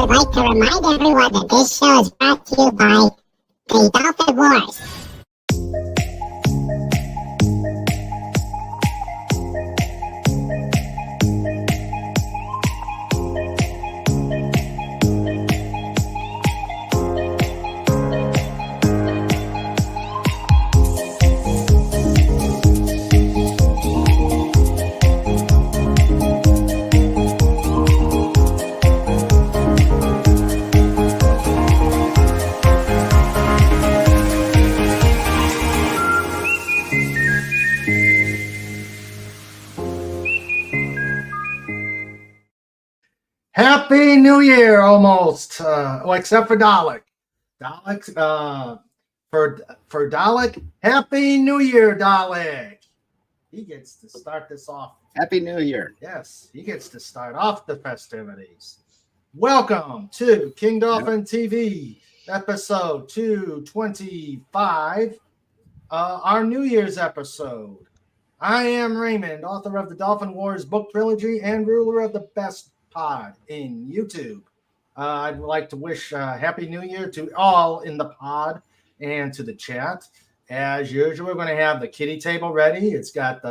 would like to remind everyone that this show is brought to you by the Dolphin Wars. Happy New Year, almost. Except for Dalek. Dalek, for Dalek, Happy New Year, Dalek. He gets to start this off. Happy New Year. Yes, he gets to start off the festivities. Welcome to King Dolphin TV, episode 225, our New Year's episode. I am Raymond, author of the Dolphin Wars book trilogy and ruler of the best pod in YouTube. I'd like to wish Happy New Year to all in the pod and to the chat. As usual, we're going to have the kiddie table ready. It's got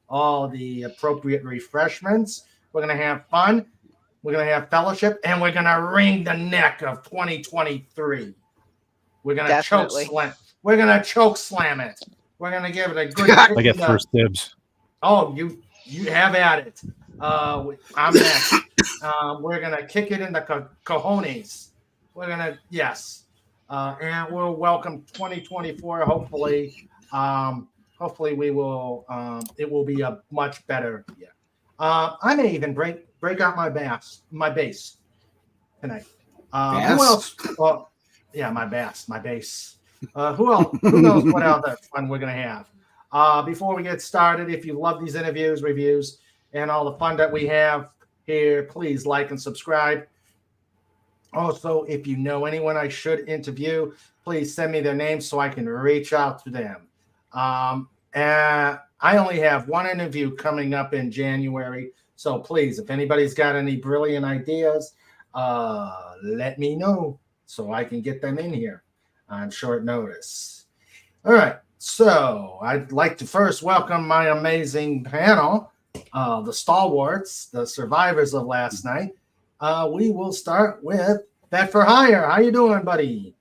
all the appropriate refreshments. We're going to have fun. We're going to have fellowship, and we're going to wring the neck of 2023. We're going to choke slam. We're going to choke slam it. We're going to give it a good. I get first dibs. Oh, you have at it. I'm next. We're gonna kick it in the cojones. We're gonna and we'll welcome 2024. Hopefully, we will. It will be a much better year. I may even break out my bass tonight. Who else? Well, yeah, my bass. Who else? Who knows what other fun we're gonna have? Before we get started, if you love these interviews, reviews, and all the fun that we have here, please like and subscribe. Also, if you know anyone I should interview, please send me their name so I can reach out to them. And I only have one interview coming up in January, so please, if anybody's got any brilliant ideas, let me know so I can get them in here on short notice. All right, so I'd like to first welcome my amazing panel. The stalwarts, the survivors of last night. We will start with Bet for Hire. How you doing, buddy?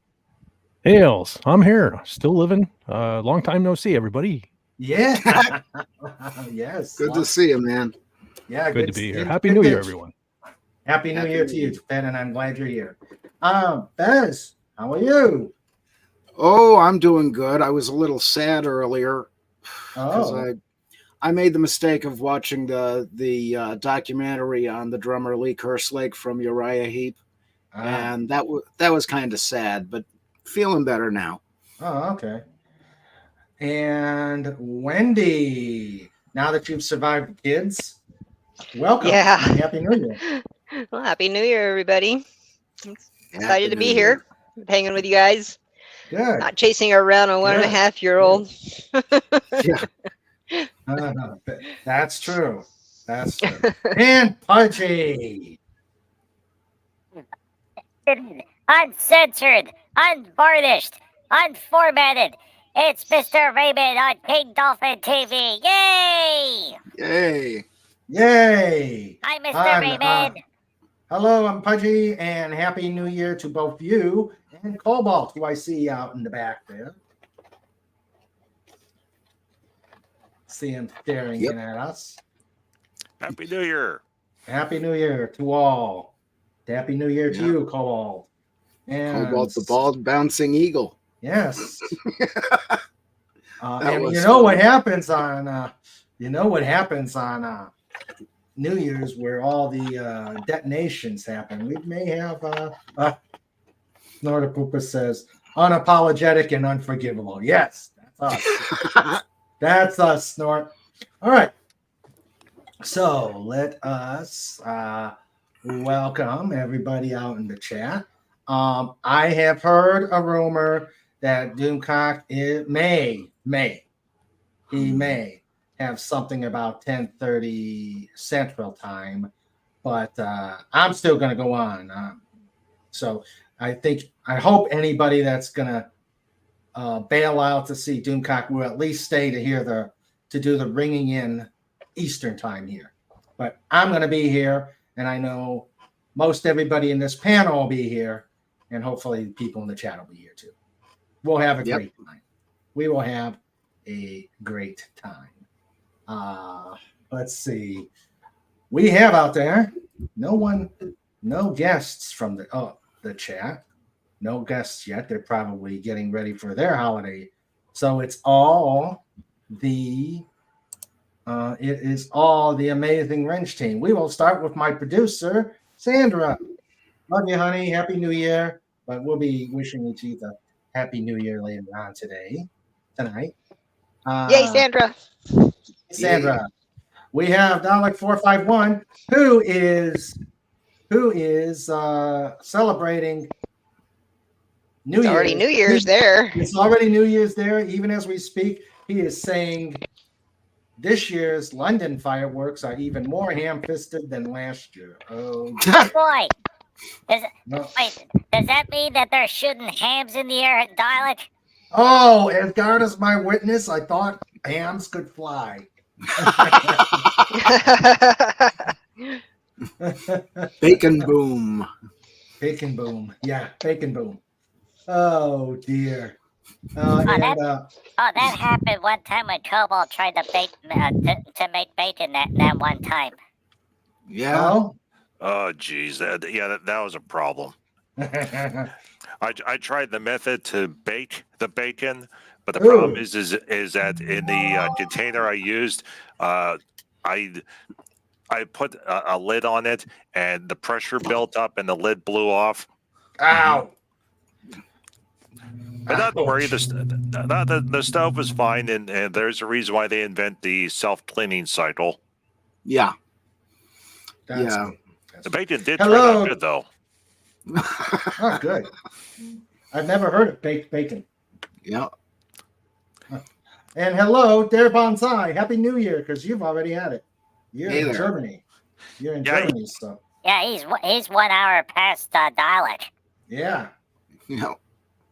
Hails, I'm here, still living. Long time no see, everybody. Yeah. Yes. Good to see you, man. Yeah, good to be here. Happy New Year, everyone. Happy New Year to you, Ben, and I'm glad you're here. Bez, how are you? Oh, I'm doing good. I was a little sad earlier because I made the mistake of watching the documentary on the drummer Lee Kerslake from Uriah Heep, and that was kind of sad, but feeling better now. Oh, okay. And Wendy, now that you've survived the kids, welcome. Yeah. Happy New Year. Well, Happy New Year, everybody. I'm excited to be here, hanging with you guys. Good. Not chasing around a 1.5-year-old. Yeah. That's true. And Pudgy. Uncensored, unvarnished, unformatted. It's Mr. Raymond on King Dolphin TV. Yay! Yay! Hi, Mr. Raymond. Hello, I'm Pudgy, and Happy New Year to both you and Cobalt, who I see out in the back there. See him staring in at us. Happy New Year. Happy New Year to all. Happy New Year to you, Cobalt. And Cobalt the bald bouncing eagle. Yes. And you know what happens on New Year's, where all the detonations happen. We may have Snortapoopa says unapologetic and unforgivable. Yes, that's us. That's us, Snort. All right. So let us welcome everybody out in the chat. I have heard a rumor that Doomcock may have something about 10:30 Central Time, but I'm still going to go on. So I hope anybody that's gonna bail out to see Doomcock will at least stay to do the ringing in Eastern time here. But I'm gonna be here, and I know most everybody in this panel will be here, and hopefully people in the chat will be here too. We'll have a great time. We will have a great time. Let's see. We have out there no guests from the chat. No guests yet. They're probably getting ready for their holiday. So it's all the Amazing Wrench team. We will start with my producer, Sandra. Love you, honey. Happy New Year. But we'll be wishing each other a Happy New Year later on tonight. Yay, Sandra. Sandra. Yay. We have Dalek 451, who is celebrating New Year's. Already New Year's there. It's already New Year's there. Even as we speak, he is saying this year's London fireworks are even more ham-fisted than last year. Oh boy! Does that mean that they're shooting hams in the air at Dalek? Oh, as God is my witness, I thought hams could fly. Bacon boom. Bacon boom. Yeah, bacon boom. Oh dear. That happened one time when Cobalt tried to make bacon that one time. Yeah. Oh, geez. That was a problem. I tried the method to bake the bacon, but the problem is that in the container I used, I put a lid on it, and the pressure built up, and the lid blew off. Ow! But not to worry, the stove was fine, and there's a reason why they invent the self-cleaning cycle. Yeah. The bacon did turn out good, though. Oh, good. I've never heard of baked bacon. Yeah. And hello, Dare Bonsai. Happy New Year, because you've already had it. You're in there. Germany. You're in Germany, so. Yeah, he's 1 hour past Dalek. Yeah. Yeah.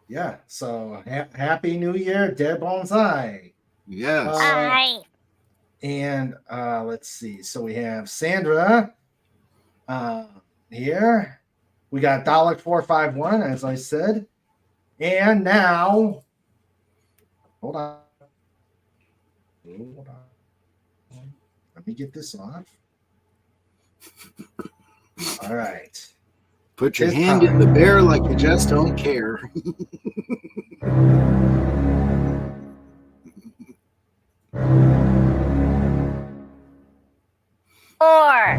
Yeah. So happy New Year, Dare Bonsai. Yes. Hi. And let's see. So we have Sandra here. We got Dalek 451, as I said. And now, hold on. Let me get this off. All right. Put your hand in the bear like you just don't care. Or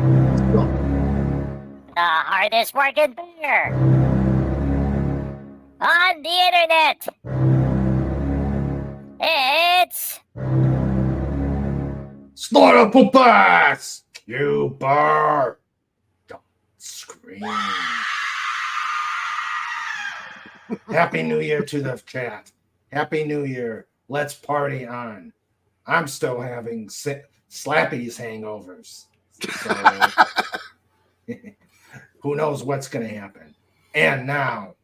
the hardest working bear on the internet. It's Slaughter Poopas! You bar! Don't scream. Happy New Year to the chat. Happy New Year. Let's party on. I'm still having Slappy's hangovers. So, who knows what's going to happen. And now.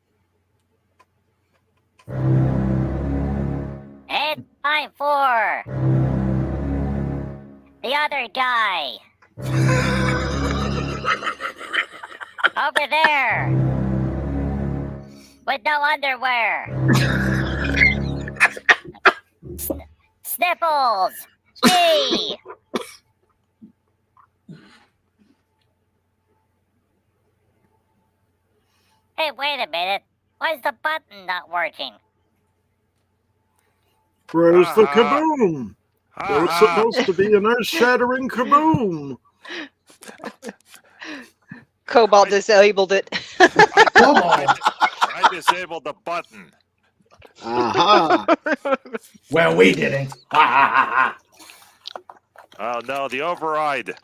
it's time for the other guy. Over there. With no underwear. Sniffles. Hey. Hey, wait a minute. Why is the button not working? Where's the kaboom? There's supposed to be an earth-shattering kaboom. Cobalt disabled it. I disabled the button. Well, we didn't. Oh, no, the override.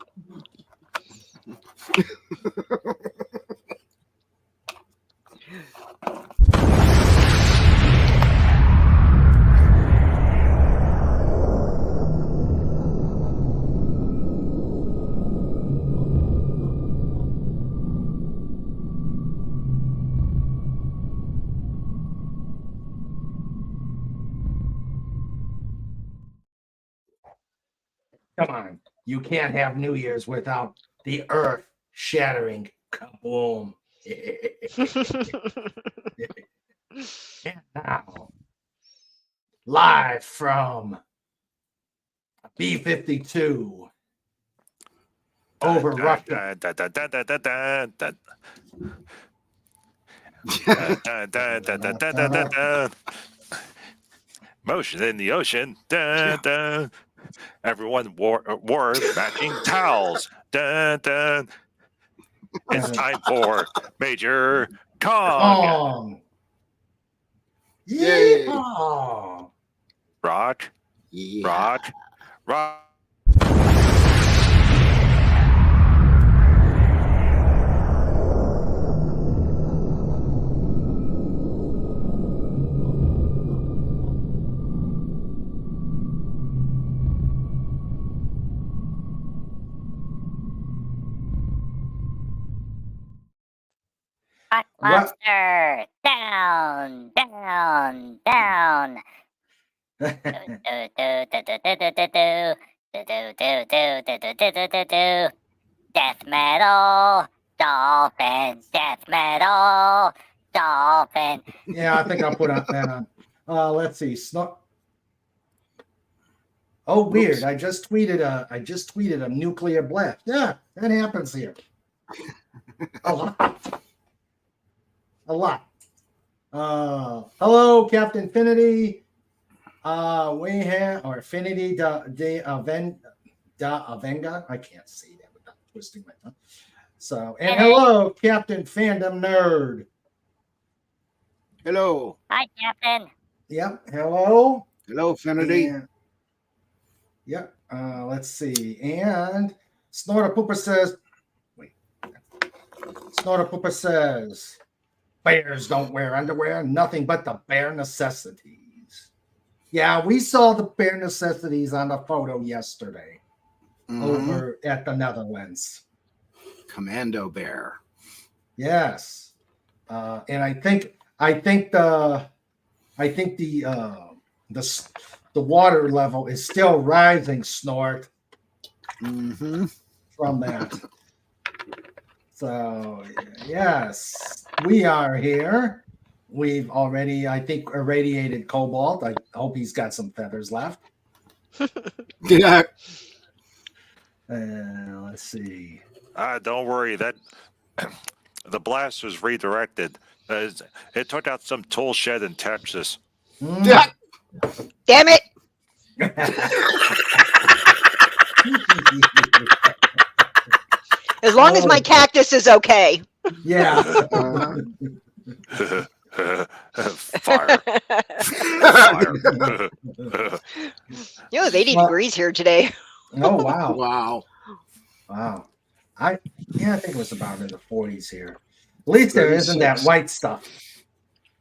Come on. You can't have New Year's without the earth shattering kaboom. And now, live from B-52 over Russia. Motion in the ocean. Everyone wore matching towels. It's time for Major Kong. Yay. Yeehaw. Rock, Yeah. rock, rock. Rock Lobster! Down! Down! Down! Death metal! Dolphins! Death metal! Dolphin! Yeah, I think I'll put that on. Let's see. Oh, weird! Oops. I just tweeted a nuclear blast. Yeah, that happens here. A lot. A lot. Hello, Captain Infinity. We have or Infinity da Avenga. I can't say that without twisting my tongue. So, and hello, Captain Fandom Nerd. Hello. Hi, Captain. Yep. Hello. Hello, Finity. And, yep. Let's see. And Snorter Pooper says, bears don't wear underwear, nothing but the bare necessities. Yeah, we saw the bare necessities on the photo yesterday over at the Netherlands. Commando bear. Yes. And I think the water level is still rising, Snort, from that. So, yes, we are here. We've already, I think, irradiated Cobalt. I hope he's got some feathers left. Yeah. Let's see. Don't worry. That the blast was redirected. It took out some tool shed in Texas. Yeah. Damn it! As long as my cactus is okay. Yeah. Fire. Fire. You know, it's 80 degrees here today. Oh, wow. Wow. Wow. I think it was about in the 40s here. At least there isn't that 36. white stuff.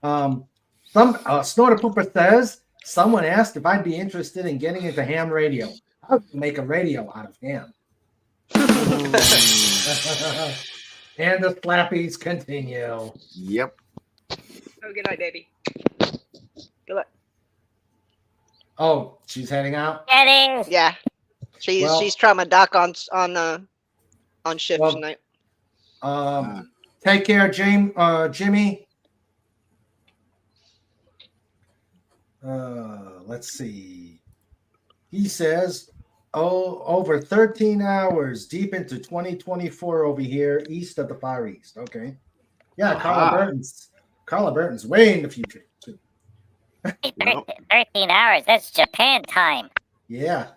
Snorter Pooper says, someone asked if I'd be interested in getting into ham radio. I would make a radio out of ham. And the slappies continue. Yep. Oh, good night, baby. Good luck. Oh, she's heading out? Eddie! Yeah. She's trauma doc on shift tonight. Take care, Jimmy. Let's see. He says, over 13 hours deep into 2024 over here, east of the Far East. Okay. Yeah, Carla Burton's way in the future, too. 13 hours. That's Japan time. Yeah.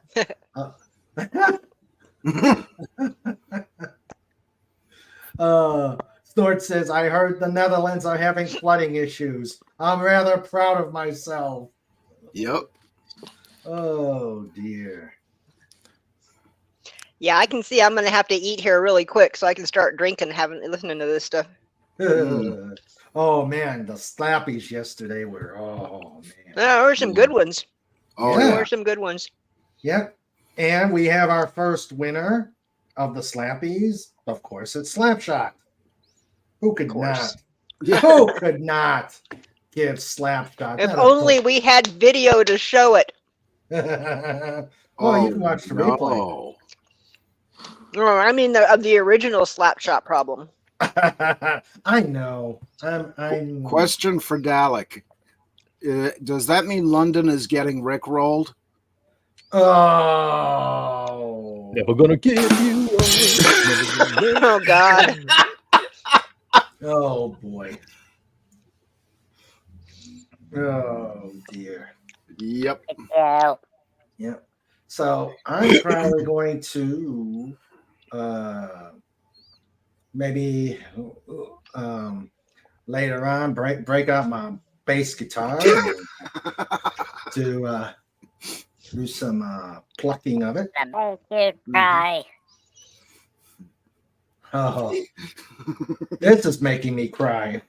Snort says, I heard the Netherlands are having flooding issues. I'm rather proud of myself. Yep. Oh, dear. Yeah, I can see I'm going to have to eat here really quick so I can start drinking, listening to this stuff. Oh, man, the slappies yesterday were, oh, man. There were some good ones. Oh, Yeah. There were some good ones. Yep. And we have our first winner of the slappies. Of course, it's Slapshot. Who could not? Yeah. Who could not give Slapshot? If only we had video to show it. Well, you can watch the replay. no. Oh, I mean of the original Slapshot problem. I know. I'm. Question for Dalek. Does that mean London is getting rickrolled? Oh. Never gonna give you away. Oh God. Oh boy. Oh dear. Yep. Yeah. Yep. So I'm probably going to maybe later on break out my bass guitar and to do some plucking of it. That makes you cry. Oh, this is making me cry.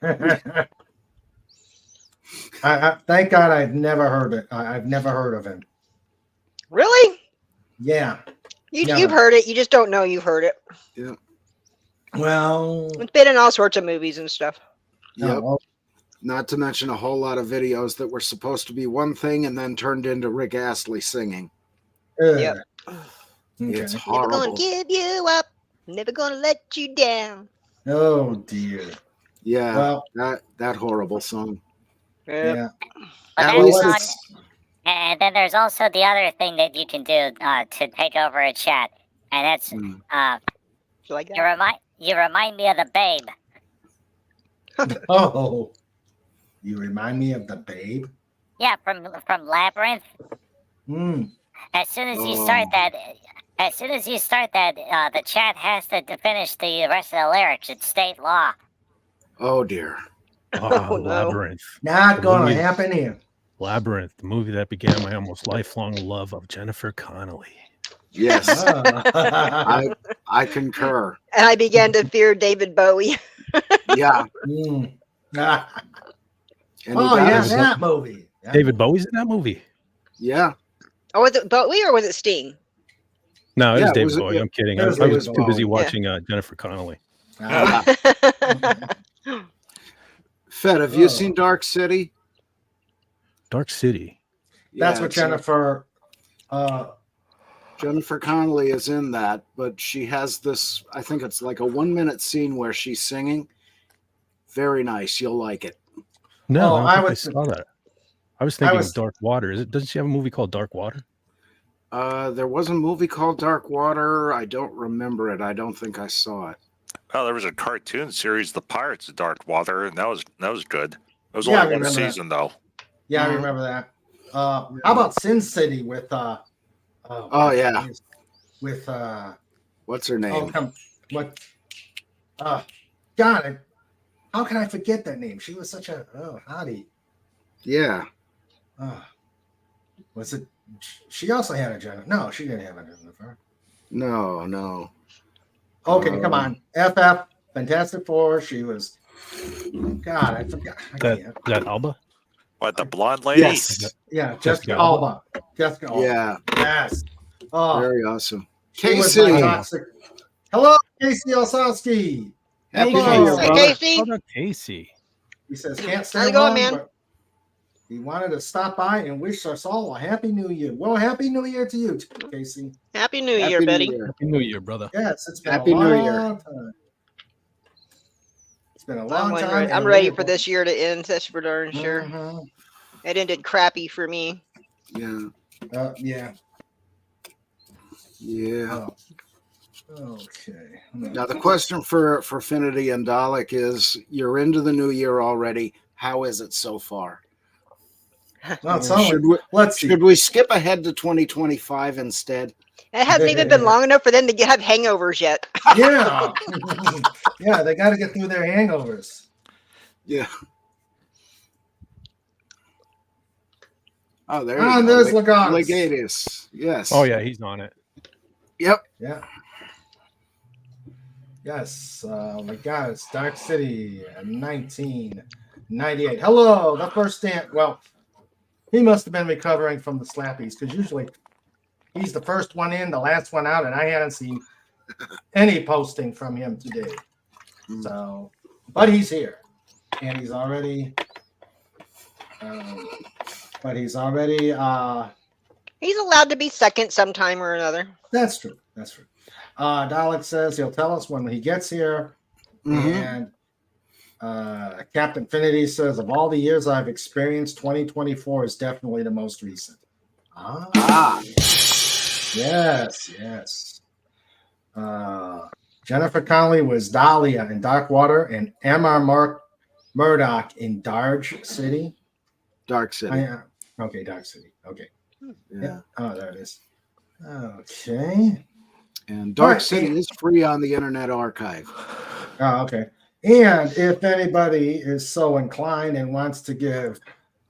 I thank God I've never heard it. I've never heard of him. Really? Yeah. You've heard it. You just don't know you've heard it. Yeah. Well, It's been in all sorts of movies and stuff. Yep. oh, Not to mention a whole lot of videos that were supposed to be one thing and then turned into Rick Astley singing. Yep. Okay. It's Never horrible. gonna give you up. Never gonna let you down. Oh dear. Yeah, Well, that horrible song. yeah. But At that's least not- it's And then there's also the other thing that you can do to take over a chat, and that's Like you that. remind me of the Babe. Oh, you remind me of the Babe. Yeah, from Labyrinth. Hmm. As soon as you start that, the chat has to finish the rest of the lyrics. It's state law. oh dear. Oh, no. Labyrinth. Not gonna Movie. happen here. Labyrinth, the movie that began my almost lifelong love of Jennifer Connelly. Yes, Ah. I concur. And I began to fear David Bowie. Yeah. Hmm. Ah. And he Oh got yeah, his- that movie. David Bowie's in that movie. Yeah. Oh, was it Bowie or was it Sting? No, it Yeah, was it David was- Bowie. I'm kidding. it I was was David too busy Bowie. watching Jennifer Connelly. Ah. Fed, have you Oh. seen Dark City? Dark City. That's Yeah, what it's- Jennifer. Jennifer Connelly is in that, but she has this, I think it's like a 1 minute scene where she's singing. Very nice. You'll like it. No, Oh, I I don't think I was- saw that. I was thinking was- of Dark Water. Doesn't she have a movie called Dark Water? There was a movie called Dark Water. I don't remember it. I don't think I saw it. Oh, there was a cartoon series, The Pirates of Dark Water, and that was good. It was Yeah, I only one remember that. season though. Yeah, I Mhm. remember that. How about Sin City with Oh, yeah. with What's her oh name? come what God, how can I forget that name? She was such a hottie. Yeah. Was it? She also had a Jennifer. No, she didn't have a Jennifer. No. Okay, come on. FF Fantastic Four. She was. God, I forgot. I can't. That Alba? What, the blonde lady? Yes. Yeah, Jessica Jessica Alba. Jessica Alba. Yeah. Yes. Oh, Very awesome. she was my Casey. toxic. Hello, Casey Osowski. Happy Hello. New Year, Hey, brother. Casey. How about Casey? He says, can't stay How's it going, long, man? but he wanted to stop by and wish us all a happy new year. Well, happy new year to you, too, Casey. Happy New Happy Year, New Betty. Year. Happy New Year, brother. Yes, it's been Happy a New long Year. time. It's been a long time. I'm ready for this year to end. That's for darn sure. Mhm. It ended crappy for me. Yeah. Yeah. Yeah. Okay. Now the question for Finity and Dalek is: you're into the new year already. How is it so far? Well, it's only- let's see. Should we skip ahead to 2025 instead? It hasn't even been long enough for them to have hangovers yet. Yeah. Yeah, they got to get through their hangovers. Yeah. Oh, there Ah, you go. there's Legatus. Legatus. Yes. Oh, yeah, he's on it. Yep. Yeah. Yes. Legatus, Dark City, 1998. Hello, the first stand. Well, he must have been recovering from the slappies because usually he's the first one in, the last one out, and I hadn't seen any posting from him today. So, but he's here, and he's already. He's allowed to be second sometime or another. That's true. That's true. Dalek says he'll tell us when he gets here. Mhm. And Captain Finity says, of all the years I've experienced, 2024 is definitely the most recent. Yes. Jennifer Connelly was Dahlia in Darkwater and M.R. Murdoch in Dark City. Dark City. Okay, Dark City. Okay. Yeah. Oh, there it is. Okay. And Dark Right. City is free on the Internet Archive. Oh, okay. And if anybody is so inclined and wants to give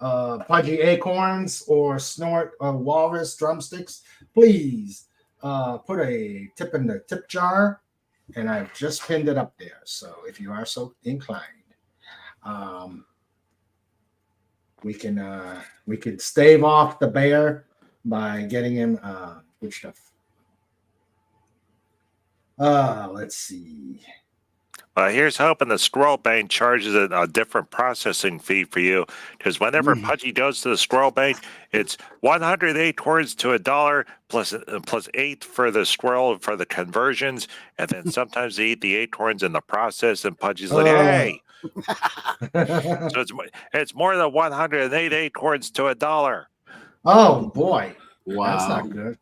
Pudgy acorns or snort walrus drumsticks, please put a tip in the tip jar, and I've just pinned it up there. So if you are so inclined, we could stave off the bear by getting him good stuff. Let's see. Here's hoping the Squirrel Bank charges a different processing fee for you, because whenever Pudgy goes to the Squirrel Bank, it's 100 acorns to $1 plus 8 for the squirrel for the conversions, and then sometimes they eat the acorns in the process, and Pudgy's like, hey. So it's more than 108 acorns to $1. Oh boy. Wow. That's not good.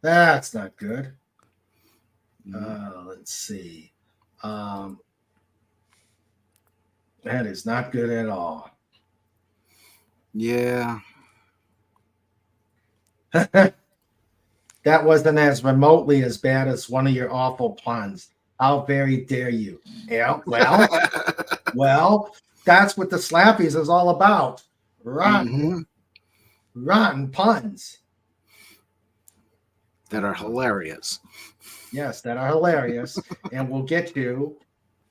That's not good. Let's see. That is not good at all. Yeah. That wasn't as remotely as bad as one of your awful puns. How very dare you? Yeah, well, that's what the Slappies is all about. Rotten puns. That are hilarious. Yes, that are hilarious. And we'll get you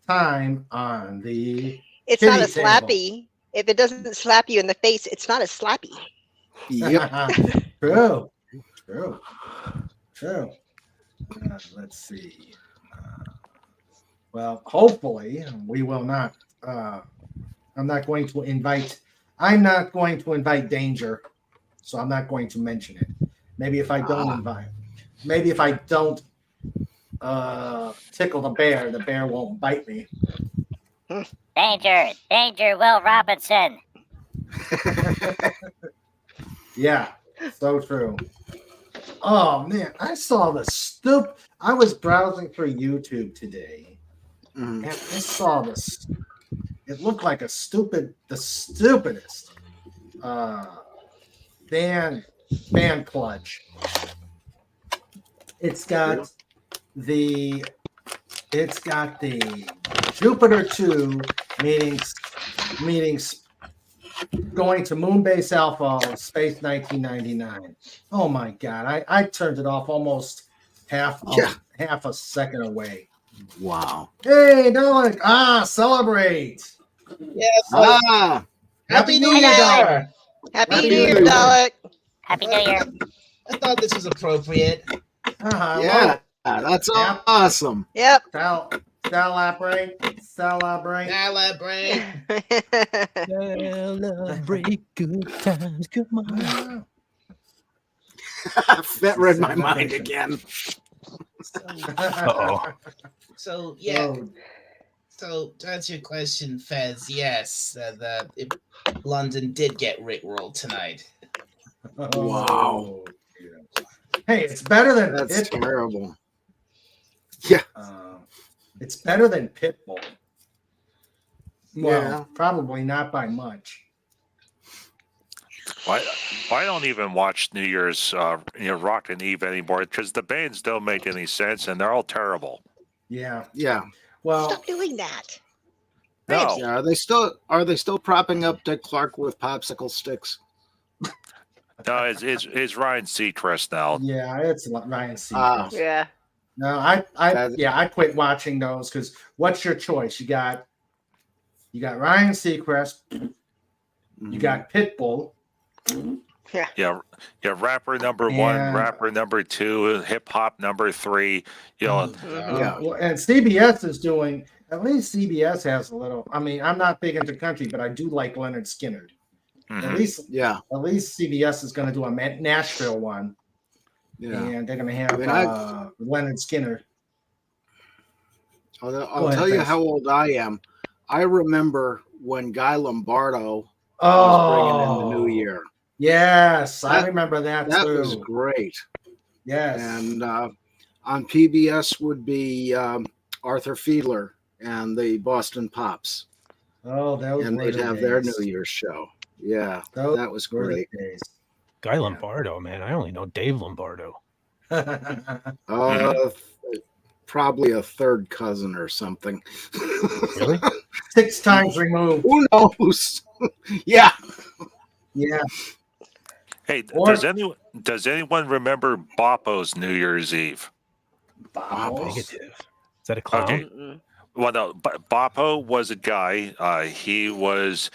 time on the It's not a kitty table. slappy. If it doesn't slap you in the face, it's not a slappy. Yep. True. Let's see. Well, hopefully we will not. I'm not going to invite danger, so I'm not going to mention it. Maybe if I don't tickle the bear won't bite me. Danger, Will Robinson. Yeah, so true. Oh man, I saw I was browsing through YouTube today, and I saw this. It looked like the stupidest fan clutch. It's got the Jupiter 2 meetings going to Moonbase Alpha Space 1999. Oh my God. I turned it off almost half a second away. Wow. Hey, Dalek. Celebrate. Yes. Happy New Year, Dalek. Happy New Year, Dalek. Happy New Year. I thought this was appropriate. Yeah, that's awesome. Yep. Celebrate. Celebrate good times. Come on. That read my mind again. Uh-oh. So yeah. So to answer your question, Fez, yes, London did get rickrolled tonight. Wow. Hey, it's better than That's Pitbull. terrible. Yeah. It's better than Pitbull. Well, Yeah. probably not by much. Well, I don't even watch New Year's Rockin' Eve anymore because the bands don't make any sense and they're all terrible. Yeah. Yeah. Well, Stop doing that. No. Yeah. Are they still propping up Dick Clark with popsicle sticks? No, it's Ryan Seacrest now. yeah, it's Ryan Seacrest. Yeah. No, I quit watching those because what's your choice? You got Ryan Seacrest, you got Pitbull. Yeah, rapper number one, rapper number two, hip hop number three. Well, and CBS is doing. At least CBS has a little. I mean, I'm not big into country, but I do like Leonard Skinner. At least CBS is going to do a Nashville one. Yeah. And they're going to have Leonard Skinner. I'll tell you how old I am. I remember when Guy Lombardo was bringing in the new year. Yes, I remember that too. That was great. Yes. And on PBS would be Arthur Fiedler and the Boston Pops. Oh, that was. And they'd have their New Year's show. Yeah, that was great. Guy Lombardo, man. I only know Dave Lombardo. Probably a third cousin or something. Really? 6 times removed. Who knows? Yeah. Yeah. Hey, does anyone remember Boppo's New Year's Eve? Negative. Is that a clown? Okay. Well, no, Boppo was a guy. He was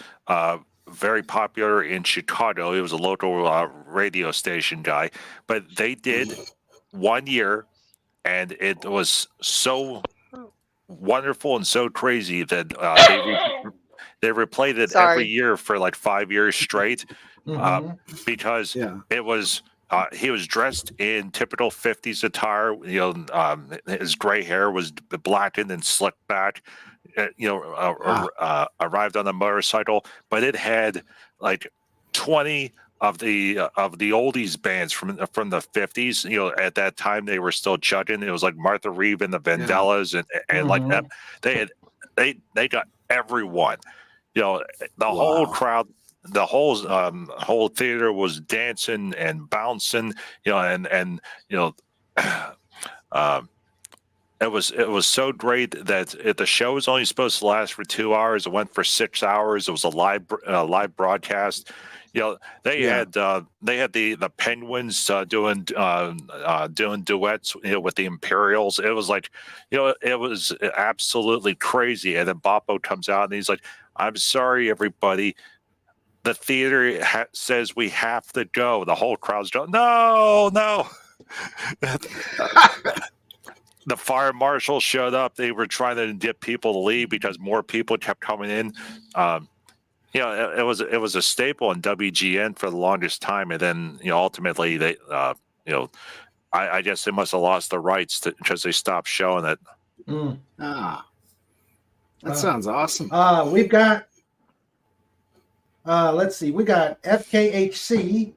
very popular in Chicago. He was a local radio station guy. But they did 1 year, and it was so wonderful and so crazy that they replayed it every year for like 5 years straight because it was. He was dressed in typical 50s attire. His gray hair was blackened and slicked back. Arrived on a motorcycle, but it had like 20 of the oldies bands from the 50s. At that time they were still chugging. It was like Martha Reeve and the Vandellas and like that. They got everyone. The whole crowd. The whole theater was dancing and bouncing, it was so great that the show was only supposed to last for 2 hours. It went for 6 hours. It was a live broadcast. They had the Penguins doing duets with the Imperials. It was like it was absolutely crazy. And then Boppo comes out and he's like, "I'm sorry, everybody. The theater says we have to go." The whole crowd's going, no. The fire marshal showed up. They were trying to get people to leave because more people kept coming in. It was a staple in WGN for the longest time, and then ultimately they I guess they must have lost the rights because they stopped showing it. That sounds awesome. We've got. Let's see. We got FKHC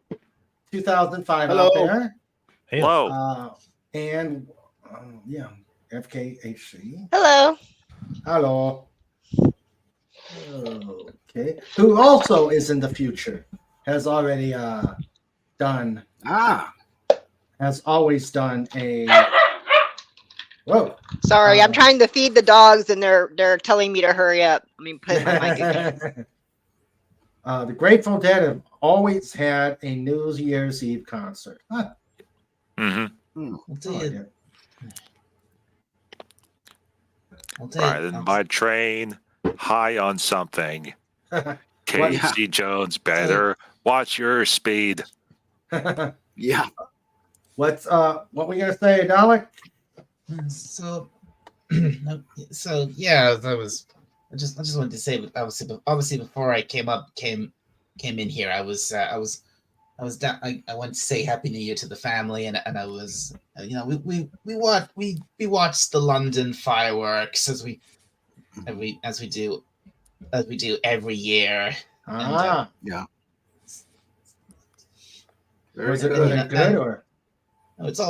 2005 Hello. out there. Hello. And FKHC. Hello. Hello. Okay. Who also is in the future has already done. Has always done a. Whoa. Sorry, I'm trying to feed the dogs and they're telling me to hurry up. Let me put my mic again. The Grateful Dead have always had a New Year's Eve concert. Huh. Riding my train, high on something. Casey Jones better watch your speed. Yeah. What were you gonna say, Dalek? So yeah, that was. I just wanted to say, obviously before I came in here, I down. I went to say Happy New Year to the family, and I was, we watched the London fireworks as we do every year. Yeah. Very Was it good. good or? It's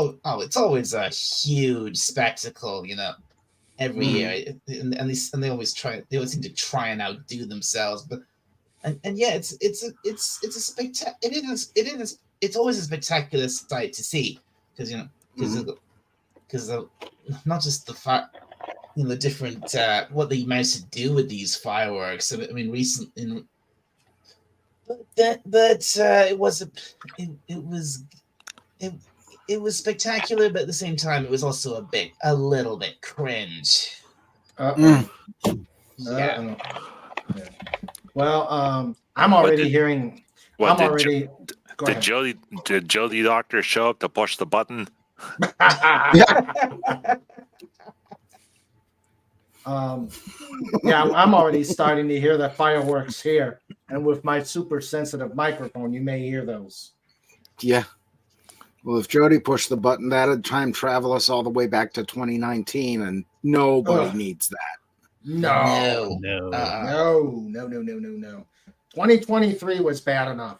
always a huge spectacle, every year, and they always seem to try and outdo themselves, but it's always a spectacular sight to see because not just the the different what they managed to do with these fireworks. I mean, it was spectacular, but at the same time, it was also a little bit cringe. Yeah. Well, I'm already hearing. Did Jody Doctor show up to push the button? Yeah, I'm already starting to hear the fireworks here, and with my super sensitive microphone, you may hear those. Yeah. Well, if Jody pushed the button, that'd time travel us all the way back to 2019, and nobody needs that. No. No. No. 2023 was bad enough.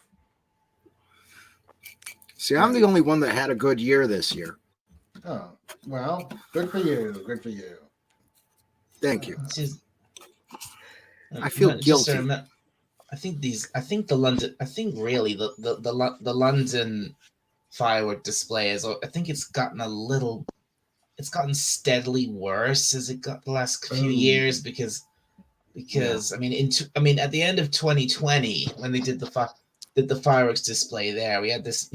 See, I'm the only one that had a good year this year. Oh, well, good for you. Good for you. Thank you. Just, I feel just guilty. I think really the London firework display is. I think it's gotten steadily worse as it got the last few years because I mean at the end of 2020 when they did the fireworks display there, we had this.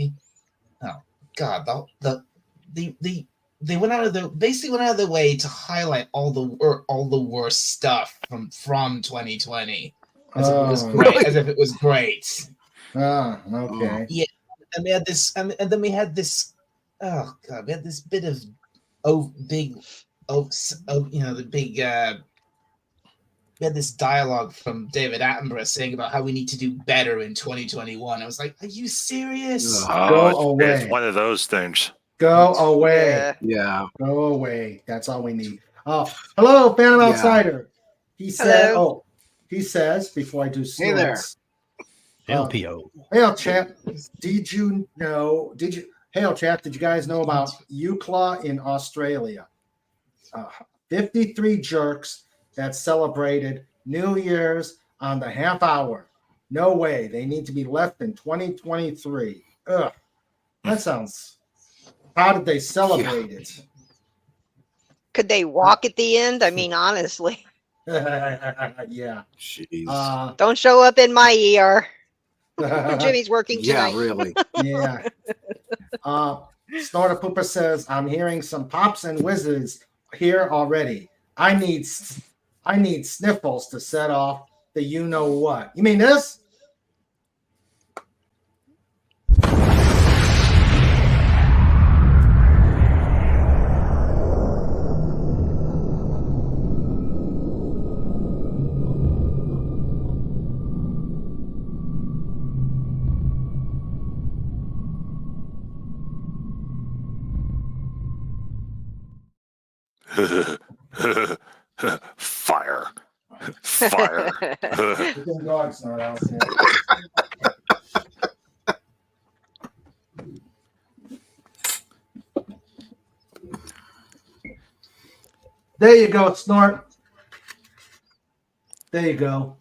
Oh God, they went out of their way to highlight all the worst stuff from 2020 as if it was great. Really? As if it was great. Okay. Yeah, and we had this, and then we had this. Oh God, we had this bit of we had this dialogue from David Attenborough saying about how we need to do better in 2021. I was like, are you serious? It's one of those things. Go away. Yeah. Go away. That's all we need. Oh, hello, Phantom Outsider. He said, he says, before I do Hey there. LPO. Hey, chat. Did you guys know about UCLA in Australia? 53 jerks that celebrated New Year's on the half hour. No way. They need to be left in 2023. Ugh. That sounds... How did they celebrate it? Could they walk at the end? I mean, honestly. Yeah. Jeez. Don't show up in my ER. Jimmy's working tonight. Yeah, really. Yeah. Snorter Pooper says, I'm hearing some pops and whizzes here already. I need sniffles to set off the you know what. You mean this? Fire. Dogs not out there. There you go, Snort. There you go.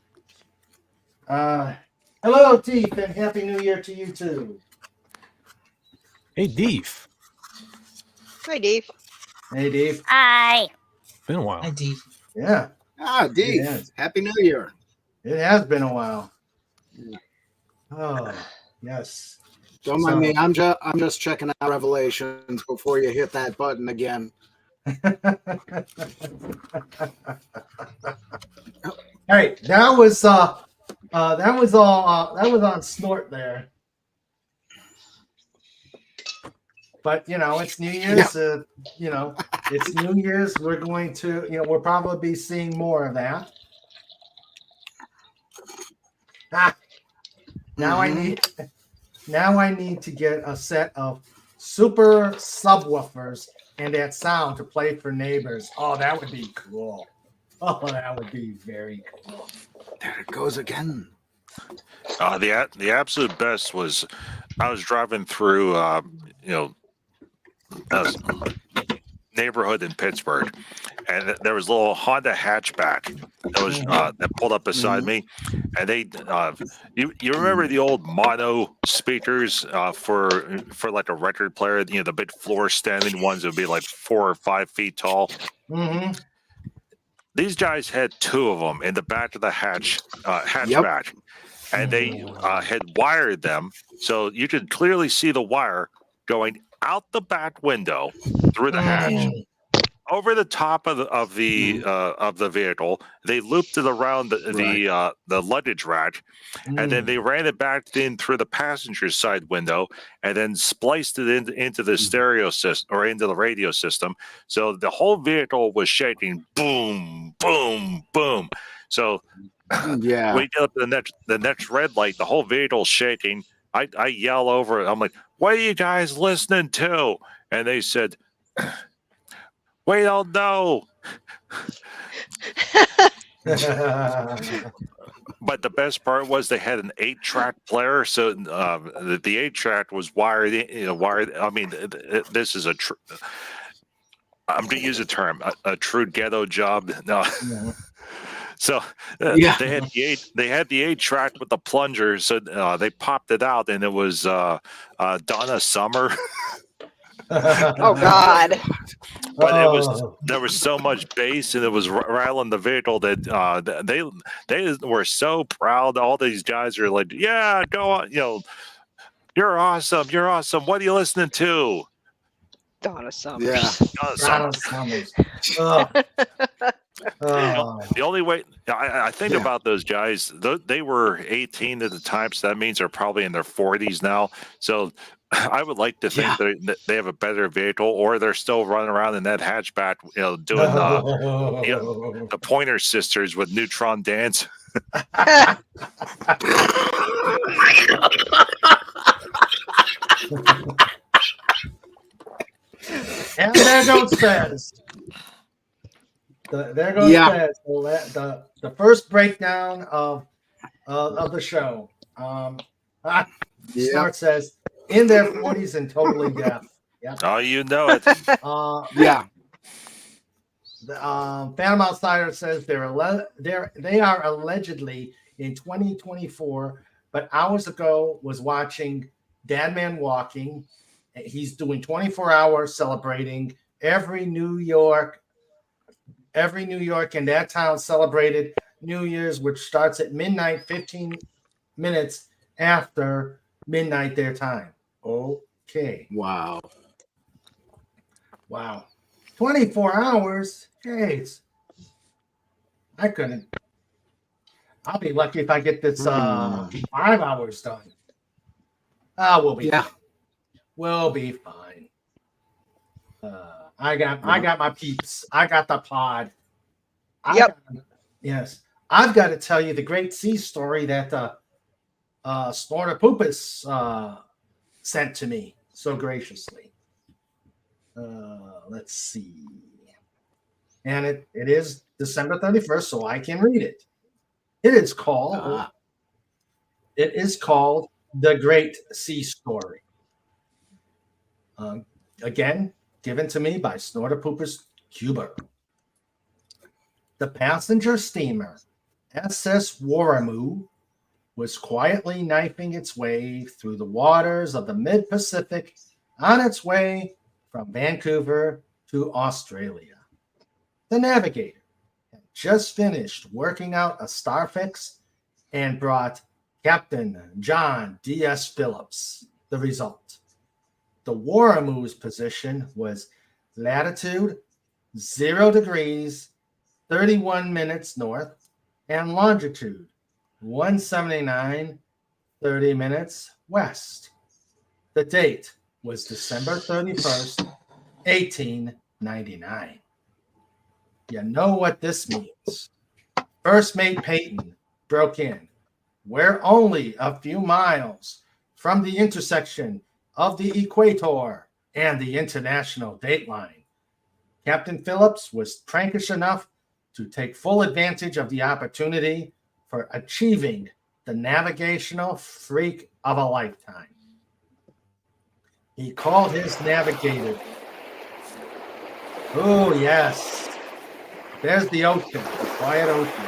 Hello, Teeth, and Happy New Year to you too. Hey, Deef. Hi, Dave. Hey, Dave. Hi. Been a while. Hi, Dave. Yeah, Dave. Yeah. Happy New Year. it has been a while. Oh, yes. Don't mind me. I'm just checking out Revelations before you hit that button again. Hey, that was on Snort there. But it's New Year's. Yeah. It's New Year's. We're going to, we'll probably be seeing more of that. Now I need to get a set of super subwoofers and that sound to play for neighbors. Oh, that would be cool. Oh, that would be very cool. There it goes again. The absolute best was I was driving through a neighborhood in Pittsburgh, and there was a little Honda hatchback that was that pulled up beside me, and they you remember the old mono speakers for like a record player, the big floor standing ones that would be like 4 or 5 feet tall. Mm-hmm. These guys had 2 of them in the back of the hatchback, and they had wired them so you could clearly see the wire going out the back window through the hatch over the top of the vehicle. They looped it around the luggage rack, and then they ran it back in through the passenger side window, and then spliced it into the stereo system or into the radio system. So the whole vehicle was shaking, boom, boom, boom. So Yeah. we get up to the next red light, the whole vehicle's shaking. I yell over it. I'm like, what are you guys listening to? And they said, we don't know. But the best part was they had an 8-track player, so the 8-track was wired. Wired. I mean, this is I'm going to use a term, a true ghetto job. No. Yeah. So they had the 8-track with the plunger, so they popped it out, and it was Donna Summer. Oh God! But there was so much bass, and it was rattling the vehicle that they were so proud. All these guys are like, "Yeah, go on, you're awesome, you're awesome. What are you listening to?" Donna Summers. Yeah. Donna Summers. The only way I think about those guys, they were 18 at the time, so that means they're probably in their 40s now. So I would like to think that they have a better vehicle, or they're still running around in that hatchback, doing the Pointer Sisters with Neutron Dance. And there goes Fez. There goes Fez. The first breakdown of the show. Smart says, in their 40s and totally deaf. Yep. Oh, you know it. Phantom Outsider says they are allegedly in 2024, but hours ago was watching Dead Man Walking. He's doing 24 hours celebrating every New York in that town celebrated New Year's, which starts at midnight, 15 minutes after midnight their time. Okay. Wow. 24 hours? Jeez. I couldn't. I'll be lucky if I get this 5 hours done. We'll be fine. We'll be fine. I got my peeps. I got the pod. Yes. I've got to tell you the great sea story that Snorter Poopus sent to me so graciously. Let's see. And it is December 31st, so I can read it. It is called The Great Sea Story. Again, given to me by Snorter Poopus Cuba. The passenger steamer SS Warramoo was quietly knifing its way through the waters of the mid-Pacific on its way from Vancouver to Australia. The navigator had just finished working out a star fix and brought Captain John D.S. Phillips the result. The Warramoo's position was latitude 0 degrees, 31 minutes north, and longitude 179, 30 minutes west. The date was December 31st, 1899. You know what this means. First Mate Peyton broke in. We're only a few miles from the intersection of the equator and the international dateline. Captain Phillips was prankish enough to take full advantage of the opportunity for achieving the navigational freak of a lifetime. He called his navigator. Oh, yes. There's the ocean, the quiet ocean.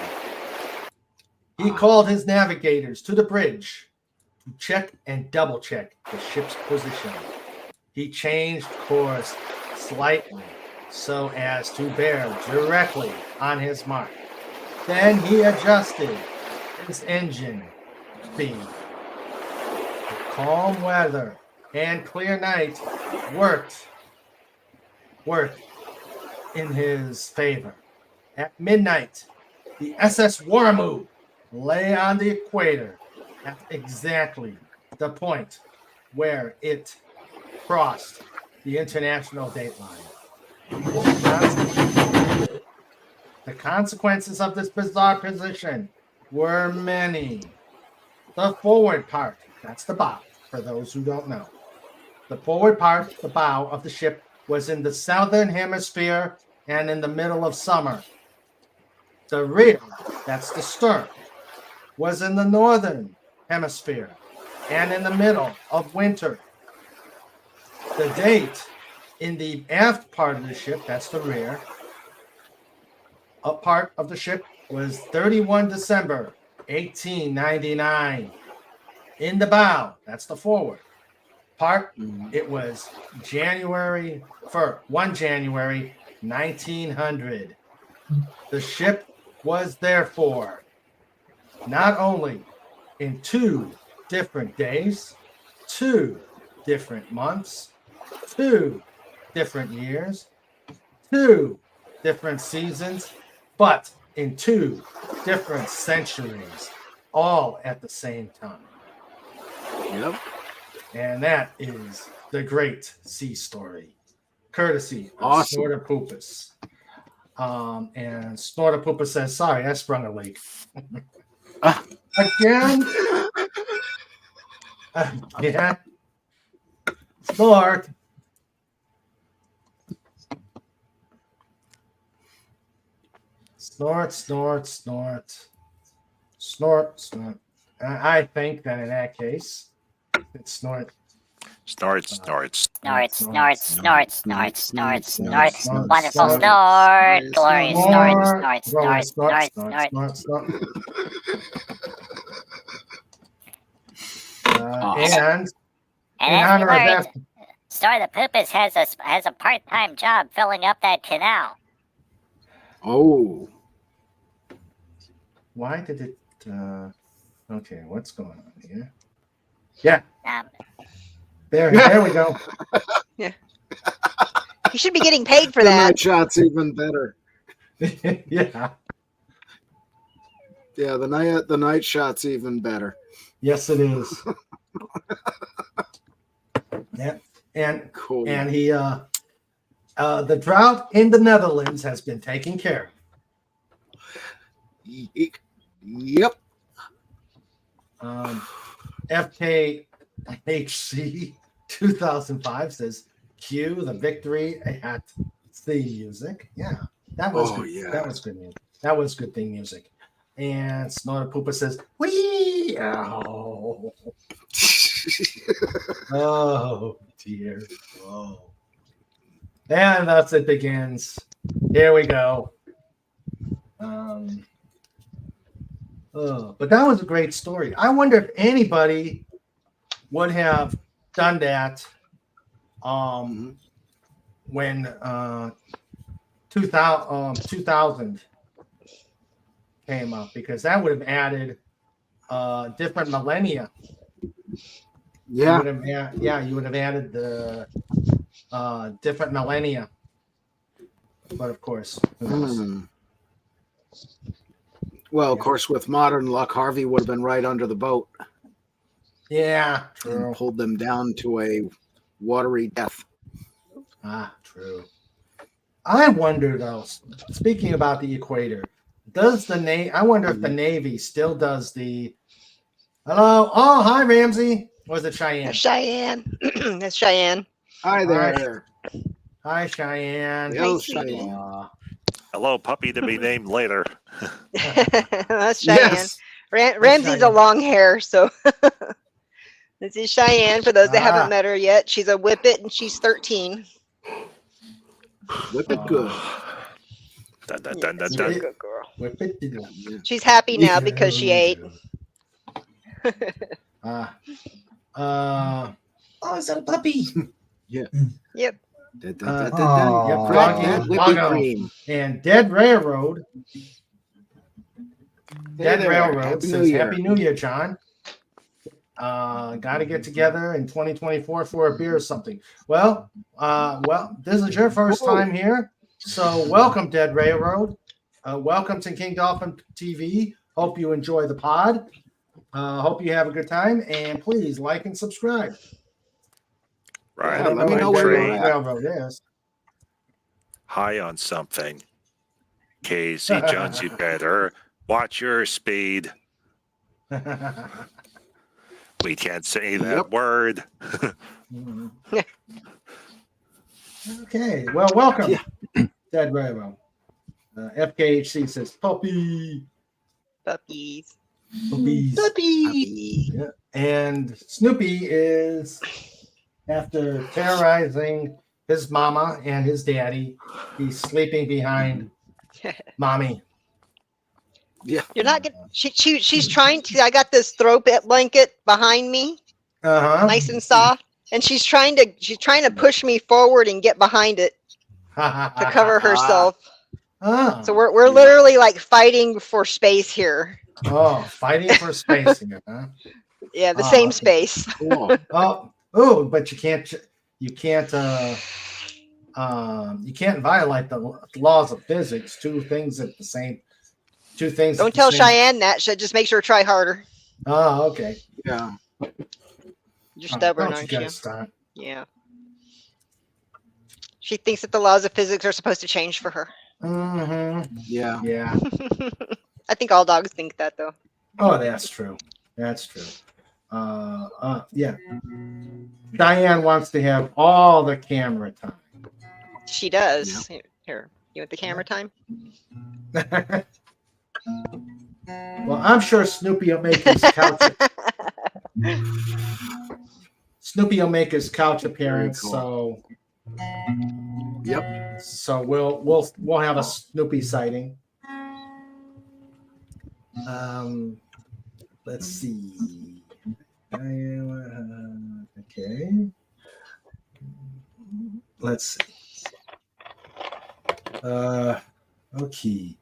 He called his navigators to the bridge to check and double check the ship's position. He changed course slightly so as to bear directly on his mark. Then he adjusted his engine speed. The calm weather and clear night worked in his favor. At midnight, the SS Warramoo lay on the equator at exactly the point where it crossed the international dateline. The consequences of this bizarre position were many. The forward part, that's the bow, for those who don't know. The forward part, the bow of the ship, was in the southern hemisphere and in the middle of summer. The rear, that's the stern, was in the northern hemisphere and in the middle of winter. The date in the aft part of the ship, that's the rear, up part of the ship was 31 December 1899. In the bow, that's the forward part, it was January 1 January 1900. The ship was therefore not only in 2 different days, 2 different months, 2 different years, 2 different seasons, but in 2 different centuries, all at the same time. Yep. And that is the great sea story, courtesy of Awesome. Snorterpoopus. And Snorterpoopus says, sorry, I sprung a leak. Again? Again? Snort. Snort, snort, snort. Snort, snort. I think that in that case, it's snort. Snort, snort. Snort, snort, snort, snort, snort, snort. snort, Wonderful snort. snort. Glorious snort, snort, Snort, snort, snort, snort. snort. Awesome. And in And as we honor of learned, that, Snorterpoopus has a part-time job filling up that canal. Oh. why did it? Okay, what's going on here? Yeah, there we go. You should be getting paid for The that. night shot's even better. Yeah, Yeah, the night shot's even better. yes, it is. Yeah, and Cool. he the drought in the Netherlands has been taken care Yep. of. FKHC 2005 says cue the victory at theme music. Yeah, that was good. Yeah. That was good music. That was good theme music. And Snorterpoopa says, "Wee!" Oh. Oh dear. Oh. And thus it begins. Here we go. But that was a great story. I wonder if anybody would have done that when 2000 came up, because that would have added different millennia. Yeah. You would have added the different millennia. But of course, who knows? Well, of course, with modern luck, Harvey would have been right under the boat Yeah, true. and pulled them down to a watery death. True. I wonder though, speaking about the equator, does the Navy, I wonder if the Navy still does the hello. Oh, hi Ramsey. Was it Cheyenne? Cheyenne. That's Cheyenne. Hi there. Hi Cheyenne. Hello, Hi, sweetie. Cheyenne. Hello, puppy to be named later. That's Cheyenne. Yes. Ramsey's a Cheyenne. long hair, so this is Cheyenne. For those that haven't met her yet, she's a whippet and she's 13. Whip it good. Dun, dun, dun, dun, She's a dun. good girl. Whip it. Yeah. She's happy now because she ate. Oh, is that a puppy? Yeah. Yep. Yep, Aw. grab that whipping Doggo. cream. And Dead Railroad. Dead there. Railroad Happy says New Year. Happy New Year, John. Got to get together in 2024 for a beer or something. Well, this is your first time here, so welcome, Dead Railroad. Welcome to King Dolphin TV. Hope you enjoy the pod. Hope you have a good time, and please like and subscribe. Right. Yeah, I don't let me what know where Dead you're at. Railroad is. High on something. Casey Jones, you better watch your speed. We can't say that word. Okay, well, welcome, Ted Bravo. FKHC says puppy. Puppies. Puppies. Puppy. Yeah. And Snoopy is, after terrorizing his mama and his daddy, he's sleeping behind mommy. Yeah. You're not gonna. She's trying to. I got this throw blanket behind me, nice and soft, and she's trying to push me forward and get behind it to cover herself. So we're literally like fighting for space here. Oh, fighting for space here, huh? Yeah, the same space. Cool. But you can't violate the laws of physics. Two things. Don't tell Cheyenne that. She just makes her try harder. Oh, okay. Yeah. You're stubborn, aren't you? Start. Yeah. She thinks that the laws of physics are supposed to change for her. Mm-hmm. Yeah. Yeah. I think all dogs think that, though. Oh, that's true. That's true. Yeah. Diane wants to have all the camera time. She does. Yeah. Here, you want the camera time? Well, I'm sure Snoopy will make his couch. Snoopy will make his couch appearance. Cool. So. Yep. So we'll have a Snoopy sighting. Let's see. Okay. Let's see. Okay.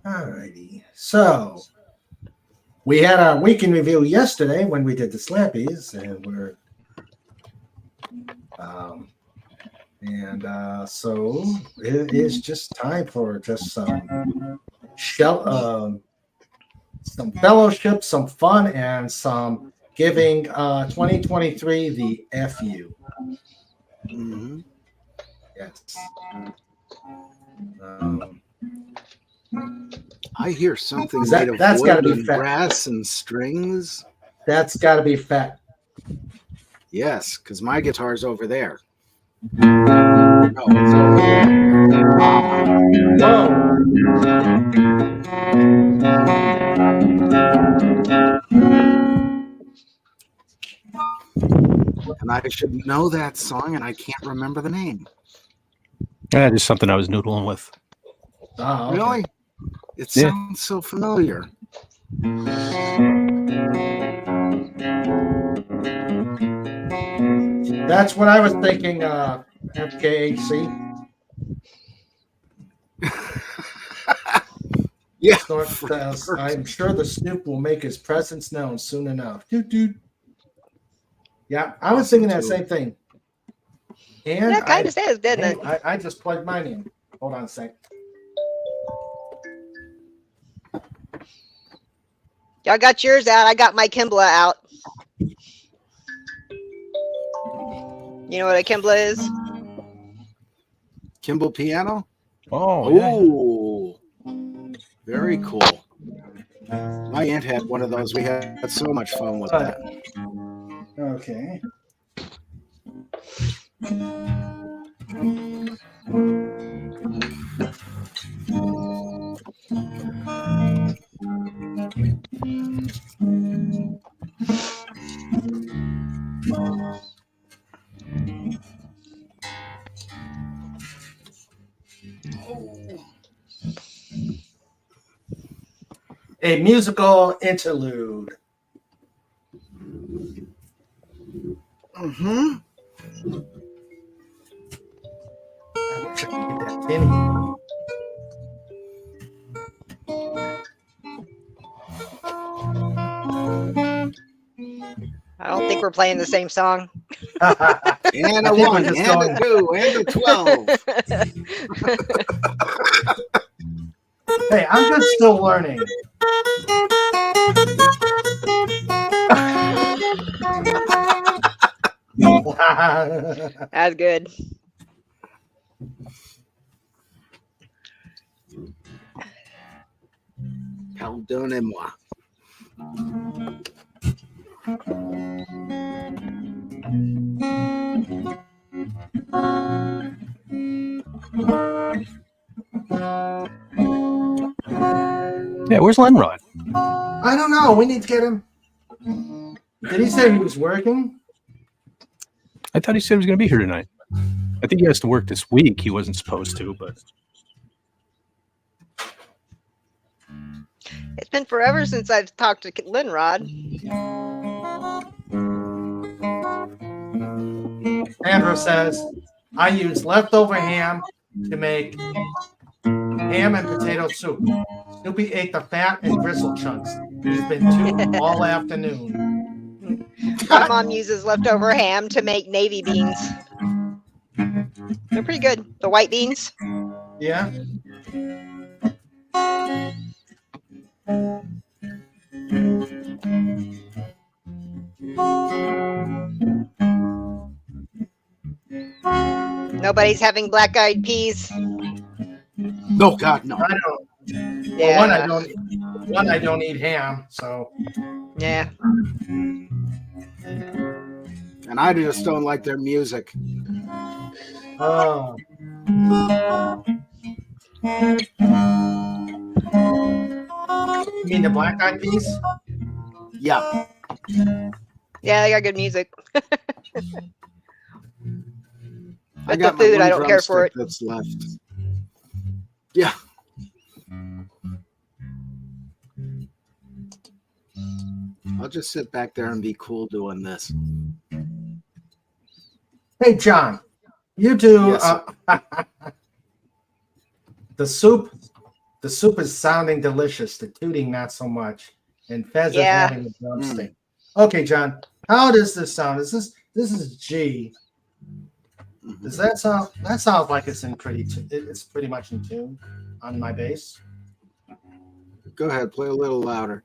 Alrighty. So we had our week in review yesterday when we did the Slappies, and so it is just time for just some fellowship, some fun, and some giving 2023 the FU. Mm-hmm. Yes. I hear something that's got to be fat. Brass and strings. That's got to be fat. Yes, because my guitar's over there. No, it's over there. And I should know that song, and I can't remember the name. Yeah, just something I was noodling with. Oh, okay. Really? It sounds so familiar. That's what I was thinking, FKHC. Yeah. I'm sure the Snoop will make his presence known soon enough. Doot. Yeah, I was thinking that same thing. And that kind of says, didn't it? I just plugged mine in. Hold on a sec. Y'all got yours out. I got my Kimball out. You know what a Kimball is? Kimball piano? Oh, very cool. My aunt had one of those. We had so much fun with that. Okay. A musical interlude. Mm-hmm. I wish I could get that penny. I don't think we're playing the same song. And a 1, and a 2, and a 12. Hey, I'm just still learning. That's good. Pardonnez-moi. Yeah, where's Lenrod? I don't know. We need to get him. Did he say he was working? I thought he said he was going to be here tonight. I think he has to work this week. He wasn't supposed to, but It's been forever since I've talked to Linrod. Andrew says, I use leftover ham to make ham and potato soup. Snoopy ate the fat and gristle chunks. He's been too all afternoon. My mom uses leftover ham to make navy beans. They're pretty good. The white beans. Yeah. Nobody's having black-eyed peas. No, God, no. I don't. Yeah. Well, I don't eat ham, so. Yeah. And I just don't like their music. Oh. You mean the black-eyed peas? Yeah. Yeah, they got good music. I But got the food, my I don't care for it. That's left. Yeah. I'll just sit back there and be cool doing this. Hey, John, you do Yes, the soup. The soup is sounding delicious. The tooting, not so much. And Fez Yeah. is having a drumstick. Okay, John, how does this sound? This is G. Does that sound? That sounds like it's in it's pretty much in tune on my bass. Go ahead, play a little louder.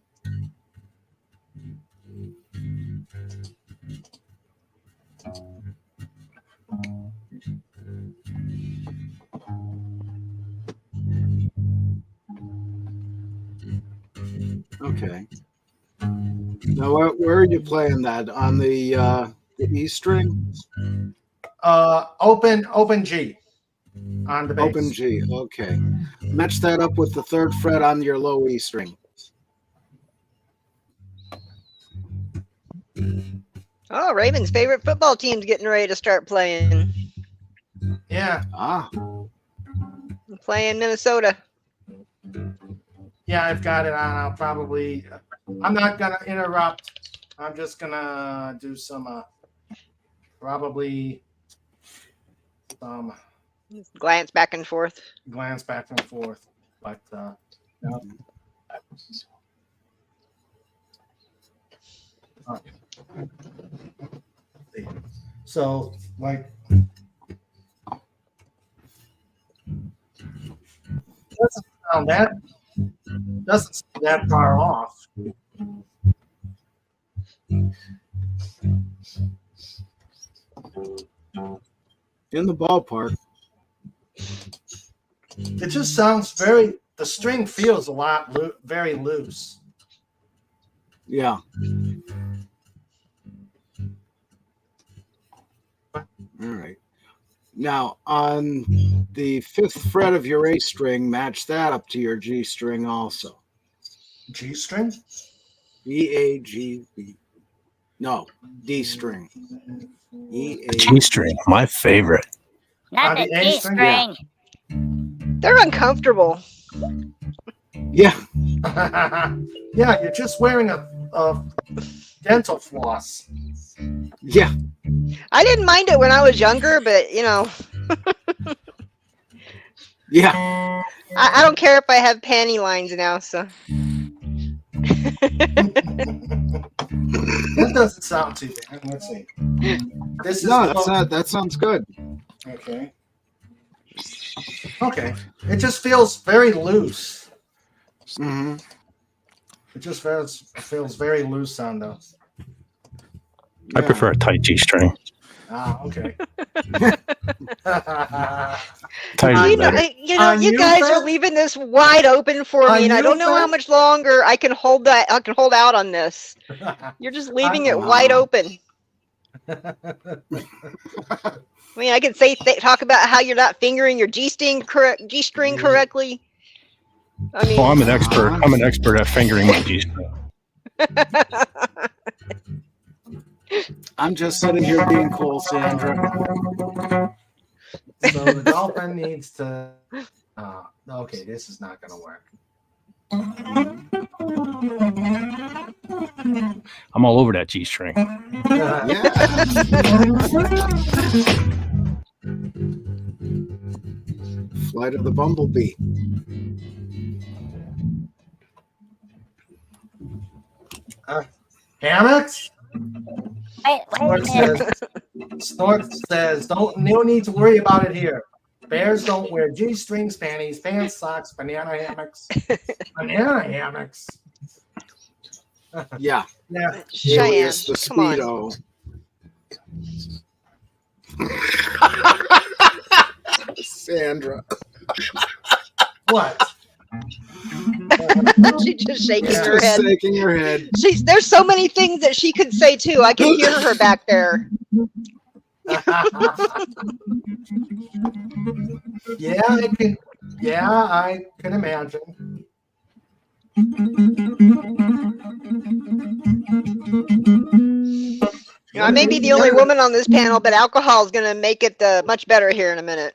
Okay. Now, where are you playing that? On the E string? Open G on the bass. Open G. Okay. Match that up with the third fret on your low E string. Oh, Raven's favorite football team's getting ready to start playing. Yeah. Ah. Playing Minnesota. Yeah, I've got it on. I'll probably. I'm not gonna interrupt. I'm just gonna do some. Probably. Glance back and forth. Glance back and forth, but. No. So, like. Doesn't sound that far off. In the ballpark. It just sounds the string feels a lot very loose. Yeah. All right. Now, on the fifth fret of your A string, match that up to your G string also. G string? E-A-G-B. No, D string. G string, my favorite. Not the G string. They're uncomfortable. Yeah. Yeah, you're just wearing a dental floss. Yeah. I didn't mind it when I was younger, but Yeah. I don't care if I have panty lines now. So That doesn't sound too bad. Let's see. That sounds good. Okay. Okay. It just feels very loose. Mm-hmm. It just feels very loose on those. I prefer a tight G string. Okay. You guys are leaving this wide open for me, and I don't know how much longer I can hold that. I can hold out on this. You're just leaving it wide open. I mean, I could say talk about how you're not fingering your G-string correctly. I mean, I'm an expert. I'm an expert at fingering my G-string. I'm just sitting here being cool, Sandra. So the dolphin needs to. Okay, this is not going to work. I'm all over that G-string. Flight of the Bumblebee. Hammocks? Wait. Snort says, no need to worry about it here. Bears don't wear G-strings, panties, pants, socks, banana hammocks. Banana hammocks. Yeah. Cheyenne, It's the come on. Speedo. Sandra. What? She's just shaking her Just head. shaking her head. There's so many things that she could say too. I can hear her back there. I can imagine. I may be the only woman on this panel, but alcohol is going to make it much better here in a minute.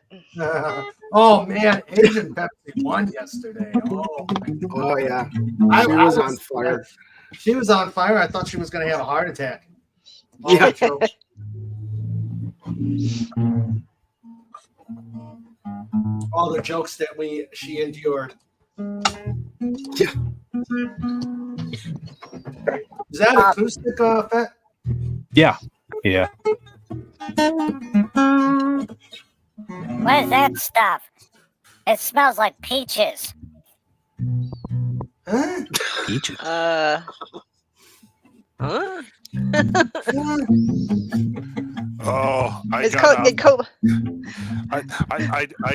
Oh man, Asian Pepsi won yesterday. Oh yeah, she was on fire. She was on fire. I thought she was going to have a heart attack. Yeah. All the jokes that she endured. Yeah. Is that acoustic, Fett? Yeah. What is that stuff? It smells like peaches. Huh? Peaches. Huh? Oh, I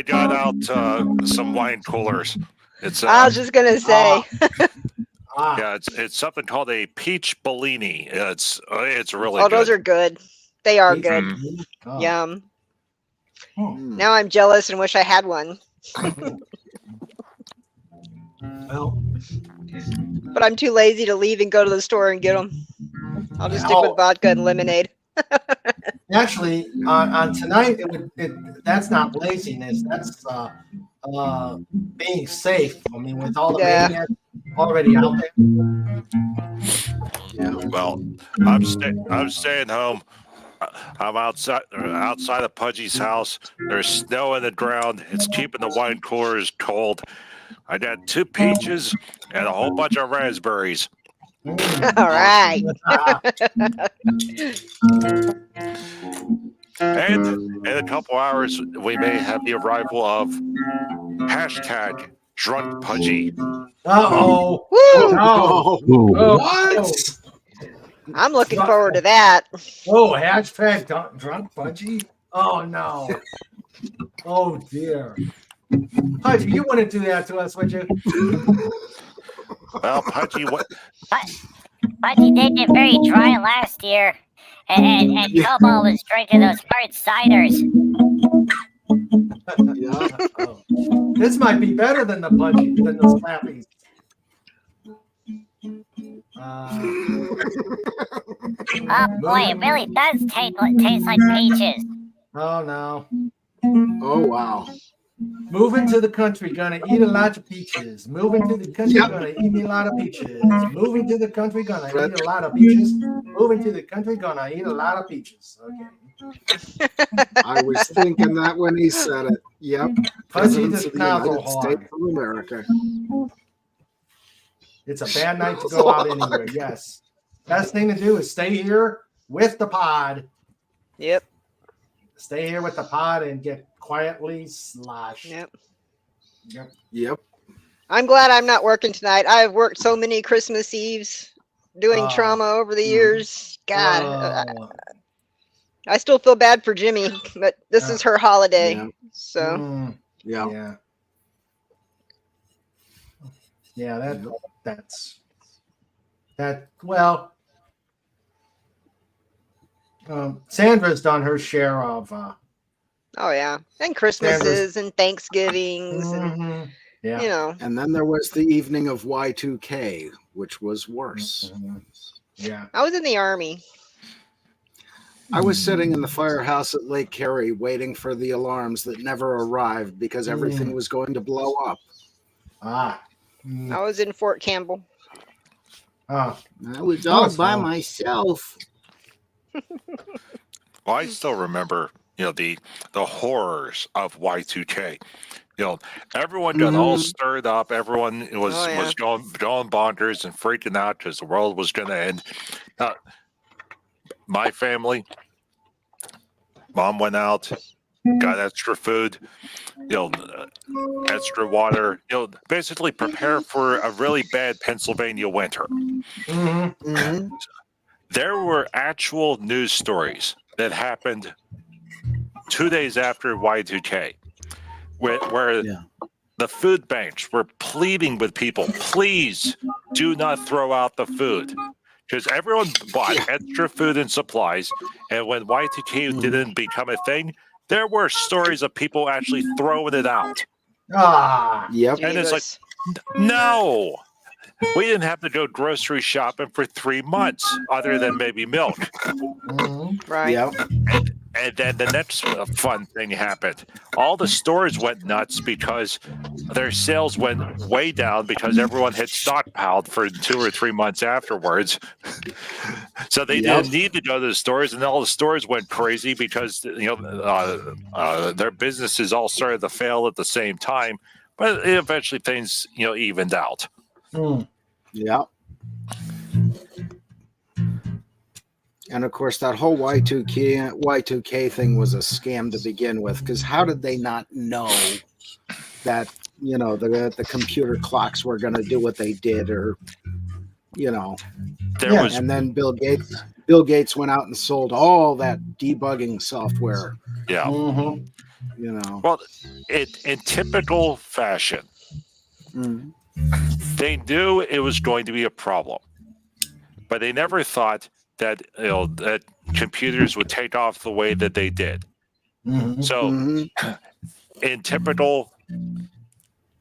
got out some wine coolers. It's I was just gonna say. Yeah, it's something called a peach Bellini. It's really Oh, good. those are good. They are good. Oh. Yum. Now I'm jealous and wish I had one. Well, but I'm too lazy to leave and go to the store and get them. I'll just stick with vodka and lemonade. Actually, on tonight, that's not laziness. That's being safe. I mean, with all the maniacs already out there. Yeah. Well, I'm staying home. I'm outside of Pudgy's house. There's snow in the ground. It's keeping the wine coolers cold. I got 2 peaches and a whole bunch of raspberries. All right. And in a couple hours, we may have the arrival of hashtag Drunk Pudgy. Uh-oh. Woo! No. What? I'm looking forward to that. Oh, hashtag Drunk Pudgy? Oh, no. Oh, dear. Pudgy, you wouldn't do that to us, would you? Well, Pudgy, what? Pudgy did get very dry last year, and Kobo was drinking those hard ciders. Yeah. This might be better than the Pudgy, than the Slappies. Oh boy, it really does taste like peaches. Oh, no. Oh wow. Moving to the country, gonna eat a lot of peaches. Moving to the country, gonna eat a lot of peaches. Moving to the country, gonna eat a lot of peaches. Moving to the country, gonna eat a lot of peaches. Okay. I was thinking that when he said it. Yep. Presidents of the United States of America. It's a bad night to go out anywhere. Yes. Best thing to do is stay here with the pod. Yep. Stay here with the pod and get quietly sloshed. Yep. I'm glad I'm not working tonight. I've worked so many Christmas Eves doing trauma over the years. God. I still feel bad for Jimmy, but this is her holiday, Yeah. so Yeah. That's well. Sandra's done her share of. Oh yeah, and Christmases and Thanksgivings, and you know. And then there was the evening of Y2K, which was worse. Yeah. I was in the Army. I was sitting in the firehouse at Lake Carey waiting for the alarms that never arrived because everything was going to blow up. I was in Fort Campbell. I was all by myself. Well, I still remember, the horrors of Y2K. Everyone got all stirred up. Everyone was going bonkers and freaking out because the world was going to end. My family, mom went out, got extra food, extra water, basically prepare for a really bad Pennsylvania winter. There were actual news stories that happened 2 days after Y2K, where the food banks were pleading with people, please do not throw out the food. Because everyone bought extra food and supplies, and when Y2K didn't become a thing, there were stories of people actually throwing it out. Yep. And it's like, no, we didn't have to go grocery shopping for 3 months, other than maybe milk. Right. Yep. And then the next fun thing happened. All the stores went nuts because their sales went way down because everyone had stockpiled for 2 or 3 months afterwards. So they didn't need to go to the stores, and all the stores went crazy because their businesses all started to fail at the same time. But eventually things evened out. Yeah. And of course, that whole Y2K thing was a scam to begin with, because how did they not know that the computer clocks were going to do what they did, or and then Bill Gates went out and sold all that debugging software. Yeah. Well, in typical fashion, they knew it was going to be a problem, but they never thought that that computers would take off the way that they did. So, in typical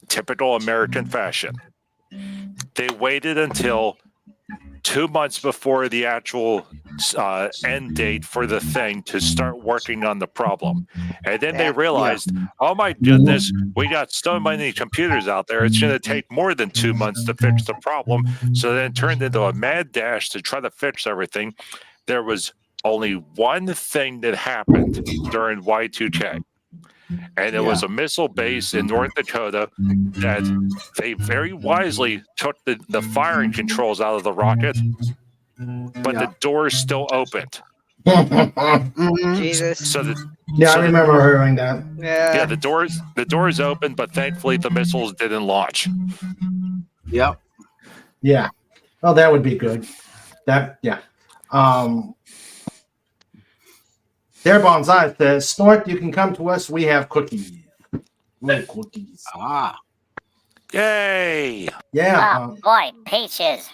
American fashion, they waited until 2 months before the actual end date for the thing to start working on the problem. And then they realized, oh my goodness, we got so many computers out there, it's going to take more than 2 months to fix the problem. So then it turned into a mad dash to try to fix everything. There was only one thing that happened during Y2K. And it was a missile base in North Dakota that they very wisely took the firing controls out of the rocket, but the doors still opened. Jesus. So I remember hearing that. Yeah. The doors opened, but thankfully the missiles didn't launch. Yep. Yeah. Well, that would be good. There, Bonsai says, Snort, you can come to us. We have cookies. Cookies. Yay! Yeah. Oh, boy, peaches.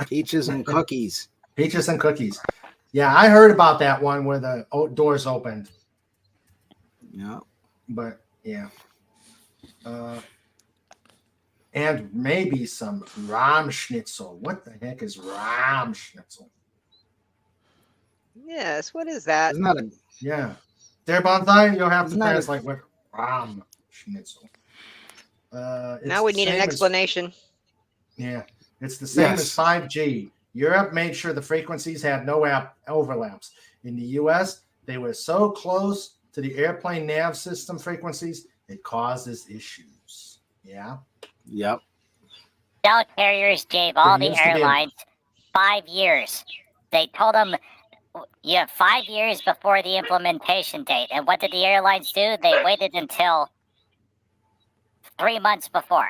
Peaches and cookies. Peaches and cookies. Yeah, I heard about that one where the doors opened. Yeah. But, yeah. And maybe some Ram Schnitzel. What the heck is Ram Schnitzel? Yes, what is that? Isn't that Yeah. There, Bonsai, you'll have to translate what Ram Schnitzel. Now we need an explanation. It's the same as 5G. Europe made sure the frequencies had no overlaps. In the U.S., they were so close to the airplane nav system frequencies, it causes issues. Yeah. Yep. Bell carriers gave all the airlines 5 years. They told them you have 5 years before the implementation date. And what did the airlines do? They waited until 3 months before.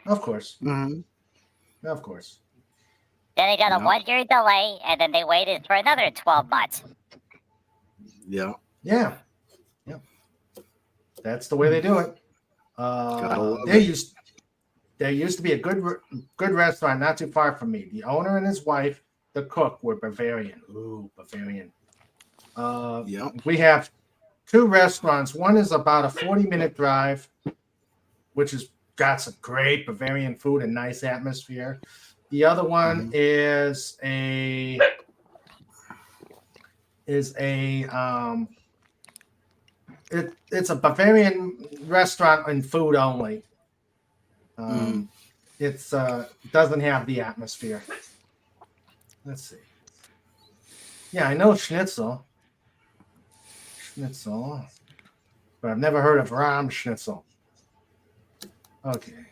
Of course. Mm-hmm. Of course. Then they got a 1-year delay, and then they waited for another 12 months. Yeah. Yeah. That's the way they do it. There used to be a good restaurant not too far from me. The owner and his wife, the cook, were Bavarian. Ooh, Bavarian. We have 2 restaurants. One is about a 40-minute drive, which has got some great Bavarian food and nice atmosphere. The other one is a it's a Bavarian restaurant and food only. It's doesn't have the atmosphere. Let's see. Yeah, I know schnitzel, but I've never heard of Ram schnitzel. Okay.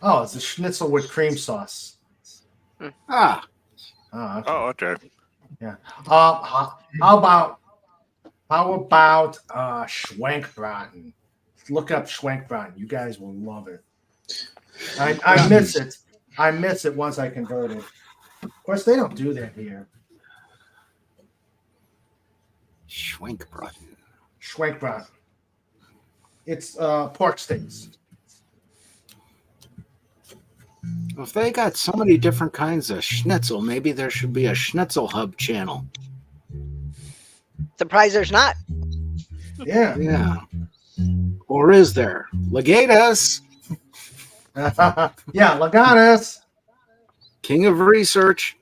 Oh, it's a schnitzel with cream sauce. Okay. Oh, okay. Yeah. How about Schwenkbraten? Look up Schwenkbraten. You guys will love it. I miss it. I miss it once I converted. Of course, they don't do that here. Schwenkbraten. It's pork steaks. Well, if they got so many different kinds of schnitzel, maybe there should be a Schnitzel Hub channel. Surprised there's not. Yeah. Yeah. Or is there? Legate us. Yeah, Legatus. King of research.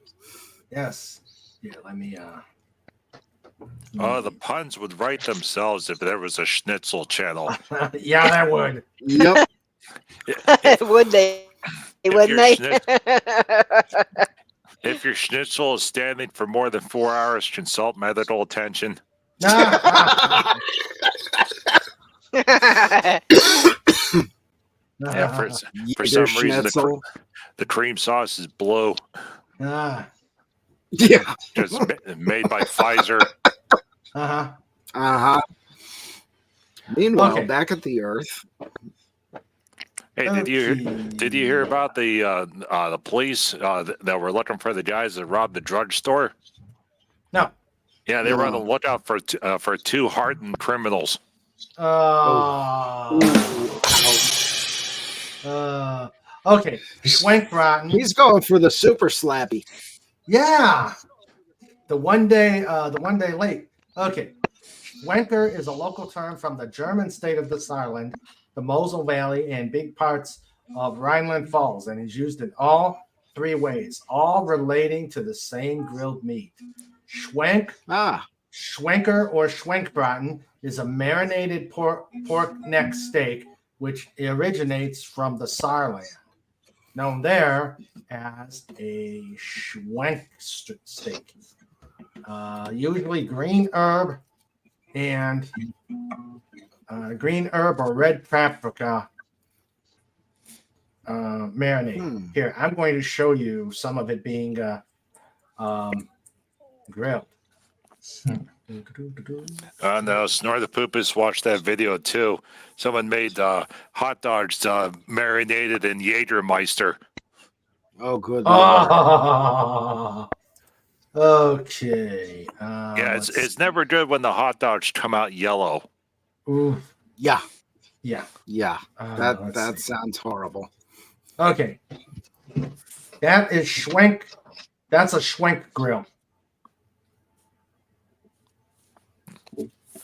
Yes. Yeah, let me Oh, the puns would write themselves if there was a schnitzel channel. yeah, that would. Yep. Would they? Wouldn't they? If your schnitzel is standing for more than 4 hours, consult medical attention. Yeah, for some reason, the cream sauce is blue. Yeah. Just made by Pfizer. Meanwhile, back at the Earth. Hey, did you hear about the police that were looking for the guys that robbed the drugstore? No. Yeah, they were on the lookout for 2 hardened criminals. Okay. Schwenkbraten. He's going for the super slappy. Yeah. The one day late. Okay. Schwenker is a local term from the German state of the Saarland, the Mosel Valley, and big parts of Rhineland Falls, and is used in all 3 ways, all relating to the same grilled meat. Schwenker or Schwenkbraten is a marinated pork neck steak which originates from the Saarland, known there as a Schwenk steak. Usually green herb or red paprika marinade. Here, I'm going to show you some of it being grilled. No, Snore the Poopus watched that video too. Someone made hot dogs marinated in Jägermeister. Oh, good. Okay. Yeah, it's never good when the hot dogs come out yellow. Ooh. Yeah. That sounds horrible. Okay. That is Schwenk. That's a Schwenk grill.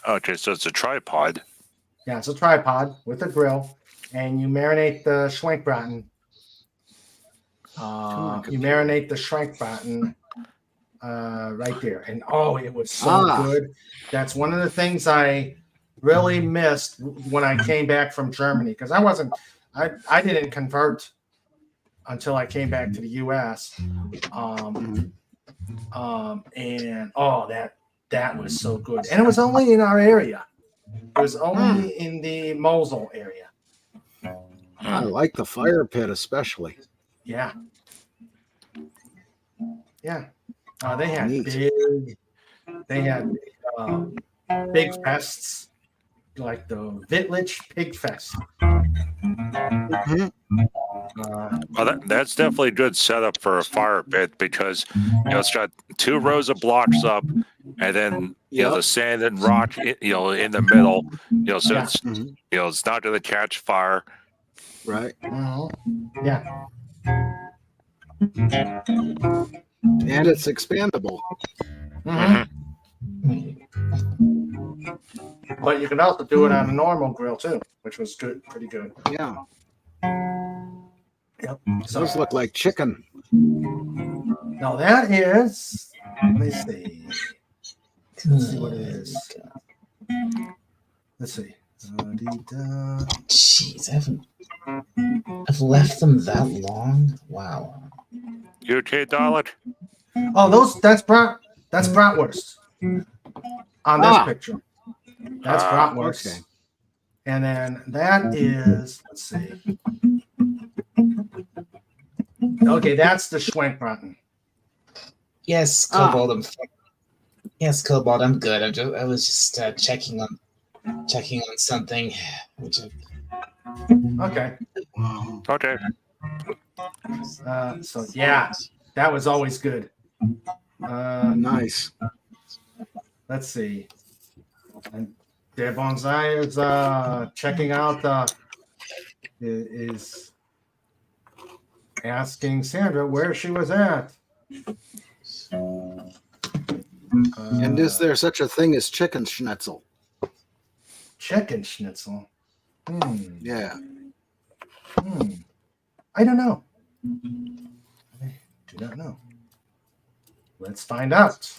Okay, so it's a tripod. Yeah, it's a tripod with a grill, and you marinate the Schwenkbraten. You marinate the Schwenkbraten right there, and it was so good. That's one of the things I really missed when I came back from Germany, because I didn't convert until I came back to the U.S. That was so good, and it was only in our area. It was only in the Mosel area. I like the fire pit especially. Yeah. They had big fests, like the Wittlich Pig Fest. Well, that's definitely a good setup for a fire pit because it's got 2 rows of blocks up, and then the sand and rock in the middle. So it's it's not going to catch fire. Right. Yeah. And it's expandable. But you can also do it on a normal grill too, which was good, pretty good. Yeah. Yep. Those look like chicken. Now that is. Let me see. Let's see what it is. Let's see. Jeez, I've left them that long. Wow. You okay, Dalit? Oh, that's bratwurst on this picture. That's bratwurst. Okay. And then that is, let's see. Okay, that's the Schwenkbraten. Yes, Cobalt. Yes, Cobalt. I'm good. I was just checking on something. Okay. Okay. So yeah, that was always good. Nice. Let's see. And Der Bonsai is checking out. Is asking Sandra where she was at. And is there such a thing as chicken schnitzel? Chicken schnitzel. Yeah. I don't know. I do not know. Let's find out.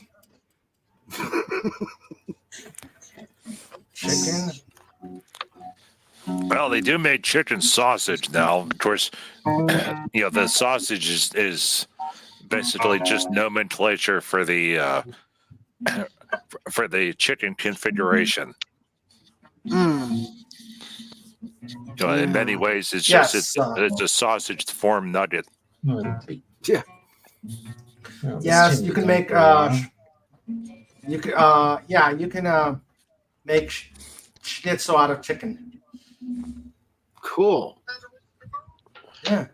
Chicken. Well, they do make chicken sausage now. Of course, the sausage is basically just nomenclature for the chicken configuration. In many ways, it's just it's a sausage form nugget. Yeah. Yes, you can make you can make schnitzel out of chicken. Cool. Yeah.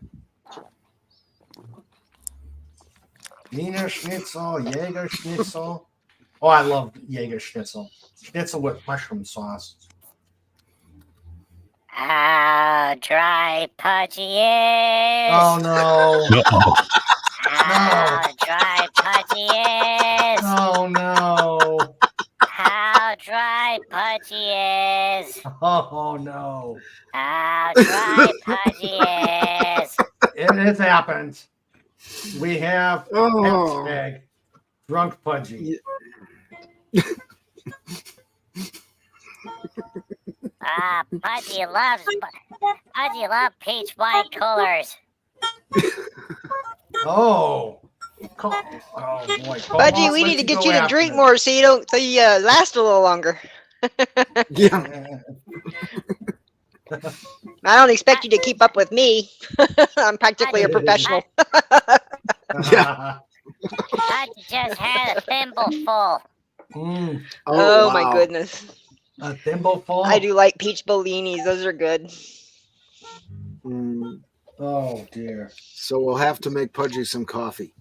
Wiener Schnitzel, Jaeger Schnitzel. Oh, I love Jaeger Schnitzel. Schnitzel with mushroom sauce. How dry Pudgy is. Oh, no. How dry Pudgy is. Oh, no. How dry Pudgy is. Oh, no. How dry Pudgy is. It has happened. We have hashtag drunk Pudgy. Pudgy loves peach wine coolers. Oh boy. Budgie, we need to get you to drink more so you last a little longer. Yeah. I don't expect you to keep up with me. I'm practically a professional. Yeah. I just had a thimble full. Oh my goodness. A thimble full? I do like peach bellinis. Those are good. Oh dear. So we'll have to make Pudgy some coffee.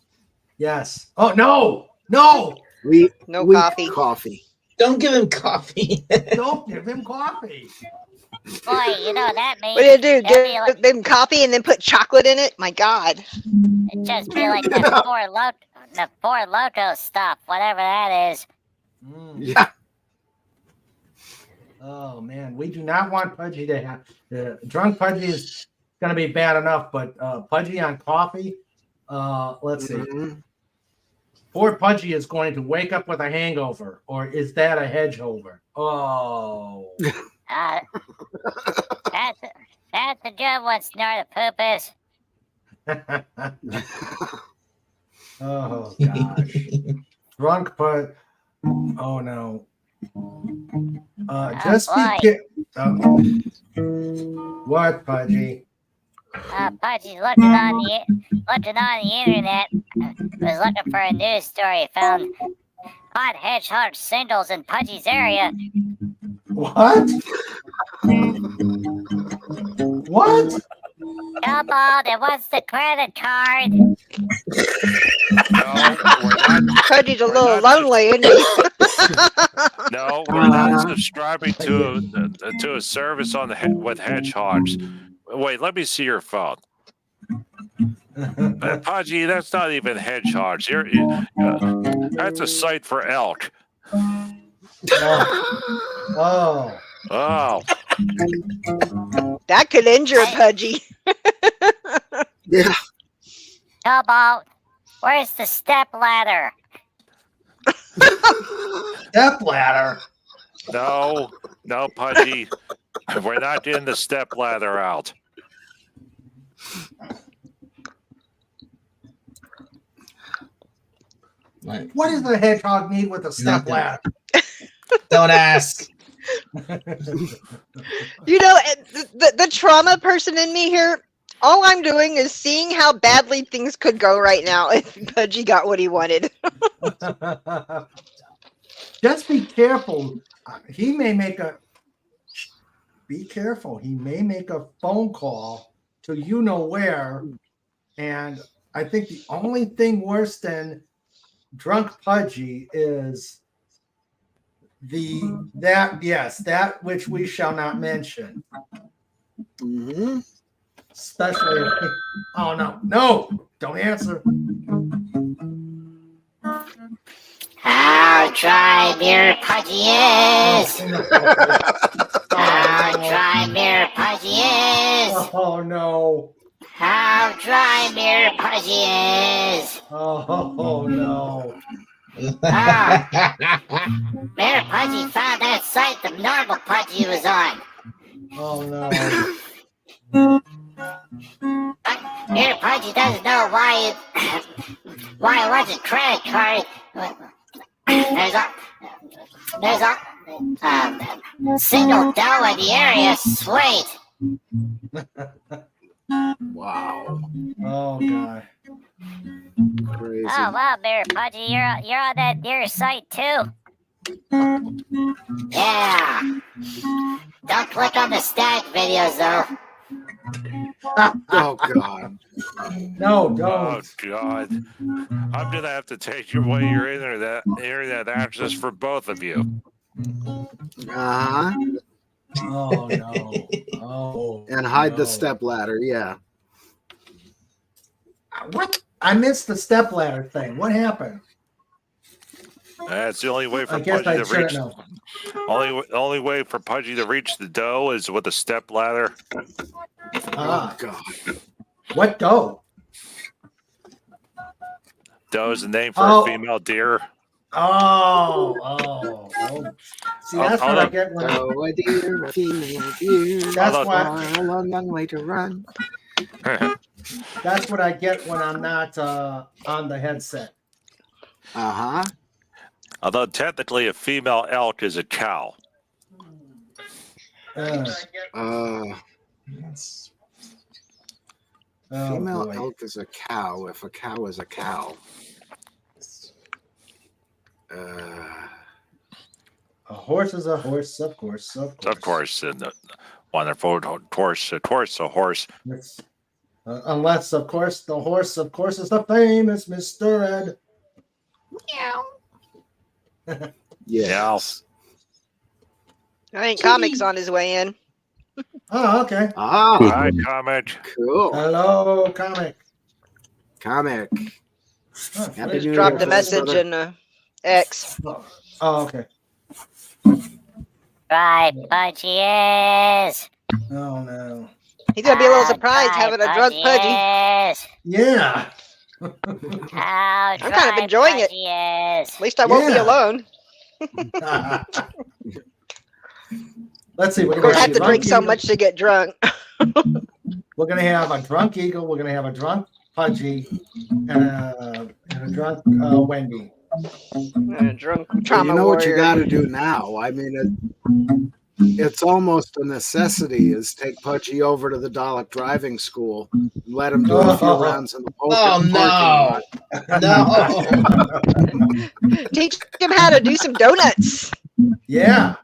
Yes. Oh no! No! No coffee. Don't give him coffee. Don't give him coffee. Boy, that means. What do you do? Give them coffee and then put chocolate in it? My God. It just be like the Four Loko stuff, whatever that is. Yeah. Oh man, we do not want Pudgy to have drunk Pudgy is going to be bad enough, but Pudgy on coffee. Let's see. Poor Pudgy is going to wake up with a hangover, or is that a hedgehover? Oh. That's a good one, Snortopoopas. Oh gosh. Drunk Pudgy. Oh no. Just be what, Pudgy? Pudgy's looking on the internet. Was looking for a news story. Found hot hedgehog singles in Pudgy's area. What? What? Cobalt, it was the credit card. No, we're not. Pudgy's a little lonely, isn't he? No, we're not subscribing to a service on with hedgehogs. Wait, let me see your phone. Pudgy, that's not even hedgehogs. That's a site for elk. Oh. Oh. That could injure Pudgy. Yeah. Cobalt, where's the step ladder? Step ladder. No, Pudgy. We're not getting the step ladder out. What does the hedgehog need with a step ladder? Don't ask. You know, the trauma person in me here, all I'm doing is seeing how badly things could go right now if Pudgy got what he wanted. Just be careful. He may make a. Be careful. He may make a phone call to you know where, and I think the only thing worse than drunk Pudgy is that which we shall not mention. Mm-hmm. Especially if oh no, don't answer. How dry Mirror Pudgy is! How dry Mirror Pudgy is! Oh no. How dry Mirror Pudgy is! Oh no. Mirror Pudgy found that site the normal Pudgy was on. Oh no. Mirror Pudgy doesn't know why it wasn't credit card. There's a single dough in the area. Sweet. Wow. Oh god. Crazy. Oh wow, Mirror Pudgy, you're on that near site too. Yeah. Don't click on the static videos though. Oh god. No, don't. Oh God. I'm gonna have to take away your internet access for both of you. Uh-huh. Oh no. Oh. And hide no. the step ladder, yeah. What? I missed the step ladder thing. What happened? That's the only way for I guess Pudgy I to reach. know. Only way for Pudgy to reach the dough is with a step ladder. Ah, Oh god. what dough? Dough is the name for a female deer. Oh. See, that's what I get when Oh, a deer, a female deer. That's why. A long, long way to run. That's what I get when I'm not on the headset. Uh-huh. Although technically a female elk is a cow. Female elk is a cow if a cow is a cow. A horse is a horse, of course. Of course, and wonderful horse, a horse. Unless, of course, the horse, of course, is the famous Mr. Ed. Meow. Yes. I think Comic's on his way in. Oh, okay. Ah, Hi, Comic. cool. Hello, Comic. Comic. Oh, Happy New Dropped Year, the message brother. in X. Oh, okay. Right, Pudgy is. Oh, no. He's gonna be a little surprised having a drunk Pudgy. Is. Yeah. How I'm kind of enjoying it. Is. At least I won't be Yeah. alone. Let's see. We're I going have to drink so much to get drunk. We're going to have a drunk Eagle. We're going to have a drunk Pudgy and a drunk Wendy. A drunk trauma You know what you warrior. got to do now? I mean, it's almost a necessity is take Pudgy over to the Dalek driving school and let him do a few rounds in the parking lot. No. Teach him how to do some donuts. Yeah.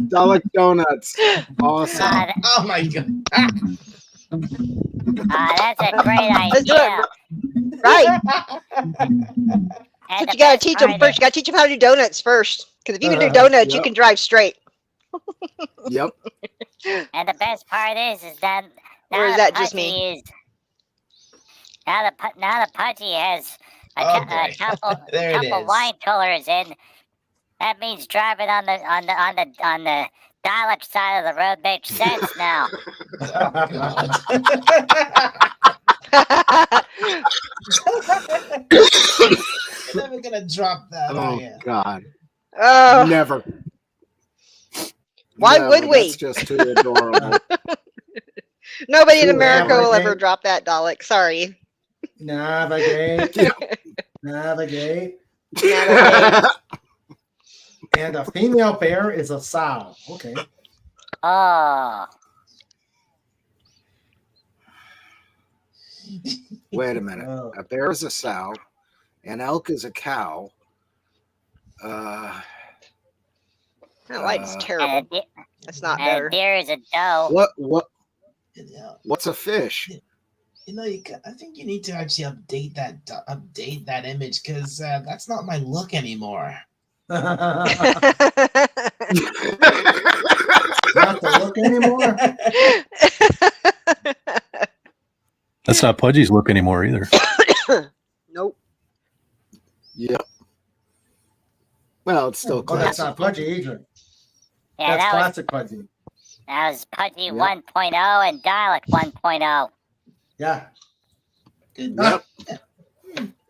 Dalek Donuts. Awesome. Oh my god. That's a great Let's do idea. it. Right. And But the you gotta best teach them part first. You gotta teach them how to do donuts first. Because if you can do donuts, you Yep. can drive straight. Yep. And the best part is that Or is that just me? Now the Pudgy has a Oh, boy. couple There it is. wine coolers in. That means driving on the Dalek side of the road makes sense now. Oh, God. I'm never gonna drop that. Oh God. Oh, Never. Why Never. would we? That's just too adorable. nobody in Sure, America will ever navigate. drop that, Dalek. Sorry. Navigate. Yeah. Navigate. Navigate. And a female bear is a sow. Okay. Oh, Wait a minute. Oh. A bear is a sow. An elk is a cow. That light's Uh, terrible. and a, That's not and better. a deer is a doe. You know, What's a fish? I think you need to actually update that image because that's not my look anymore. Not to look anymore. That's not Pudgy's look anymore either. Nope. Yep. Well, it's still Oh, that's classic. not Pudgy either. Yeah, That's that classic Pudgy. was Pudgy Yep. 1.0 and Dalek 1.0. Yeah. Good. Yep. Yeah.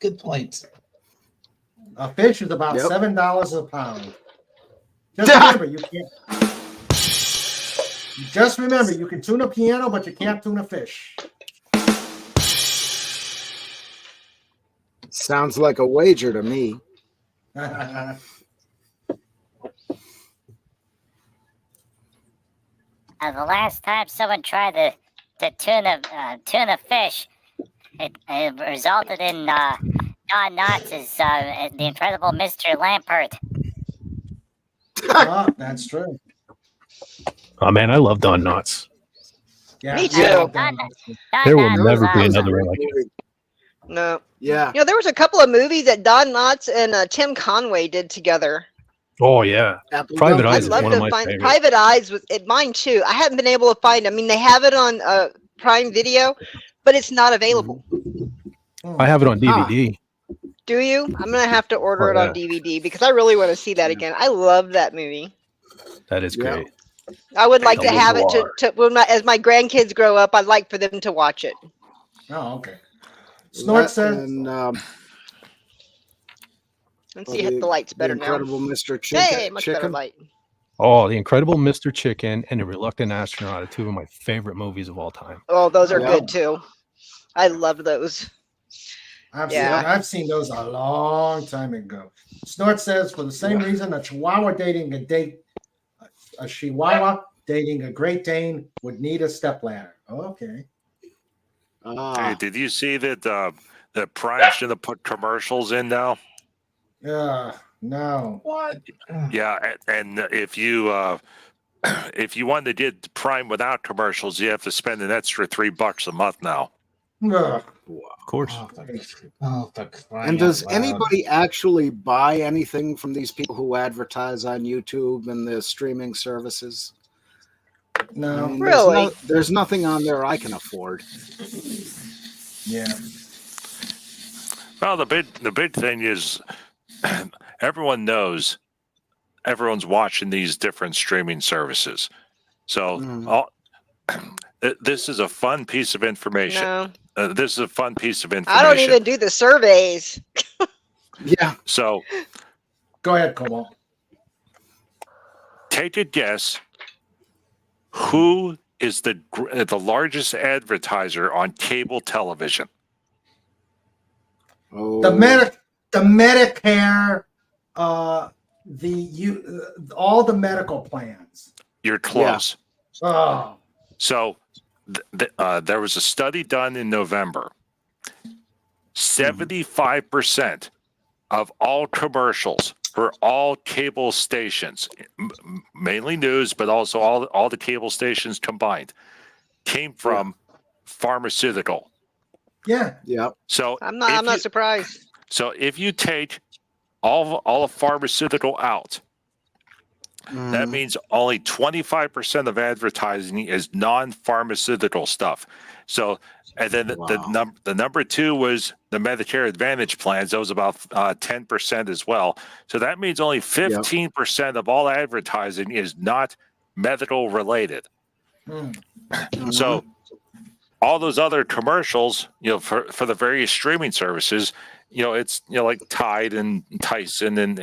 Good point. A fish is about Yep. $7 a pound. Just remember, you can't. Just remember, you can tune a piano, but you can't tune a fish. Sounds like a wager to me. The last time someone tried to tune a fish, it resulted in Don Knotts' The Incredible Mr. Lampert. Oh, that's true. Oh man, I love Don Knotts. Yeah. Me too. Yeah. Don There will Knotts, never be That was a another great one like it. movie. No. Yeah. You know, there was a couple of movies that Don Knotts and Tim Conway did together. Oh yeah, Apple Private Gum Eyes I'd is love one of to my find favorites. Private Eyes was mine too. I haven't been able to find. I mean, they have it on Prime Video, but it's not available. I have it on DVD. Do you? I'm gonna have to order Oh, it on yeah. DVD because I really want to see that again. I love that movie. That is Yeah. great. I would like The to have it War. to when as my grandkids grow up. I'd like for them to watch it. Oh, okay. Snort That says, and Let's see if the light's better now. Incredible Mr. Chicken. Hey, much better light. Oh, The Incredible Mr. Chicken and The Reluctant Astronaut are two of my favorite movies of all time. Oh, those are Yeah. good too. I love those. Yeah. I've seen those a long time ago. Snort says, for the same reason a Chihuahua dating a Great Dane would need a stepladder. Okay. Hey, did you see that that Prime's going to put commercials in now? No. What? Yeah, and if you want to get Prime without commercials, you have to spend an extra $3 a month now. Ugh. Of course. For crying And does out loud. anybody actually buy anything from these people who advertise on YouTube and the streaming services? No. I mean, Really? there's nothing on there I can afford. Yeah. Well, the big thing is everyone knows everyone's watching these different streaming services. So this is a fun piece of information. No, This is a fun piece of I information. don't even do the surveys. Yeah. So Go ahead, Cobalt. take a guess. Who is the largest advertiser on cable television? Oh. The Medicare, all the medical plans. You're close. Oh. So there was a study done in November. 75% of all commercials for all cable stations, mainly news, but also all the cable stations combined, came from pharmaceutical. Yeah. Yeah. So I'm not surprised. So if you take all of pharmaceutical out, that means only 25% of advertising is non-pharmaceutical stuff. So, and then the number two was the Medicare Advantage plans. That was about 10% as well. So that means only 15% of all advertising is not medical related. So all those other commercials, for the various streaming services, it's like Tide and Tyson and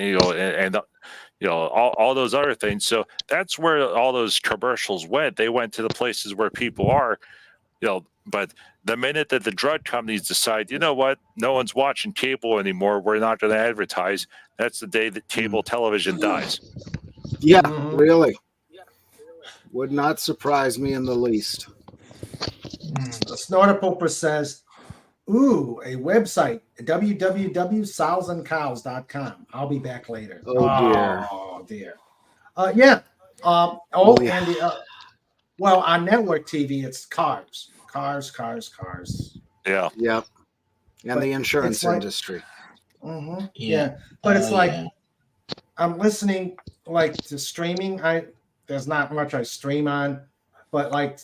all those other things. So that's where all those commercials went. They went to the places where people are, but the minute that the drug companies decide, you know what, no one's watching cable anymore, we're not going to advertise, that's the day that cable television dies. Yeah, really. Would not surprise me in the least. The Snorter Pooper says, ooh, a website, www.sowsandcows.com. I'll be back later. Oh, dear. Yeah. And well, on network TV, it's cars. Yeah. Yeah. And But the insurance it's like- industry. Yeah. But it's like, I'm listening to streaming. There's not much I stream on, but I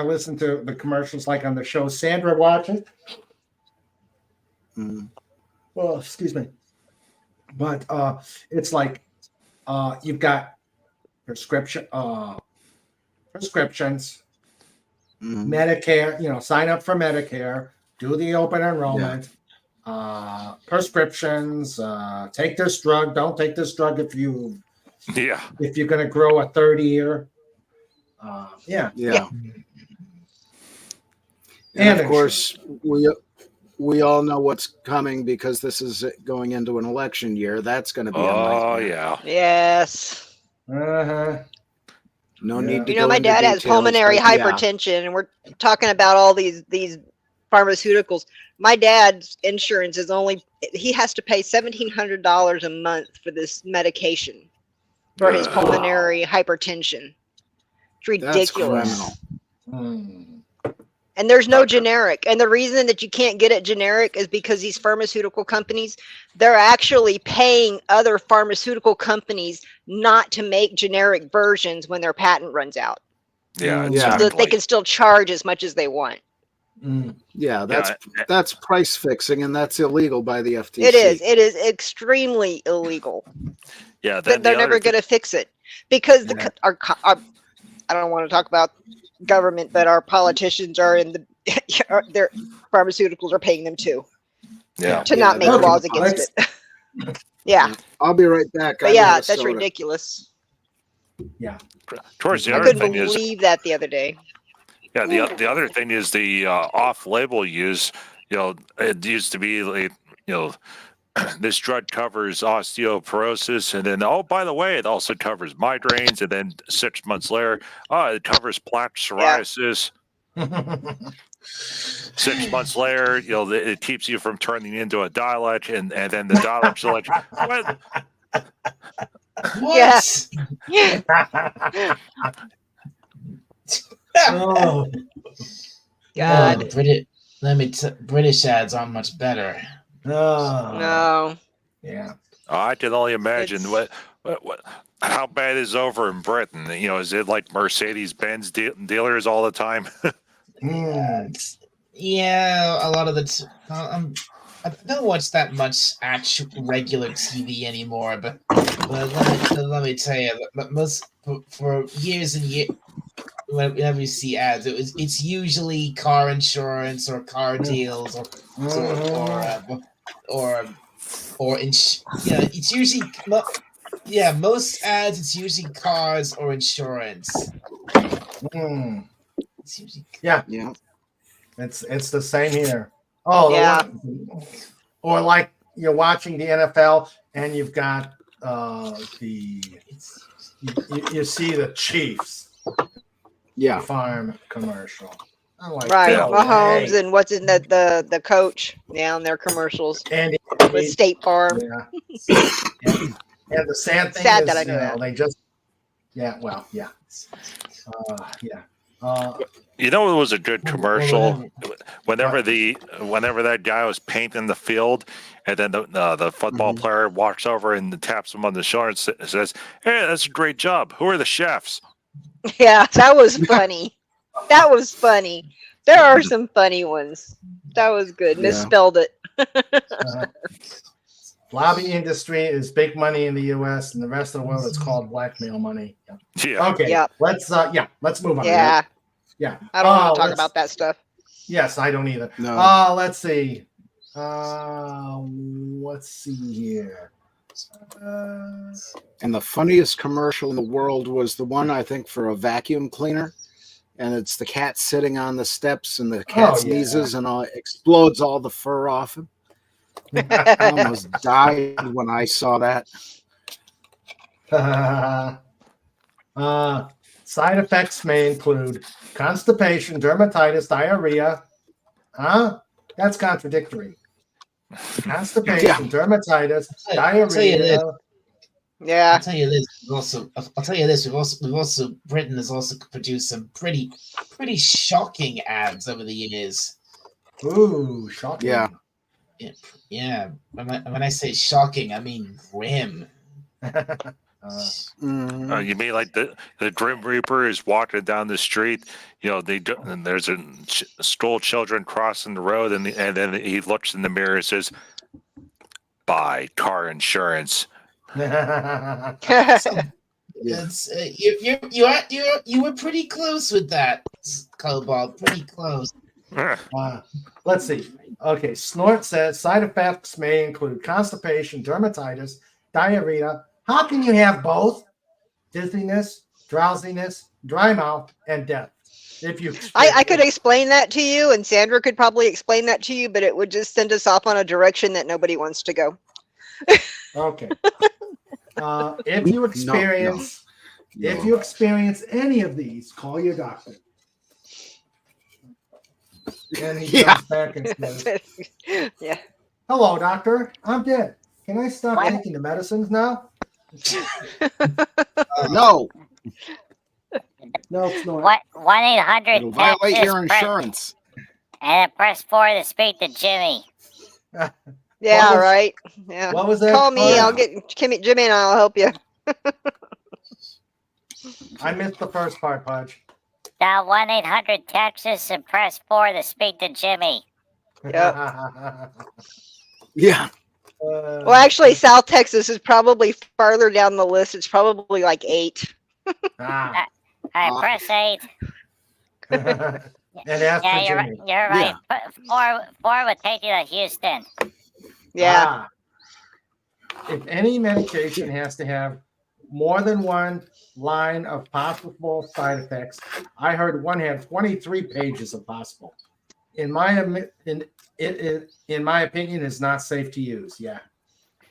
listen to the commercials like on the show Sandra watches. Well, excuse me. But it's like you've got prescriptions, Medicare, sign up for Medicare, do the open enrollment, prescriptions, take this drug, don't take this drug if you're going to grow a third ear. And of course, we all know what's coming because this is going into an election year. That's going to be a nightmare. Yes. No need to go my into dad has details, pulmonary but hypertension, and we're talking about all these pharmaceuticals. My dad's insurance is he has to pay $1,700 a month for this medication for his pulmonary hypertension. It's ridiculous. That's criminal. And there's no generic. And the reason that you can't get it generic is because these pharmaceutical companies, they're actually paying other pharmaceutical companies not to make generic versions when their patent runs out. Yeah. So that they can still charge as much as they want. Yeah, that's price fixing, and that's illegal by the FTC. It is extremely illegal. Yeah, they're never going to fix it because our I don't want to talk about government, but our politicians are in their pharmaceuticals are paying them too. To not make laws against it. I'll be right back. But that's ridiculous. Yeah. Towards the I other couldn't thing is believe that the other day. Yeah, the other thing is the off-label use. It used to be like, this drug covers osteoporosis, and then by the way, it also covers migraines, and then 6 months later, it covers plaque psoriasis. 6 months later, it keeps you from turning into a Dalek, and then the Daleks are like, what? Yes. Oh God! British ads aren't much better. No. Yeah. I can only imagine how bad is over in Britain. Is it like Mercedes-Benz dealers all the time? Yeah, a lot of the. I don't watch that much regular TV anymore, but let me tell you, most for years and years. Whenever you see ads, it's usually car insurance or car deals it's usually most ads it's usually cars or insurance. It's usually it's the same here. Or like you're watching the NFL and you've got you see the Chiefs farm commercial. I'm like, Mahomes and what's in the coach and their commercials. And with State Farm. Yeah. And the sad thing Sad is, that I know that. they just, yeah, well, yeah. Yeah. You know, it was a good commercial. Whenever that guy was painting the field, and then the football player walks over and taps him on the shoulder and says, "Hey, that's a great job. Who are the chefs?" Yeah, that was funny. That was funny. There are some funny ones. That was good. Misspelled it. Lobby industry is big money in the U.S. and the rest of the world it's called blackmail money. Yeah. Okay. Yep. Let's move on. Yeah. Yeah. I don't want to talk about that stuff. Yes, I don't either. No. Let's see. Let's see here. And the funniest commercial in the world was the one, I think, for a vacuum cleaner. And it's the cat sitting on the steps and the cat sneezes and explodes all the fur off him. I almost died when I saw that. Side effects may include constipation, dermatitis, diarrhea. That's contradictory. Constipation, dermatitis, diarrhea. Yeah. I'll tell you this. We've also Britain has also produced some pretty shocking ads over the years. Ooh, shocking. Yeah. Yeah. When I say shocking, I mean grim. You mean like the Grim Reaper is walking down the street? You know, and there's school children crossing the road, and then he looks in the mirror and says, "Buy car insurance." It's you were pretty close with that, Cobalt. Pretty close. Let's see. Okay, Snort says side effects may include constipation, dermatitis, diarrhea. How can you have both? Dizziness, drowsiness, dry mouth, and death. If you, I could explain that to you, and Sandra could probably explain that to you, but it would just send us off on a direction that nobody wants to go. Okay. If you experience any of these, call your doctor. And he comes back and says, "Yeah, hello, doctor. I'm dead. Can I stop taking the medicines now?" No. No, it's not. 1-800 It'll violate your insurance. And press 4 to speak to Jimmy. Yeah, right. Yeah. What was that? Call me. I'll get Jimmy and I'll help you. I missed the first part, Pudge. Dial 1-800 Texas and press 4 to speak to Jimmy. Yep. Yeah. Well, actually, South Texas is probably farther down the list. It's probably like 8. All right, press 8. And ask for Yeah, Jimmy. you're right. 4 would take you to Houston. Yeah. If any medication has to have more than one line of possible side effects, I heard one had 23 pages of possible. In my opinion, it's not safe to use. Yeah.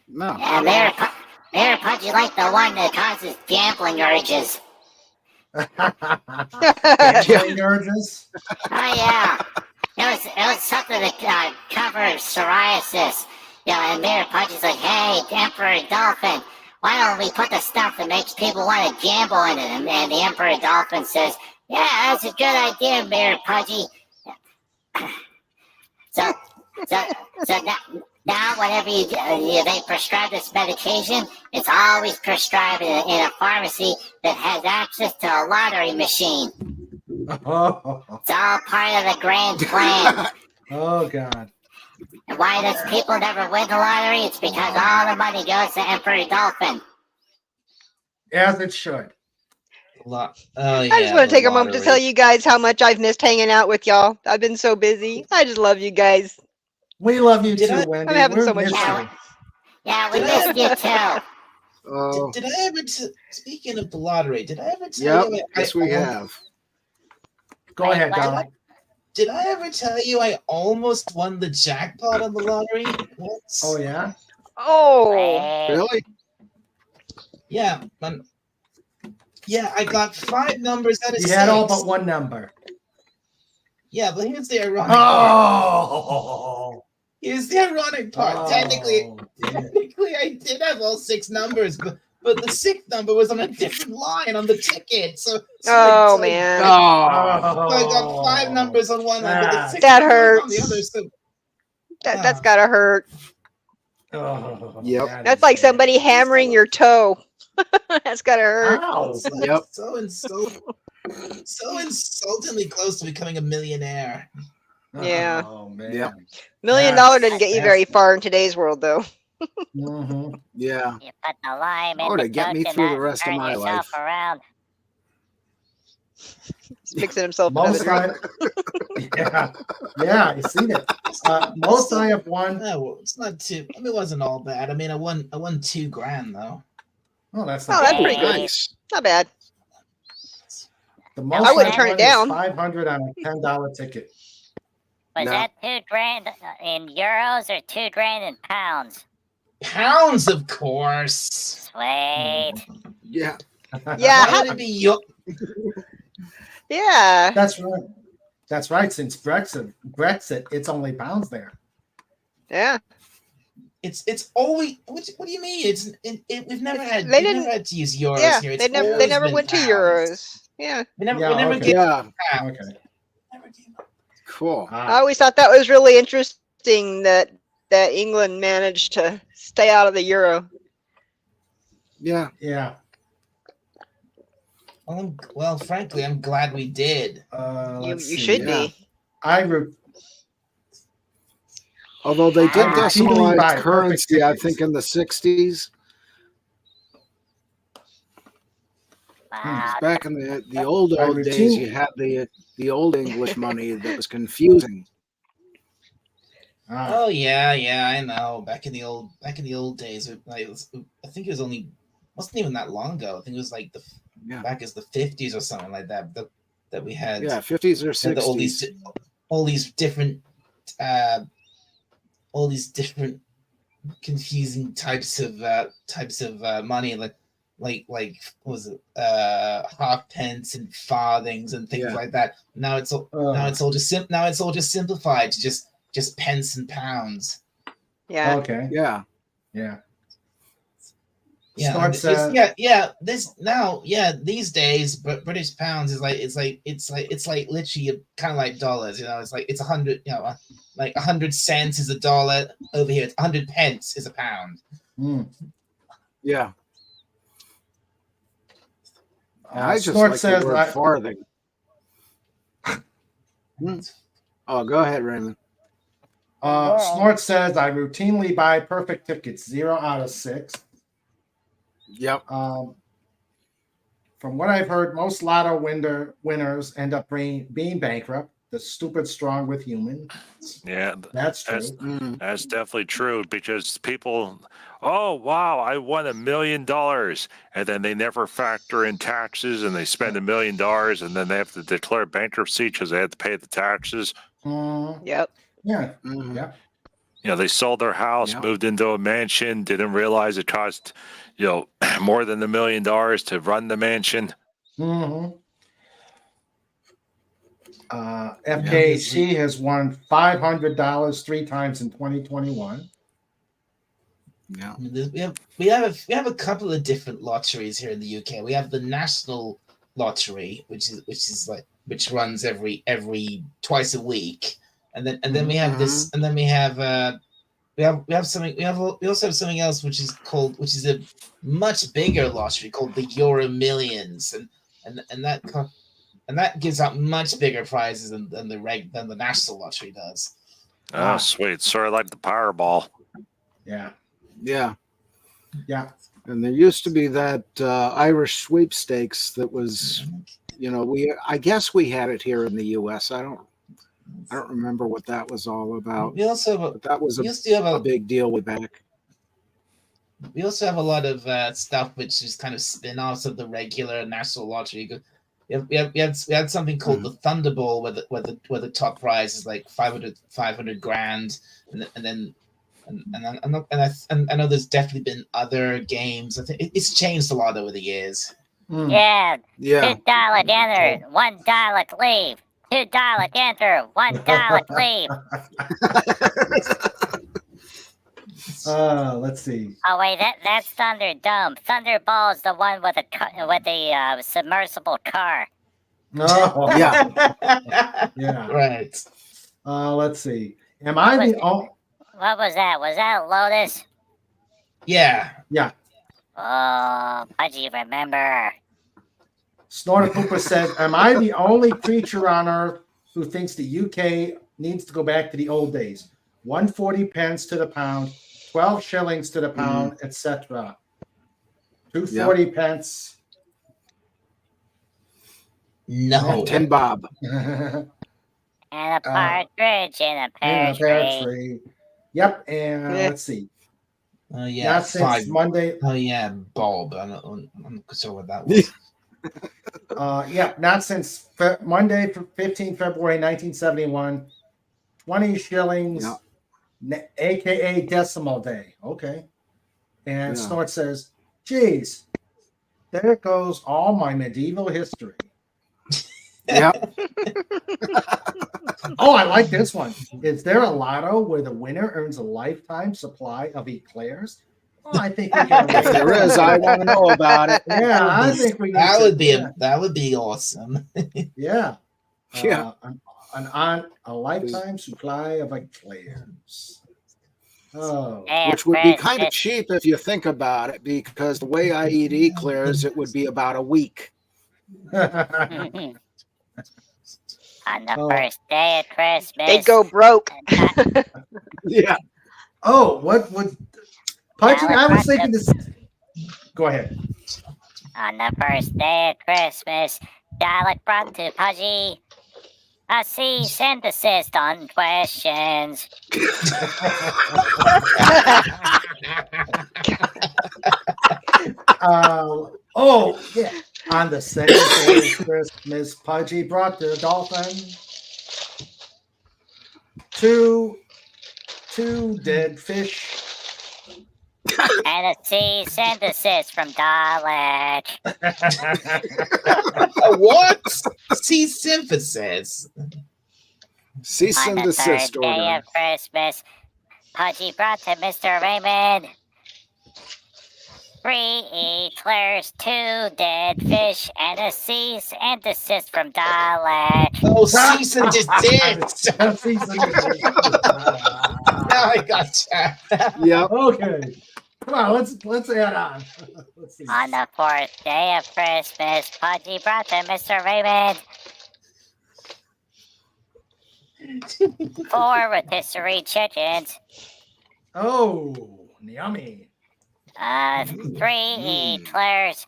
No. Yeah, Mayor Pudgy like the one that causes gambling urges. Gambling urges? Oh, yeah. It was something to cover psoriasis. And Mayor Pudgy's like, hey, Emperor Dolphin, why don't we put the stuff that makes people want to gamble in it? And the Emperor Dolphin says, yeah, that's a good idea, Mayor Pudgy. So now whenever they prescribe this medication, it's always prescribed in a pharmacy that has access to a lottery machine. It's all part of the grand plan. Oh, God. And why does people never win the lottery? It's because all the money goes to Emperor Dolphin. As it should. I just want to take a moment to tell you guys how much I've missed hanging out with y'all. I've been so busy. I just love you guys. We love you too, Wendy. I'm having so much fun. Yeah, we missed you too. Did I ever, speaking of the lottery, did I ever tell you? Yes, we have. Go ahead, Donald. Did I ever tell you I almost won the jackpot on the lottery? Oh, yeah? Oh. Really? Yeah. I got 5 numbers out of 6. You had all but one number. Yeah, but here's the ironic part. Here's the ironic part. Oh, Technically, I did have all 6 numbers, but the 6th number was on a different line on the ticket. So man. So I got 5 numbers on one end, but the 6th that number was on the hurts. other. So That's gotta hurt. Yep. That's like somebody hammering your toe. That's gotta hurt. Ow. Yep. so insultingly close to becoming a millionaire. Yeah. Oh man. Yep. $1 million doesn't get you very far in today's world, though. Mm-hmm. Yeah. You put the lime in Oh, the to get me coconut through the rest of turn my yourself life. around. He's fixing himself another Most drink. yeah, I seen it. Most I have won. No, it's not too. I mean, it wasn't all bad. I mean, I won $2,000 though. Oh, that's Oh, not that's bad. pretty good. Nice. Not bad. The most I wouldn't turn won it down. is 500 on a $10 ticket. Was No. that $2,000 in euros or $2,000 in pounds? Pounds, of course. Sweet. Yeah. Yeah. How would it be your? Yeah. That's right. That's right. Since Brexit, it's only pounds there. Yeah. It's always. What do you mean? We've never had. They We've didn't- never had to use euros Yeah. here. It's They never always been went to pounds. euros. Yeah. We never. Yeah, we never okay. get Yeah. pounds. Okay. Never gave up. Cool. I always thought that was really interesting that England managed to stay out of the euro. Yeah. Yeah. Well, frankly, I'm glad we did. You Let's see. should Yeah. be. Although they did I routinely buy decimalize currency, I perfect think in the 60s. Wow. Back in the old I days, routinely- you had the old English money that was confusing. Oh yeah, I know. Back in the old days, I think it was wasn't even that long ago. I think it was like back as the 50s or something like that. That we had. Yeah, 50s or had 60s. all these different confusing types of money, like what was it, halfpence and farthings and things Yeah. like that. Now it's all just simplified to just pence and pounds. Yeah. Okay. Yeah. Yeah. Yeah, Snort says- these days, but British pounds is it's like literally kind of like dollars. It's like it's 100. Like 100 cents is a dollar. Over here, it's 100 pence is a pound. Mm. Yeah. I just Snort like says the word I- farthing. Oh, go ahead, Raymond. Snort says I routinely buy perfect tickets, 0 out of 6. Yep. From what I've heard, most lotto winners end up being bankrupt. The stupid strong with humans. Yeah, That's true. That's definitely true because people, oh wow, I won $1 million, and then they never factor in taxes, and they spend $1 million, and then they have to declare bankruptcy because they have to pay the taxes. Yep. Yeah. Mhm. Yeah. They sold their house, Yeah. moved into a mansion, didn't realize it cost, more than $1 million to run the mansion. Mm-hmm. FKC has won $500 3 times in 2021. Yeah. I mean, we have a couple of different lotteries here in the UK. We have the National Lottery, which runs every twice a week, and then we have this, and then we have something. We also have something else which is a much bigger lottery called the Euro Millions, and that gives out much bigger prizes than the National Lottery does. Oh, sweet. Sort of like the Powerball. Yeah. Yeah. Yeah. And there used to be that Irish sweepstakes that was, I guess we had it here in the U.S. I don't remember what that was all about. We also have But that was we used to have a big deal way back. We also have a lot of stuff which is kind of spin-offs of the regular National Lottery. We had something called the Thunderball, where the top prize is like 500 grand, and I know there's definitely been other games. I think it's changed a lot over the years. Yeah. Yeah. $2 enter, $1 leave. $2 enter, $1 leave. Let's see. Oh wait, that's Thunderdome. Thunderball's the one with the submersible car. Oh, Yeah. yeah. Right. Let's see. Am I the only? What was that? Was that Lotus? Yeah. Yeah. Oh, Pudgy, remember? Snorter Pooper says, "Am I the only creature on Earth who thinks the UK needs to go back to the old days? 140 pence to the pound, 12 shillings to the pound, etc. 240 pence." No. 10 bob. And a partridge in a pear tree. Yep, and let's see. Oh yeah, Not since Monday. Oh yeah, Bob. I'm not sure what that was. Not since Monday, 15 February 1971. 20 shillings, aka decimal day. Okay. And Snort says, "Geez, there goes all my medieval history." Yeah. Oh, I like this one. Is there a lotto where the winner earns a lifetime supply of eclairs? Oh, I think we can. If there is, I want to know about it. Yeah, I think we. That would be awesome. Yeah. Yeah. A lifetime supply of eclairs. Oh, which would be kind of cheap if you think about it, because the way I eat eclairs, it would be about a week. On the first day of Christmas, they go broke. Yeah. Oh, what would Pudgy? I was thinking this. Go ahead. On the first day of Christmas, Dalek brought to Pudgy a cease and desist on questions. Oh, yeah. On the second day of Christmas, Pudgy brought the dolphin two dead fish. And a cease and desist from Dalek. What? Cease synthesis. Cease and desist order. On the third day of Christmas, Pudgy brought to Mr. Raymond 3 eclairs, 2 dead fish, and a cease and desist from Dalek. Oh, cease and desist. Now I gotcha. Yep. Okay. Come on, let's add on. Let's see. On the fourth day of Christmas, Pudgy brought to Mr. Raymond 4 rotisserie chickens. Oh, yummy. 3 eclairs,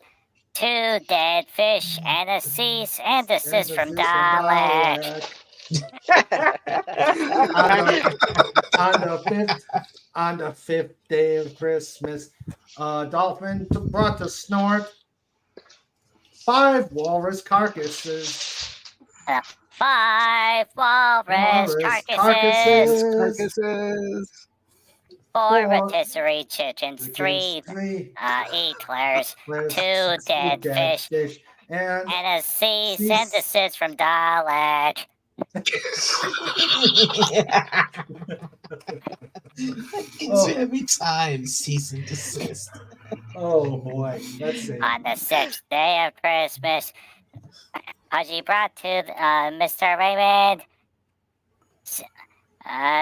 2 dead fish, and a cease and desist from Dalek. On the fifth day of Christmas, Dolphin brought to Snort 5 walrus carcasses. 5 walrus carcasses. 4 rotisserie chickens, 3 eclairs, 2 dead fish, and a cease and desist from Dalek. Every time, cease and desist. Oh boy, let's see. On the 6th day of Christmas, Pudgy brought to Mr. Raymond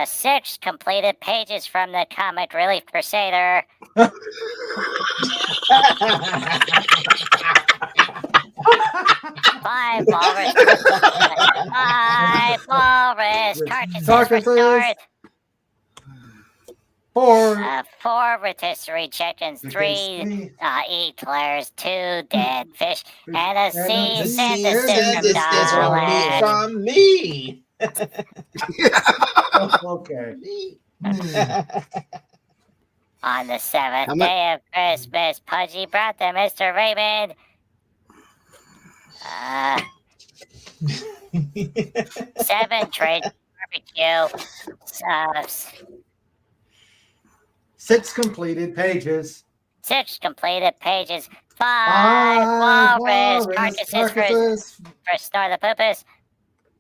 6 completed pages from the Comic Relief Crusader. 5 walrus carcasses restored. 4 rotisserie chickens, 3 eclairs, 2 dead fish, and a cease and desist from me. Okay. On the 7th day of Christmas, Pudgy brought to Mr. Raymond 7 trays of barbecue. 6 completed pages. 6 completed pages. 5 walrus carcasses for Snort the Poopus.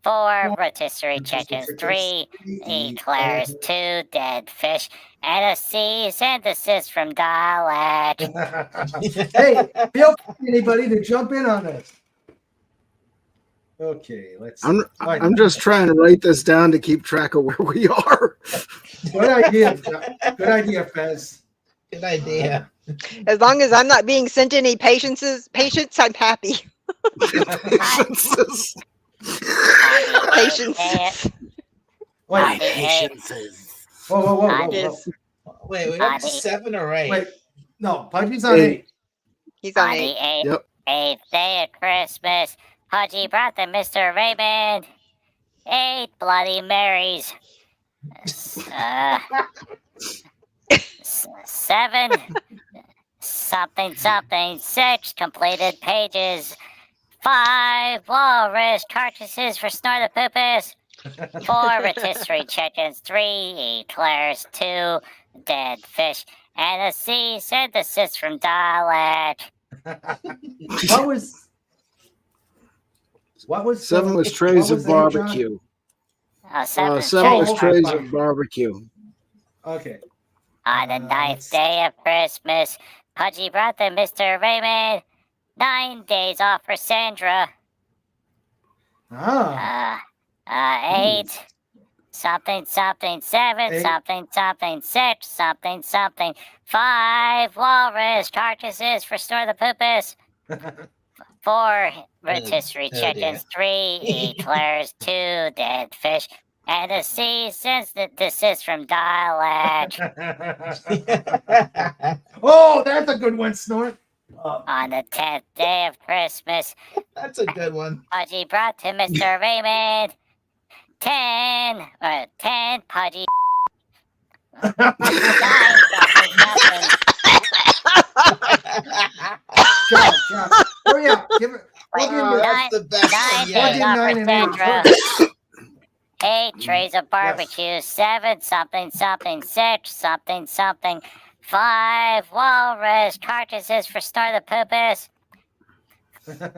4 rotisserie chickens, 3 eclairs, 2 dead fish, and a cease and desist from dialect. Hey, feel free, anybody, to jump in on this. Okay, let's see. I'm just trying to write this down to keep track of where we are. Good idea. Good idea, Fez. Good idea. As long as I'm not being sent any patients, I'm happy. Patience. Patience. Wait, Patiences. whoa. Wait, we're up to 7 or 8. Wait, no, Pudgy's on 8. He's on On 8. the 8th day of Christmas, Pudgy brought the Mr. Raymond 8 Bloody Marys. 7 something 6 completed pages. 5 walrus carcasses for Snore the Poopus. 4 rotisserie chickens, 3 eclairs, 2 dead fish, and a cease and desist from dialect. What was 7 was trays of barbecue. 7 7 was trays of barbecue. Okay. On the 9th day of Christmas, Pudgy brought the Mr. Raymond 9 days off for Sandra. 8 something 7 something 6 something 5 walrus carcasses for Snore the Poopus. 4 rotisserie chickens, 3 eclairs, 2 dead fish, and a cease and desist from dialect. Oh, that's a good one, Snort. On the 10th day of Christmas, That's a good one. Pudgy brought to Mr. Raymond 10 Pudgy. 9 something. John, hurry up. Give it. That's the best 9 one days yet. off for 9 Sandra. 8 trays of barbecue, 7 something 6 something 5 walrus carcasses for Snore the Poopus.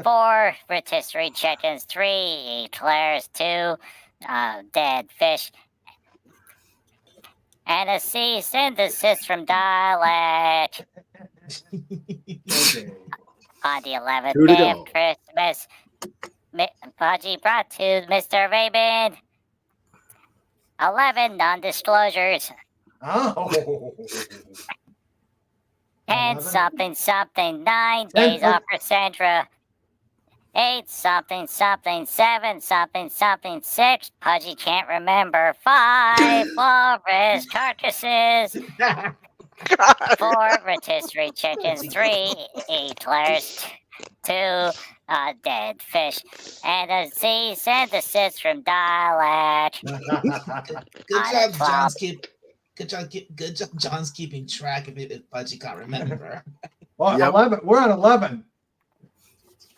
4 rotisserie chickens, 3 eclairs, 2 dead fish, and a cease and desist from dialect. Okay. On the 11th day of Christmas, Pudgy brought to Mr. Raymond 11 non-disclosures. Oh. 10 something 9 days off for Sandra. 8 something 7 something 6 Pudgy can't remember. 5 walrus carcasses. 4 rotisserie chickens, 3 eclairs, 2 dead fish, and a cease and desist from dialect. Good job, John's Good job, John's keeping track of it if Pudgy can't remember. Well, 11. We're on 11.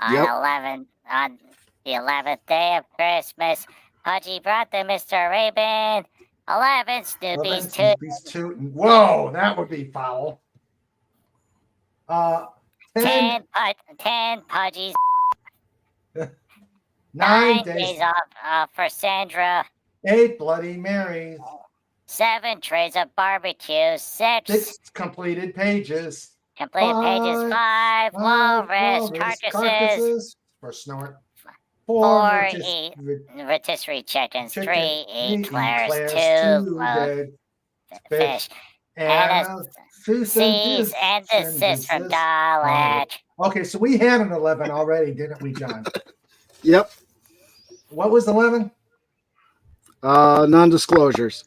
On 11, on the 11th day of Christmas, Pudgy brought the Mr. Raven 11 Snoopy's tootin'. Whoa, that would be foul. 10 Pudgy's 9 days off for Sandra. 8 Bloody Marys. 7 trays of barbecue. 6 completed pages. 5 walrus carcasses. For Snort. 4 rotisserie chickens. 3 eclairs. 2 fish. And a cease and desist from dialect. Okay, so we had an 11 already, didn't we, John? Yep. What was 11? Non-disclosures.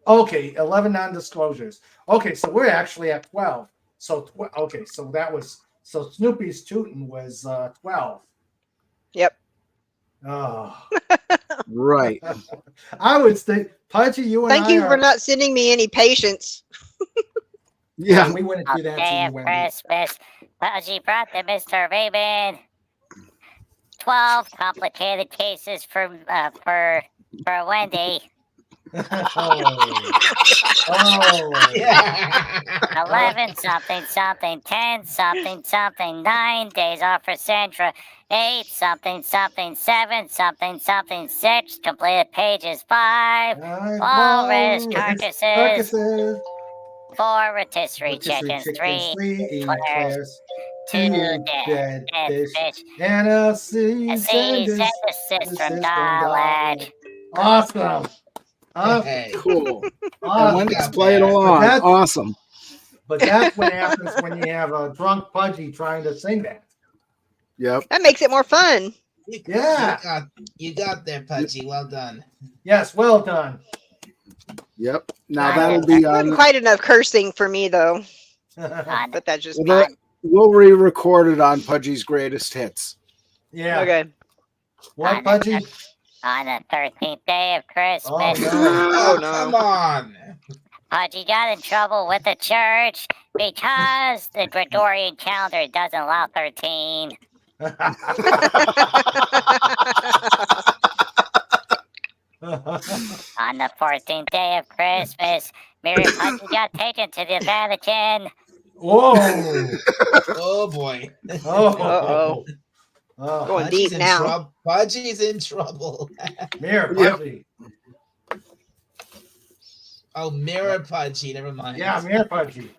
Okay, 11 non-disclosures. Okay, so we're actually at 12. So so Snoopy's tootin' was 12. Yep. Oh. Right. I would think, Pudgy, you and Thank you for not sending me any patients. Yeah. We wouldn't do that Day to of you, Christmas, Pudgy brought the Mr. Raven 12 complicated cases for Wendy. Oh. Yeah. 11 something something, 10 something something, 9 days off for Sandra, 8 something something, 7 something something, 6 completed pages, 5 walrus carcasses, 4 rotisserie chickens, 3 eclairs, 2 dead fish, and a cease and desist from dialect. Awesome. Hey. Cool. Awesome. And Wendy's playing along. Awesome. But that's what happens when you have a drunk Pudgy trying to sing that. Yep. That makes it more fun. Yeah. You got there, Pudgy. Well done. Yes, well done. Yep. Now that'll be on. Wasn't quite enough cursing for me though. But that's just we'll re-record it on Pudgy's greatest hits. Yeah. Okay. What, Pudgy? On the 13th day of Christmas. Oh no. Come on. Pudgy got in trouble with the church because the Gregorian calendar doesn't allow 13. On the 14th day of Christmas, Mary Pudgy got taken to the Vatican. Whoa! Oh boy. Oh. Going deep now. Pudgy's in trouble. Mirror Pudgy. Oh, Mirror Pudgy. Never mind. Yeah, Mirror Pudgy.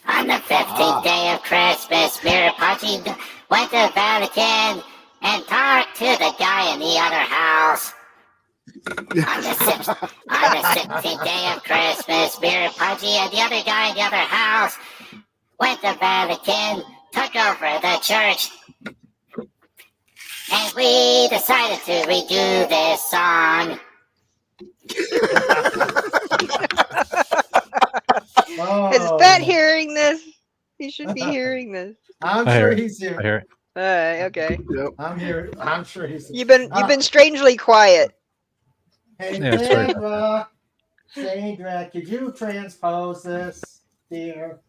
On the 15th day of Christmas, Mary Pudgy went to the Vatican and talked to the guy in the other house. On the 16th day of Christmas, Mary Pudgy and the other guy in the other house went to the Vatican, took over the church, and we decided to redo this song. Is Bet hearing this? He should be hearing this. I'm sure he's here. I hear it. Okay. Yep. I'm here. I'm sure he's here. You've been strangely quiet. Hey, Yeah, Sandra, could you transpose this, dear?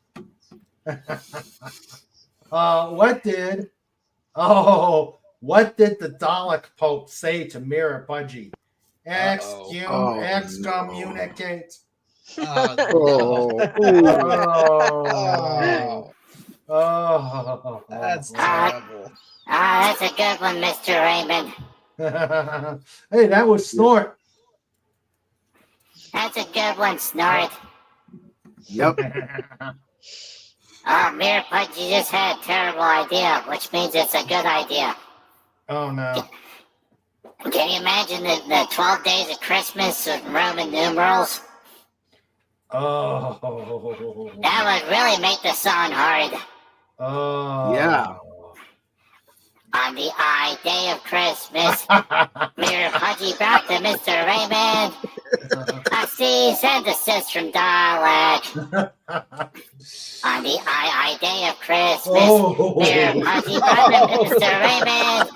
What did the Dalek Pope say to Mirror Pudgy? Excommunicate. That's terrible. That's a good one, Mr. Raymond. Hey, that was Snort. That's a good one, Snort. Yep. Mirror Pudgy just had a terrible idea, which means it's a good idea. Oh, no. Can you imagine the 12 days of Christmas with Roman numerals? Oh. That would really make the song hard. Oh. Yeah. On the I day of Christmas, Mirror Pudgy brought to Mr. Raymond a cease and desist from dialect. On the I day of Christmas, Mirror Pudgy brought to Mr. Raymond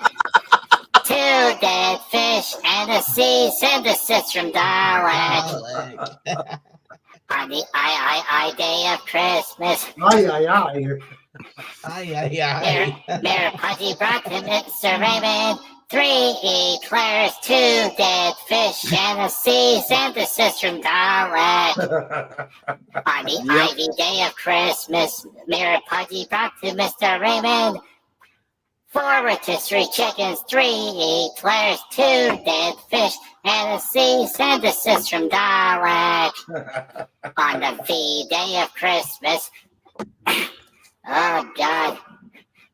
2 dead fish and a cease and desist from dialect. On the I day of Christmas. Mirror Pudgy brought to Mr. Raymond 3 eclairs, 2 dead fish, and a cease and desist from dialect. On the Ivy day of Christmas, Mirror Pudgy brought to Mr. Raymond 4 rotisserie chickens, 3 eclairs, 2 dead fish, and a cease and desist from dialect. On the V day of Christmas, oh God,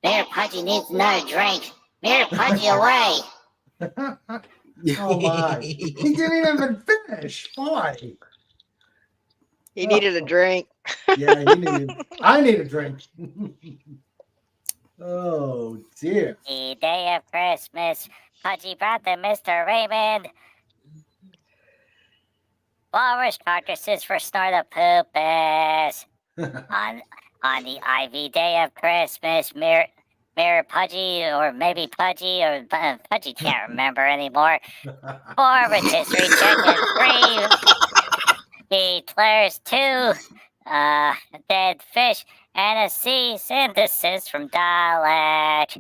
Mayor Pudgy needs another drink. Mayor Pudgy away. Oh my! He didn't even finish. Why? He needed a drink. Yeah, I need a drink. Oh dear. The day of Christmas, Pudgy brought to Mr. Raymond walrus carcasses for Snortapoopas. On the Ivy day of Christmas, Mirror Pudgy, or maybe Pudgy, or Pudgy can't remember anymore. 4 rotisserie chickens, 3 eclairs, 2 dead fish, and a cease and desist from dialect.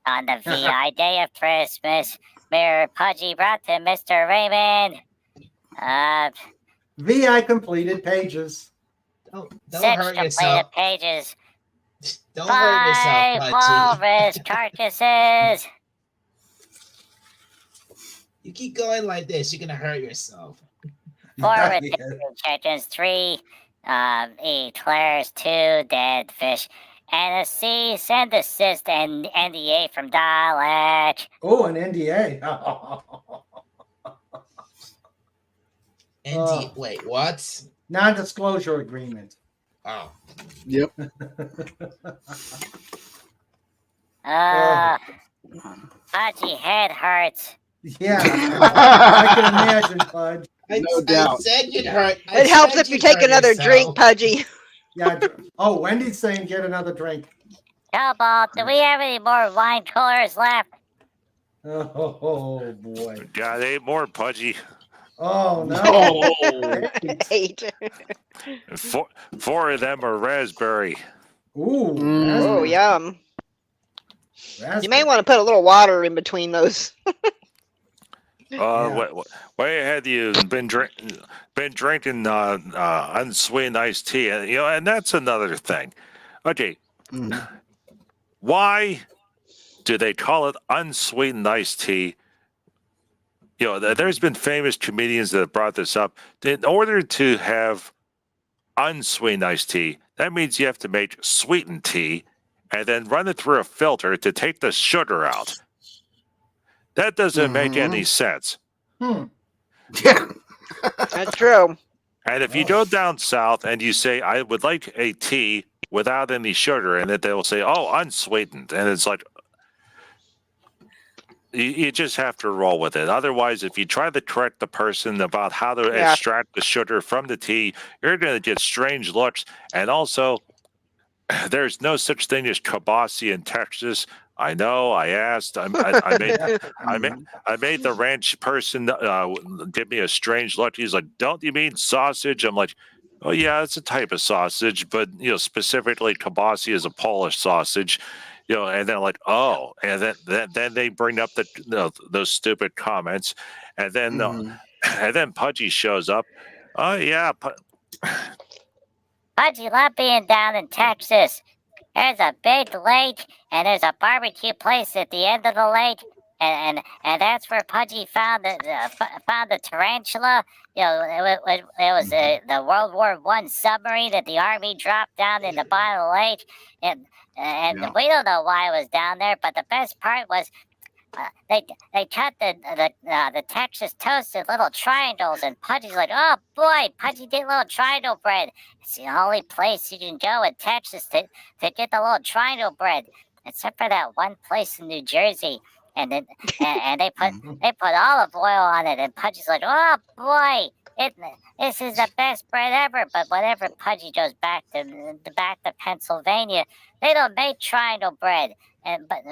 On the VI day of Christmas, Mirror Pudgy brought to Mr. Raymond VI completed pages. Don't 6 hurt completed yourself. pages. Don't hurt 5 yourself, Pudgy. walrus carcasses. You keep going like this, you're gonna hurt yourself. 4 returning chickens, 3 eclairs, 2 dead fish, and a cease and desist and NDA from Dalek. Oh, an NDA. Wait, what? Non-disclosure agreement. Oh. Yep. Pudgy head hurts. Yeah, I can imagine, Pudge. No doubt. I said you'd hurt. It helps if you take another drink, Pudgy. Yeah. Oh, Wendy's saying get another drink. Cobalt, do we have any more wine coolers left? Oh boy. Got 8 more, Pudgy. Oh no. 8. 4 of them are raspberry. Ooh. Oh, yum. Raspberry. You may want to put a little water in between those. Why have you been drinking unsweetened iced tea? And that's another thing. Okay, why do they call it unsweetened iced tea? There's been famous comedians that have brought this up. In order to have unsweetened iced tea, that means you have to make sweetened tea and then run it through a filter to take the sugar out. That doesn't make any sense. Yeah. That's true. And if you go down south and you say, I would like a tea without any sugar in it, they will say, oh, unsweetened. And it's like, you just have to roll with it. Otherwise, if you try to correct the person about how to extract the sugar from the tea, you're going to get strange looks. And also, there's no such thing as kibasi in Texas. I know. I asked. I made the ranch person give me a strange look. He's like, "Don't you mean sausage?" I'm like, "Oh yeah, it's a type of sausage, but specifically kibasi is a Polish sausage." And then like, oh, and then they bring up those stupid comments, and then Pudgy shows up. Oh yeah, Pudgy love being down in Texas. There's a big lake, and there's a barbecue place at the end of the lake, and that's where Pudgy found the tarantula. It was the World War I submarine that the Army dropped down in the bottom of the lake, and we don't know why it was down there. But the best part was they cut the Texas toast in little triangles, and Pudgy's like, oh boy, Pudgy did little triangle bread. It's the only place you can go in Texas to get the little triangle bread, except for that one place in New Jersey. And then and they put olive oil on it, and Pudgy's like, oh boy, this is the best bread ever. But whenever Pudgy goes back to Pennsylvania, they don't make triangle bread, but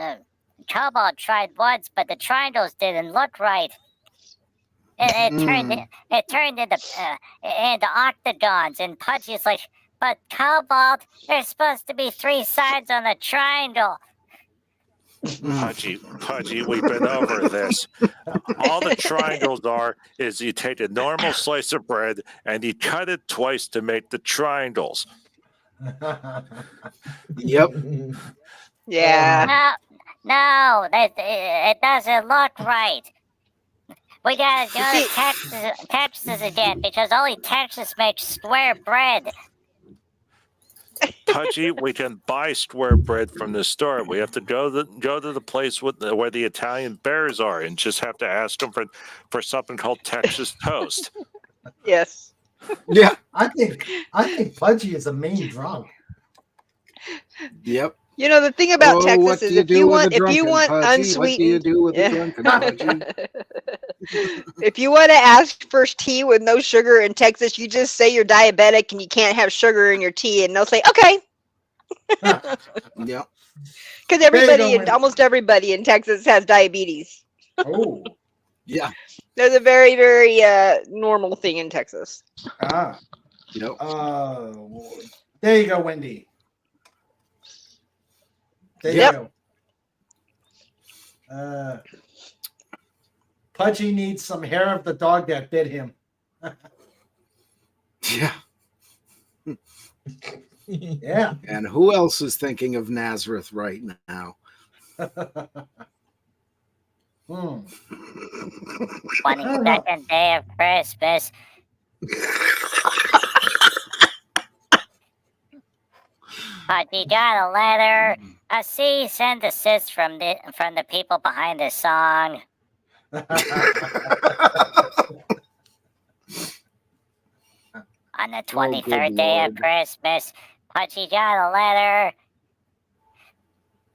Cobalt tried once, but the triangles didn't look right. It turned into octagons, and Pudgy's like, but Cobalt, there's supposed to be 3 sides on the triangle. Pudgy, we've been over this. All the triangles is you take a normal slice of bread and you cut it twice to make the triangles. Yep. Yeah. No, it doesn't look right. We gotta go to Texas again, because only Texas makes square bread. Pudgy, we can buy square bread from the store. We have to go to the place where the Italian bears are, and just have to ask them for something called Texas toast. Yes. Yeah. I think Pudgy is a mean drunk. Yep. The thing about Texas is if you want unsweetened, what do you do with a drunken Pudgy? If you want to ask for tea with no sugar in Texas, you just say you're diabetic and you can't have sugar in your tea, and they'll say okay. Yep. Because almost everybody in Texas has diabetes. Oh. Yeah. There's a very, very normal thing in Texas. Ah. Yep. There you go, Wendy. There you go. Pudgy needs some hair of the dog that bit him. Yeah. And who else is thinking of Nazareth right now? 22nd day of Christmas. Pudgy got a letter, a cease and desist from the people behind the song. On the 23rd day of Christmas, Pudgy got a letter,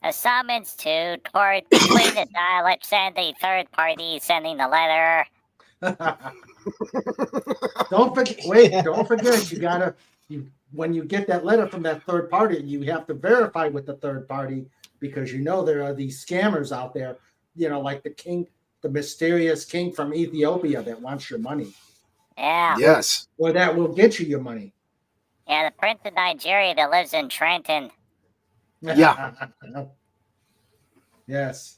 a summons to court between the dialects and the third party sending the letter. Don't forget, you gotta, when you get that letter from that third party, you have to verify with the third party, because there are these scammers out there, like the mysterious king from Ethiopia that wants your money. Yeah. Yes. Or that will get you your money. Yeah, the prince of Nigeria that lives in Trenton. Yeah. Yes.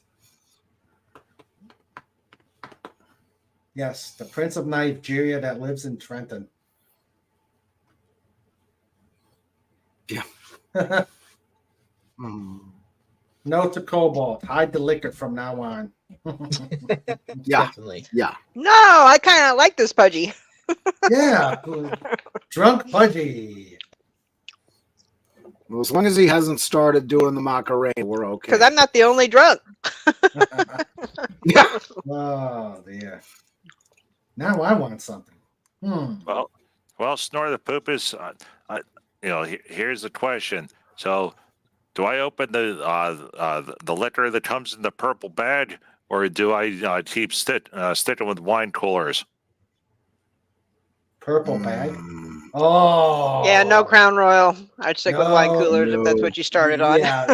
Yes, the prince of Nigeria that lives in Trenton. Yeah. Note to Cobalt, hide the liquor from now on. Yeah. Definitely. Yeah. No, I kind of like this Pudgy. Yeah. Drunk Pudgy. Well, as long as he hasn't started doing the Macarena, we're okay. Because I'm not the only drunk. Yeah. Oh, dear. Now I want something. Well, Snore the Poopus, here's the question. So, do I open the liquor that comes in the purple bag, or do I keep sticking with wine coolers? Purple bag? Oh. Yeah, no Crown Royal. I'd stick with wine coolers if that's what you started on. Yeah,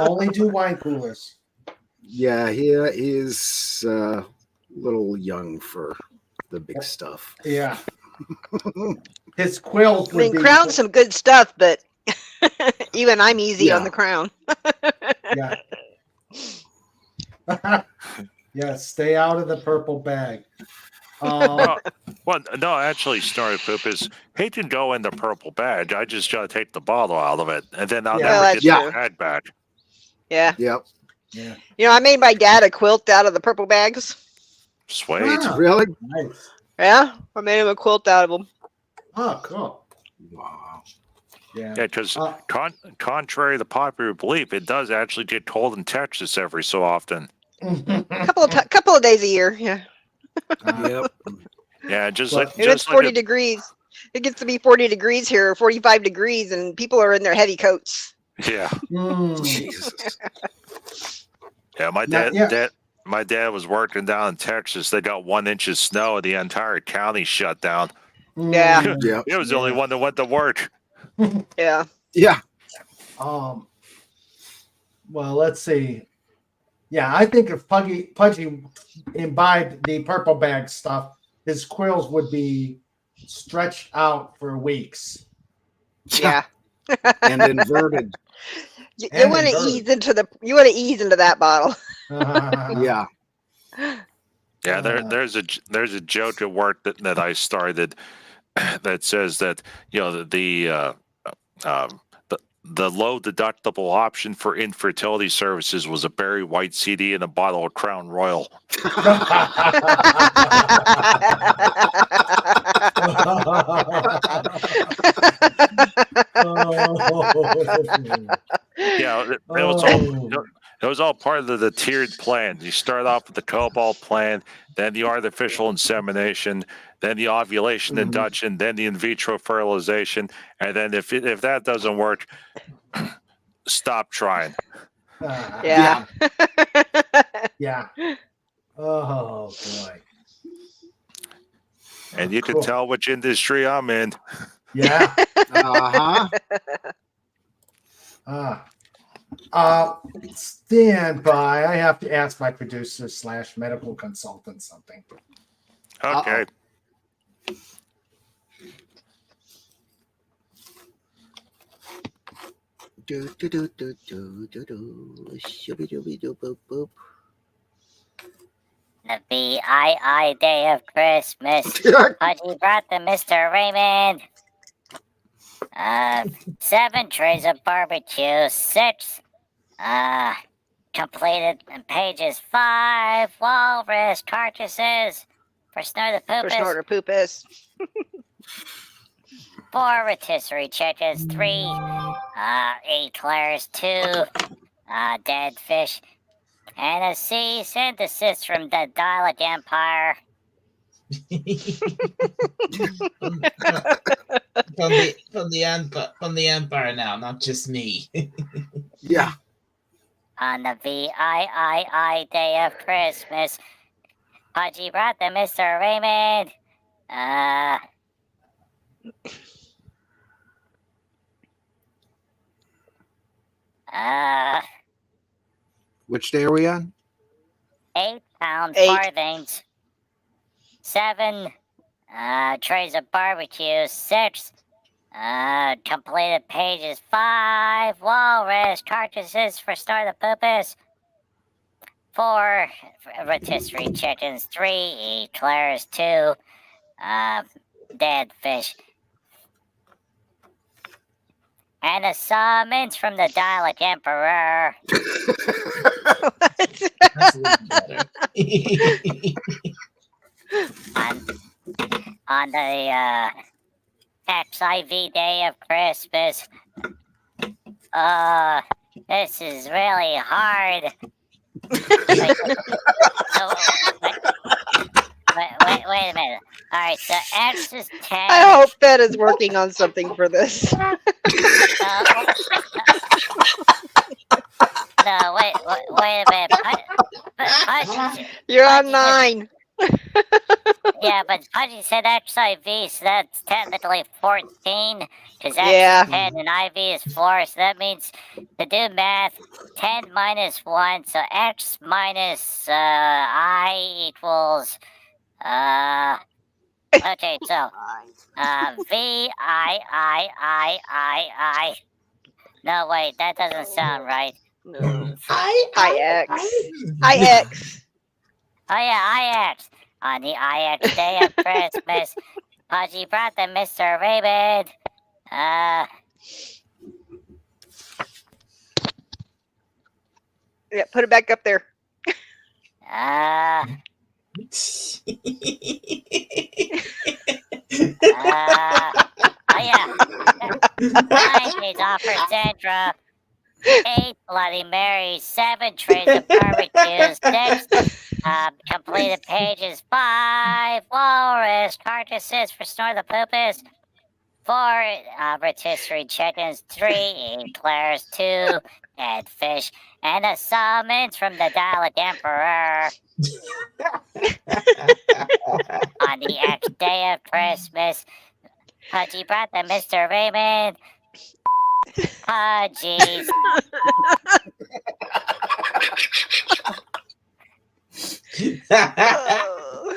only do wine coolers. Yeah, he is a little young for the big stuff. Yeah. His quills I mean, Crown's some good stuff, but even I'm easy on the Crown. Yeah. Yeah, stay out of the purple bag. No, actually, Snorri Poopus, he can go in the purple bag. I just got to take the bottle out of it, and then I'll never get the bag back. Yeah. Yep. Yeah. I made my dad a quilt out of the purple bags. Sweet. Wow. Really? Nice. Yeah, I made him a quilt out of them. Oh, cool. Wow. Yeah. Yeah, because contrary to popular belief, it does actually get cold in Texas every so often. couple of days a year. Yeah. Yep. Yeah, It's 40 degrees. It gets to be 40 degrees here, 45 degrees, and people are in their heavy coats. Yeah. Jesus. Yeah, my dad was working down in Texas. They got 1 inch of snow, and the entire county shut down. Yeah. He was the only one that went to work. Yeah. Yeah. Well, let's see. Yeah, I think if Pudgy imbibed the purple bag stuff, his quills would be stretched out for weeks. Yeah. And inverted. You want to ease into that bottle. Yeah. Yeah, there's a joke at work that I started that says that the low deductible option for infertility services was a Barry White CD and a bottle of Crown Royal. Yeah, it was all part of the tiered plan. You start off with the cobalt plan, then the artificial insemination, then the ovulation induction, then the in vitro fertilization, and then if that doesn't work, stop trying. Yeah. Yeah. Oh boy. And you can tell which industry I'm in. Yeah. Stand by. I have to ask my producer / medical consultant something. Okay. The VII day of Christmas. Pudgy brought the Mr. Raymond. 7 trays of barbecue. 6 completed pages. 5 walrus carcasses for Snore the For Poopus. Snorter Poopus. 4 rotisserie chickens. 3 eclairs. 2 dead fish. And a cease and desist from the Dalek Empire. from the Empire now, not just me. Yeah. On the VIII day of Christmas, Pudgy brought the Mr. Raymond. Which day are we on? 8 pound 8. farthings. 7 trays of barbecue. 6 completed pages. 5 walrus carcasses for Snore the Poopus. 4 rotisserie chickens. 3 eclairs. 2 dead fish. And a summons from the Dalek Emperor. That's a little better. on the XIV day of Christmas. This is really hard. Wait a minute. All right, so X is 10. I hope Fed is working on something for this. No, wait a minute. Pudgy, You're on 9. yeah, but Pudgy said XIV, so that's technically 14, because X Yeah. is 10 and IV is 4, so that means, to do math, 10 minus 1, so X minus I equals, okay, so, VIII. No, wait, that doesn't sound right. No. IX. IX. Oh yeah, IX. On the IX day of Christmas, Pudgy brought the Mr. Raymond. Yeah, put it back up there. Oh yeah. 9 days off for Sandra. 8 Bloody Marys. 7 trays of barbecue. 6 completed pages. 5 walrus carcasses for Snore the Poopus. 4 rotisserie chickens. 3 eclairs. 2 dead fish. And a summons from the Dalek Emperor. On the X day of Christmas, Pudgy brought the Mr. Raymond. Pudgies. Oh.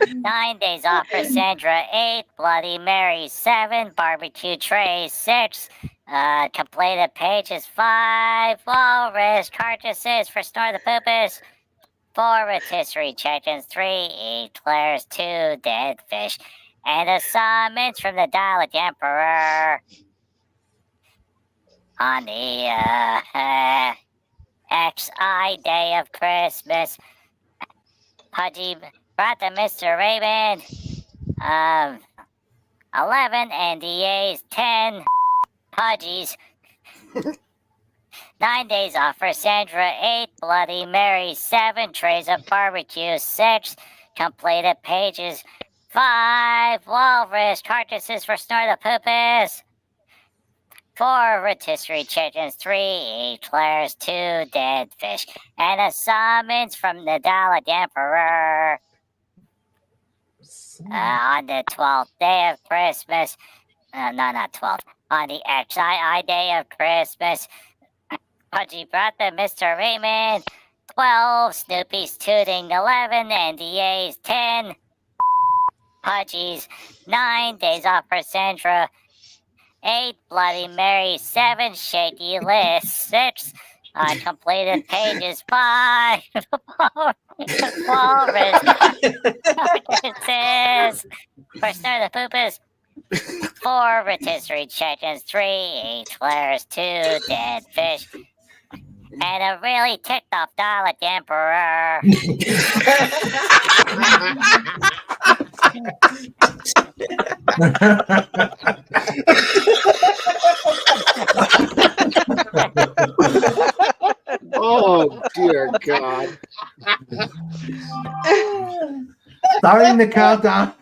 9 days off for Sandra. 8 Bloody Marys. 7 barbecue trays. 6 completed pages. 5 walrus carcasses for Snore the Poopus. 4 rotisserie chickens. 3 eclairs. 2 dead fish. And a summons from the Dalek Emperor. On the XI day of Christmas, Pudgy brought the Mr. Raymond. 11 NDAs, 10 Pudgies. 9 days off for Sandra. 8 Bloody Marys. 7 trays of barbecue. 6 completed pages. 5 walrus carcasses for Snore the Poopus. 4 rotisserie chickens. 3 eclairs. 2 dead fish. And a summons from the Dalek Emperor. On the 12th day of Christmas. No, not 12th. On the XII day of Christmas, Pudgy brought the Mr. Raymond. 12 Snoopy's tooting. 11 NDAs. 10 Pudgies. 9 days off for Sandra. 8 Bloody Marys. 7 shaky lists. 6 completed pages. 5 walrus carcasses for Snore the Poopus. 4 rotisserie chickens, 3 each flares, 2 dead fish, and a really ticked off Dalek Emperor. Oh dear God! Starting the countdown.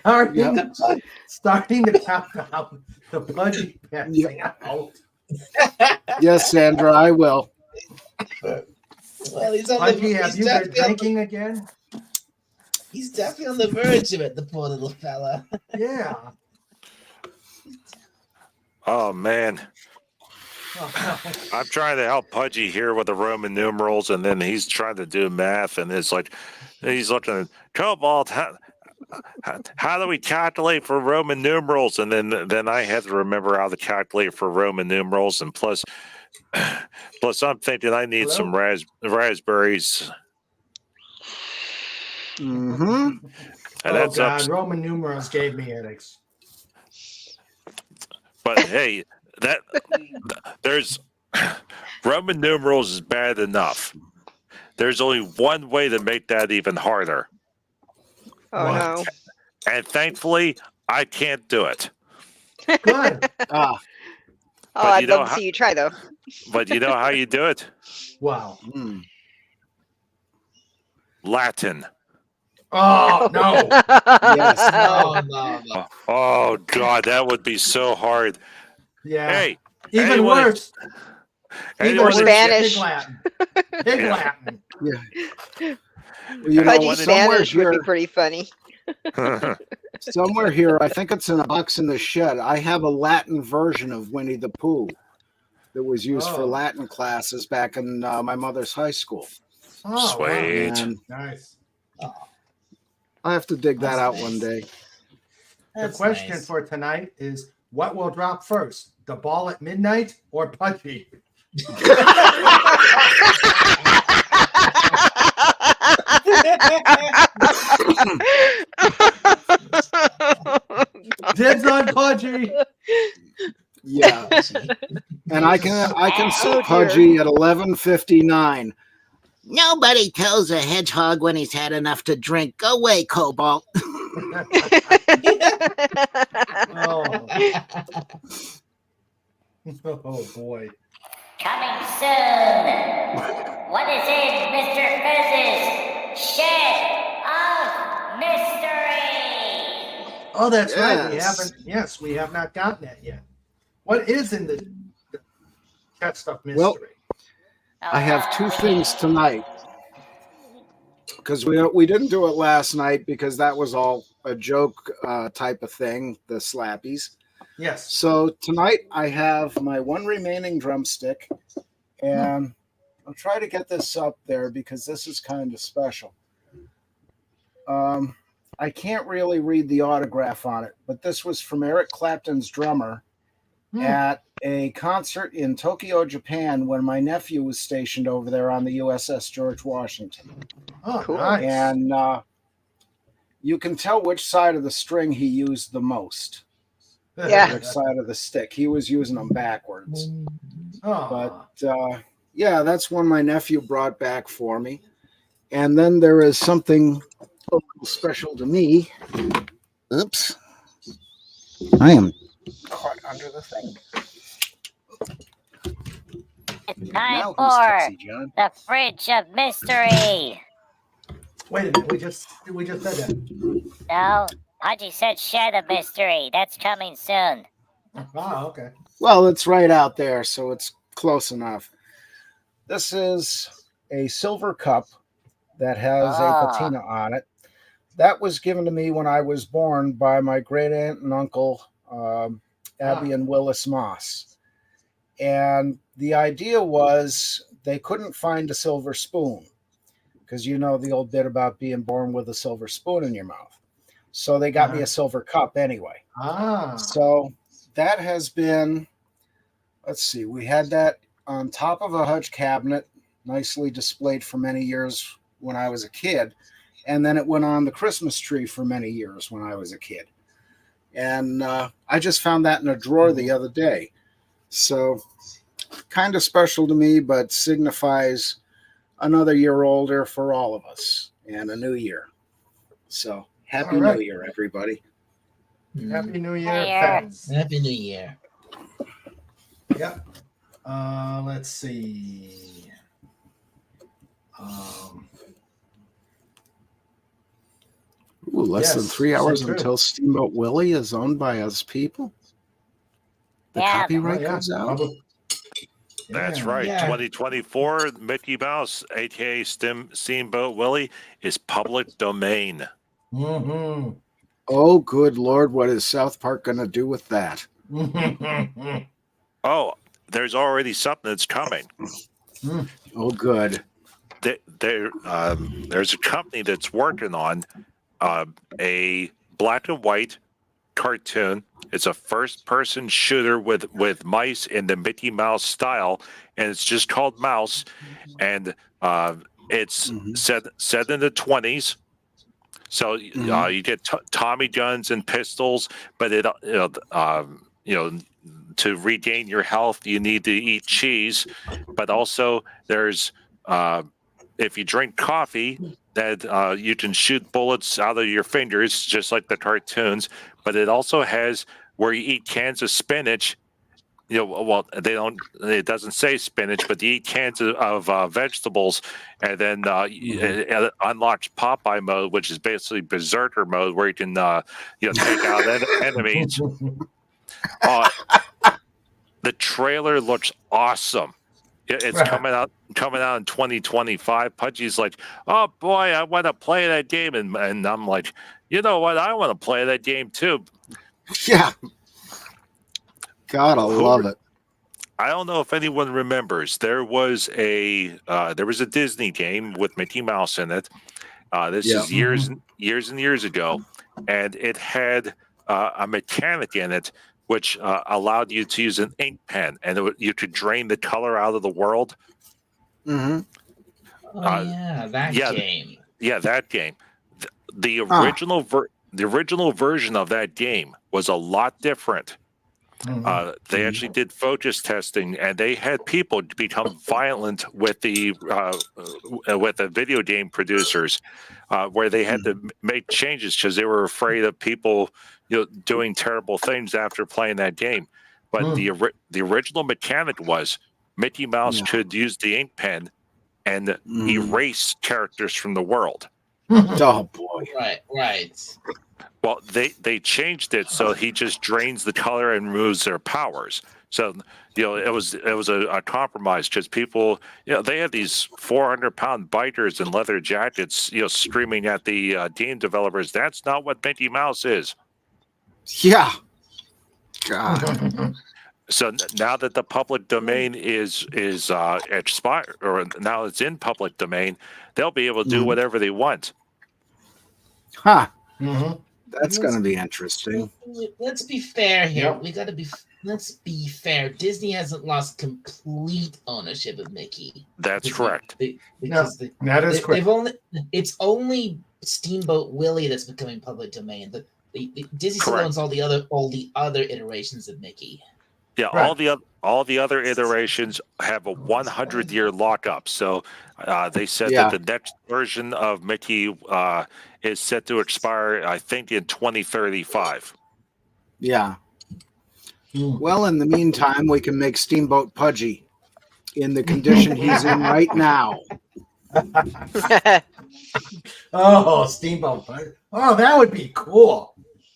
Yep. Starting the countdown. The Pudgy passing out. Yes, Sandra, I will. Well, Pudgy, have you been drinking again? He's definitely on the verge of it, the poor little fella. Yeah. Oh man. I'm trying to help Pudgy here with the Roman numerals, and then he's trying to do math, and it's like he's looking at Cobalt. How do we calculate for Roman numerals? And then I had to remember how to calculate for Roman numerals, and plus I'm thinking I need some raspberries. Mm-hmm. And that's God, Roman numerals gave me headaches. But hey, there's Roman numerals is bad enough. There's only one way to make that even harder. Oh no! And thankfully, I can't do it. Good. Oh, I'd love to see you try though. But you know how you do it? Wow. Latin. Oh no! Yes. No. Oh God, that would be so hard. Yeah. Hey, even worse. Or Spanish. Big Latin. Big Latin. Yeah. Well, Pudgy Spanish would be pretty funny. Somewhere here, I think it's in a box in the shed, I have a Latin version of Winnie the Pooh that was used for Latin classes back in my mother's high school. Oh, sweet. Wow. Nice. I'll have to dig that out one day. The question for tonight is, what will drop first? The ball at midnight or Pudgy? Dibs on Pudgy. Yeah. And I can see Pudgy at 11:59. Nobody tells a hedgehog when he's had enough to drink. Go away, Cobalt. Oh boy. Coming soon. What is in Mr. Fizz's shed of mystery? Oh, that's right. We have not gotten that yet. What is in the Cat Stuff mystery? Well, I have two things tonight. Because we didn't do it last night because that was all a joke type of thing, the slappies. Yes. So tonight I have my one remaining drumstick, and I'll try to get this up there because this is kind of special. I can't really read the autograph on it, but this was from Eric Clapton's drummer at a concert in Tokyo, Japan, when my nephew was stationed over there on the USS George Washington. Oh, cool. Nice. And you can tell which side of the string he used the most. Yeah. Which side of the stick. He was using them backwards. Oh. But yeah, that's one my nephew brought back for me. And then there is something a little special to me. Oops. I am caught under the thing. It's time for the fridge of mystery. Wait a minute, we just said that. No, Pudgy said shed of mystery. That's coming soon. Oh, okay. Well, it's right out there, so it's close enough. This is a silver cup that has a patina on it. That was given to me when I was born by my great aunt and uncle, Abby and Willis Moss. And the idea was they couldn't find a silver spoon, because you know the old bit about being born with a silver spoon in your mouth. So they got me a silver cup anyway. So that has been, let's see, we had that on top of a Hutch cabinet, nicely displayed for many years when I was a kid. And then it went on the Christmas tree for many years when I was a kid. And I just found that in a drawer the other day. So kind of special to me, but signifies another year older for all of us and a new year. So happy New Year, everybody. Happy New Year, Yeah. fans. Happy New Year. Yep. Let's see. Less than 3 hours until Steamboat Willie is owned by us people. The copyright goes out. That's right. 2024 Mickey Mouse, aka Steamboat Willie, is public domain. Mm-hmm. Oh, good Lord. What is South Park going to do with that? Oh, there's already something that's coming. Oh, good. There's a company that's working on a black and white cartoon. It's a first-person shooter with mice in the Mickey Mouse style, and it's just called Mouse, and it's set in the 20s. So you get Tommy guns and pistols, but to regain your health, you need to eat cheese. But also, there's if you drink coffee, that you can shoot bullets out of your fingers, just like the cartoons. But it also has where you eat cans of spinach. Well, it doesn't say spinach, but you eat cans of vegetables, and then it unlocks Popeye mode, which is basically Berserker mode, where you can take out enemies. The trailer looks awesome. It's coming out in 2025. Pudgy's like, oh boy, I want to play that game, and I'm like, you know what? I want to play that game too. Yeah. God, I love it. I don't know if anyone remembers. There was a Disney game with Mickey Mouse in it. This is years and years ago, and it had a mechanic in it which allowed you to use an ink pen, and you could drain the color out of the world. Mm-hmm. That game. Yeah, that game. The original version of that game was a lot different. They actually did focus testing, and they had people become violent with the video game producers, where they had to make changes because they were afraid of people, doing terrible things after playing that game. But the original mechanic was Mickey Mouse could use the ink pen and erase characters from the world. Oh boy! Right. Well, they changed it so he just drains the color and removes their powers. So it was a compromise because people they had these 400-pound bikers in leather jackets screaming at the game developers. That's not what Mickey Mouse is. Yeah. God. So now that the public domain is expired, or now it's in public domain, they'll be able to do whatever they want. Huh. That's going to be interesting. Let's be fair here. Let's be fair. Disney hasn't lost complete ownership of Mickey. That's correct. That is correct. It's only Steamboat Willie that's becoming public domain. Disney still owns all the other iterations of Mickey. Yeah, all the other iterations have a 100-year lockup. So they said that the next version of Mickey is set to expire, I think, in 2035. Yeah. Well, in the meantime, we can make Steamboat Pudgy in the condition he's in right now. Oh, Steamboat Pudgy. Oh, that would be cool.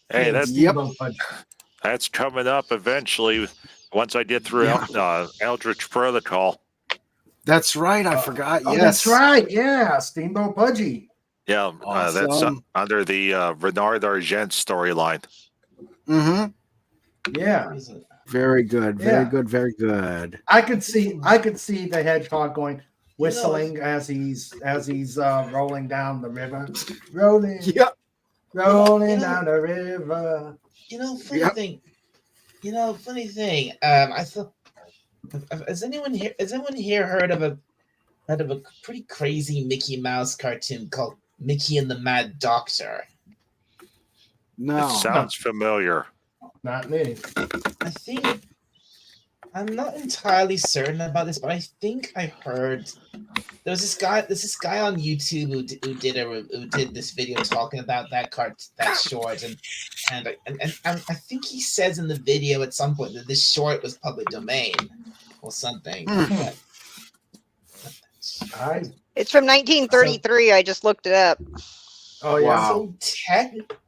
Hey, that's coming up eventually once I get through Eldritch Protocol. That's right. I forgot. Yes. That's right. Yeah. Steamboat Pudgy. Yeah. Awesome. That's under the Renard Argent storyline. Yeah. Very good. Very good. Very good. I could see the hedgehog going whistling as he's rolling down the river. Rolling. Yep. Rolling down the river. Funny thing. I thought, has anyone here heard of a pretty crazy Mickey Mouse cartoon called Mickey and the Mad Doctor? No. Sounds familiar. Not me. I think I'm not entirely certain about this, but I think I heard there's this guy on YouTube who did this video talking about that short, and I think he says in the video at some point that this short was public domain or something. It's from 1933. I just looked it up. Oh yeah. Wow.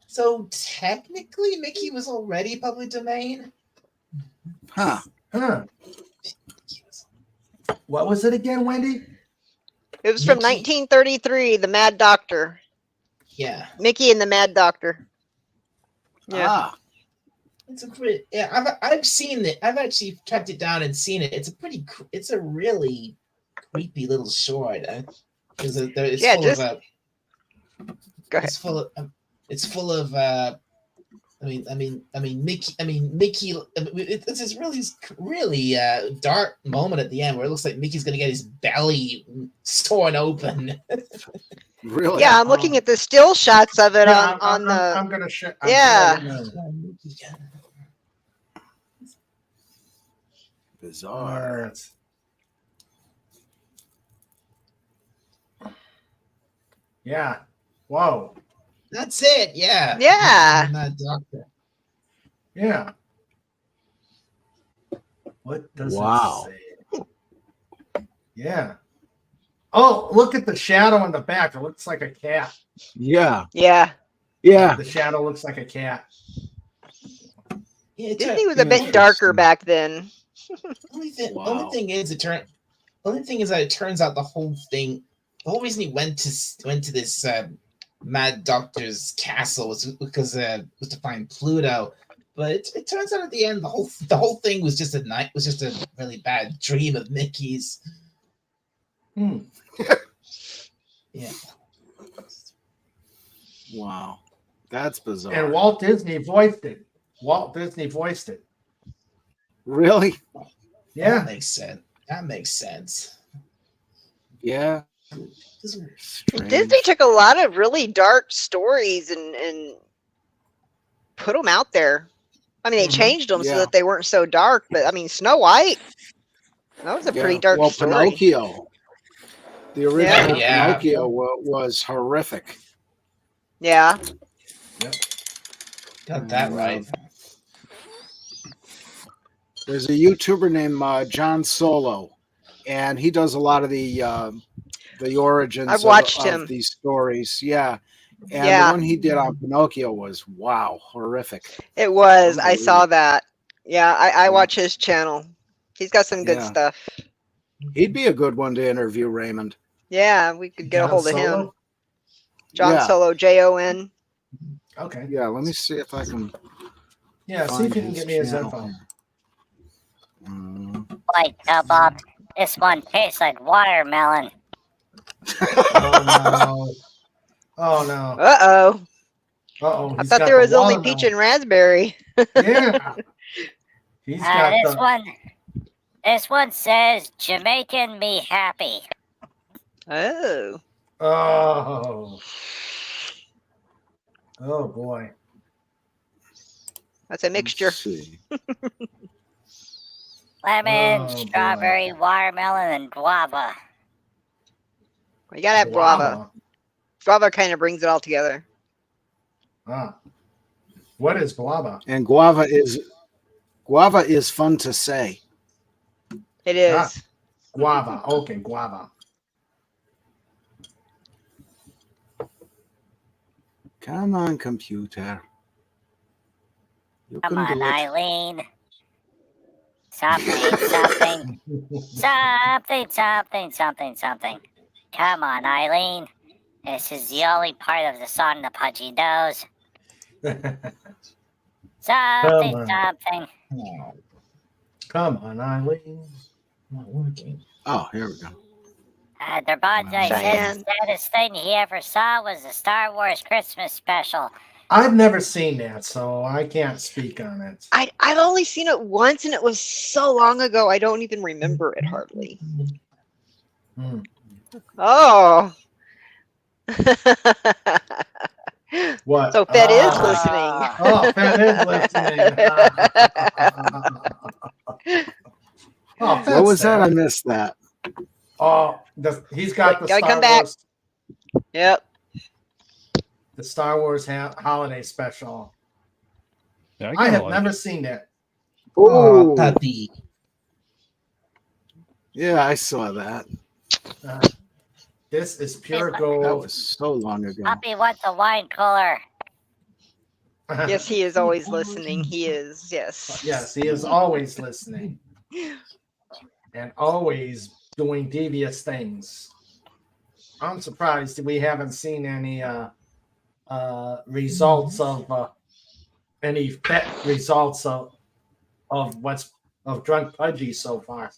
So technically, Mickey was already public domain. Huh. What was it again, Wendy? It was from 1933. The Mad Doctor. Yeah. Mickey and the Mad Doctor. Yeah. Ah. It's a great. Yeah, I've seen it. I've actually tracked it down and seen it. It's a really creepy little short. Go ahead. It's full of. Mickey. It's this really dark moment at the end where it looks like Mickey's gonna get his belly torn open. Really? Yeah, I'm looking at the still shots of it on the. I'm gonna share. Bizarre. Yeah. Whoa. That's it. Yeah. Yeah. That doctor. Yeah. What does it say? Yeah. Oh, look at the shadow on the back. It looks like a cat. Yeah. Yeah. Yeah. The shadow looks like a cat. Yeah, Disney was a bit darker back then. Only thing is that it turns out the whole reason he went to this Mad Doctor's castle was because was to find Pluto. But it turns out at the end the whole thing was just a really bad dream of Mickey's. Yeah. Wow. That's bizarre. And Walt Disney voiced it. Really? Yeah. That makes sense. Yeah. Disney took a lot of really dark stories and put them out there. I mean, they changed them so that they weren't so dark. But I mean, Snow White, that was a pretty dark story. Pinocchio. The original Pinocchio was horrific. Yeah. Yep. Got that right. There's a YouTuber named John Solo, and he does a lot of the origins of these stories. Yeah. And the one he did on Pinocchio was, wow, horrific. It was. I saw that. Yeah, I watch his channel. He's got some good stuff. He'd be a good one to interview, Raymond. Yeah, we could get a hold of him. John Solo, Jon. Okay. Yeah, let me see if I can. Yeah, see if you can get me his info. Like, Bob, this one tastes like watermelon. Oh no. Uh-oh. Uh-oh. I thought there was only peach and raspberry. Yeah. He's got this one says Jamaican me happy. Oh. Oh. Oh boy. That's a mixture. Lemon, strawberry, watermelon, and guava. You gotta have guava. Guava kind of brings it all together. What is guava? And guava is fun to say. It is. Guava. Okay, guava. Come on, computer. Come on, Eileen. Something. Come on, Eileen. This is the only part of the song the Pudgy knows. Something. Come on, Eileen. Not working. Oh, here we go. Their Bonsai says the saddest thing he ever saw was the Star Wars Christmas special. I've never seen that, so I can't speak on it. I've only seen it once, and it was so long ago, I don't even remember it hardly. Oh. What? So Fed is listening. Oh, Fed is listening. Oh, what was that? I missed that. Oh, he's got the Gotta Star come back. Wars. Yep. The Star Wars holiday special. Yeah, I have never seen that. Oh, puppy. Yeah, I saw that. This is pure That gold. was so long ago. Puppy wants a wine cooler. Yes, he is always listening. He is. Yes. Yes, he is always listening and always doing devious things. I'm surprised we haven't seen any results of any results of Drunk Pudgy so far.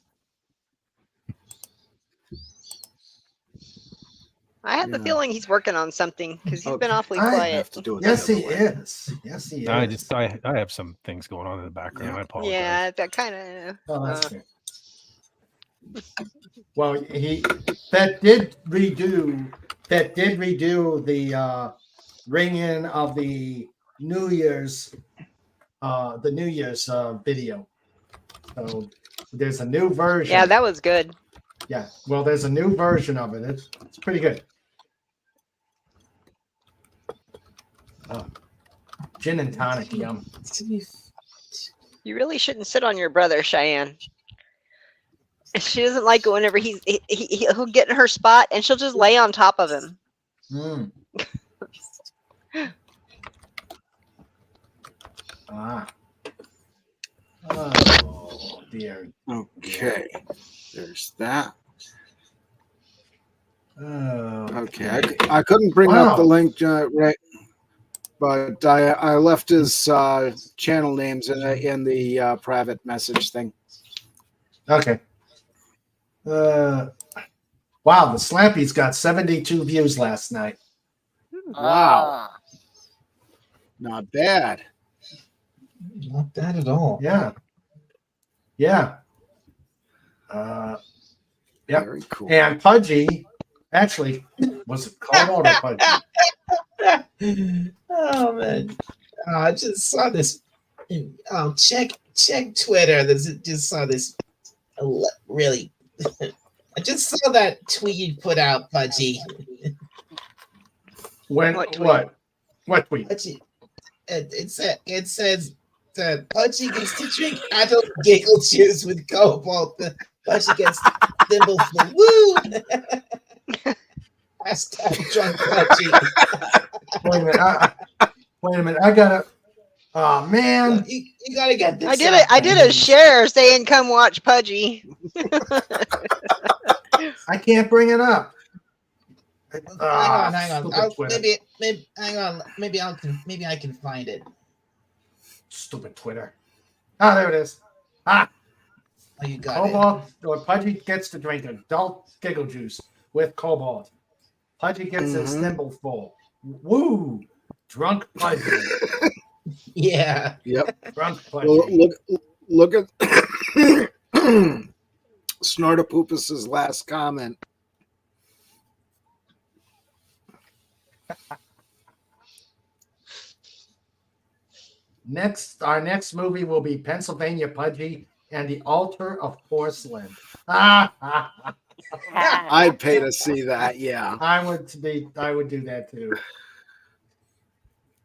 I have the feeling he's working on something because he's been awfully quiet. Yes, he is. Yes, he is. I have some things going on in the background. I apologize. Yeah, that kind of. Oh, that's good. Well, that did redo the ring-in of the New Year's video. So there's a new version. Yeah, that was good. Yeah, well, there's a new version of it. It's pretty good. Gin and tonic, yum. You really shouldn't sit on your brother, Cheyenne. She doesn't like it whenever he'll get in her spot and she'll just lay on top of him. Mm. Oh dear. Okay, there's that. Okay, I couldn't bring up the link right, but I left his channel names in the private message thing. Okay. Wow, the Slappy's got 72 views last night. Wow. Not bad. Not bad at all. Yeah. Yeah. Yep. Very cool. And Pudgy, actually, was it called or Pudgy? Oh man. I just saw this. Oh, check Twitter. Just saw this really. I just saw that tweet you put out, Pudgy. What tweet? Pudgy, it says that Pudgy gets to drink adult giggle juice with Cobalt. Pudgy gets thimbleful. Woo! Hashtag drunk Pudgy. Wait a minute. I gotta. Oh man, you gotta get this. I did a share saying, "Come watch Pudgy." I can't bring it up. Hang on. Maybe I can find it. Stupid Twitter. Ah, there it is. Ah. Oh, you got Cobalt, or Pudgy gets to drink adult giggle juice with Cobalt. Pudgy gets his thimbleful. Woo! Drunk Pudgy. Yeah. Yep. Drunk Pudgy. Look at Snortopoopus's last comment. Our next movie will be Pennsylvania Pudgy and the Altar of Porcelain. I'd pay to see that. Yeah, I would do that too.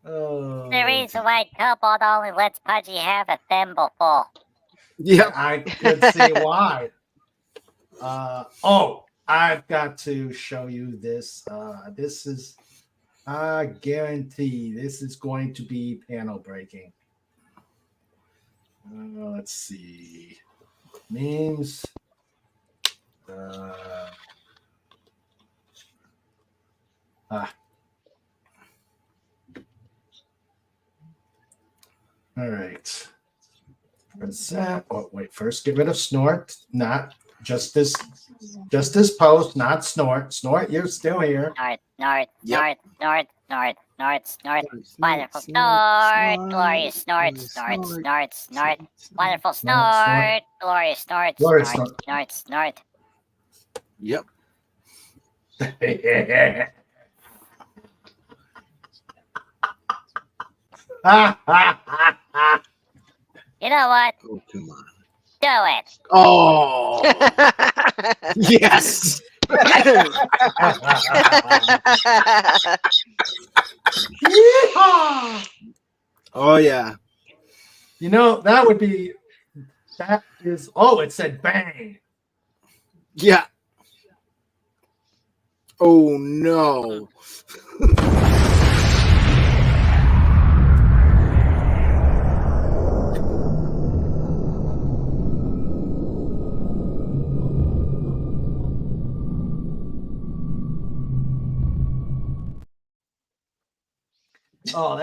Oh, The reason why Cobalt only lets Pudgy have a thimbleful. Yeah, I could see why. I've got to show you this. This is, I guarantee, this is going to be panel breaking. Let's see. Memes. All right. Present. Oh, wait. First, get rid of snort. Not just this post. Not snort. Snort. You're still here. Snort. Wonderful snort. Glorious snort. Wonderful snort. Glorious snort. Snort. Yep. You know what? Oh, come on. Do it. Oh, yes. Oh, yeah. You know, that would be, that is, oh, it said bang. Yeah. Oh, no. Oh,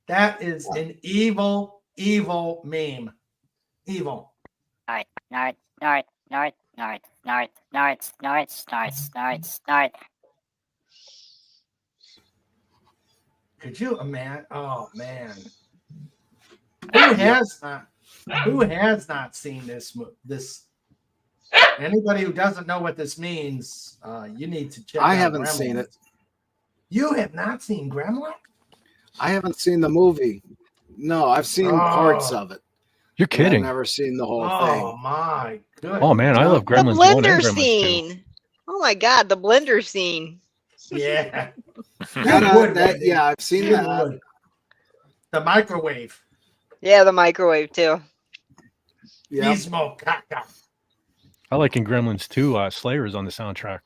that is an evil, evil meme. Evil. North. Could you imagine? Oh man, who has not seen this? This anybody who doesn't know what this means, you need to check. I out haven't Gremlins. seen it. You have not seen Gremlins? I haven't seen the movie. No, I've seen parts of it. You're kidding. I've never seen the whole Oh thing. my goodness. Oh man, I love The Gremlins 1 and blender Gremlins 2. scene. Oh my god, the blender scene. Yeah. Yeah, I've seen that. The microwave. Yeah, the microwave too. Yeah. Gizmo Kaka. I like in Gremlins 2, Slayer is on the soundtrack.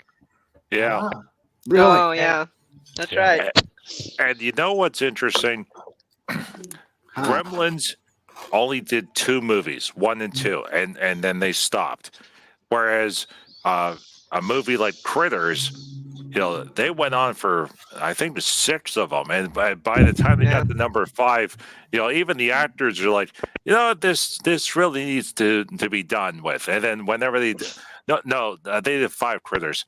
Yeah. Really? Oh yeah. That's right. And you know what's interesting? Gremlins only did 2 movies, 1 and 2, and then they stopped. Whereas a movie like Critters, you know, they went on for I think 6 of them, and by the time they got to number 5, you know, even the actors are like, you know, this really needs to be done with. And then whenever they they did 5 Critters.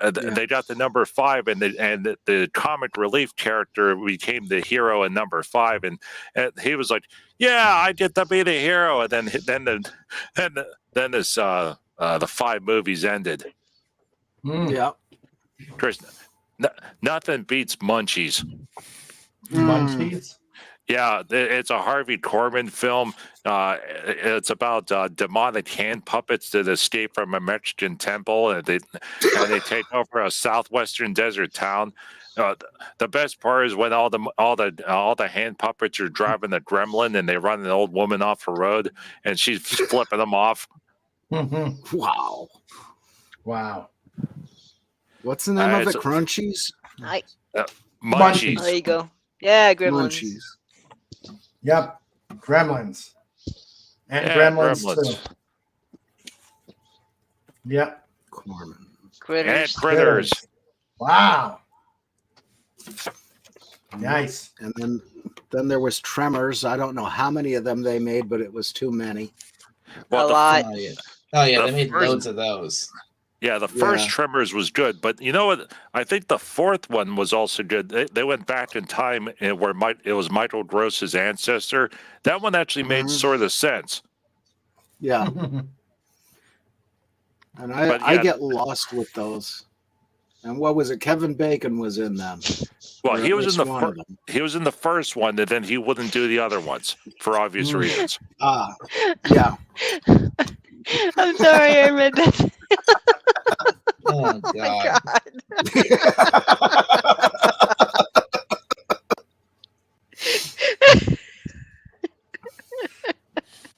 They got the number 5, and the comic relief character became the hero in number 5, and he was like, "Yeah, I get to be the hero." And then this the 5 movies ended. Yeah. Chris, nothing beats Munchies. Munchies. Yeah, it's a Harvey Korman film. It's about demonic hand puppets that escape from a Mexican temple, and they take over a southwestern desert town. The best part is when all the hand puppets are driving a gremlin, and they run an old woman off the road, and she's flipping them off. Wow. Wow. What's the name of it? Crunchies? Munchies. There you go. Yeah, Gremlins. Munchies. Yep. Gremlins. And Gremlins too. Yep. Critters. And Critters. Wow. Nice. And then there was Tremors. I don't know how many of them they made, but it was too many. Well, a lot. Oh yeah, they made loads of those. Yeah, the first Tremors was good, but you know what? I think the 4th one was also good. They went back in time where it was Michael Gross's ancestor. That one actually made sort of sense. Yeah. And I get lost with those. And what was it? Kevin Bacon was in them. Well, he was in the first one, and then he wouldn't do the other ones for obvious reasons. Yeah. I'm sorry, I read that. Oh God.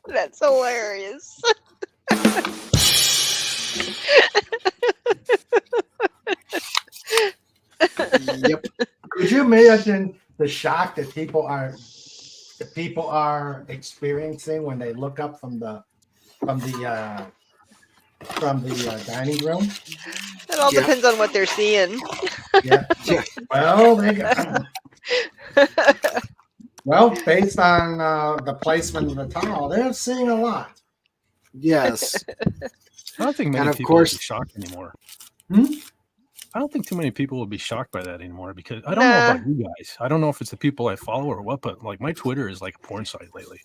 That's hilarious. Yep. Could you imagine the shock that people are experiencing when they look up from the dining room? It all depends on what they're seeing. Yeah. Well, well, based on the placement of the towel, they're seeing a lot. Yes. I don't think many people would be shocked anymore. I don't think too many people would be shocked by that anymore because I don't know about you guys. I don't know if it's the people I follow or what, but like my Twitter is like a porn site lately.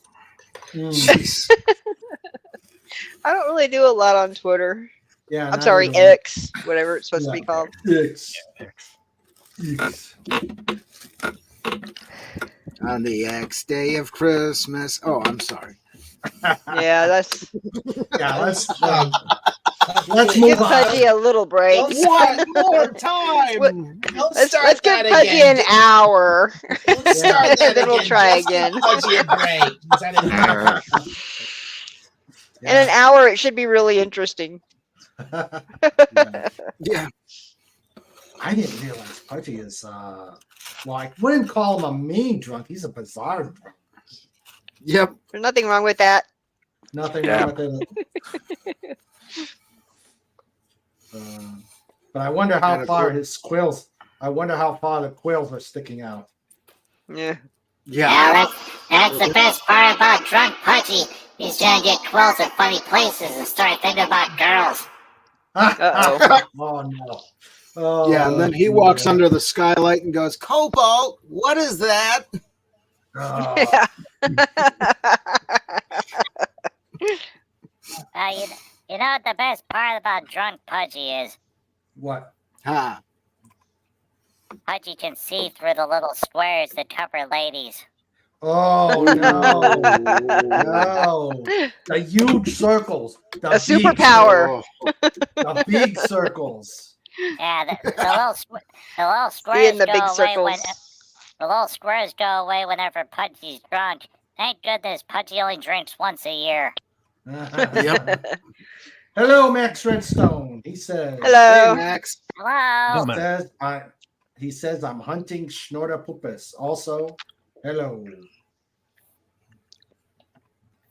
I don't really do a lot on Twitter. Yeah, I'm sorry, X, whatever it's supposed to be called. X. On the X day of Christmas. Oh, I'm sorry. Yeah, let's move give Pudgy a little break. One more time. Let's give Pudgy an hour. Let's start that And then we'll again. try Just again. give Pudgy a break. Is that enough? In an hour, it should be really interesting. Yeah. I didn't realize Pudgy is well, I wouldn't call him a mean drunk. He's a bizarre drunk. Yep. There's nothing wrong with that. Nothing wrong with it. But I wonder how far his quills. I wonder how far the quills are sticking out. Yeah. Yeah, that's the best part about drunk Pudgy. He's gonna get quills at funny places and start thinking about girls. Uh-oh. Oh no. Oh, yeah, and then he walks under the skylight and goes, Cobalt, what is that? Oh. Yeah. You know what the best part about drunk Pudgy is? What? Huh. Pudgy can see through the little squares that cover ladies. Oh no. No. The huge circles. The A superpower. The big circles. Yeah, the little See squares in the go big away circles. the little squares go away whenever Pudgy's drunk. Thank goodness Pudgy only drinks once a year. Yep. Hello, Max Redstone. He says. Hello. Hey, Max. Hello. He says I'm hunting Schnortapupus. Also, hello.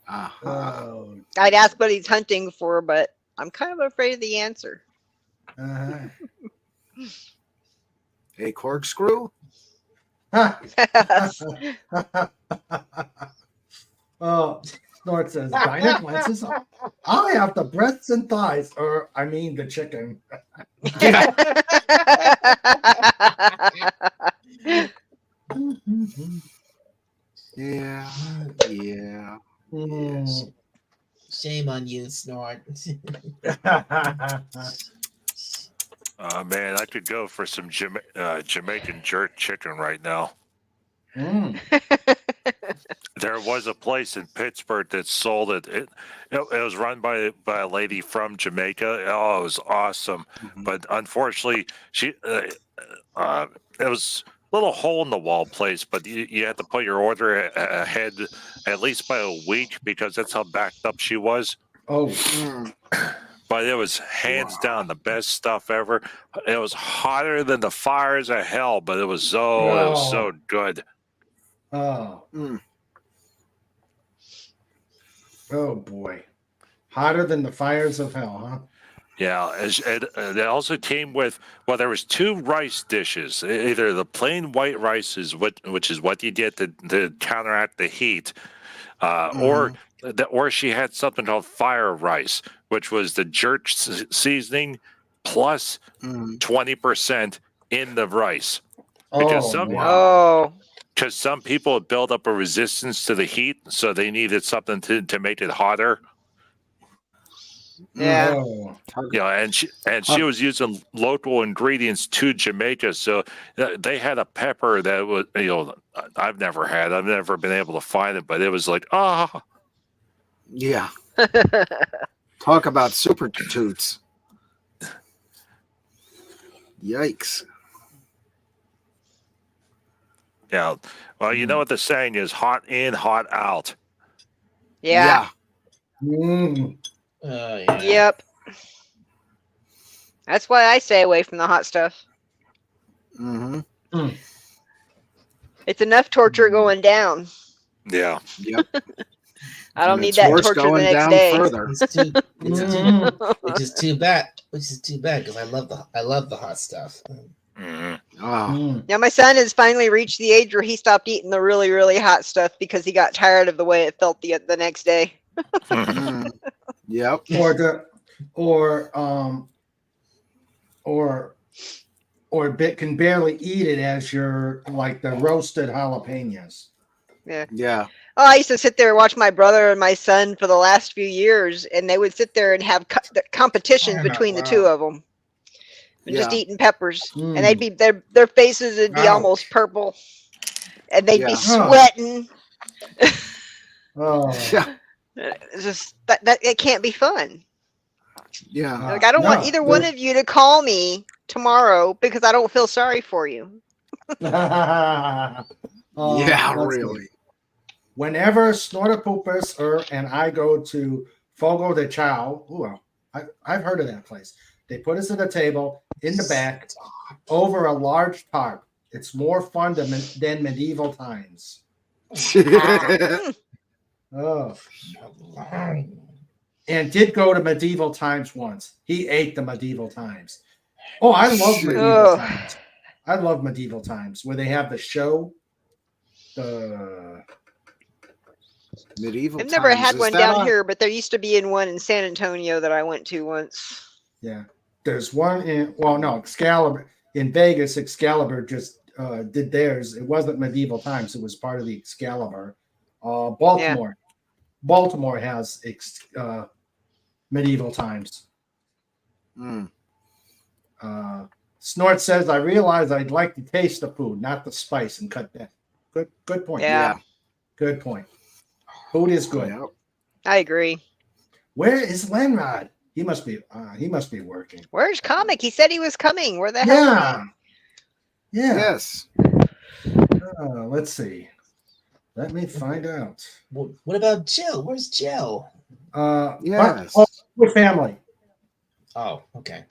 Oh. I'd ask what he's hunting for, but I'm kind of afraid of the answer. A corkscrew? Oh, Snort says, Dinah glances up. I have the breasts and thighs, or I mean the chicken. Yeah. Yeah. Mm. Shame on you, Snort. Oh man, I could go for some Jamaican jerk chicken right now. Mm. There was a place in Pittsburgh that sold it. It was run by a lady from Jamaica. Oh, it was awesome. Mm-hmm. But unfortunately, it was a little hole in the wall place. But you had to put your order ahead at least by a week because that's how backed up she was. Oh. But it was hands down the best stuff ever. It was hotter than the fires of hell, but it was so good. Oh. Mm. Oh boy. Hotter than the fires of hell, huh? Yeah, it also came with, well, there was 2 rice dishes. Either the plain white rice which is what you get to counteract the heat, or she had something called fire rice, which was the jerk seasoning plus 20% in the rice. Because some people had built up a resistance to the heat, so they needed something to make it hotter. Yeah. Yeah, and she was using local ingredients to Jamaica, so they had a pepper that was, I've never had. I've never been able to find it, but it was like, Yeah. Talk about super toots. Yikes. Yeah. Well, you know what the saying is, hot in, hot out. Yeah. Mm. Yeah. Yep. That's why I stay away from the hot stuff. Mm-hmm. Mm. It's enough torture going down. Yeah. Yep. I don't need that torture the next day. Further. Which is too bad. Because I love the hot stuff. Now my son has finally reached the age where he stopped eating the really, really hot stuff because he got tired of the way it felt the next day. Yep. Or can barely eat it as you're like the roasted jalapenos. Yeah. Yeah. Oh, I used to sit there and watch my brother and my son for the last few years, and they would sit there and have competitions between the two of them, just eating peppers, and they'd be their faces would be almost purple. and they'd be sweating. Oh, It's just that it can't be fun. Yeah. Like, I don't want either one of you to call me tomorrow because I don't feel sorry for you. Yeah, really. Whenever Snorterpoopers and I go to Fogo de Chao, I've heard of that place. They put us at a table in the back over a large tarp. It's more fun than medieval times. Oh. And did go to medieval times once. He ate the medieval times. Oh, I love medieval times. I love medieval times where they have the show. The medieval. I've never had one down here, but there used to be one in San Antonio that I went to once. Yeah, there's one Excalibur in Vegas. Excalibur just did theirs. It wasn't medieval times. It was part of the Excalibur. Baltimore. Yeah. Baltimore has medieval times. Snort says, I realize I'd like to taste the food, not the spice, and cut that. Good point. Yeah. Good point. Food is good. Yeah. I agree. Where is Lenrod? He must be working. Where's Comic? He said he was coming. Where the hell is he? Yeah. Yes. Let's see. Let me find out. What about Jill? Where's Jill? Yes. With family. Oh, okay.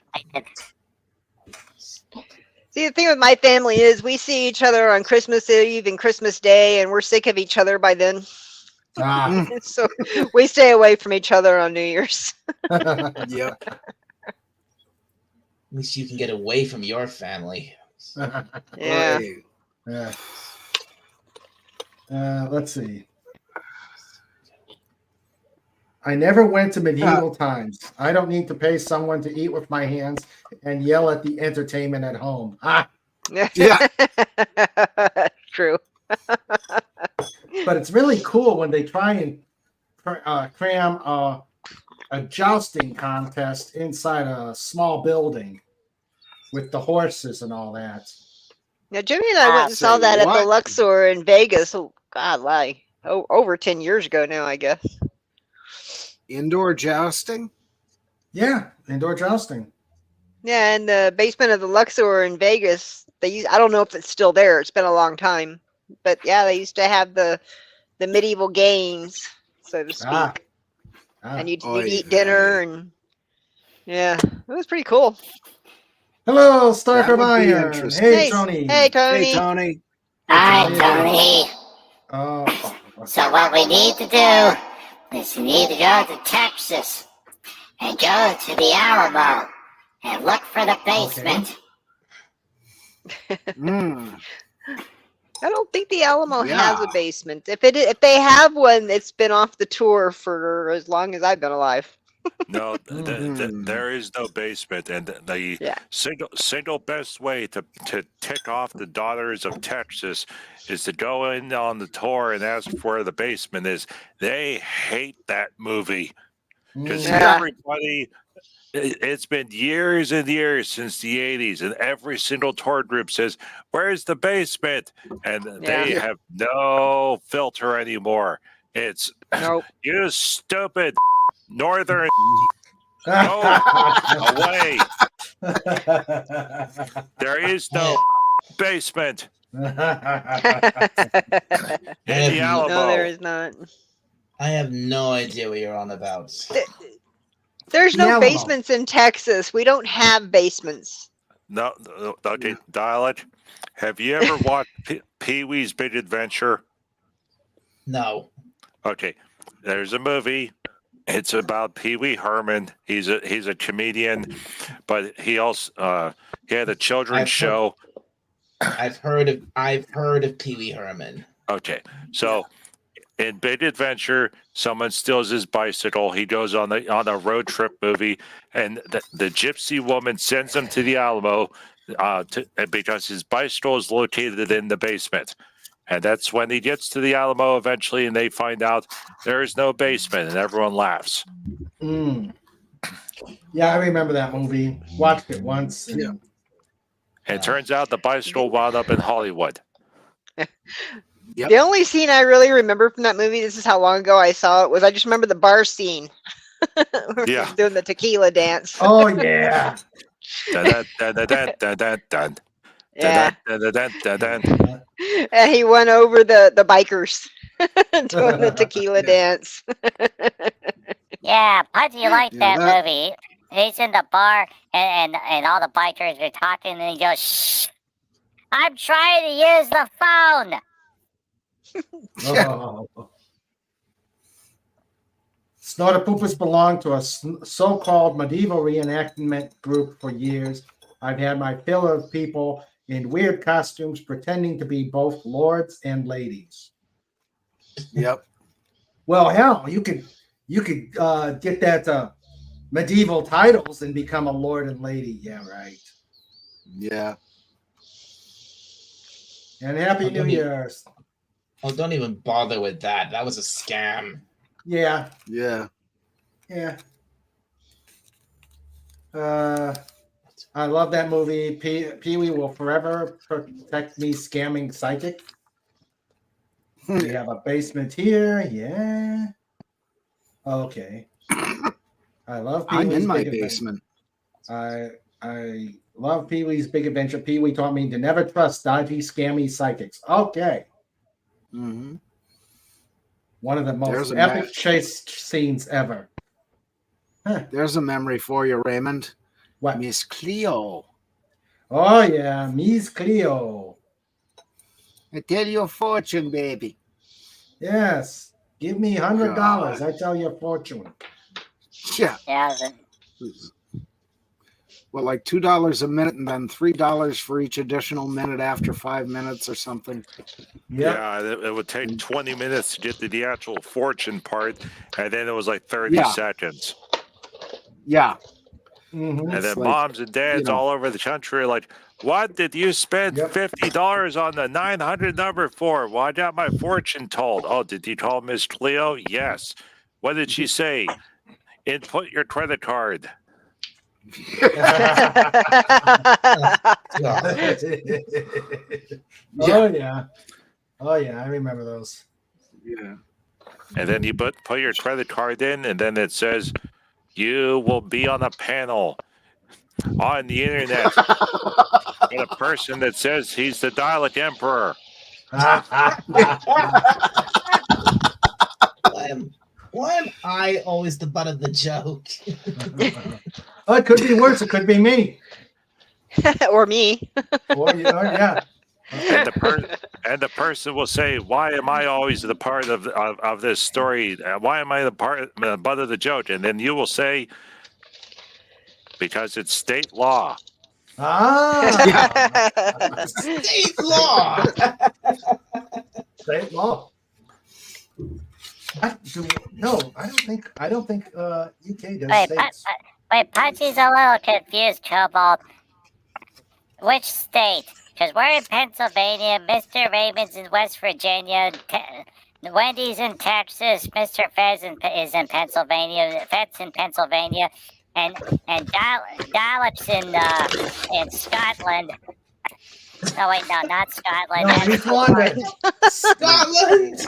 See, the thing with my family is we see each other on Christmas Eve and Christmas Day, and we're sick of each other by then. So we stay away from each other on New Year's. Yeah. At least you can get away from your family. Yeah. Yeah. Let's see. I never went to medieval times. I don't need to pay someone to eat with my hands and yell at the entertainment at home. Yeah. True. But it's really cool when they try and cram a jousting contest inside a small building with the horses and all that. Now, Jimmy and I went and saw that at the Luxor in Vegas. Oh, God, over 10 years ago now, I guess. Indoor jousting? Yeah, indoor jousting. Yeah, in the basement of the Luxor in Vegas, I don't know if it's still there. It's been a long time. But yeah, they used to have the medieval games, so to speak. And you'd eat dinner, and yeah, it was pretty cool. Hello, Stark of Iron. Hey, Tony. Hey, Tony. Hey, Tony. Hi, Tony. So what we need to do is we need to go to Texas and go to the Alamo and look for the basement. Okay. I don't think the Alamo has a basement. If they have one, it's been off the tour for as long as I've been alive. No, there is no basement, and the single best way to tick off the Daughters of Texas is to go in on the tour and ask for where the basement is. They hate that movie because everybody. It's been years and years since the 80s, and every single tour group says, "Where's the basement?" And they have no filter anymore. It's you stupid Northern go away. There is no basement in the Alamo. No, there is not. I have no idea what you're on about. There's no basements in Texas. We don't have basements. No, okay, dial it. Have you ever watched Pee-wee's Big Adventure? No. Okay, there's a movie. It's about Pee-wee Herman. He's a comedian, but he also he had a children's show. I've heard of Pee-wee Herman. Okay, so in Big Adventure, someone steals his bicycle. He goes on a road trip movie, and the gypsy woman sends him to the Alamo because his bicycle is located in the basement. And that's when he gets to the Alamo eventually, and they find out there is no basement, and everyone laughs. Yeah, I remember that movie. Watched it once. And it turns out the bicycle wound up in Hollywood. Yep. The only scene I really remember from that movie, this is how long ago I saw it, was I just remember the bar scene. Yeah. Doing the tequila dance. Oh yeah. Dun, dun, dun, dun, dun, dun, dun. Yeah. Dun, dun, dun, dun, dun. And he won over the bikers doing the tequila dance. Yeah, Pudgy liked that movie. He's in the bar and all the bikers are talking and he goes, "Shh, I'm trying to use the phone." Oh. Snortapoopers belonged to a so-called medieval reenactment group for years. I've had my fill of people in weird costumes pretending to be both lords and ladies. Yep. Well, hell, you could get that medieval titles and become a lord and lady. Yeah, right. Yeah. And Happy New Year. Oh, don't even bother with that. That was a scam. Yeah. Yeah. Yeah. I love that movie. Pee-wee will forever protect me scamming psychic. We have a basement here. Yeah. Okay. I love Pee-wee's I'm in my Big basement. Adventure. I love Pee-wee's Big Adventure. Pee-wee taught me to never trust dodgy, scammy psychics. Okay. Mm-hmm. One of the most epic chase scenes ever. Huh. There's a memory for you, Raymond. What? Miss Cleo. Oh, yeah. Miss Cleo. I tell you a fortune, baby. Yes. Give me $100. I tell you a fortune. Yeah. Well, like $2 a minute and then $3 for each additional minute after 5 minutes or something. Yep. Yeah, it would take 20 minutes to get to the actual fortune part, and then it was like 30 seconds. Yeah. Mm-hmm. And then moms and dads all over the country are like, what did you spend $50 on the 900 number for? Well, I got my fortune told. Oh, did you call Miss Cleo? Yes. What did she say? Input your credit card. Oh, yeah. Oh, yeah. I remember those. Yeah. And then you put your credit card in, and then it says, you will be on a panel on the internet with a person that says he's the Dalek Emperor. Why am I always the butt of the joke? Oh, it could be worse. It could be me. Or me. Or you, yeah. And the person will say, why am I always the part of this story? Why am I the butt of the joke? And then you will say, because it's state law. State law. State law. No, I don't think UK does states. Wait, Punchy's a little confused, Cobalt. Which state? Because we're in Pennsylvania, Mr. Raymond's in West Virginia, Wendy's in Texas, Mr. Fez is in Pennsylvania, Fed's in Pennsylvania, and Dalek's in Scotland. No, wait, no, not Scotland. No, he's London. Scotland.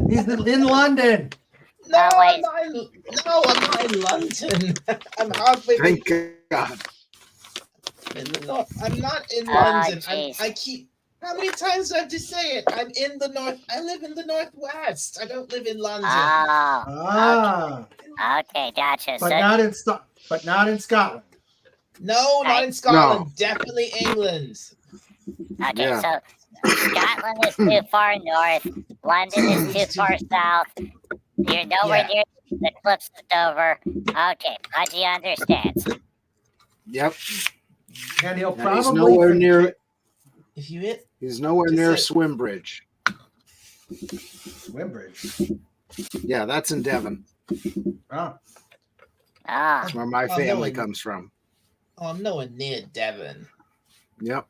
He's in London. No, I'm not in London. I'm halfway. Thank God. I'm not in London. I keep. How many times do I have to say it? I'm in the north. I live in the northwest. I don't live in London. Okay, gotcha. But not in Scotland. No, not in Scotland. No. Definitely England. Okay, so Scotland is too far north. London is too far south. You're nowhere near the cliffs of Dover. Okay, Pudgy understands. Yep. And he'll probably he's nowhere near. If you hit, he's nowhere near Swimbridge. Swimbridge. Yeah, that's in Devon. That's where my family comes from. Oh, I'm nowhere near Devon. Yep.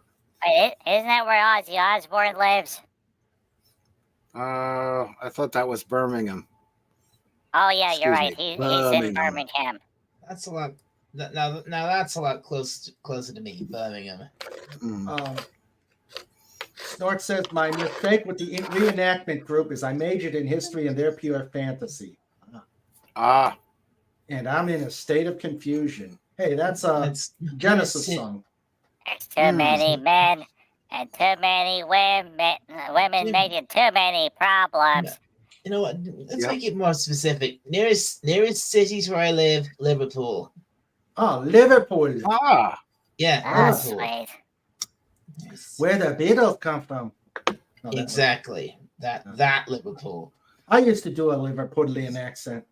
Wait, isn't that where Ozzy Osbourne lives? I thought that was Birmingham. Oh yeah, you're right. He's in Birmingham. That's a lot. Now that's a lot closer to me, Birmingham. Snort says, my mistake with the reenactment group is I majored in history and they're pure fantasy. And I'm in a state of confusion. Hey, that's a Genesis song. There's too many men and too many women making too many problems. You know what? Let's make it more specific. Nearest cities where I live, Liverpool. Oh, Liverpool. Yeah, Liverpool. Sweet. Where the Beatles come from. No, exactly. That Liverpool. I used to do a Liverpudlian accent.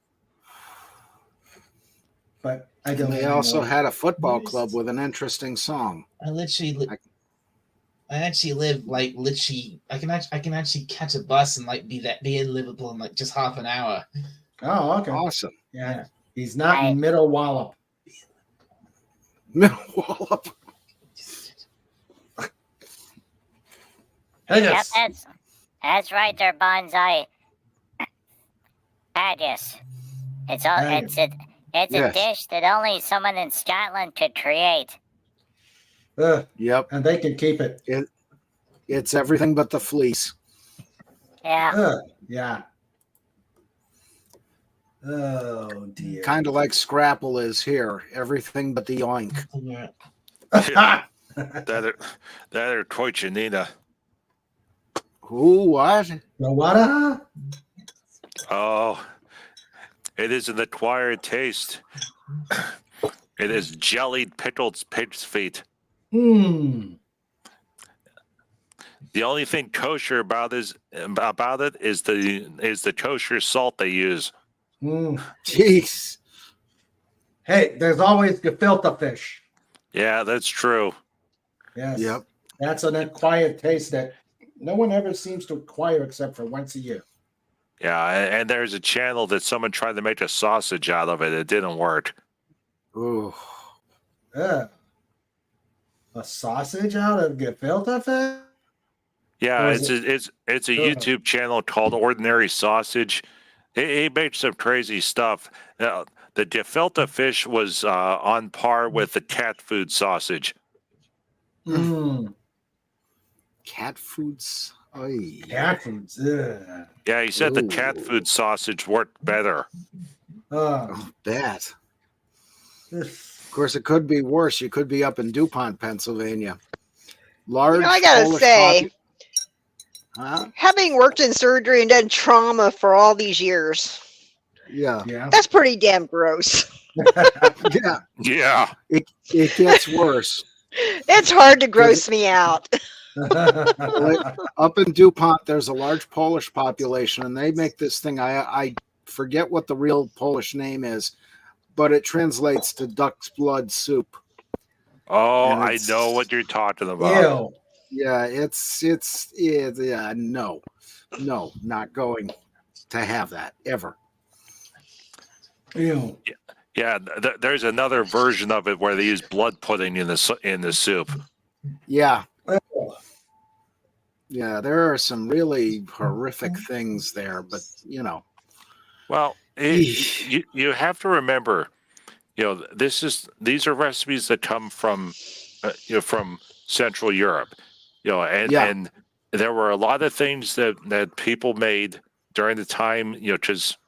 But I don't. They also had a football club with an interesting song. I actually live like literally. I can actually catch a bus and like be in Liverpool in like just half an hour. Oh, okay, awesome. Yeah, he's not in Middle Wallop. Middle Wallop. Yep, that's right there, Bonsai. Haggis. It's a dish that only someone in Scotland could create. Yep. And they can keep it. It's everything but the fleece. Yeah. Yeah. Oh, dear. Kind of like Scrapple is here. Everything but the yoink. that are Toichinina. Who? What? The what? Oh, it is an acquired taste. It is jellied pickled pig's feet. The only thing kosher about it is the kosher salt they use. Jeez. Hey, there's always gefilte fish. Yeah, that's true. Yes. Yep. That's an acquired taste that no one ever seems to acquire except for once a year. Yeah, and there's a channel that someone tried to make a sausage out of it. It didn't work. Ooh. A sausage out of gefilte fish? Yeah, it's a YouTube channel called Ordinary Sausage. He makes some crazy stuff. The gefilte fish was on par with the cat food sausage. Cat foods. Oy. Cat foods. Yeah, he said the cat food sausage worked better. That. Of course, it could be worse. You could be up in DuPont, Pennsylvania. Large. I gotta say, having worked in surgery and done trauma for all these years, that's pretty damn gross. Yeah. It gets worse. It's hard to gross me out. Up in DuPont, there's a large Polish population, and they make this thing. I forget what the real Polish name is, but it translates to duck's blood soup. Oh, I know what you're talking about. Ew. Yeah, no, not going to have that ever. Ew. Yeah, there's another version of it where they use blood pudding in the soup. Yeah. Yeah, there are some really horrific things there, but Well, you have to remember, these are recipes that come from from Central Europe, and there were a lot of things that people made during the time, because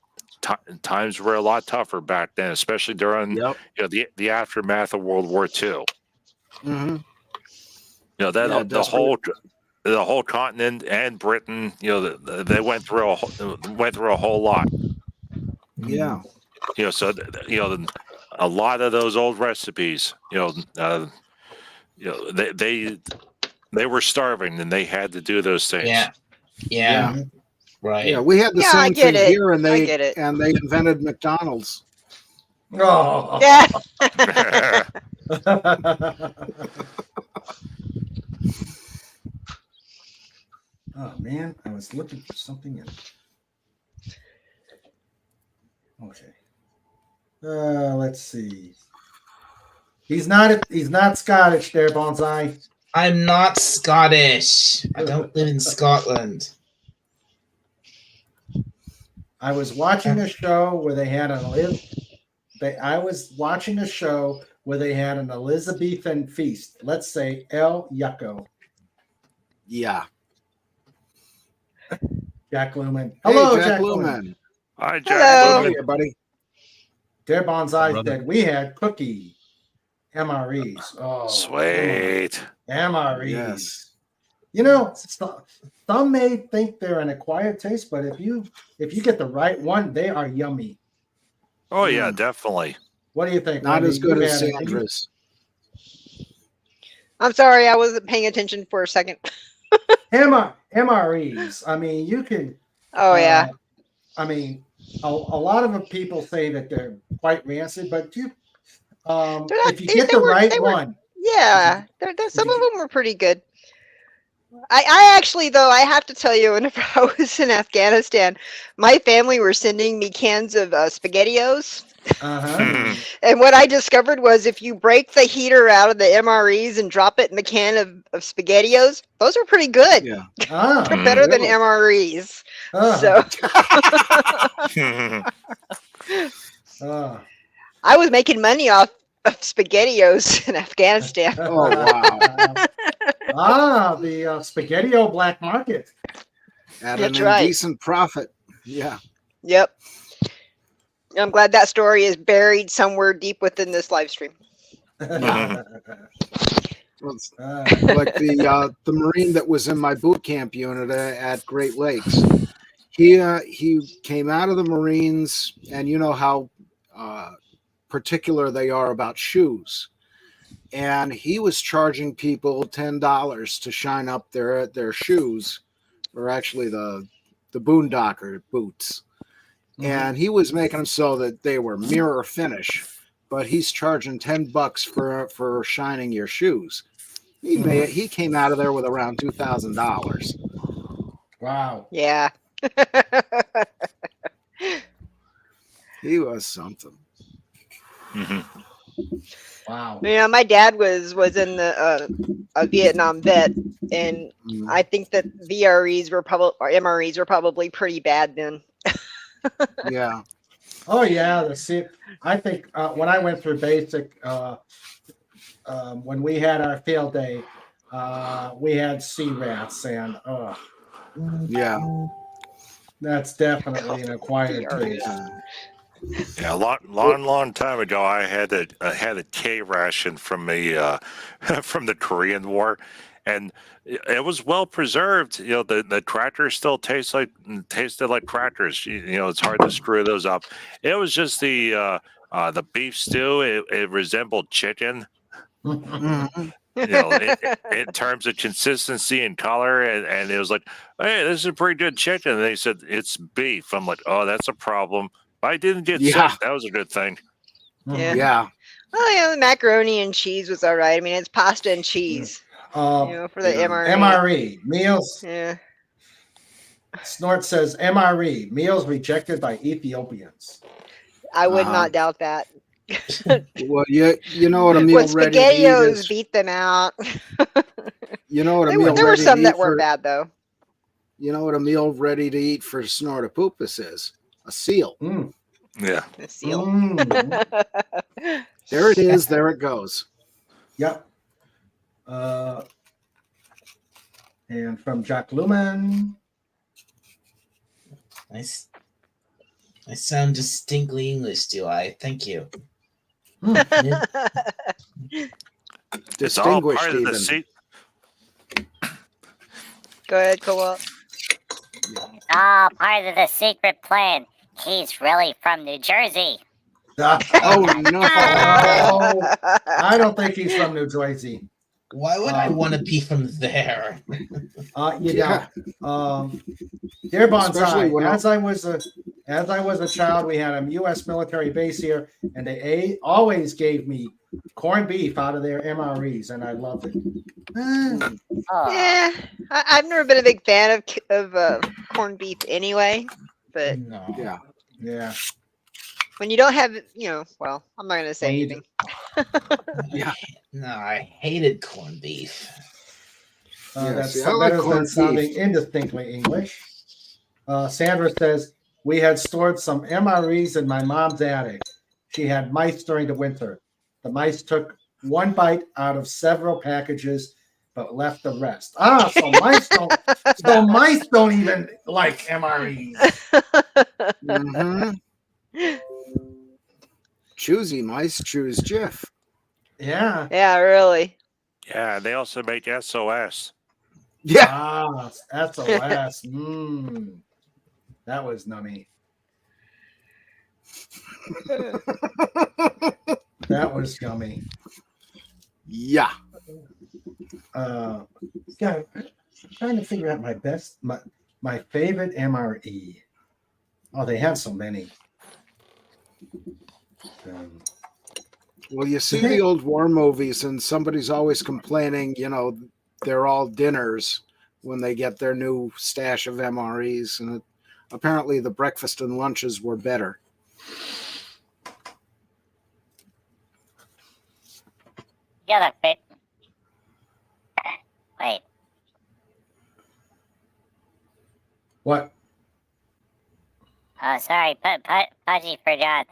times were a lot tougher back then, especially during the aftermath of World War II. Mm-hmm. The whole continent and Britain, they went through a whole lot. Yeah. So a lot of those old recipes, they were starving and they had to do those things. Yeah. Right. Yeah, we had the same thing here, and they invented McDonald's. Oh. Yeah. Oh man, I was looking for something. Okay. Let's see. He's not Scottish there, Bonsai. I'm not Scottish. I don't live in Scotland. I was watching a show where they had an Elizabethan feast. Let's say El Yucco. Yeah. Jack Lumen. Hello, hey, Jack Lumen. Lumen. Hi, Jack. Hello. Lumen. Hey, buddy. Dear Bonsai said we had cookie MREs. Oh, sweet. MREs. Yes. You know, some may think they're an acquired taste, but if you get the right one, they are yummy. Oh yeah, definitely. What do you think? Not Wendy? as good as Sandra's. I'm sorry, I wasn't paying attention for a second. MREs. I mean, you can. Oh yeah. I mean, a lot of people say that they're quite rancid, but if you get the right one. Yeah, some of them were pretty good. I actually, though, I have to tell you, whenever I was in Afghanistan, my family were sending me cans of SpaghettiOs. And what I discovered was if you break the heater out of the MREs and drop it in the can of SpaghettiOs, those are pretty good. Yeah. They're better than MREs. So I was making money off of SpaghettiOs in Afghanistan. Oh, wow. The SpaghettiO black market. At an indecent profit. Yeah. Yep. I'm glad that story is buried somewhere deep within this live stream. Like the Marine that was in my boot camp unit at Great Lakes. He came out of the Marines, and you know how particular they are about shoes. And he was charging people $10 to shine up their shoes, or actually the boondocker boots. And he was making them so that they were mirror finish, but he's charging $10 for shining your shoes. He came out of there with around $2,000. Wow. Yeah. He was something. Wow. Yeah, my dad was in the a Vietnam vet, and I think that MREs were probably pretty bad then. Yeah. Oh yeah, I think when I went through basic, when we had our field day, we had sea rats, and yeah, that's definitely an acquired taste. Yeah, long time ago, I had a K ration from from the Korean War, and it was well preserved. You know, the tractors still tasted like tractors. You know, it's hard to screw those up. It was just the beef stew. It resembled chicken. You know, in terms of consistency and color, and it was like, hey, this is a pretty good chicken. And they said it's beef. I'm like, oh, that's a problem. I didn't get sick. That was a good thing. Yeah. Well, yeah, the macaroni and cheese was all right. I mean, it's pasta and cheese. For the MRE. MRE meals. Yeah. Snort says MRE meals rejected by Ethiopians. I would not doubt that. Well, you know what a meal ready to eat is. Beat them out. You know what a meal there were ready some to that eat were for, bad though. You know what a meal ready to eat for Snortopoopas is? A seal. Yeah. A seal. There it is. There it goes. Yep. And from Jack Lumen. Nice. I sound distinctly English, do I? Thank you. It's all part of the seat. Go ahead, Co-op. Part of the secret plan. He's really from New Jersey. Oh no! I don't think he's from New Jersey. Why would I want to be from there? Dear Bonsai, as I was a child, we had a U.S. military base here, and they always gave me corned beef out of their MREs, and I loved it. Yeah, I've never been a big fan of corned beef anyway, but yeah. When you don't have, well, I'm not gonna say anything. No, I hated corned beef. That's better than sounding indistinctly English. Sandra says, we had stored some MREs in my mom's attic. She had mice during the winter. The mice took one bite out of several packages, but left the rest. So mice don't. So mice don't even like MREs. Mm-hmm. Choosy mice choose Jif. Yeah. Yeah, really. Yeah, they also make SOS. Yeah. SOS. That was nummy. That was yummy. Yeah. Yeah, I'm trying to figure out my favorite MRE. Oh, they have so many. Well, you see the old war movies, and somebody's always complaining, they're all dinners when they get their new stash of MREs, and apparently the breakfast and lunches were better. Yeah, that wait. What? Oh, sorry, Pudgy forgot.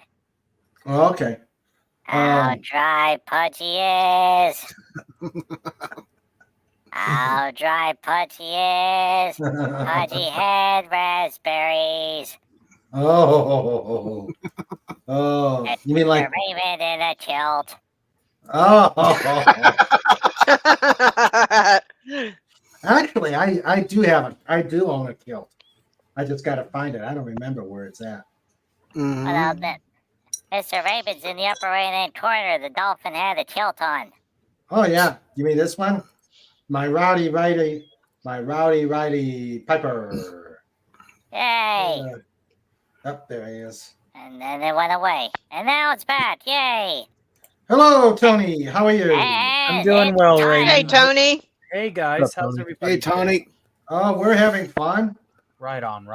Oh, okay. How dry Pudgy is. How dry Pudgy is. Pudgy had raspberries. Oh. You mean like a raven in a kilt? Oh. Actually, I do own a kilt. I just got to find it. I don't remember where it's at. Mm-hmm. Well, Mr. Raven's in the upper right-hand corner. The dolphin had a kilt on. Oh yeah, you mean this one? My rowdy righty Piper. Yay! There he is. And then it went away, and now it's back. Yay! Hello, Tony. How are you? I'm doing well, Ray. Hey, Tony. Hey, guys. How's everybody? Hey, Tony. Oh, we're having fun. Right on.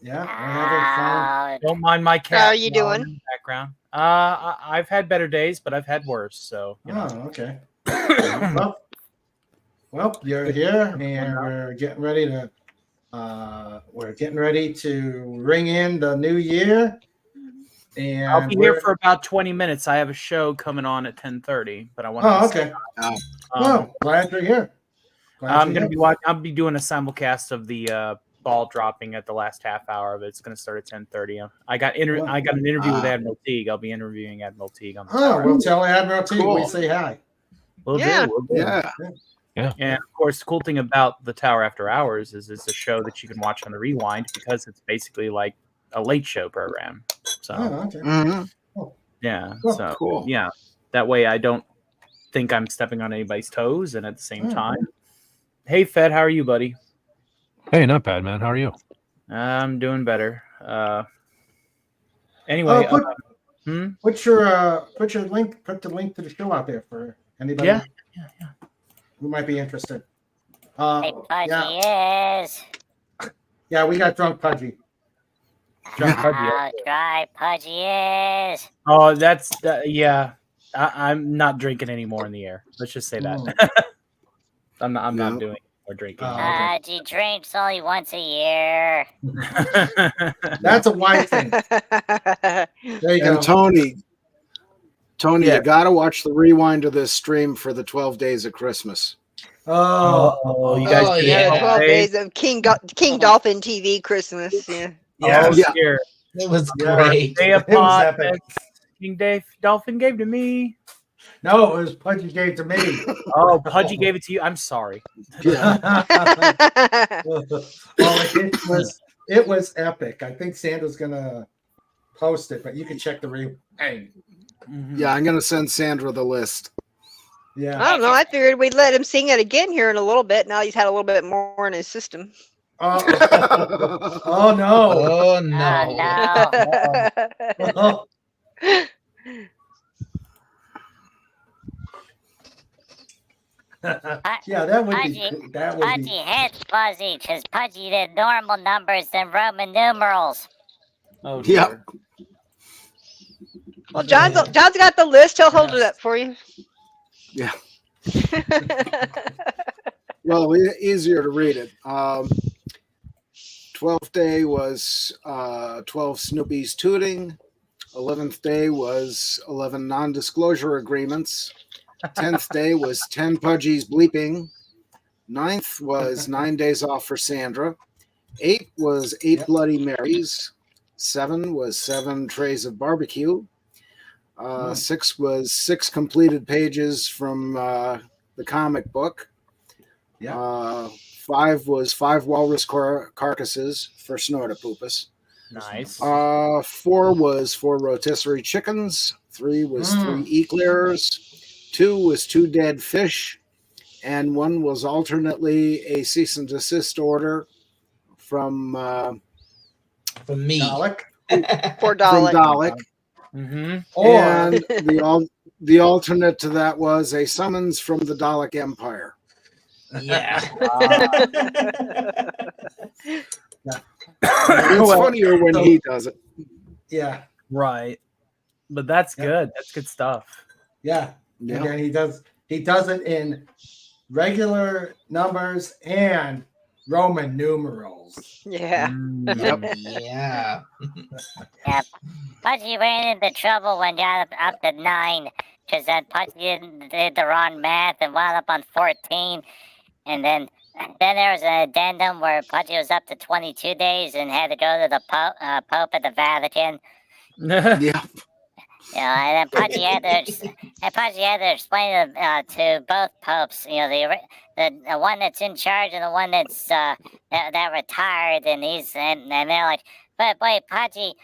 Yeah, we're having fun. Don't mind my cat. How are you doing? In the background. I've had better days, but I've had worse. So. Okay. well, you're here, and we're getting ready to ring in the new year. And I'll be here for about 20 minutes. I have a show coming on at 10:30, but I want to. Okay. Well, glad you're here. I'll be doing a simulcast of the ball dropping at the last half hour of it. It's going to start at 10:30. I got an interview with Admiral Teague. I'll be interviewing Admiral Teague on the tower. We'll tell Admiral Teague we say hi. We'll do. Yeah. And of course, the cool thing about the Tower After Hours is it's a show that you can watch on the rewind because it's basically like a late show program. So yeah, so cool. Yeah, that way I don't think I'm stepping on anybody's toes, and at the same time, hey Fed, how are you, buddy? Hey, not bad, man. How are you? I'm doing better. Anyway, put the link to the show out there for anybody. Yeah. Who might be interested. Hey, Pudgy is. Yeah, we got drunk Pudgy. How dry Pudgy is. Oh, yeah. I'm not drinking anymore in the air. Let's just say that. I'm not doing more drinking. Pudgy drinks only once a year. That's a white thing. There you go. And Tony, you gotta watch the rewind of this stream for the 12 Days of Christmas. You guys 12 days of King Dolphin TV Christmas. Yeah. It was great. It was epic. King Dolphin gave to me. No, it was Pudgy gave to me. Oh, Pudgy gave it to you. I'm sorry. Yeah. It was epic. I think Sandra's gonna post it, but you can check the rewind. Yeah, I'm gonna send Sandra the list. Yeah. I don't know. I figured we'd let him sing it again here in a little bit. Now he's had a little bit more in his system. Oh no! Oh no! Yeah, that would Pudgy hits Fuzzy because Pudgy did normal numbers than Roman numerals. Oh dear. Yeah. Well, John's got the list. He'll hold it up for you. Yeah. Well, easier to read it. 12th day was 12 Snoopy's tooting. 11th day was 11 non-disclosure agreements. 10th day was 10 Pudgy's bleeping. 9th was 9 Days Off for Sandra. 8 was 8 Bloody Marys. 7 was 7 Trays of Barbecue. 6 was 6 completed pages from the comic book. 5 was 5 walrus carcasses for Snortopupus. Nice. 4 was 4 rotisserie chickens. 3 was 3 eclairs. 2 was 2 dead fish. And 1 was alternately a cease and desist order from me. Dalek. For Dalek. From Dalek. And the alternate to that was a summons from the Dalek Empire. Yeah. It's funnier when he does it. Yeah. Right. But that's good. That's good stuff. Yeah. And then he does it in regular numbers and Roman numerals. Yeah. Yeah. Yeah. Pudgy ran into trouble when he got up to 9 because then Pudgy did the wrong math and wound up on 14. And then there was an addendum where Pudgy was up to 22 days and had to go to the Pope at the Vatican. Yeah. And then Pudgy had to explain to both popes, the one that's in charge and the one that's that retired, and they're like, but wait, Pudgy,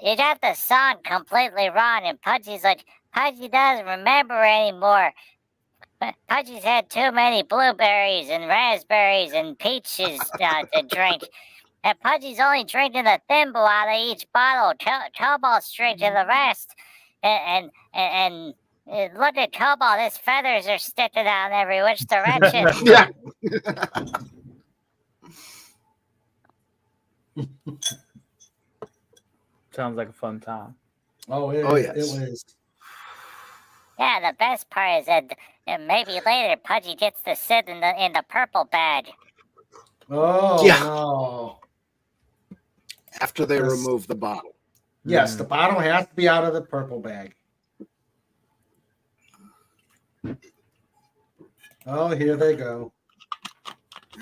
you got the song completely wrong. And Pudgy's like, Pudgy doesn't remember anymore. Pudgy's had too many blueberries and raspberries and peaches to drink. And Pudgy's only drinking a thimble out of each bottle. Cobalt's drinking the rest. And look at Cobalt. His feathers are sticking out in every which direction. Yeah. Sounds like a fun time. Yes. It was. Yeah, the best part is that maybe later Pudgy gets to sit in the purple bag. Oh, yeah. No. After they remove the bottle. Yes, the bottle has to be out of the purple bag. Oh, here they go.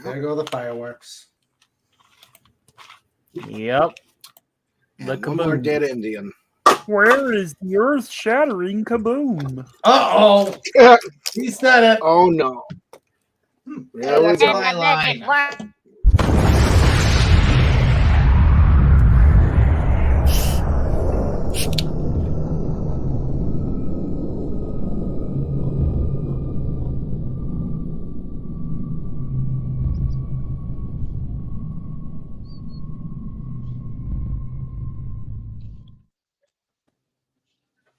There go the fireworks. Yep. The one more dead Indian. Where is the earth-shattering kaboom? Uh-oh. He said it. Oh, no. Yeah, that's my line.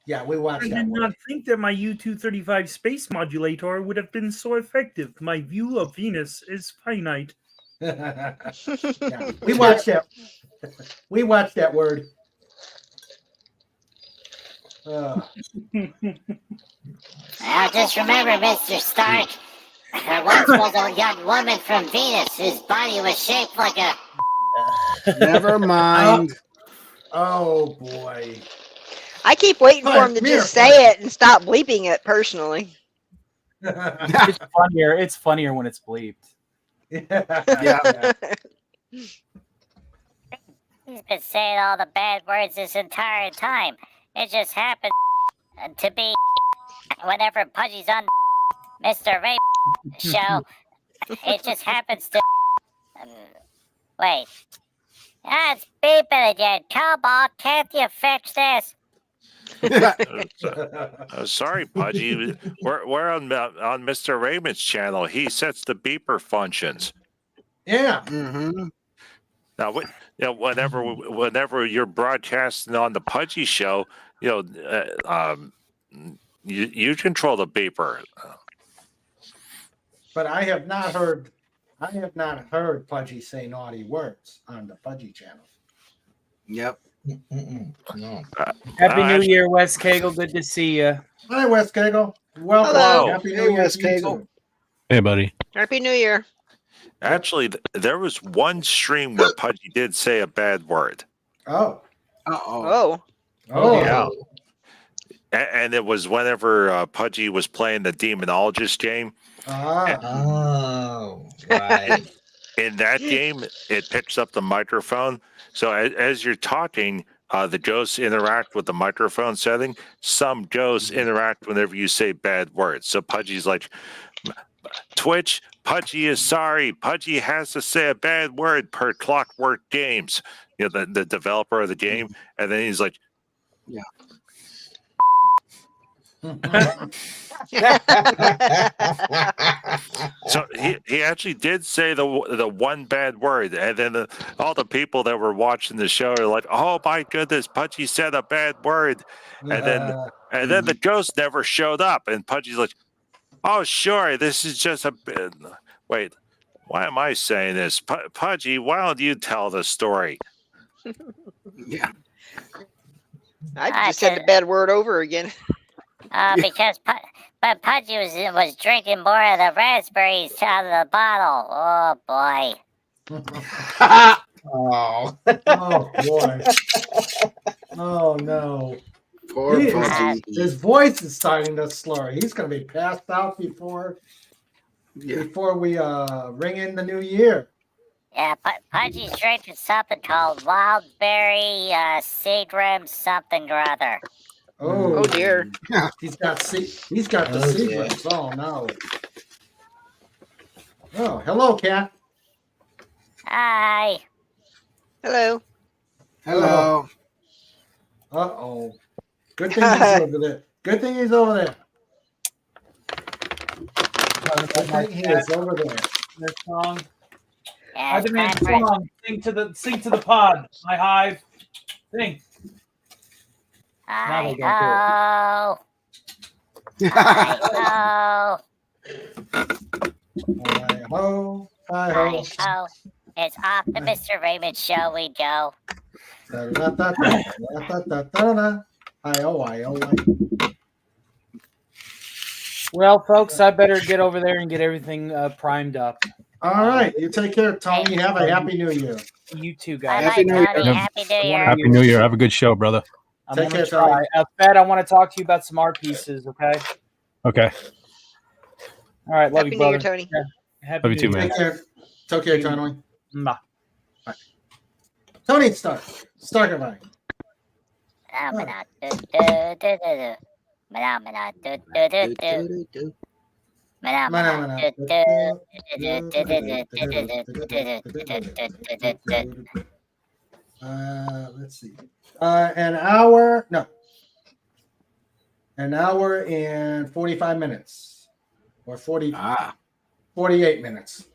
Yeah, we watched that. I did not think that my U-235 space modulator would have been so effective. My view of Venus is finite. Yeah, we watched that. We watched that word. Now just remember, Mr. Stark, there once was a young woman from Venus whose body was shaped like a... Never mind. Oh boy. I keep waiting for him to just say it and stop bleeping it personally. It's funnier when it's bleeped. Yeah. He's been saying all the bad words this entire time. It just happened to be whenever Pudgy's on Mr. Rape show. It just happens to... wait. It's beeping again. Cobalt, can't you fix this? Sorry, Pudgy. We're on Mr. Raymond's channel. He sets the beeper functions. Yeah. Mm-hmm. Now, whenever you're broadcasting on the Pudgy show, you control the beeper. But I have not heard Pudgy say naughty words on the Pudgy channel. Yep. No. Happy New Year, Wes Cagle. Good to see you. Hi, Wes Cagle. Welcome. Hello. Happy New Year, Wes Cagle. Hey, buddy. Happy New Year. Actually, there was one stream where Pudgy did say a bad word. Oh. Oh. Oh. Yeah. And it was whenever Pudgy was playing the Demonologist game. Oh, right. In that game, it picks up the microphone. So as you're talking, the ghosts interact with the microphone setting. Some ghosts interact whenever you say bad words. So Pudgy's like, Twitch, Pudgy is sorry. Pudgy has to say a bad word per Clockwork Games, the developer of the game. And then he's like, yeah. So he actually did say the one bad word, and then all the people that were watching the show are like, "Oh my goodness, Pudgy said a bad word," and then the ghost never showed up, and Pudgy's like, "Oh sure, this is just a bit." Wait, why am I saying this, Pudgy? Why don't you tell the story? Yeah, I just said the bad word over again. Because Pudgy was drinking more of the raspberries out of the bottle. Oh boy. Oh. Oh boy. Oh no. Poor Pudgy. His voice is starting to slur. He's gonna be passed out before we ring in the new year. Yeah, Pudgy's drinking something called Wildberry Seagram something or other. Oh dear. He's got the secrets. Oh no. Oh, hello, Cat. Hi. Hello. Hello. Uh-oh. Good thing he's over there. Good thing he's over there. Good thing he is over there. That song. Yeah, I demand song. Sing to the pod. My hive. Sing. Hi-ho. Hi-ho. Hi-ho. Hi-ho. It's off the Mr. Raymond show we go. Well, folks, I better get over there and get everything primed up. All right. You take care, Tony. Have a happy new year. You too, guys. Happy New Year. Happy New Year. Happy New Year. Have a good show, brother. Take care, Tony. Fed, I want to talk to you about some art pieces, okay? Okay. All right. Love Happy you, brother. New Year, Tony. Yeah. Love you too, man. Take care, Tony. Bye. Tony, start Goodbye. Let's see. An hour and 45 minutes. Or 48 minutes.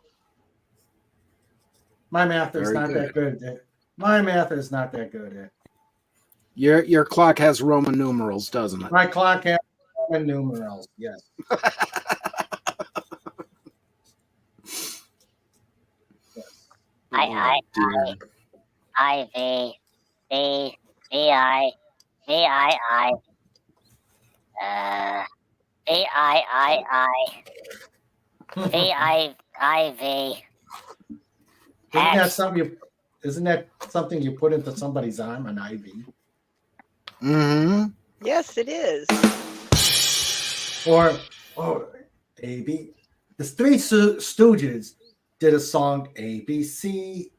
My math is not that good. My math is not that good. Your clock has Roman numerals, doesn't it? My clock has Roman numerals, yes. I V V V I V I I V I V I V. Isn't that something you put into somebody's arm, an IV? Mm-hmm. Yes, it is. Or AB. The Three Stooges did a song ABC.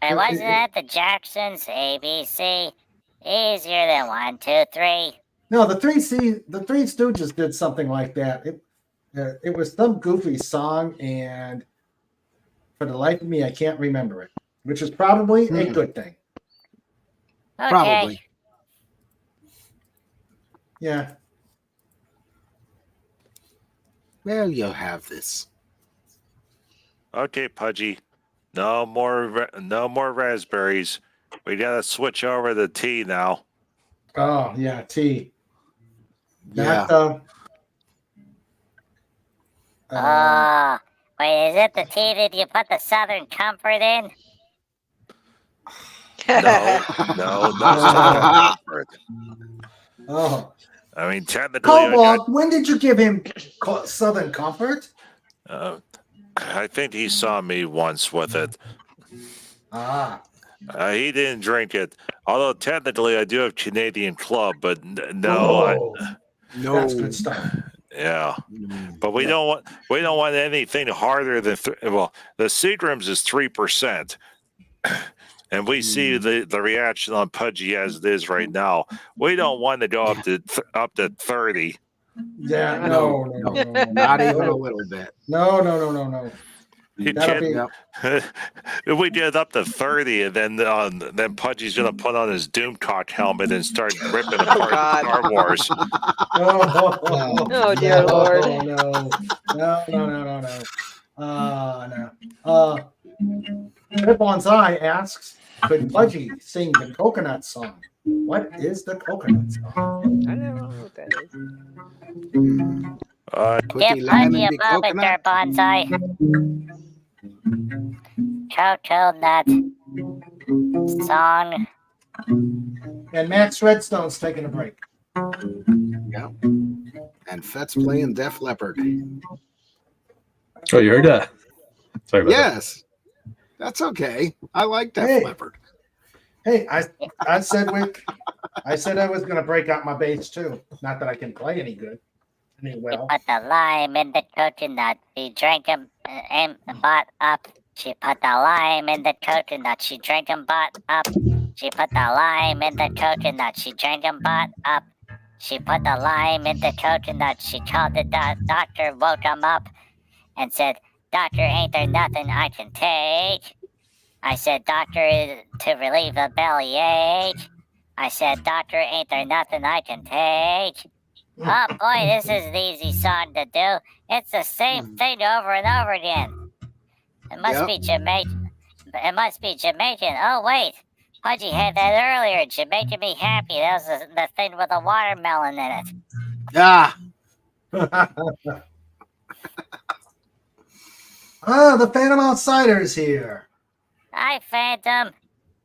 Wasn't that the Jacksons? ABC. Easier than 1, 2, 3. No, the Three Stooges did something like that. It was some goofy song, and for the life of me, I can't remember it, which is probably a good thing. Okay. Probably. Yeah. Well, you'll have this. Okay, Pudgy. No more raspberries. We gotta switch over to tea now. Oh yeah, tea. Yeah. Wait, is it the tea that you put the Southern Comfort in? No Southern Comfort. Oh. I mean, technically, Cobalt, when did you give him Southern Comfort? I think he saw me once with it. Ah. He didn't drink it. Although technically I do have Canadian Club, but no. No, that's good stuff. Yeah, but we don't want anything harder than the Seagrams is 3%, and we see the reaction on Pudgy as it is right now. We don't want to go up to 30. Yeah, no, not even a little bit. No. If we get up to 30, and then Pudgy's gonna put on his Doomcock helmet and start ripping apart Star Wars. Oh dear Lord! No. Pip Bonsai asks, "Could Pudgy sing the coconut song? What is the coconut song?" I don't know what that is. Give Pudgy a moment there, Bonsai. Coconut song. And Max Redstone's taking a break. Yeah. And Fett's playing Def Leppard. Oh, you heard that? Sorry about yes. That's okay. I like Def Leppard. Hey, I said I was gonna break out my bass too. Not that I can play any good. She put the lime in the coconut. She drank him and bought up. She put the lime in the coconut. She drank him, bought up. She put the lime in the coconut. She drank him, bought up. She put the lime in the coconut. She called the doctor, woke him up, and said, "Doctor, ain't there nothing I can take?" I said, "Doctor, to relieve the bellyache." I said, "Doctor, ain't there nothing I can take?" Oh boy, this is an easy song to do. It's the same thing over and over again. It must be Jamaican. It must be Jamaican. Oh wait, Pudgy had that earlier. Jamaican Me Happy. That was the thing with the watermelon in it. Ah. The Phantom Outsider is here. Hi, Phantom.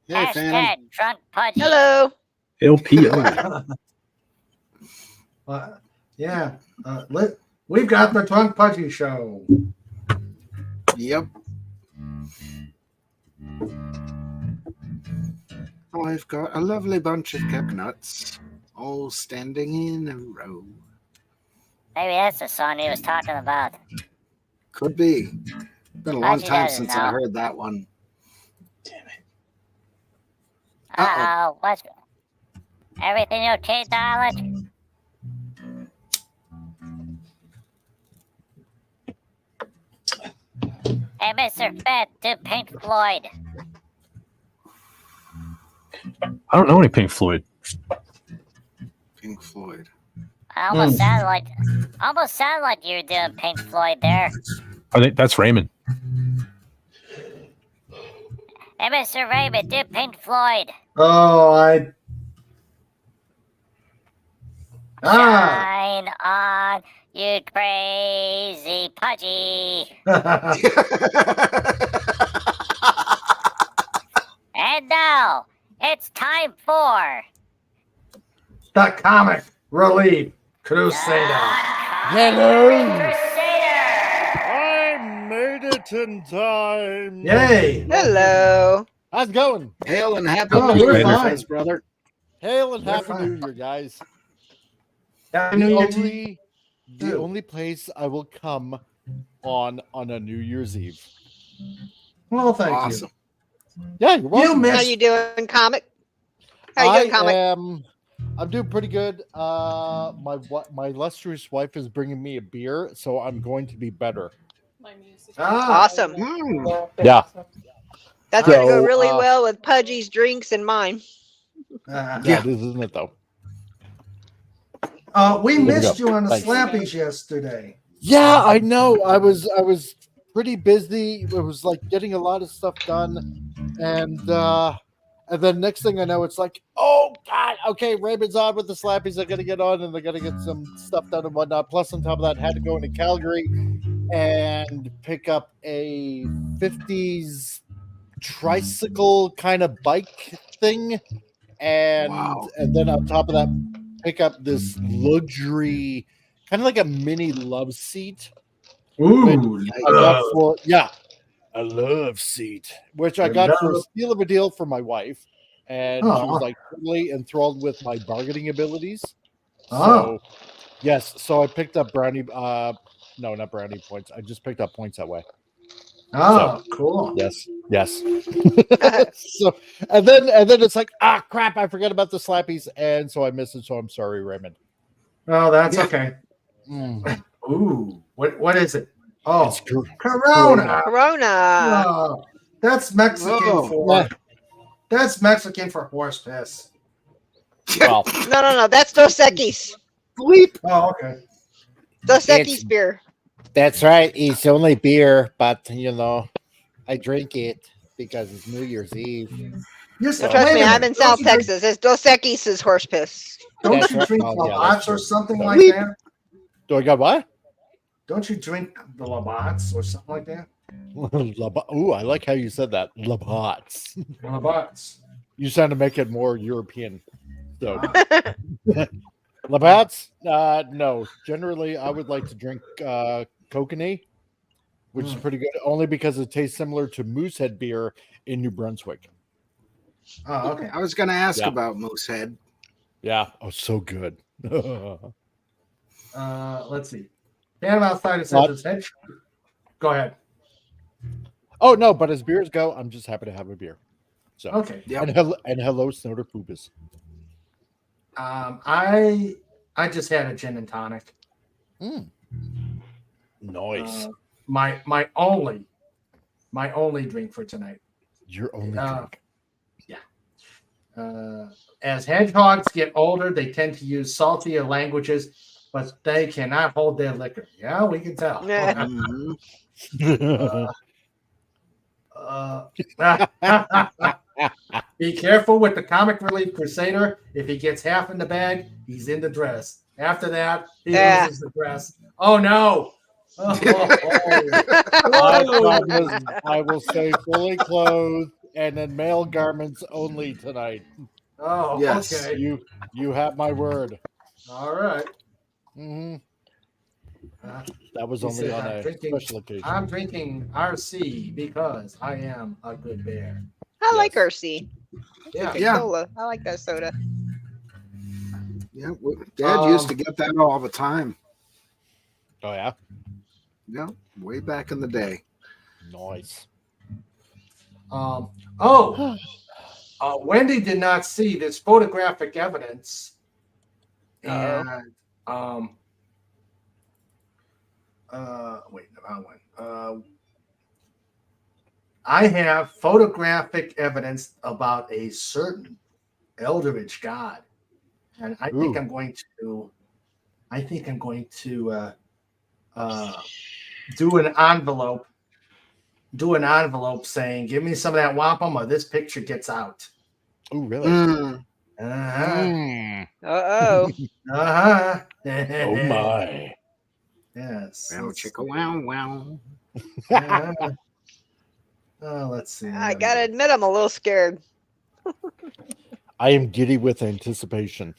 Hey, Hashtag drunk Pudgy. Hello. LPO. Yeah. We've got the Drunk Pudgy show. Yep. I've got a lovely bunch of coconuts, all standing in a row. Maybe that's the song he was talking about. Could be. Been a long Pudgy time doesn't since know. I heard that one. Damn it. Uh-oh. What's... Everything okay, darling? Hey, Mr. Fett, do Pink Floyd. I don't know any Pink Floyd. Pink Floyd. I almost sound like you were doing Pink Floyd there. I think that's Raymond. Hey, Mr. Raymond, do Pink Floyd. Oh, Shine on, you crazy Pudgy. And now, it's time for... the Comic Relief Crusader. Hello. Crusader. I made it in time. Yay. Hello. How's it going? Hail and happy Oh, New we're Year, fine. Fez, brother. Hail and We're happy fine. New Year, guys. Happy New Year to you. The only place I will come on a New Year's Eve. Well, thank Awesome. Yeah, you're welcome. How you doing, Comic? How you doing, Comic? I'm doing pretty good. My illustrious wife is bringing me a beer, so I'm going to be better. Awesome. Yeah. That's going to go really well with Pudgy's drinks and mine. Yeah, it is, isn't it, though? We There we missed go. you on the Thanks. Slappies yesterday. Yeah, I know. I was pretty busy. It was like getting a lot of stuff done, and then next thing I know, it's like, oh God, okay, Raymond's on with the Slappies. I got to get on, and I got to get some stuff done and whatnot. Plus, on top of that, had to go into Calgary and pick up a 50s tricycle kind of bike thing, and then on top of that, pick up this luxury, kind of like a mini love seat. Ooh, I got for a love seat, which I got for a steal of a deal for my wife, and she was like totally enthralled with my bargaining abilities. So, yes, so I picked up brownie. No, not brownie points. I just picked up points that way. Cool. Yes. So, and then it's like, crap! I forgot about the slappies, and so I missed it. So I'm sorry, Raymond. Oh, that's okay. Ooh, what is it? Oh, it's Corona. Corona. That's Mexican for. That's Mexican for horse piss. Well, no. That's Dos Equis. Bleep. Oh, okay. Dos Equis beer. That's right. It's only beer, but I drink it because it's New Year's Eve. No, trust me, I'm in South Texas. It's Dos Equis is horse piss. Don't you drink Labatt's or something like that? Do I got what? Don't you drink the Labatt's or something like that? Ooh, I like how you said that. Labatt's. Labatt's. You sound to make it more European. So, Labatt's? No. Generally, I would like to drink Kokanee, which is pretty good, only because it tastes similar to Moosehead beer in New Brunswick. Oh, okay. I was going to ask about Moosehead. Yeah. Oh, so good. Let's see. Phantom Outsider says his head. Go ahead. Oh no, but as beers go, I'm just happy to have a beer. So okay. Yep. And hello, Snoder Poopus. I just had a gin and tonic. Nice. My only drink for tonight. Your only drink. Yeah. As hedgehogs get older, they tend to use saltier languages, but they cannot hold their liquor. Yeah, we can tell. Be careful with the comic relief crusader. If he gets half in the bag, he's in the dress. After that, he loses the dress. Oh no! I will stay fully clothed and in male garments only tonight. Oh, yes. Okay. You have my word. All right. Mm-hmm. That was only on a special occasion. I'm drinking RC because I am a good bear. I like RC. Yeah. Cola. I like that soda. Yeah, Dad used to get that all the time. Oh yeah. Yeah, way back in the day. Nice. Wendy did not see this photographic evidence, and wait, the wrong one. I have photographic evidence about a certain eldritch god, and I think I'm going to do an envelope saying, "Give me some of that wampum, or this picture gets out." Oh, really? Oh my. Yes. Wow, chicka, wow. Let's see. I gotta admit, I'm a little scared. I am giddy with anticipation.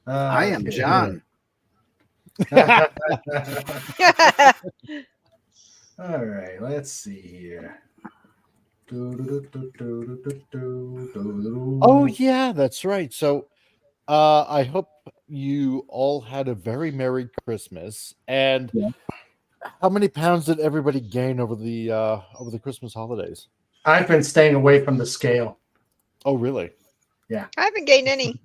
I am John. All right, let's see here. Oh yeah, that's right. So I hope you all had a very Merry Christmas. And how many pounds did everybody gain over the Christmas holidays? I've been staying away from the scale. Oh, really? Yeah. I haven't gained any.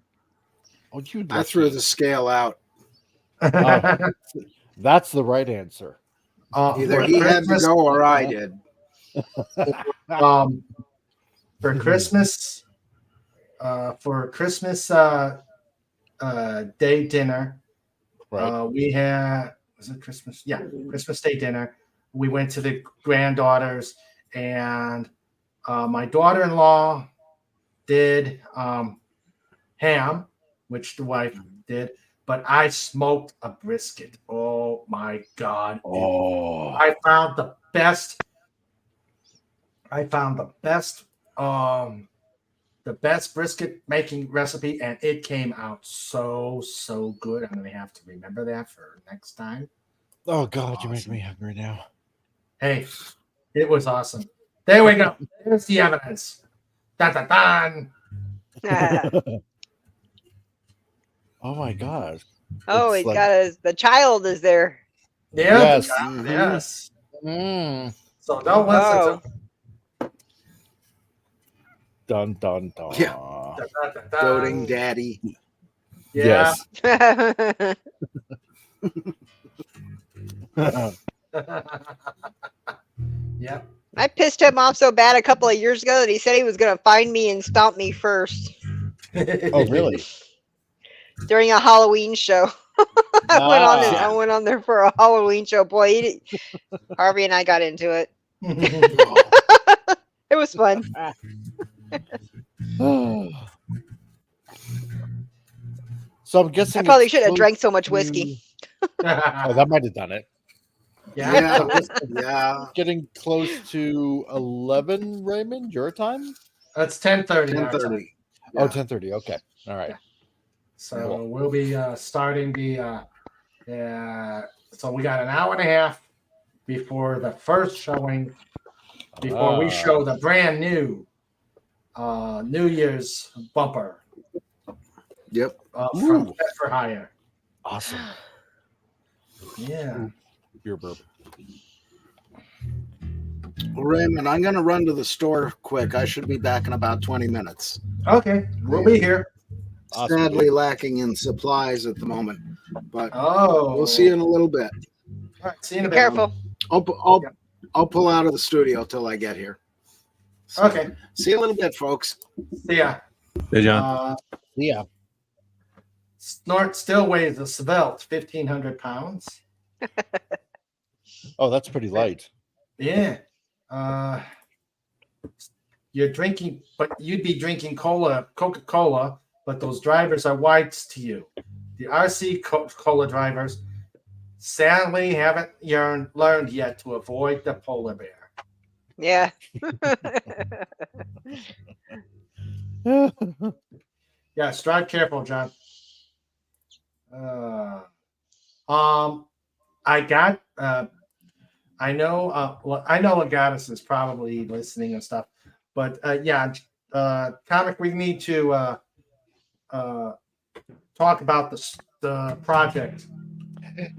Oh, I threw the scale out. That's the right answer. Either he had to go or I did. For Christmas, day dinner, right. We had, was it Christmas? Yeah, Christmas Day dinner. We went to the granddaughters, and my daughter-in-law did ham, which the wife did, but I smoked a brisket. Oh my God. Oh. I found the best brisket making recipe, and it came out so good. I'm gonna have to remember that for next time. Oh God, you make me hungry now. Hey, it was awesome. There we go. There's the evidence. Dun, dun, dun. Oh my gosh. Oh, he's got the child is there. Yeah. Yes. Yes. Mm. So don't listen to. Dun dun dun. Yeah. Dun, dun, dun, dun. Doting daddy. Yeah. Yes. Yep. I pissed him off so bad a couple of years ago that he said he was going to find me and stomp me first Oh, really? during a Halloween show. I went on there for a Halloween show. Boy, Harvey and I got into it. It was fun. So I'm guessing I probably shouldn't have drank so much whiskey. Oh, that might have done it. Yeah. Getting close to 11, Raymond, your time? That's 10:30. 10:30. Oh, 10:30. Okay. All right. So we'll be starting the. So we got an hour and a half before the first showing. Before we show the brand new New Year's bumper. Yep. From Pet for Hire. Awesome. Yeah. Beer burp. Well, Raymond, I'm going to run to the store quick. I should be back in about 20 minutes. Okay. We'll be here. Awesome. Sadly lacking in supplies at the moment, but we'll see you in a little bit. All right. See you in a bit. Careful. I'll pull out of the studio till I get here. So, Okay. See you in a little bit, folks. See ya. Hey, John. Yeah. Snort still weighs a svelte 1,500 pounds. Oh, that's pretty light. Yeah. You're drinking, but you'd be drinking Coca-Cola, but those drivers are whites to you. The RC Cola drivers sadly haven't learned yet to avoid the polar bear. Yeah. Yeah, drive careful, John. I got. I know. Well, I know Agatis is probably listening and stuff, but Comic, we need to talk about the project.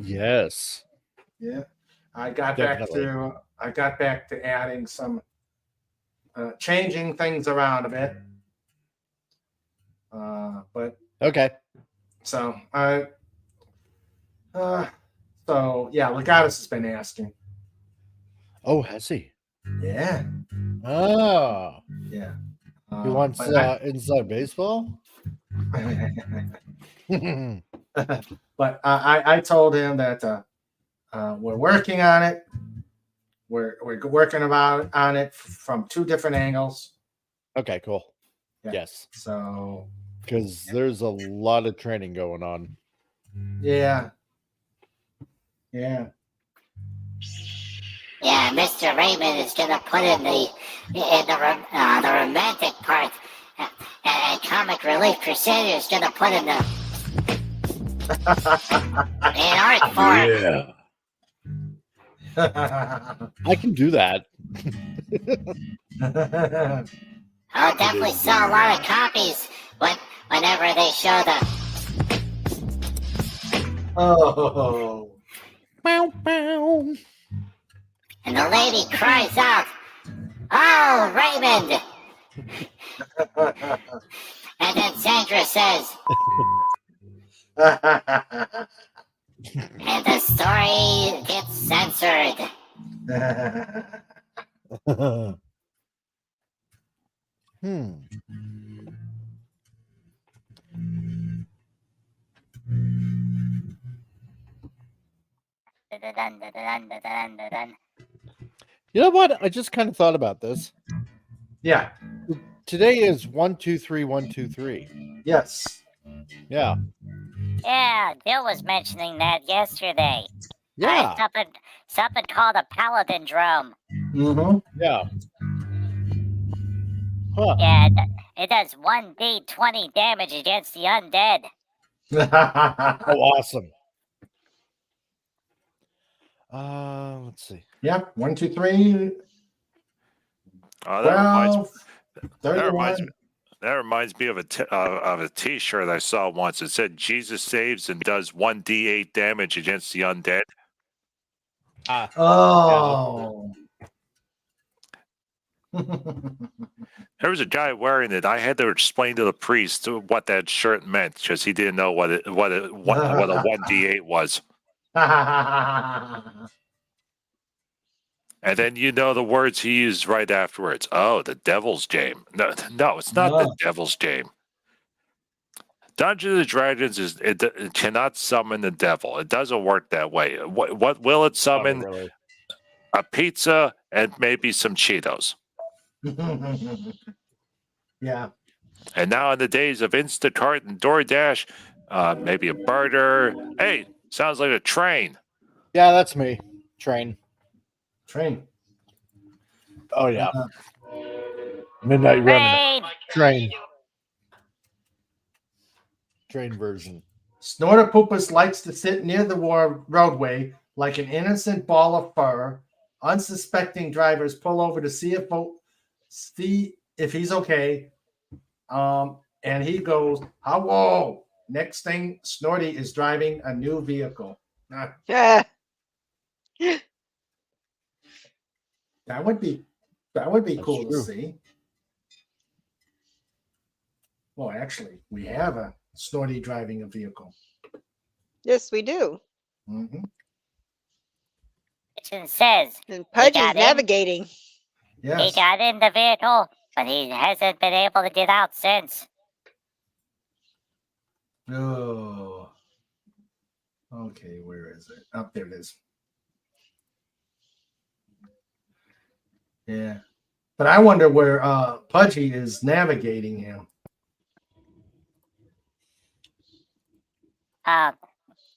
Yes. Yeah, I got Definitely. back to adding some, changing things around a bit. But okay. So Legatus has been asking. Oh, has he? Yeah. Oh. Yeah. He wants inside baseball? But I told him that we're working on it. We're working on it from two different angles. Okay, cool. Yeah. Yes. So because there's a lot of training going on. Yeah. Yeah. Yeah, Mr. Raymond is gonna put in the romantic part, and Comic Relief Crusader is gonna put in the art form. Yeah. I can do that. I'll definitely sell a lot of copies whenever they show the. Oh. Bow, bow. And the lady cries out, "Oh, Raymond!" And then Sandra says, and the story gets censored. You know what? I just kind of thought about this. Yeah. Today is 123 Yes. Yeah. Yeah, Bill was mentioning that yesterday. Yeah. Something called a palindrome. Mm-hmm. Yeah. Huh. Yeah, it does 1d20 damage against the undead. Oh, awesome. Let's see. Yep, 1, 2, 3. That 31. reminds me of a T-shirt I saw once. It said Jesus saves and does 1d8 damage against the undead. Oh. There was a guy wearing it. I had to explain to the priest what that shirt meant because he didn't know what a 1d8 was. And then the words he used right afterwards. Oh, the devil's game. No, it's not the devil's game. Dungeons and Dragons it cannot summon the devil. It doesn't work that way. What will it summon? Really. A pizza and maybe some Cheetos. Yeah. And now in the days of Instacart and DoorDash, maybe a burger. Hey, sounds like a train. Yeah, that's me. Train. Oh yeah. Midnight Remnant. Train version. Snortopoopas likes to sit near the roadway like an innocent ball of fur. Unsuspecting drivers pull over to see if he's okay. And he goes, whoa. Next thing, Snorty is driving a new vehicle. Yeah. That would be cool to see. Well, actually, we have a Snorty driving a vehicle. Yes, we do. Mm-hmm. It says. And Pudgy's navigating. Yes. He got in the vehicle, but he hasn't been able to get out since. Oh. Okay, where is it? Oh, there it is. Yeah. But I wonder where Pudgy is navigating him.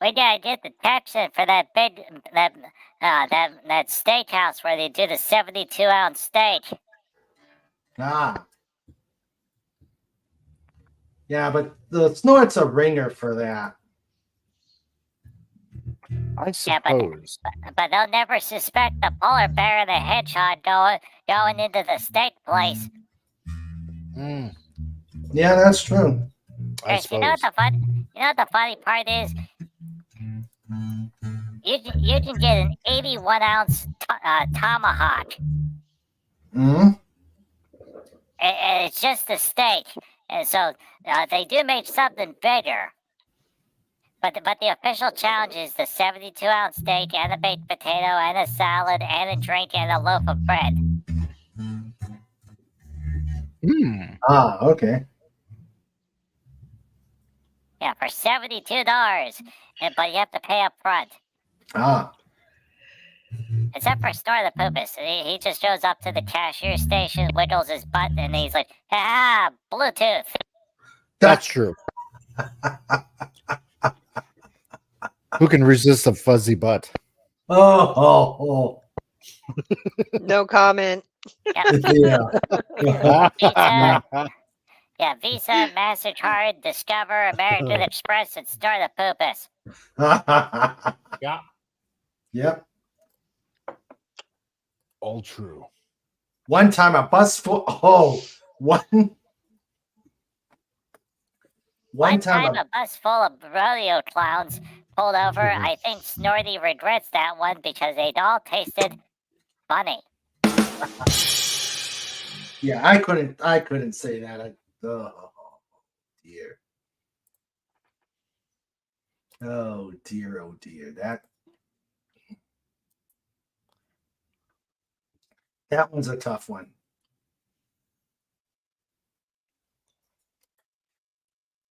We gotta get the Texan for that big that steakhouse where they do the 72-ounce steak. Yeah, but the Snort's a ringer for that. I suppose. Yeah, but they'll never suspect the polar bear and the hedgehog going into the steak place. Yeah, that's true. Chris, you know what the funny part is? You can get an 81-ounce tomahawk. Mm-hmm. And it's just a steak. And so they do make something bigger. But the official challenge is the 72-ounce steak and a baked potato and a salad and a drink and a loaf of bread. Okay. Yeah, for $72. But you have to pay up front. Except for Snortopoopas. He just shows up to the cashier station, wiggles his butt, and he's like, Bluetooth. That's true. Who can resist a fuzzy butt? Oh. No comment. Yeah. Visa, MasterCard, Discover, American Express, and Snortopoopas. Yeah. Yep. All true. One time a bus full. One time a bus full of rodeo clowns pulled over. I think Snorty regrets that one because they'd all tasted funny. Yeah, I couldn't say that. Oh dear. Oh dear. That one's a tough one.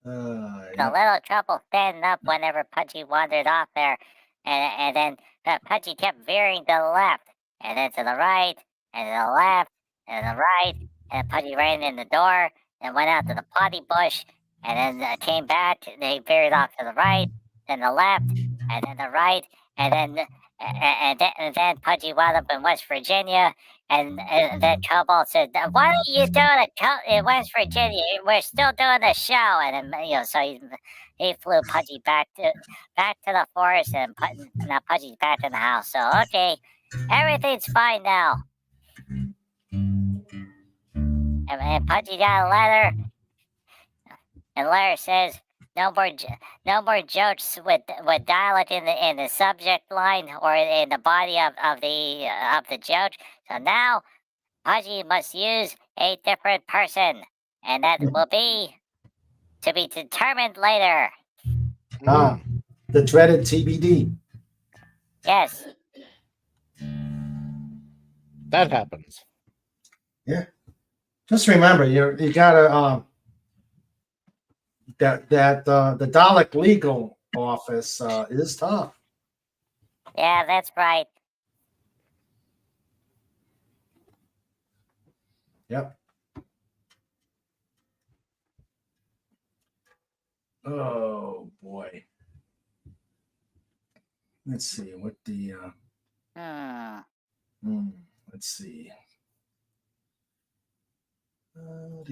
A little trouble standing up whenever Pudgy wandered off there, and then Pudgy kept veering to the left, and then to the right, and to the left, and to the right, and Pudgy ran in the door, and went out to the potty bush, and then came back, and they veered off to the right, then the left, and then the right, and then and then Pudgy wound up in West Virginia, and then Cobalt said, "What are you doing in West Virginia? We're still doing the show." And then, so he flew Pudgy back to the forest, and now Pudgy's back in the house. So okay, everything's fine now. And Pudgy got a letter, and the letter says, no more jokes with dialect in the subject line or in the body of the joke. So now Pudgy must use a different person, and that will be to be determined later. The dreaded TBD. Yes. That happens. Yeah. Just remember, you gotta the Dalek legal office is tough. Yeah, that's right. Yep. Oh boy. Let's see what the let's see. Well,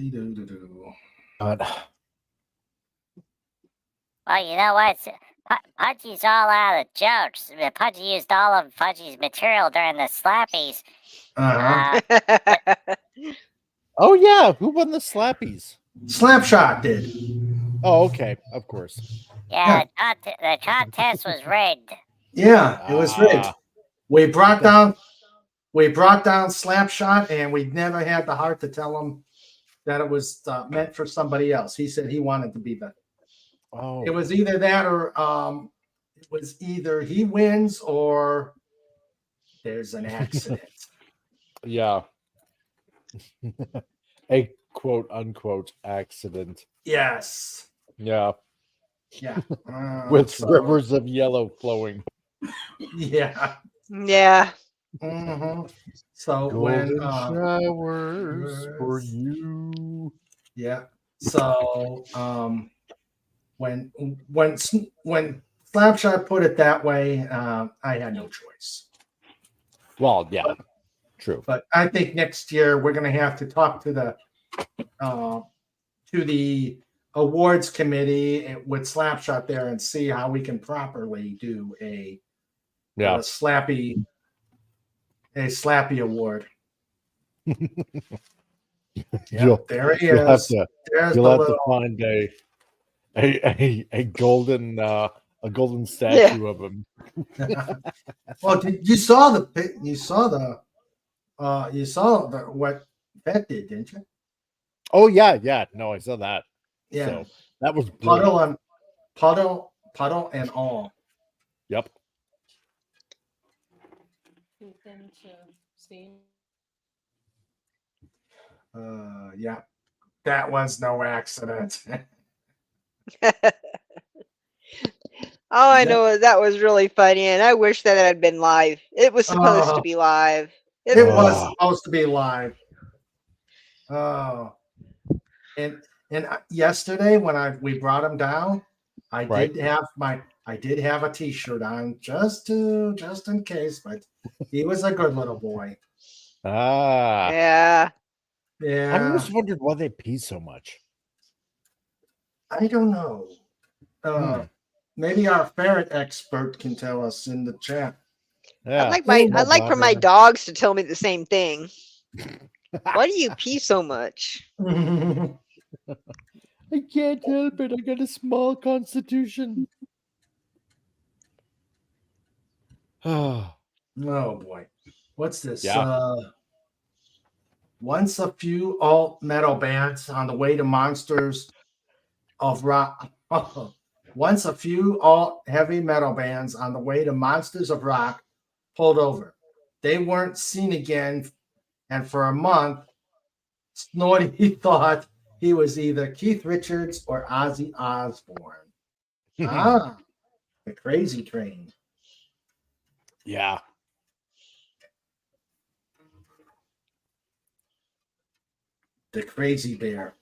you know what? Pudgy's all out of jokes. Pudgy used all of Pudgy's material during the Slappies. Oh yeah, who won the Slappies? Slapshot did. Oh, okay, of course. Yeah. The contest was rigged. Yeah, it was rigged. We brought down Slapshot, and we never had the heart to tell him that it was meant for somebody else. He said he wanted to be the. Oh. It was either that, or it was either he wins or there's an accident. Yeah. A quote unquote accident. Yes. Yeah. Yeah. With rivers of yellow flowing. Yeah. Yeah. Mm-hmm. So golden when showers for you. Yeah. So when Slapshot put it that way, I had no choice. Well, yeah, true. But I think next year we're going to have to talk to the awards committee with Slapshot there and see how we can properly do a Slappy award. Yeah, there he is. You'll have to find a golden statue of him. Well, you saw what Pet did, didn't you? Oh yeah. No, I saw that. Yeah, so that was puddle and all. Yep. Yeah, that was no accident. All I know is that was really funny, and I wish that it had been live. It was supposed to be live. It was supposed to be live. Oh, and yesterday when we brought him down, I did have a T-shirt on just in case, but he was a good little boy. Yeah. I always wondered why they pee so much. I don't know. Maybe our ferret expert can tell us in the chat. Yeah. I'd like for my dogs to tell me the same thing. Why do you pee so much? I can't help it. I got a small constitution. Oh boy. What's this? Yeah. Once a few alt metal bands on the way to Monsters of Rock. Once a few alt heavy metal bands on the way to Monsters of Rock pulled over. They weren't seen again, and for a month, Snorty thought he was either Keith Richards or Ozzy Osbourne. The Crazy Train. Yeah. The Crazy Bear.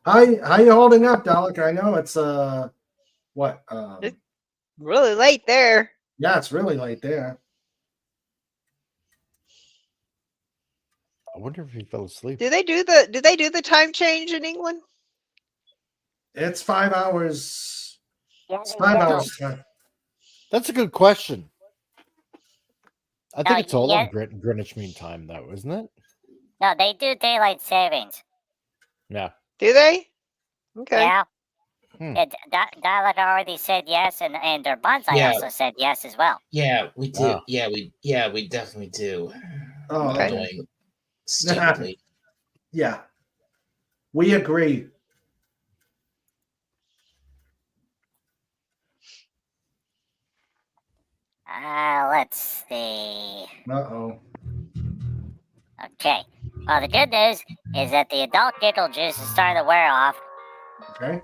How you holding up, Dalek? I know it's what it's really late there. Yeah, it's really late there. I wonder if he fell asleep. Do they do the time change in England? It's 5 hours. It's 5 hours time. That's a good question. I think it's all on Greenwich Mean Time, though, isn't it? No, they do daylight savings. Yeah. Do they? Okay. Yeah. Dalek already said yes, and their bonsai also said yes as well. Yeah, we do. Oh. Yeah, we definitely do. Oh, okay. Doing stupidly. Yeah, we agree. Let's see. Uh-oh. Okay. Well, the good news is that the adult giggle juice is starting to wear off. Okay.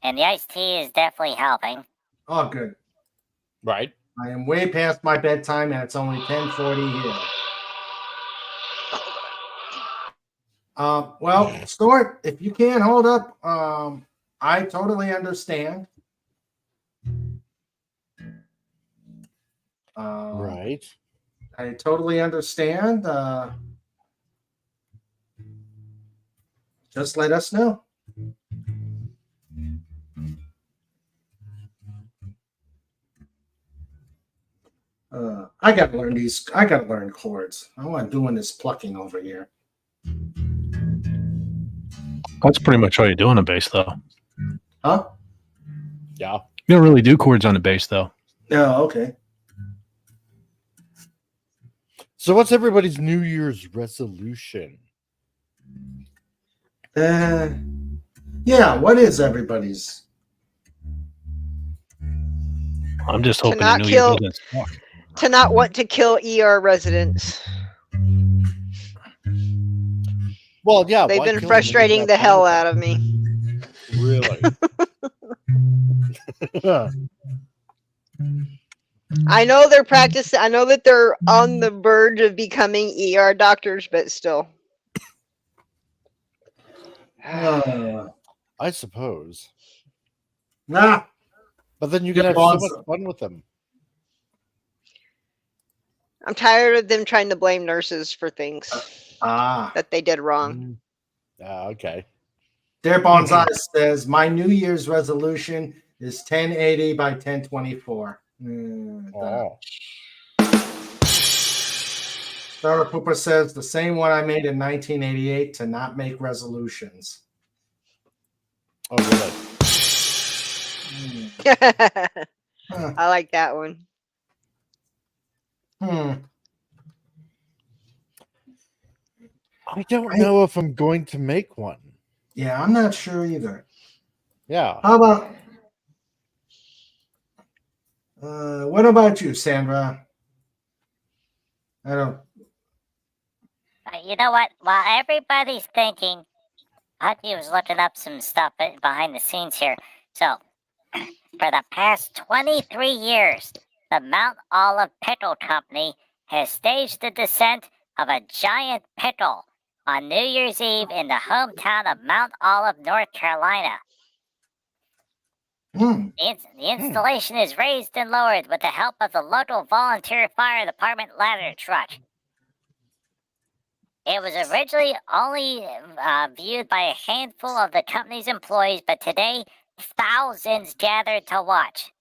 And the iced tea is definitely helping. Oh, good. Right. I am way past my bedtime, and it's only 10:40 here. Well, Stuart, if you can't hold up, I totally understand. Right. I totally understand. Just let us know. I gotta learn these. I gotta learn chords. I'm not doing this plucking over here. That's pretty much all you do on a bass, though. Huh? Yeah. You don't really do chords on the bass, though. Oh, okay. So what's everybody's New Year's resolution? Yeah, what is everybody's? I'm just hoping not the New Year doesn't suck. To not want to kill ER residents. Well, yeah. They've been frustrating the hell out of me. Really? I know they're practicing. I know that they're on the verge of becoming ER doctors, but still. I suppose. Nah. But then you can have so much fun with them. I'm tired of them trying to blame nurses for things that they did wrong. Okay. Their bonsai says, my New Year's resolution is 1080 by 1024. Sarah Pooper says, the same one I made in 1988 to not make resolutions. Oh, really? I like that one. I don't know if I'm going to make one. Yeah, I'm not sure either. Yeah. How about what about you, Sandra? I don't. You know what? While everybody's thinking, Hutchie was looking up some stuff behind the scenes here. So, for the past 23 years, the Mount Olive Pickle Company has staged the descent of a giant pickle on New Year's Eve in the hometown of Mount Olive, North Carolina. The installation is raised and lowered with the help of the local volunteer fire department ladder truck. It was originally only viewed by a handful of the company's employees, but today thousands gathered to watch.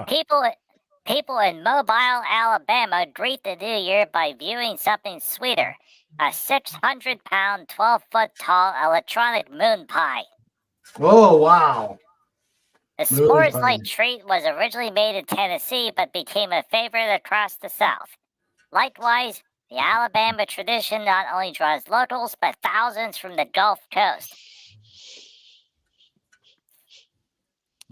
People in Mobile, Alabama greet the new year by viewing something sweeter, a 600-pound, 12-foot tall electronic moon pie. Oh, wow. The s'mores-like treat was originally made in Tennessee, but became a favorite across the South. Likewise, the Alabama tradition not only draws locals, but thousands from the Gulf Coast.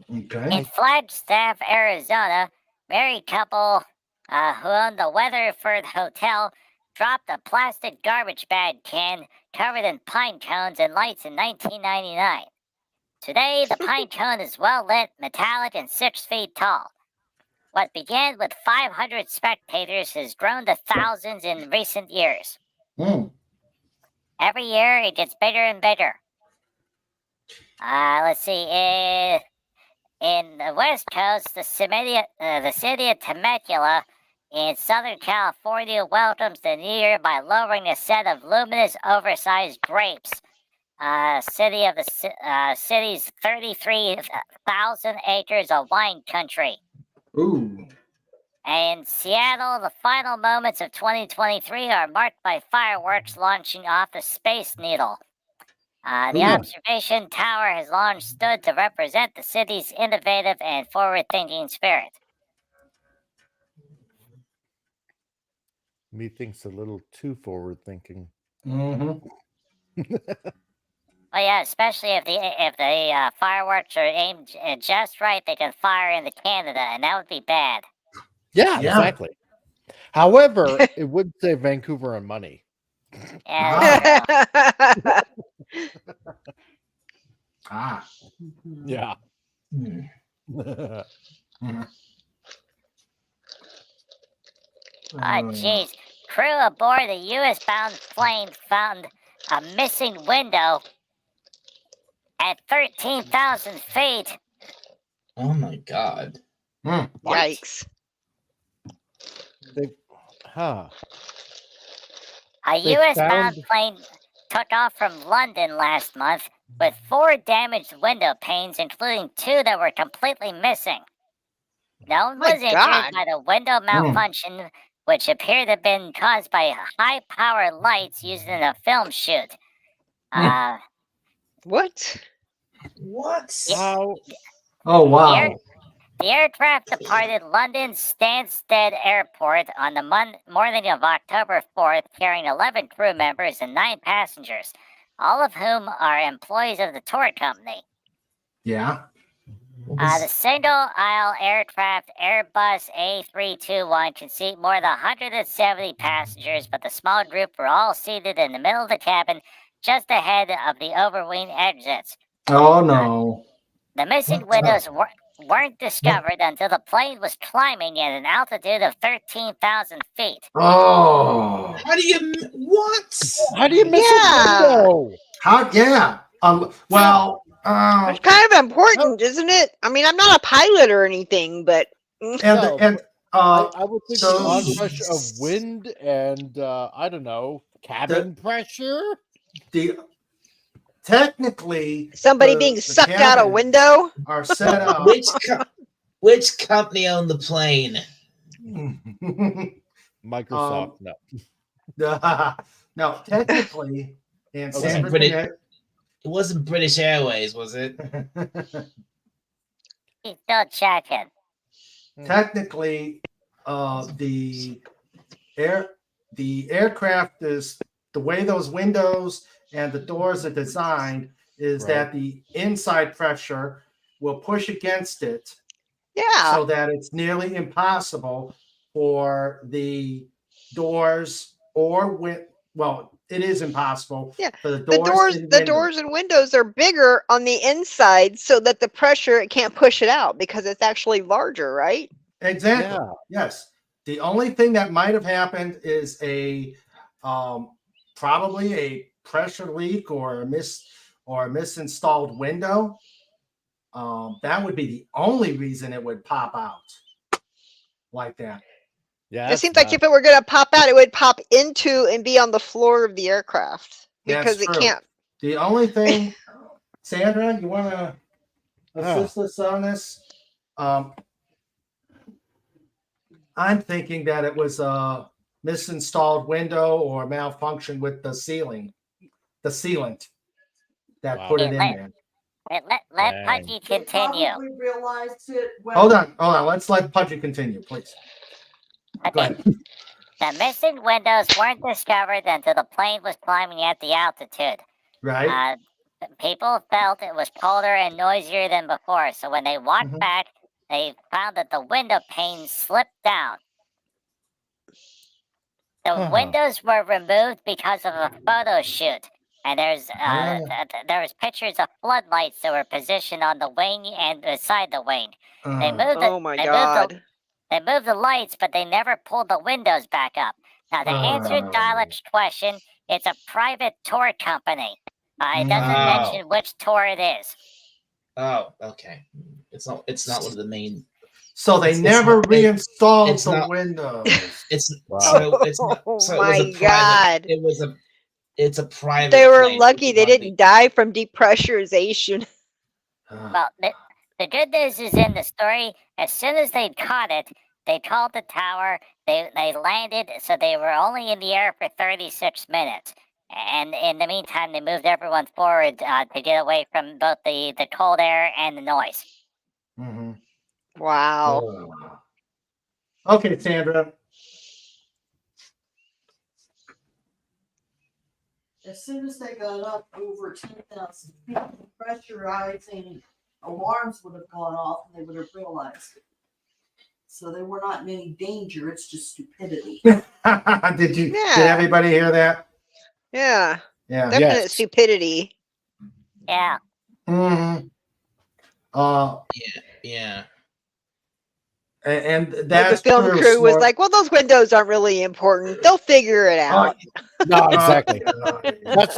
Okay. In Flagstaff, Arizona, married couple who owned the Weatherford Hotel dropped a plastic garbage bag can covered in pine cones and lights in 1999. Today, the pine cone is well lit, metallic, and 6 feet tall. What began with 500 spectators has grown to thousands in recent years. Every year it gets bigger and bigger. Let's see. In the West Coast, the city of Temecula in Southern California welcomes the new year by lowering a set of luminous, oversized grapes. City's 33,000 acres of wine country. Ooh. In Seattle, the final moments of 2023 are marked by fireworks launching off the Space Needle. The observation tower has long stood to represent the city's innovative and forward-thinking spirit. Methinks a little too forward-thinking. Mm-hmm. Well, yeah, especially if the fireworks are aimed just right, they can fire into Canada, and that would be bad. Yeah, exactly. However, it would save Vancouver on money. Yeah. Yeah. Jeez. Crew aboard the U.S.-bound plane found a missing window at 13,000 feet. Oh my God. Yikes. A U.S.-bound plane took off from London last month with 4 damaged window panes, including 2 that were completely missing. No one was injured by the window malfunction, which appeared to have been caused by high-power lights used in a film shoot. What? How? Oh, wow. The aircraft departed London's Stansted Airport on the morning of October 4th, carrying 11 crew members and 9 passengers, all of whom are employees of the tour company. Yeah. The single-aisle aircraft Airbus A321 can seat more than 170 passengers, but the small group were all seated in the middle of the cabin, just ahead of the overwing exits. Oh, no. The missing windows weren't discovered until the plane was climbing at an altitude of 13,000 feet. Oh. How do you How do you miss a window? Well, it's kind of important, isn't it? I mean, I'm not a pilot or anything, but I would think the onrush of wind and I don't know, cabin pressure. Technically, somebody being sucked out a window are set up. Which company owned the plane? Microsoft. No, technically, in it wasn't British Airways, was it? He's still checking. Technically, the aircraft is the way those windows and the doors are designed is that the inside pressure will push against it. Yeah. So that it's nearly impossible for the doors it is impossible. Yeah. For the doors and windows are bigger on the inside so that the pressure, it can't push it out because it's actually larger, right? Exactly. Yeah. Yes. The only thing that might have happened is probably a pressure leak or a misinstalled window. That would be the only reason it would pop out like that. Yeah, it seems like if it were going to pop out, it would pop into and be on the floor of the aircraft because it can't. The only thing, Sandra, you want to assist us on this? I'm thinking that it was a misinstalled window or malfunction with the sealant that put it in there. Let Pudgy continue. Hold on. Let's let Pudgy continue, please. Okay. The missing windows weren't discovered until the plane was climbing at the altitude. Right. People felt it was colder and noisier than before, so when they walked back, they found that the window panes slipped down. The windows were removed because of a photo shoot, and there was pictures of floodlights that were positioned on the wing and beside the wing. They moved they moved the lights, but they never pulled the windows back up. Now, to answer Dialec's question, It's a private tour company. It doesn't mention which tour it is. Oh, okay. It's not one of the main. So they never reinstalled the Windows. It's Oh so my it was a private. God. It's a private. They were plane, lucky they didn't die from depressurization. Well, the good news is in the story. As soon as they caught it, they called the tower. They landed, so they were only in the air for 36 minutes. And in the meantime, they moved everyone forward to get away from both the cold air and the noise. Mm-hmm. Wow. Okay, Sandra. As soon as they got up over 10,000 feet, pressurizing alarms would have gone off and they would have realized it. So they were not in any danger. It's just stupidity. Did everybody hear that? Yeah. Yeah. Definite stupidity. Yeah. Mm-hmm. Yeah. And that's the film true, crew was Snort. like, well, those windows aren't really important. They'll figure it out. No, exactly.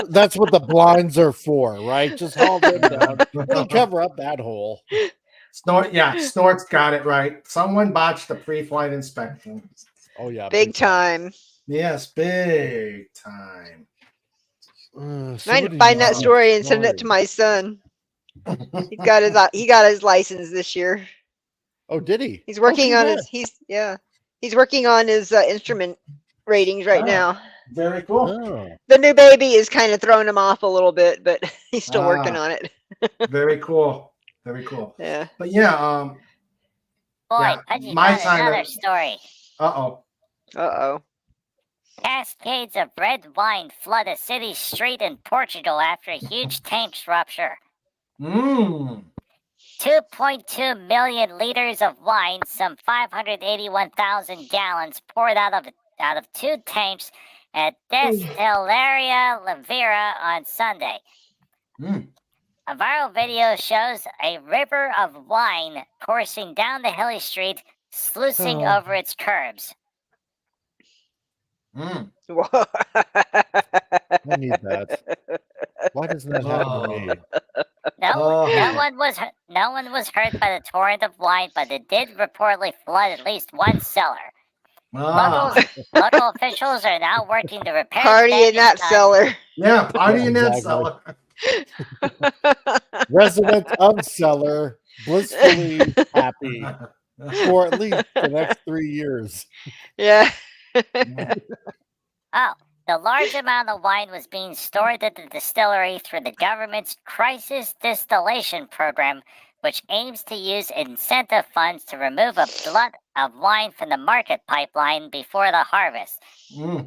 That's what the blinds are for, right? Just haul them down. It'll cover up that hole. Snort's got it right. Someone botched the pre-flight inspection. Oh yeah, big time. Yes, big time. I need to find that story and send it to my son. He got his license this year. Oh, did he? He's working on his. He's working on his instrument ratings right now. Very cool. Oh. The new baby is kind of throwing him off a little bit, but he's still working on it. Very cool. Very cool. Yeah. But yeah, Boy, Pudgy got another story. Uh-oh. Cascades of red wine flood a city street in Portugal after a huge tanks rupture. 2.2 million liters of wine, some 581,000 gallons, poured out of two tanks at Destileria Lavera on Sunday. A viral video shows a river of wine coursing down the hilly street, sluicing over its curbs. I need that. Why doesn't that happen to me? No one was hurt by the torrent of wine, but it did reportedly flood at least one cellar. Local officials are now working to repair. Party in that cellar. Yeah, party in that cellar. Residents of cellar blissfully happy for at least the next 3 years. Yeah. The large amount of wine was being stored at the distillery through the government's crisis distillation program, which aims to use incentive funds to remove a glut of wine from the market pipeline before the harvest. It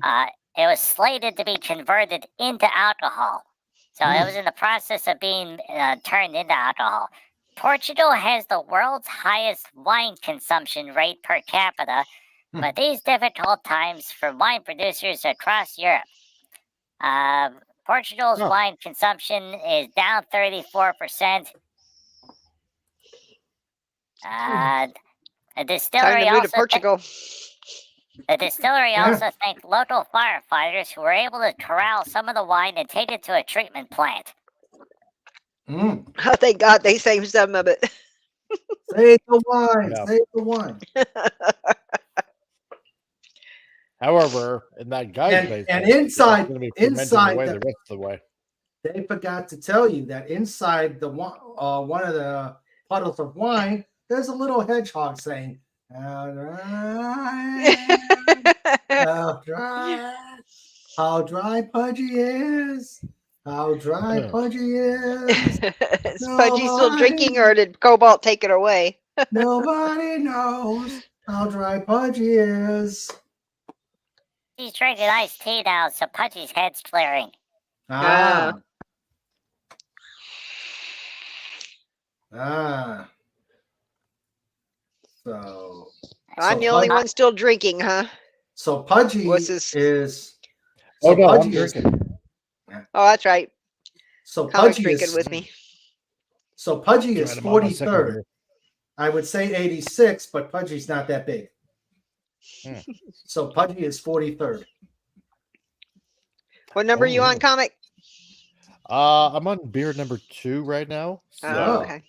was slated to be converted into alcohol. So it was in the process of being turned into alcohol. Portugal has the world's highest wine consumption rate per capita, but these difficult times for wine producers across Europe. Portugal's wine consumption is down 34%. The distillery Time to move to Portugal. The distillery also thanked local firefighters who were able to corral some of the wine and take it to a treatment plant. Oh, thank God they saved some of it. Save the wine. Yeah. Save the wine. However, in that guy's basement, and inside the rest of the way. They forgot to tell you that inside the one of the puddles of wine, there's a little hedgehog saying, "How dry Pudgy is. How dry Pudgy is." Is Pudgy still drinking, or did Cobalt take it away? Nobody knows how dry Pudgy is. He's drinking iced tea now, so Pudgy's head's clearing. So I'm the only one still drinking, huh? So Pudgy is. Oh no, I'm drinking. Oh, that's right. So Colin's Pudgy drinking is with me. So Pudgy is 43rd. I would say 86, but Pudgy's not that big. So Pudgy is 43rd. What number are you on, Comic? I'm on beer number 2 right now. So. Oh, okay.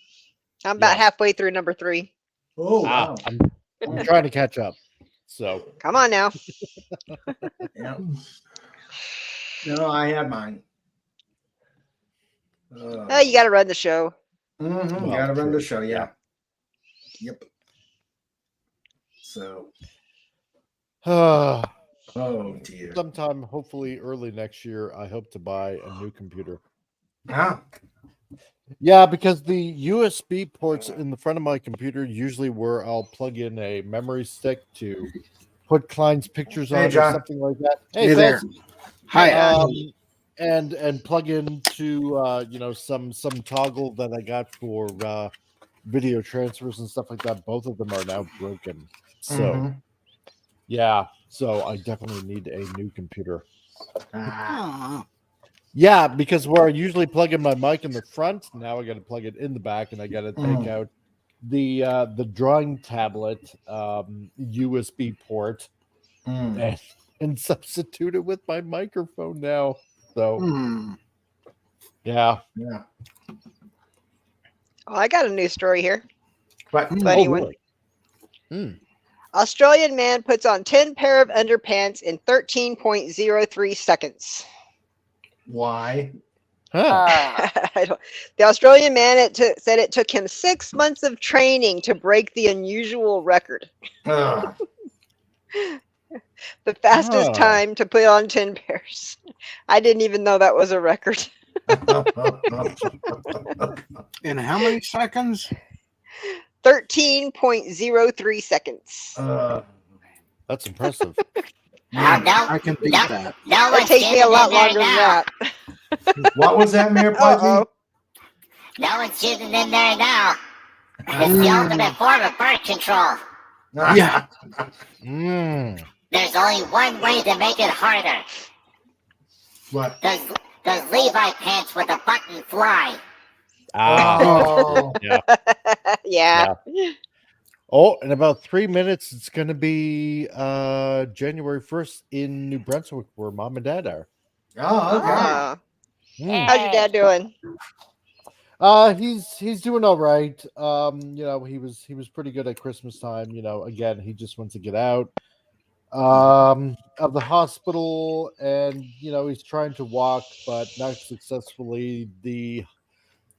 I'm about halfway through number 3. Oh, wow. I'm trying to catch up. So come on now. Yeah. No, I had mine. Oh, you got to run the show. Mm-hmm. Well, Got to run true. the show. Yeah. Yep. So. Oh dear. Sometime, hopefully early next year, I hope to buy a new computer. Yeah, because the USB ports in the front of my computer usually where I'll plug in a memory stick to put Klein's pictures on or something like that. Hey there. Hi. And plug into some toggle that I got for video transfers and stuff like that. Both of them are now broken. So yeah, so I definitely need a new computer. Yeah, because where I usually plug in my mic in the front, now I got to plug it in the back, and I got to take out the drawing tablet USB port and substitute it with my microphone now. So yeah. Oh, I got a news story here. But anyone. Australian man puts on 10 pair of underpants in 13.03 seconds. Why? The Australian man said it took him 6 months of training to break the unusual record. The fastest time to put on 10 pairs. I didn't even know that was a record. In how many seconds? 13.03 seconds. That's impressive. I can beat that. It takes me a lot longer than that. What was that, Mayor Pudgy? No one's shooting in there now. It's the ultimate form of birth control. Yeah. There's only one way to make it harder. What? Does Levi pants with a button fly? Yeah. Oh, in about 3 minutes, it's going to be January 1st in New Brunswick, where Mom and Dad are. Oh, okay. How's your dad doing? He's doing all right. He was pretty good at Christmas time. Again, he just wants to get out of the hospital, and he's trying to walk, but not successfully. The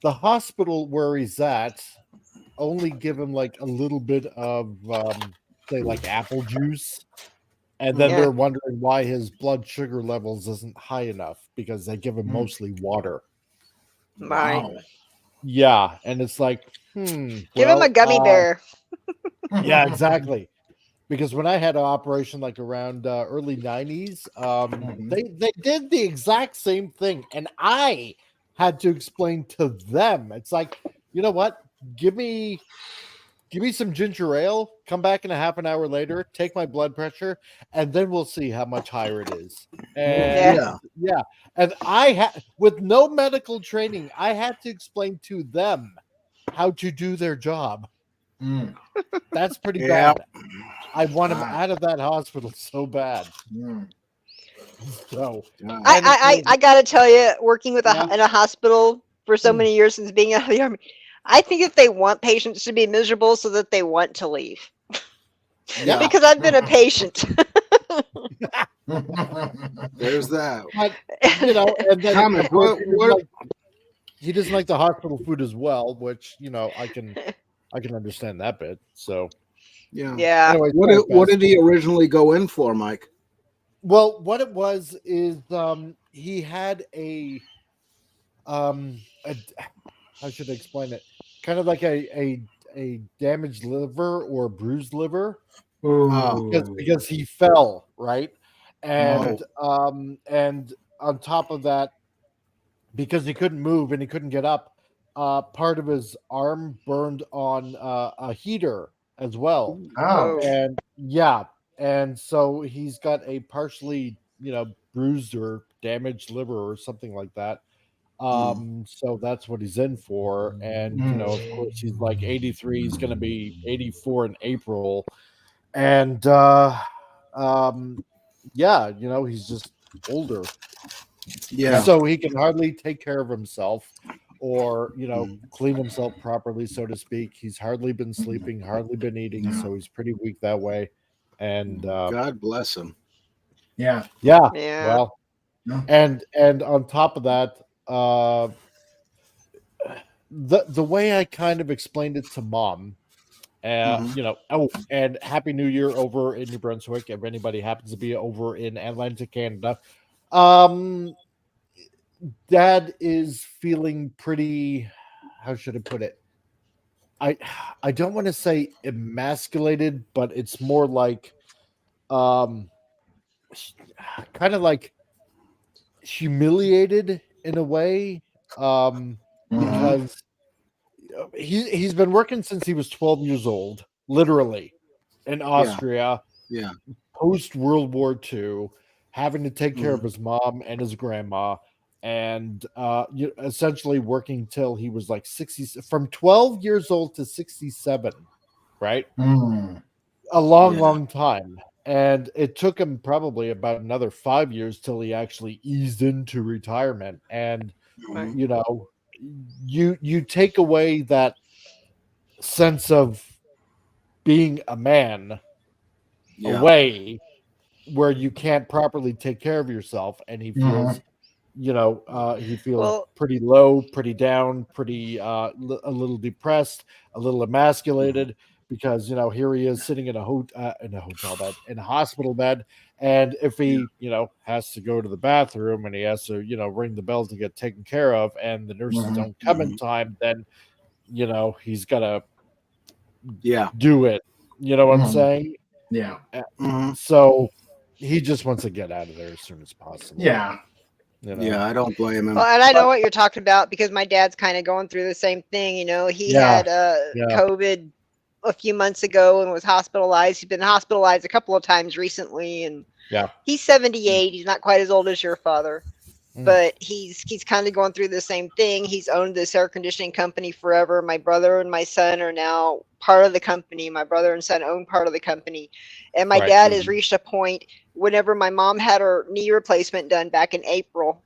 hospital where he's at only give him like a little bit of say like apple juice, and then they're wondering why his blood sugar levels isn't high enough because they give him mostly water. Wow. Yeah, and it's like give him a gummy bear. Yeah, exactly. Because when I had an operation like around early 90s, they did the exact same thing, and I had to explain to them. It's like, you know what? Give me some ginger ale, come back in a half an hour later, take my blood pressure, and then we'll see how much higher it is. And and I had, with no medical training, I had to explain to them how to do their job. That's pretty bad. I want him out of that hospital so bad. So I gotta tell you, working with in a hospital for so many years since being out of the army, I think that they want patients to be miserable so that they want to leave. Yeah. Because I've been a patient. There's that. But, and then he doesn't like the hospital food as well, which I can understand that bit. So yeah. Anyways, what did he originally go in for, Mike? Well, what it was is he had a how should I explain it? Kind of like a damaged liver or bruised liver, because he fell, right? And and on top of that, because he couldn't move and he couldn't get up, part of his arm burned on a heater as well. And so he's got a partially bruised or damaged liver or something like that. So that's what he's in for. And of course he's like 83, he's gonna be 84 in April. And he's just older. Yeah. So he can hardly take care of himself or, clean himself properly, so to speak. He's hardly been sleeping, hardly been eating, so he's pretty weak that way. And God bless him. Yeah. Yeah. Yeah. Well, and on top of that, the way I kind of explained it to Mom, and Happy New Year over in New Brunswick, if anybody happens to be over in Atlantic Canada. Dad is feeling pretty, how should I put it? I don't want to say emasculated, but it's more like kind of like humiliated in a way, because he's been working since he was 12 years old, literally, in Austria. Yeah. Post World War II, having to take care of his mom and his grandma, and essentially working till he was like 60, from 12 years old to 67, right? A long time. And it took him probably about another 5 years till he actually eased into retirement. And you take away that sense of being a man away, where you can't properly take care of yourself, and he feels pretty low, pretty down, pretty a little depressed, a little emasculated, because here he is sitting in a hotel bed, in a hospital bed, and if he has to go to the bathroom and he has to ring the bell to get taken care of, and the nurses don't come in time, then he's gotta do it. You know what I'm saying? Yeah. So he just wants to get out of there as soon as possible. Yeah. Yeah, I don't blame him. Well, and I know what you're talking about because my dad's kind of going through the same thing. He had COVID a few months ago and was hospitalized. He's been hospitalized a couple of times recently, and he's 78. He's not quite as old as your father, but he's kind of going through the same thing. He's owned this air conditioning company forever. My brother and my son are now part of the company. My brother and son own part of the company, and my dad has reached a point. Whenever my mom had her knee replacement done back in April,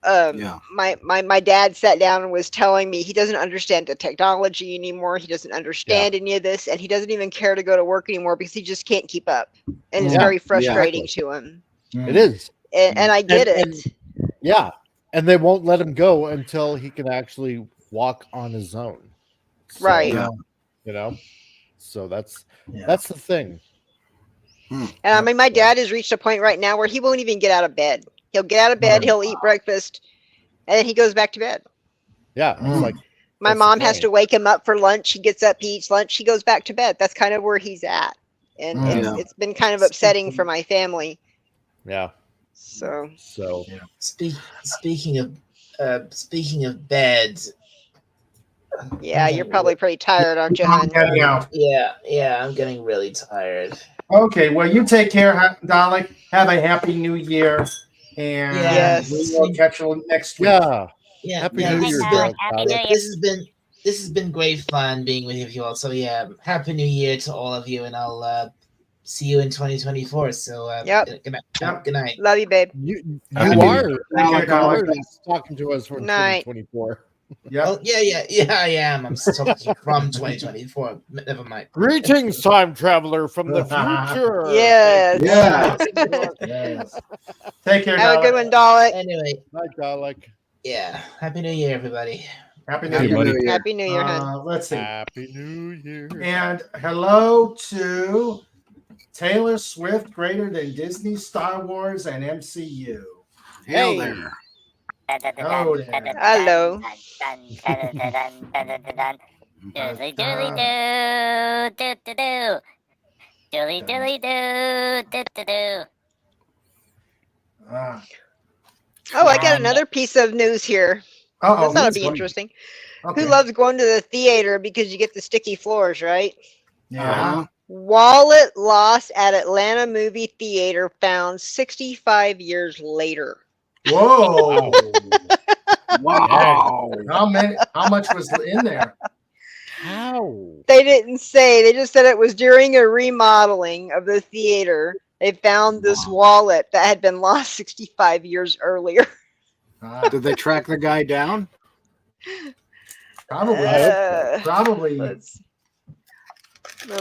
my dad sat down and was telling me he doesn't understand the technology anymore. He doesn't understand any of this, and he doesn't even care to go to work anymore because he just can't keep up, and it's very frustrating to him. It is, and I get it. And they won't let him go until he can actually walk on his own. So, right. So that's the thing. And I mean, my dad has reached a point right now where he won't even get out of bed. He'll get out of bed, he'll eat breakfast, and then he goes back to bed. Yeah. It's like my mom has to wake him up for lunch. He gets up, he eats lunch, he goes back to bed. That's kind of where he's at. And it's been kind of upsetting for my family. Yeah. So speaking of beds. Yeah, you're probably pretty tired, aren't you, hon? Yeah, I'm getting really tired. Okay, well, you take care, Dalek. Have a happy new year, and we will catch you next week. Yeah. Happy New Year, This has been great fun being with you all. So happy New Year to all of you, and I'll see you in 2024. So good night. Love you, babe. You are talking to us from 2024. Yeah. Oh, yeah, I am. I'm talking from 2024. Never mind. Greetings, time traveler from the future. Yes. Yes. Take care. Have a good one, Dalek. Anyway, night, Dalek. Yeah. Happy New Year, everybody. Happy New Year. Happy New Year, hon. Let's see. Happy New Year. And hello to Taylor Swift, greater than Disney, Star Wars, and MCU. Hail there. Hello there. Hello. Doodly doodly doo, doo doo doo. Doodly doodly doo, doo doo doo. Oh, I got another piece of news here. This ought to be interesting. Okay. Who loves going to the theater because you get the sticky floors, right? Yeah. Wallet lost at Atlanta movie theater found 65 years later. Whoa! Wow! How much was in there? How? They didn't say. They just said it was during a remodeling of the theater. They found this wallet that had been lost 65 years earlier. Did they track the guy down? Probably. Probably.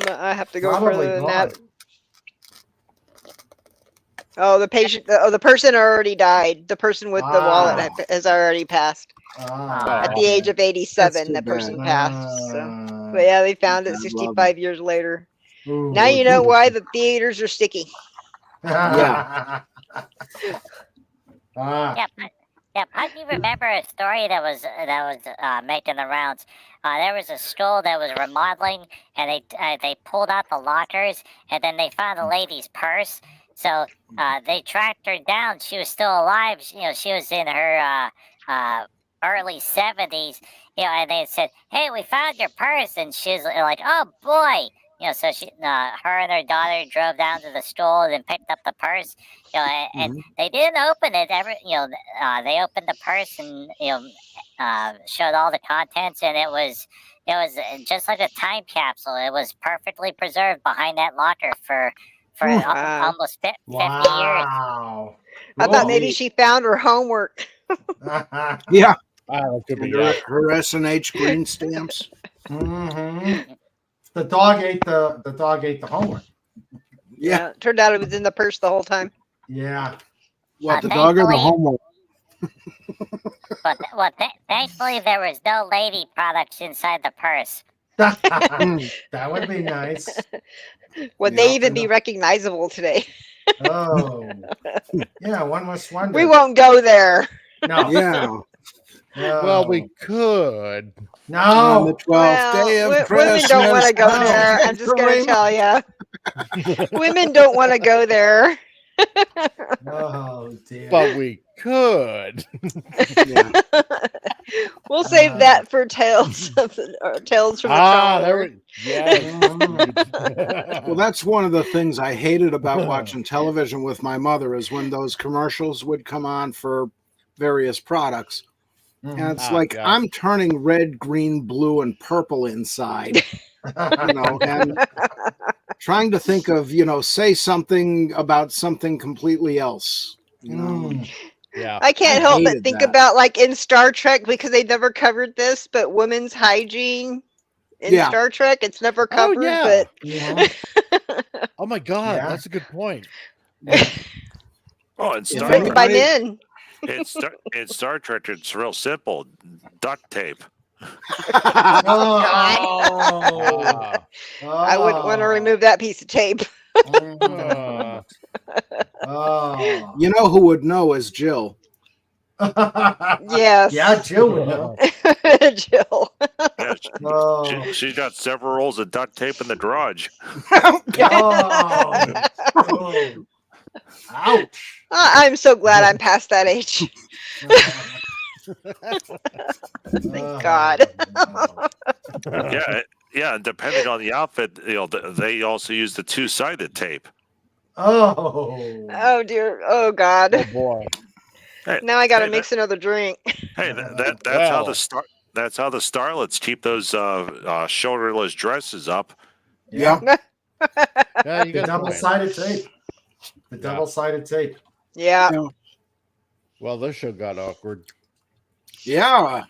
I have to go further than that. Oh, the patient. The person already died. The person with the wallet has already passed. At the age of 87, that person passed. So, but yeah, they found it 65 years later. Ooh, now you know why the theaters are sticky. Yeah. Yeah, Pug, you remember a story that was making the rounds? There was a school that was remodeling, and they pulled out the lockers, and then they found the lady's purse. So they tracked her down. She was still alive. She was in her early 70s. And they said, "Hey, we found your purse," and she's like, "Oh boy." So her and her daughter drove down to the store and picked up the purse. And they didn't open it ever. They opened the purse and showed all the contents, and it was just like a time capsule. It was perfectly preserved behind that locker for almost 50 years. I thought maybe she found her homework. Yeah. Could be her S&H green stamps. The dog ate the homework. Yeah, it turned out it was in the purse the whole time. Yeah. What, the dog or the homework? Thankfully there was no lady products inside the purse. That would be nice. Would they even be recognizable today? Oh. Yeah, one must wonder. We won't go there. No. Yeah. No. Well, we could. No. On the 12th day of Christmas. Women don't want to go there. I'm just going to tell you. Women don't want to go there. Oh, dear. But we could. We'll save that for tales from the trauma. Well, that's one of the things I hated about watching television with my mother is when those commercials would come on for various products. And it's I'm turning red, green, blue, and purple inside, and trying to think of, say something about something completely else. Yeah, I can't help but think about like in Star Trek, because they never covered this, but women's hygiene in Star Trek, it's never covered. Oh my God, that's a good point. Oh, it's written by men. In Star Trek, it's real simple. Duct tape. I wouldn't want to remove that piece of tape. You know who would know is Jill. Yes. Yeah, Jill would know. Jill. Yeah, she's got several rolls of duct tape in the garage. Ouch. I'm so glad I'm past that age. Thank God. Yeah. Depending on the outfit, they also use the two-sided tape. Oh dear. Oh God. Oh boy. Hey, now I got to mix another drink. Hey, that's how the starlets keep those shoulderless dresses up. Yeah. Yeah, you got double-sided tape. The double-sided tape. Yeah. Well, this show got awkward. Yeah.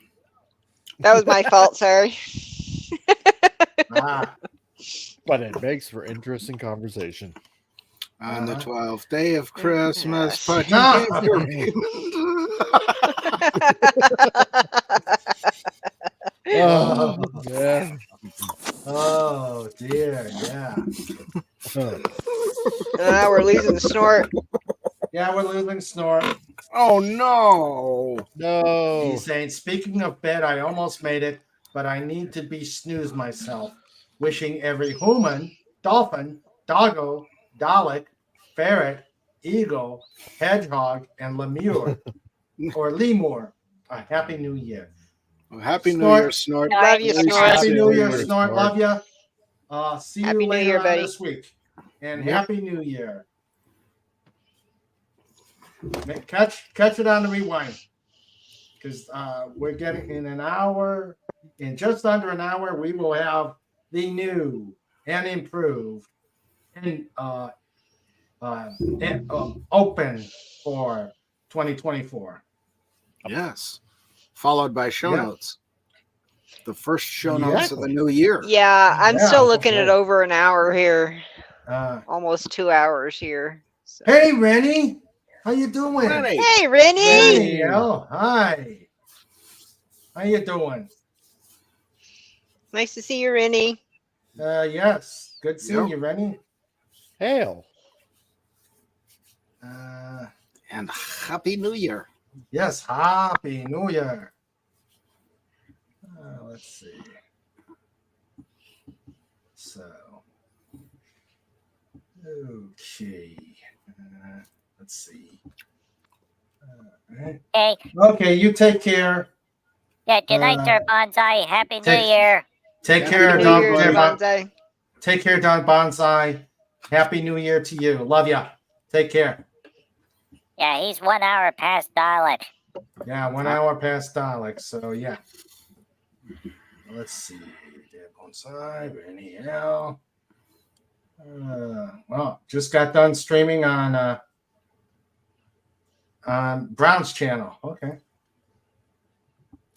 That was my fault. Sorry. But it makes for interesting conversation. On the 12th day of Christmas, Oh, yeah. Oh dear, yeah. We're losing Snort. Yeah, we're losing Snort. Oh no. He's saying, speaking of bed, I almost made it, but I need to be snooze myself. Wishing every human, dolphin, doggo, Dalek, ferret, eagle, hedgehog, and lemur or lemur a happy new year. Well, happy New Year, Snort. Love you, Snort. Happy New Year, Snort. Love you. See you happy later New Year, on buddy. this week. And Happy New Year. Catch it on the rewind. Because we're getting in just under an hour, we will have the new and improved and open for 2024. Yes. Followed by show notes. The first show notes of the new year. Yeah, I'm still looking at over an hour here. Almost 2 hours here. So. Hey, Rennie. How you doing? Rennie. Hey, Rennie. Hi. How you doing? Nice to see you, Rennie. Yes. Good seeing you, Rennie. Hail. And Happy New Year. Yes, Happy New Year. Let's see. So, okay. Let's see. Hey. Okay, you take care. Yeah, good night, Dirt Bonsai. Happy New Year. Take care, Don Bonsai. Take care, Don Bonsai. Happy New Year to you. Love ya. Take care. Yeah, he's 1 hour past Dalek. Yeah, 1 hour past Dalek. So yeah. Let's see. Dad Bonsai, Rennie L. Well, just got done streaming on Brown's channel. Okay.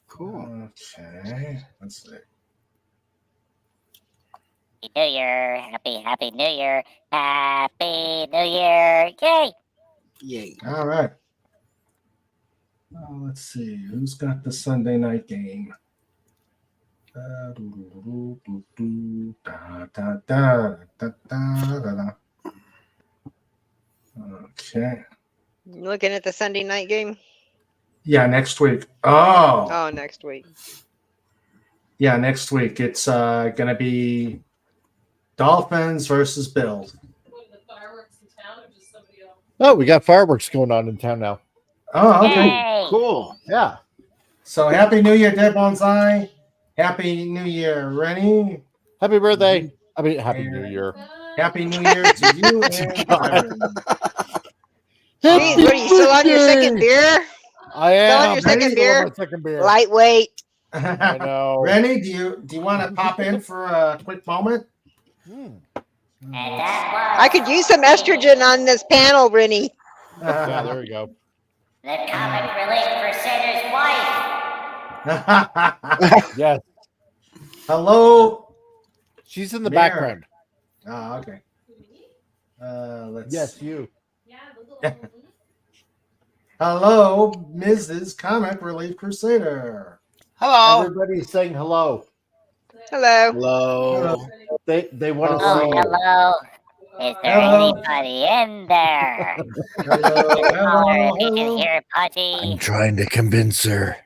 Cool. Okay. Let's see. Happy New Year. Happy New Year. Happy New Year. Yay. Yay. All right. Let's see. Who's got the Sunday night game? Okay. Looking at the Sunday night game? Yeah, next week. Oh, next week. Yeah, next week. It's going to be Dolphins versus Bills. Oh, we got fireworks going on in town now. Oh, okay. Yay. Cool. Yeah. So happy New Year, Dead Bonsai. Happy New Year, Rennie. Happy birthday. I mean, happy New Year. Happy New Year to you and Kevin. Jeez, what are you still on your second beer? I am. Still on your second beer? My second beer. Lightweight. I know. Rennie, do you want to pop in for a quick moment? I could use some estrogen on this panel, Rennie. Yeah, there we go. The Comic Relief Crusader's wife. Yes. Hello. She's in the Mary. background. Oh, okay. Let's Yes, see. you. Hello, Mrs. Comic Relief Crusader. Hello. Everybody's saying hello. Hello. Hello. They want to Oh, see you. hello. Is there anybody in there? Hello. If you can hear Putty. I'm trying to convince her.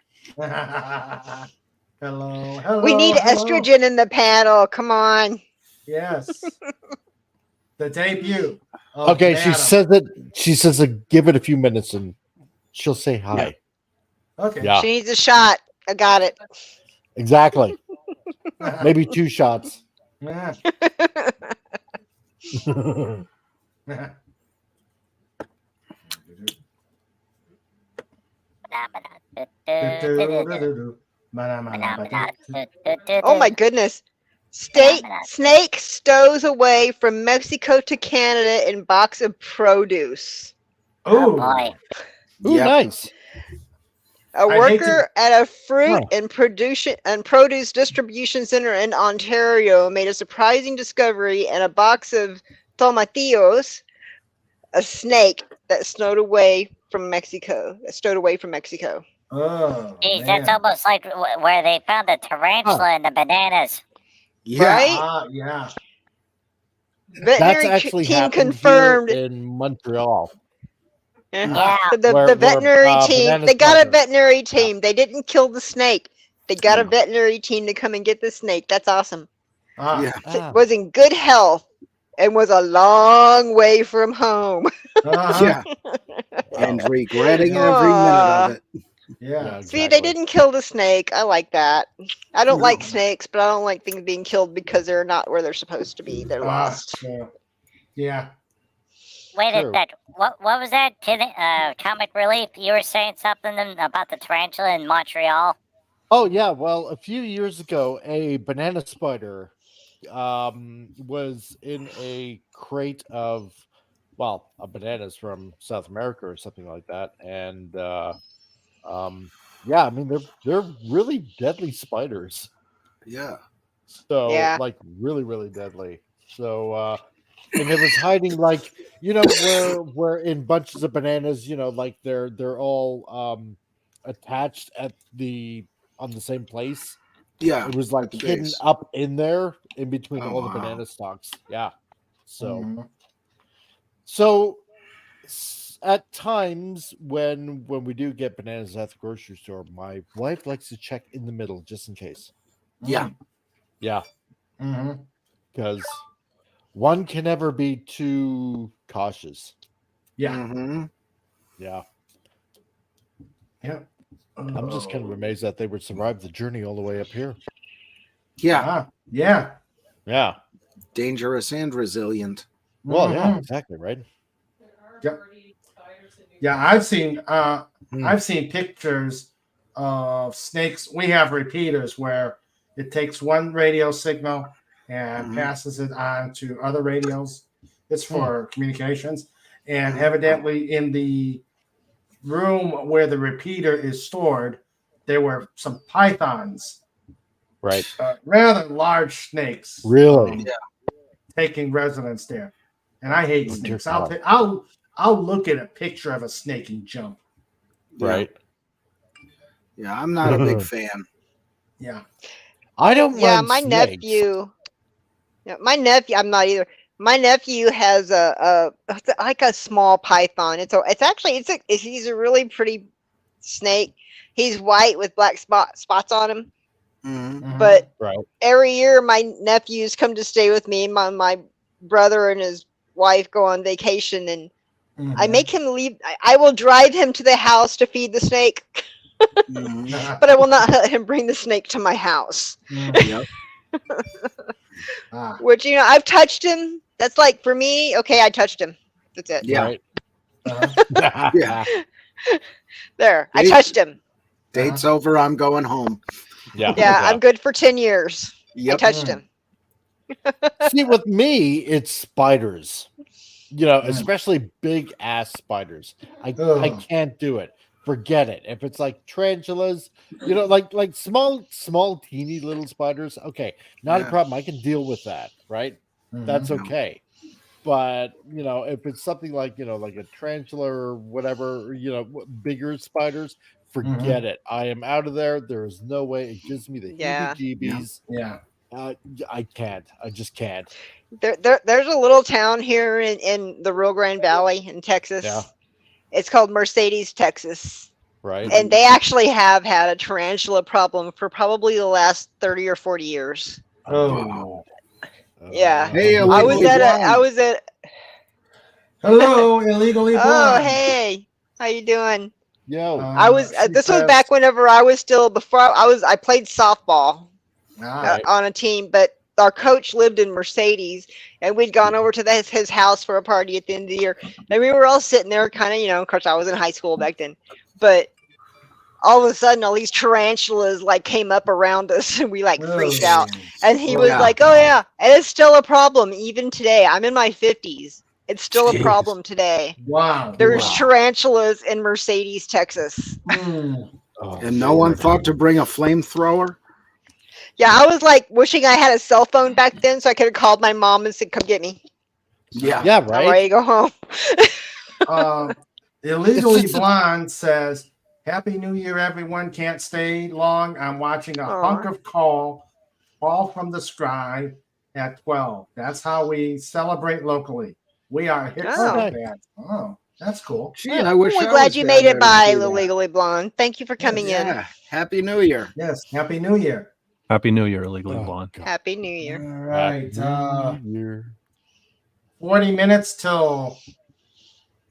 Hello. We need estrogen in the panel. Come on. Yes. The debut. Okay, Madam. she says it. Give it a few minutes and she'll say hi. Okay. Yeah. She needs a shot. I got it. Exactly. Maybe 2 shots. Yeah. Oh my goodness. Snake stows away from Mexico to Canada in box of produce. Oh boy. Ooh, nice. A worker at a fruit and produce distribution center in Ontario made a surprising discovery in a box of tomatillos, a snake that stowed away from Mexico. Oh, Jeez, that's almost like where they found the tarantula in the bananas. Yeah. Right? Yeah. Veterinary That's actually team happened confirmed here in Montreal. Yeah. The veterinary team, they got a veterinary team. They didn't kill the snake. They got a veterinary team to come and get the snake. That's awesome. It was in good health and was a long way from home. Yeah. And regretting every minute of it. Yeah. Exactly. See, they didn't kill the snake. I like that. I don't like snakes, but I don't like things being killed because they're not where they're supposed to be. They're lost. Yeah. Wait a sec. What was that? Comic Relief? You were saying something about the tarantula in Montreal? Oh yeah, well, a few years ago, a banana spider was in a crate of bananas from South America or something like that, and Yeah, I mean they're really deadly spiders. Yeah. So Yeah. like really, really deadly. So and it was hiding like where in bunches of bananas, like they're all attached on the same place. Yeah. It was like hidden base. up in there in between Oh, all the wow. banana stalks. Yeah. So Mm-hmm. so at times when we do get bananas at the grocery store, my wife likes to check in the middle just in case. Yeah. Yeah. Mm-hmm. Because one can never be too cautious. Yeah. Mm-hmm. Yeah. Yeah. I'm just kind of amazed that they would survive the journey all the way up here. Yeah. Yeah. Yeah. Dangerous and resilient. Well, yeah, exactly, right. Yep. Yeah, I've seen pictures of snakes. We have repeaters where it takes one radio signal and passes it on to other radios. It's for communications. And evidently in the room where the repeater is stored, there were some pythons. Right. Rather large snakes. Really? Taking residence there. And I hate snakes. I'll look at a picture of a snake and jump. Right. Yeah, I'm not a big fan. Yeah. I don't mind my snakes. nephew. Yeah, my nephew. I'm not either. My nephew has a small python. He's a really pretty snake. He's white with black spots on him. Mm-hmm. But every year my nephews come to stay with me. My brother and his wife go on vacation, and I make him leave. I will drive him to the house to feed the snake, but I will not let him bring the snake to my house. Yep. Which I've touched him. That's like for me. Okay, I touched him. That's it. Yeah. Yeah. There, I touched him. Date's over. I'm going home. Yeah, I'm good for 10 years. Yep. I touched him. See, with me, it's spiders. Especially big ass spiders. I can't do it. Forget it. If it's like tarantulas, like small, teeny little spiders, okay, not a problem. I can deal with that, right? That's okay. But if it's something like like a tarantula or whatever, bigger spiders, forget it. I am out of there. There is no way. It gives me the heebie-jeebies. Yeah. I can't. I just can't. There's a little town here in the Rio Grande Valley in Texas. Yeah. It's called Mercedes, Texas. Right. And they actually have had a tarantula problem for probably the last 30 or 40 years. Oh. Yeah. Hey, I was at Hello, illegally blind. Oh, hey. How you doing? Yo. This was back whenever I was still I played softball on a team, but our coach lived in Mercedes, and we'd gone over to his house for a party at the end of the year, and we were all sitting there kind of, of course I was in high school back then, but all of a sudden all these tarantulas came up around us, and we freaked out, and he was like, oh yeah, and it's still a problem even today. I'm in my 50s. It's still a problem today. Wow. There's tarantulas in Mercedes, Texas. And no one thought to bring a flamethrower? Yeah, I was wishing I had a cell phone back then so I could have called my mom and said, come get me. Yeah. Yeah, right. I'm ready to go home. Illegally Blonde says, Happy New Year, everyone. Can't stay long. I'm watching a hunk of coal fall from the sky at 12. That's how we celebrate locally. We are hit band. Oh, that's cool. Gee, I wish We're I glad was you down made there it to by, do that. Illegally Blonde. Thank you for coming in. Happy New Year. Yes, Happy New Year. Happy New Year, Illegally Blonde. Happy New Year. All right. Happy New Year. 40 minutes till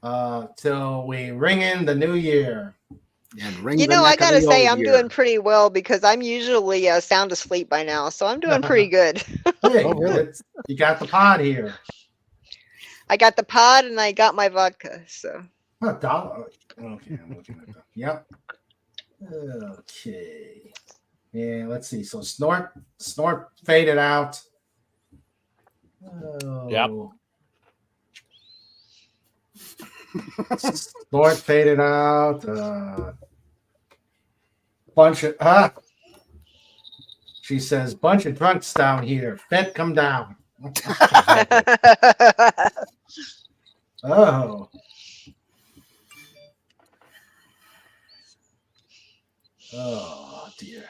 we ring in the new year. And ring I gotta say, I'm doing pretty well because I'm usually sound asleep by now, so I'm doing pretty good. Hey, you got the pod here. I got the pod and I got my vodka. So. $1. Okay, I'm looking at that. Yep. Okay. Yeah, let's see. So snort faded out. Oh. Yep. Snort faded out. Bunch of She says, bunch of drunks down here. Fed, come down. Oh. Oh, dear.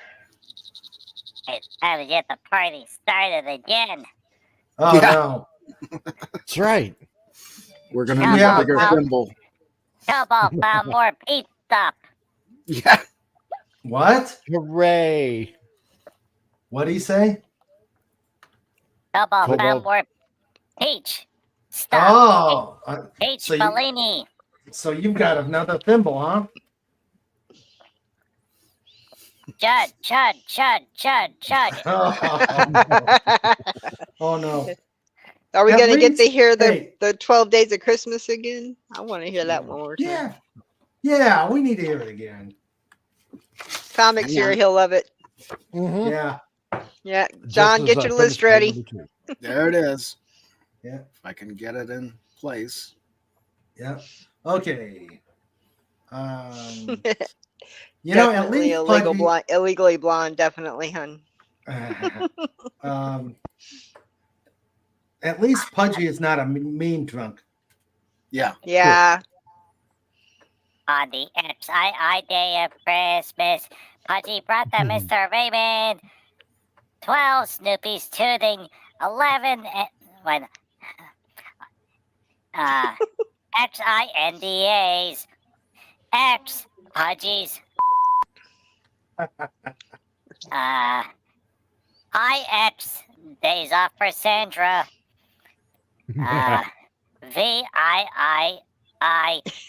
It's time to get the party started again. Oh, no. That's right. We're going to need a bigger thimble. Cowbell found more peach stuff. Yeah. What? Hooray. What did he say? Cowbell found more peach stuff. Oh. Peach Bellini. So you've got another thimble, huh? Chud. Oh, no. Are we going to get to hear the 12 Days of Christmas again? I want to hear that one more time. Yeah, we need to hear it again. Comics here, he'll love it. Mm-hmm. Yeah. Yeah, John, get your list ready. There it is. Yeah. If I can get it in place. Yeah. Okay. You know, at least illegally blonde, definitely, hun. At least Pudgy is not a mean drunk. Yeah. Yeah. True. On the XII day of Christmas, Pudgy brought the Mr. Raymond 12 Snoopy's tooting 11 XINDAs X Pudgy's IX days off for Sandra VIII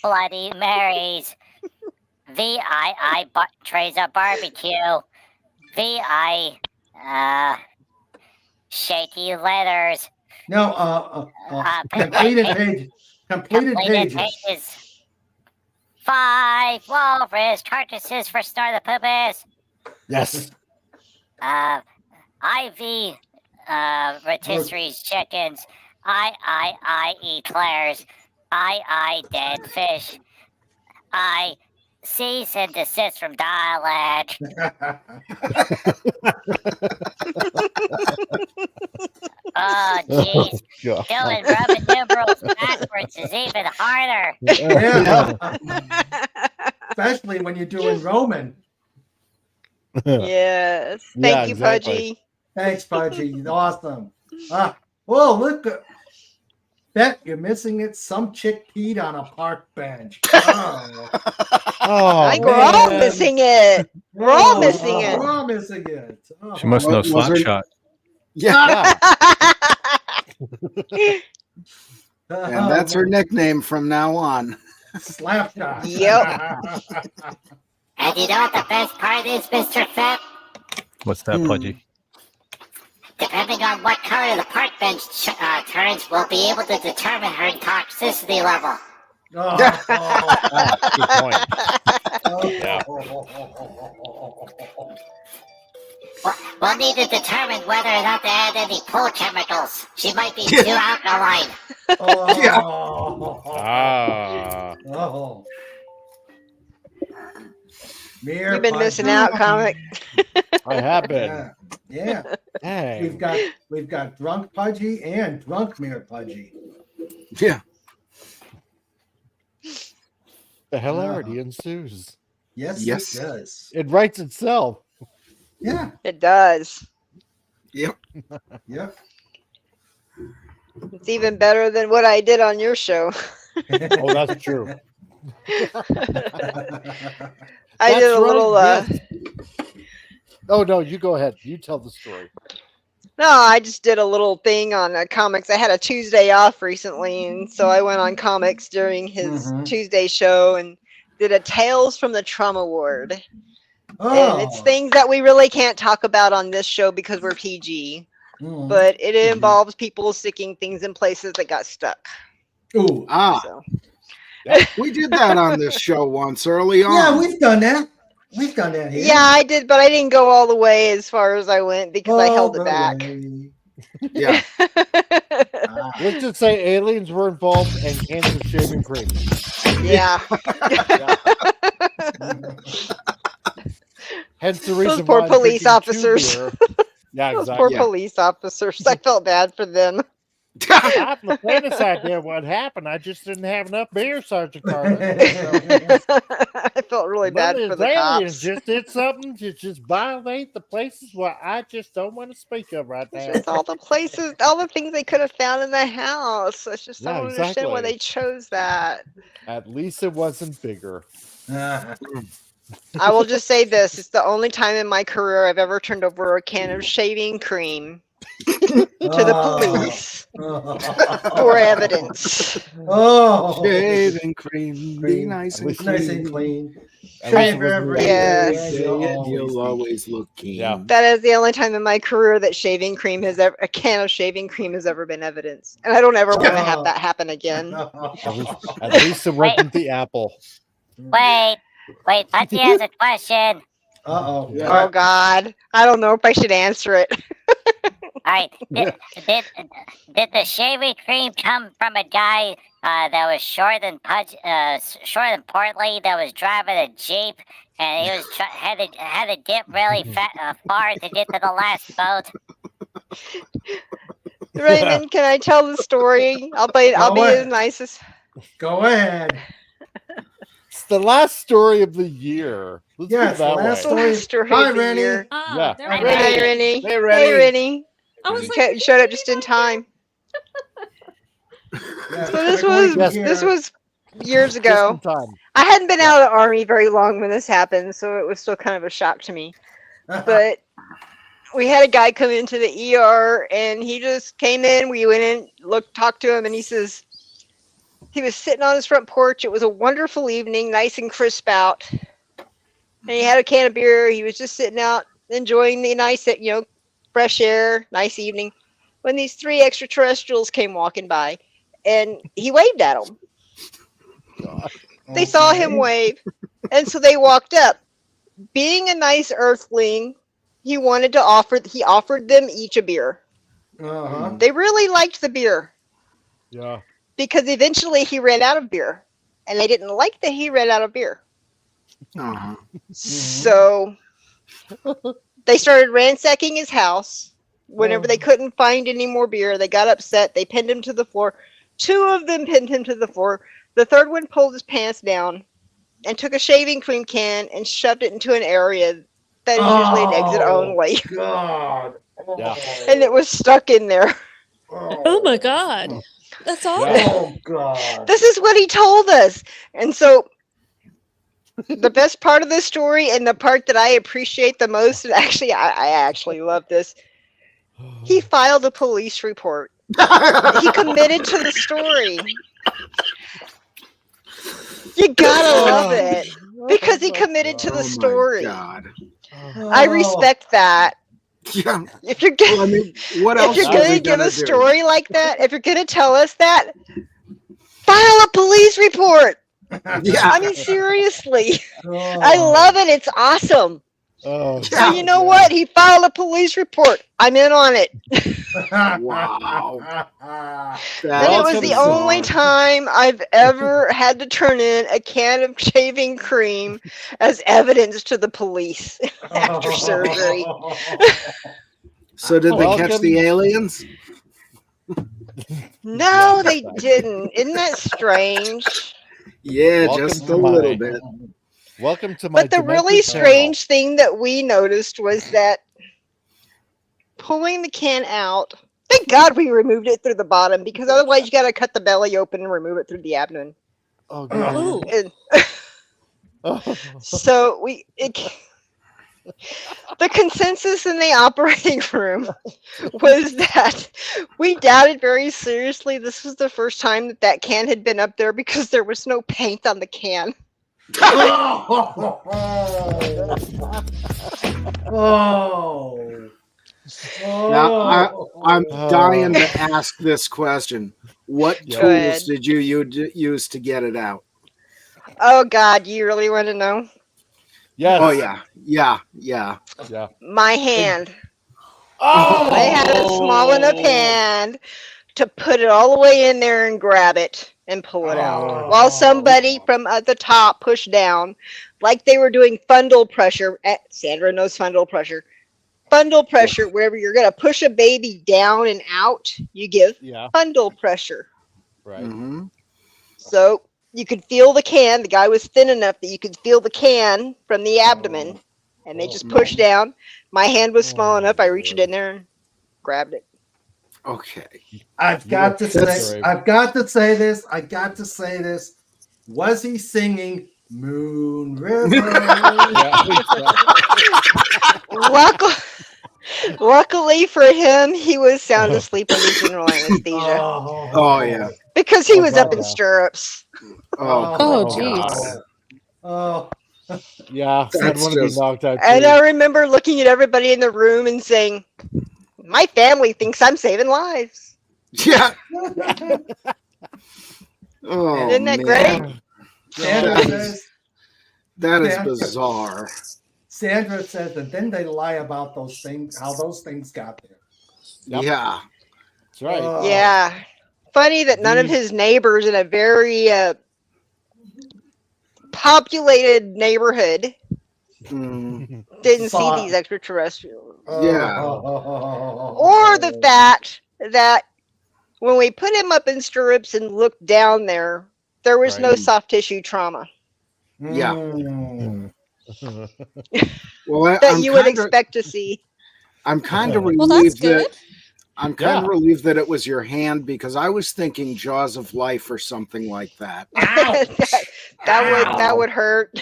Bloody Marys VII trays of barbecue VI shaky letters. No, completed pages. 5 walrus carcasses for Star the Poopas. Yes. IV rotisserie chickens. I eclairs. I dead fish. I cease and desist from dialect. Oh, jeez. Doing Roman numerals backwards is even harder. Yeah. Especially when you're doing Roman. Yes. Thank you, exactly. Pudgy. Thanks, Pudgy. Awesome. Whoa, look. Bet you're missing it. Some chick peed on a park bench. Oh, I think we're all missing it. We're all missing it. We're all missing it. Oh. She must know Slapshot. Yeah. And that's her nickname from now on. Slapshot. Yep. And you know what the best part is, Mr. Fett? What's that, Pudgy? Depending on what color the park bench turns, we'll be able to determine her toxicity level. Good point. Yeah. We'll need to determine whether or not to add any pool chemicals. She might be too alkaline. You've been missing out, comic. I have been. Yeah. Hey. We've got drunk Pudgy and drunk Mayor Pudgy. Yeah. The hilarity ensues. Yes, yes, it does. It writes itself. Yeah, it does. Yep. Yep. It's even better than what I did on your show. Oh, that's true. I did a little. Yes. Oh no, you go ahead. You tell the story. No, I just did a little thing on comics. I had a Tuesday off recently, and so I went on comics during his Tuesday show and did a Tales from the Trauma Ward. Oh. And it's things that we really can't talk about on this show because we're PG. But it involves people sticking things in places that got stuck. Ooh, So. We did that on this show once early on. Yeah, we've done that. We've done that here. Yeah, I did, but I didn't go all the way as far as I went because I held it back. Yeah. Let's just say aliens were involved and cans of shaving cream. Yeah. Hence the reason Those poor why I'm police drinking officers. 2 beer. Yeah, Those exactly. poor police officers. I felt bad for them. I'm the famous idea of what happened. I just didn't have enough beer, Sergeant Carter. I felt really bad for the aliens cops. just did something to just violate the places where I just don't want to speak of right now. Just all the places, all the things they could have found in the house. I just don't understand why they chose that. At least it wasn't bigger. I will just say this: it's the only time in my career I've ever turned over a can of shaving cream to the police for evidence. Shaving cream, be nice and clean. Yes. You'll always look keen. Yeah. That is the only time in my career that shaving cream has ever, a can of shaving cream has ever been evidence, and I don't ever want to have that happen again. At least it wasn't the apple. Wait, Putty has a question. Uh-oh. Oh God, I don't know if I should answer it. All right, did the shaving cream come from a guy that was short and portly, that was driving a Jeep, and he was had to dip really far to get to the last boat? Raymond, can I tell the story? I'll be as nice as. Go ahead. It's the last story of the year. Let's Yes, put it that last way. story. Hi, Rennie. Yeah. Hi, Rennie. Hey, Rennie. Hey, Rennie. I was You showed up just in time. So this was years ago. Just in time. I hadn't been out of the army very long when this happened, so it was still kind of a shock to me. But we had a guy come into the ER, and he just came in. We went in, talked to him, and he says he was sitting on his front porch. It was a wonderful evening, nice and crisp out, and he had a can of beer. He was just sitting out enjoying the nice, fresh air, nice evening, when these 3 extraterrestrials came walking by, and he waved at them. They saw him wave, and so they walked up. Being a nice earthling, he offered them each a beer. They really liked the beer. Yeah. Because eventually he ran out of beer, and they didn't like that he ran out of beer. So they started ransacking his house. Whenever they couldn't find any more beer, they got upset. They pinned him to the floor. 2 of them pinned him to the floor. The third one pulled his pants down and took a shaving cream can and shoved it into an area that is usually an exit only. God. Yeah. And it was stuck in there. Oh my God. That's awful. Oh God. This is what he told us. And so the best part of this story, and the part that I appreciate the most, and actually I actually love this, he filed a police report. He committed to the story. You gotta love it. Because he committed to the story. God. I respect that. Yeah. If you're gonna, what else? If you're gonna give a story like that, if you're gonna tell us that, file a police report. Yeah. I mean, seriously. I love it. It's awesome. Oh, so you know what? He filed a police report. I'm in on it. Wow. And it was the only time I've ever had to turn in a can of shaving cream as evidence to the police after surgery. So did they catch the aliens? No, they didn't. Isn't that strange? Yeah, just a little bit. Welcome to my. But the really strange thing that we noticed was that pulling the can out. Thank God we removed it through the bottom, because otherwise you got to cut the belly open and remove it through the abdomen. Oh God. And so the consensus in the operating room was that we doubted very seriously this was the first time that can had been up there, because there was no paint on the can. Now, I'm dying to ask this question. What tools did you use to get it out? Oh God, you really want to know? Yes. Oh yeah. My hand. Oh, I had a small enough hand to put it all the way in there and grab it and pull it out, while somebody from the top pushed down, like they were doing fundal pressure. Sandra knows fundal pressure. Fundal pressure, wherever you're going to push a baby down and out, you give fundal pressure. Right. Mm-hmm. So you could feel the can. The guy was thin enough that you could feel the can from the abdomen, and they just pushed down. My hand was small enough. I reached in there and grabbed it. Okay. I've got to say this. Was he singing Moon River? Luckily for him, he was sound asleep under general anesthesia. Oh yeah. Because he was up in stirrups. Oh, jeez. Yeah, I'd want to be knocked out too. And I remember looking at everybody in the room and saying, "My family thinks I'm saving lives." Yeah. Oh, isn't that great? That is bizarre. Sandra says, and then they lie about those things, how those things got there. Yep. Yeah, that's right. Yeah, funny that none of his neighbors in a very populated neighborhood didn't see these extraterrestrials. Yeah. Or the fact that when we put him up in stirrups and looked down there, there was no soft tissue trauma. Yeah. Well, that you would expect to see. I'm kind of relieved relieved that it was your hand, because I was thinking Jaws of Life or something like that. that would hurt.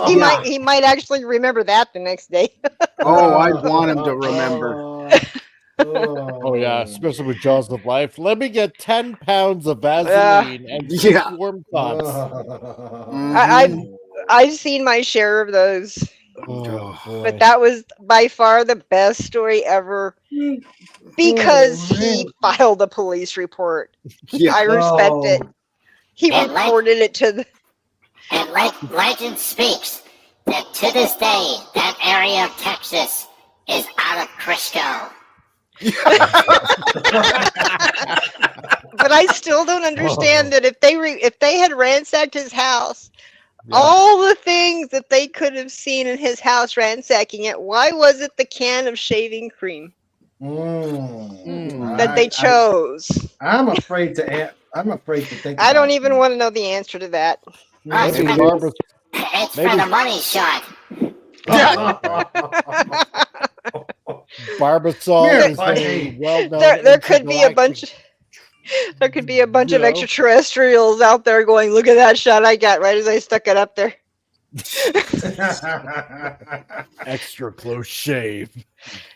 He might actually remember that the next day. Oh, I'd want him to remember. Oh yeah, especially with Jaws of Life. Let me get 10 pounds of Vaseline and warm thoughts. I've seen my share of those. Oh, but that was by far the best story ever, because he filed a police report. I respect it. He reported it to the. And legend speaks that to this day, that area of Texas is out of Crisco. But I still don't understand that if they had ransacked his house, all the things that they could have seen in his house ransacking it, why was it the can of shaving cream that they chose? I'm afraid to think. I don't even want to know the answer to that. It's for the money shot. Barbasol is a well-known. There could be a bunch. There could be a bunch of extraterrestrials out there going, "Look at that shot I got right as I stuck it up there." Extra close shave.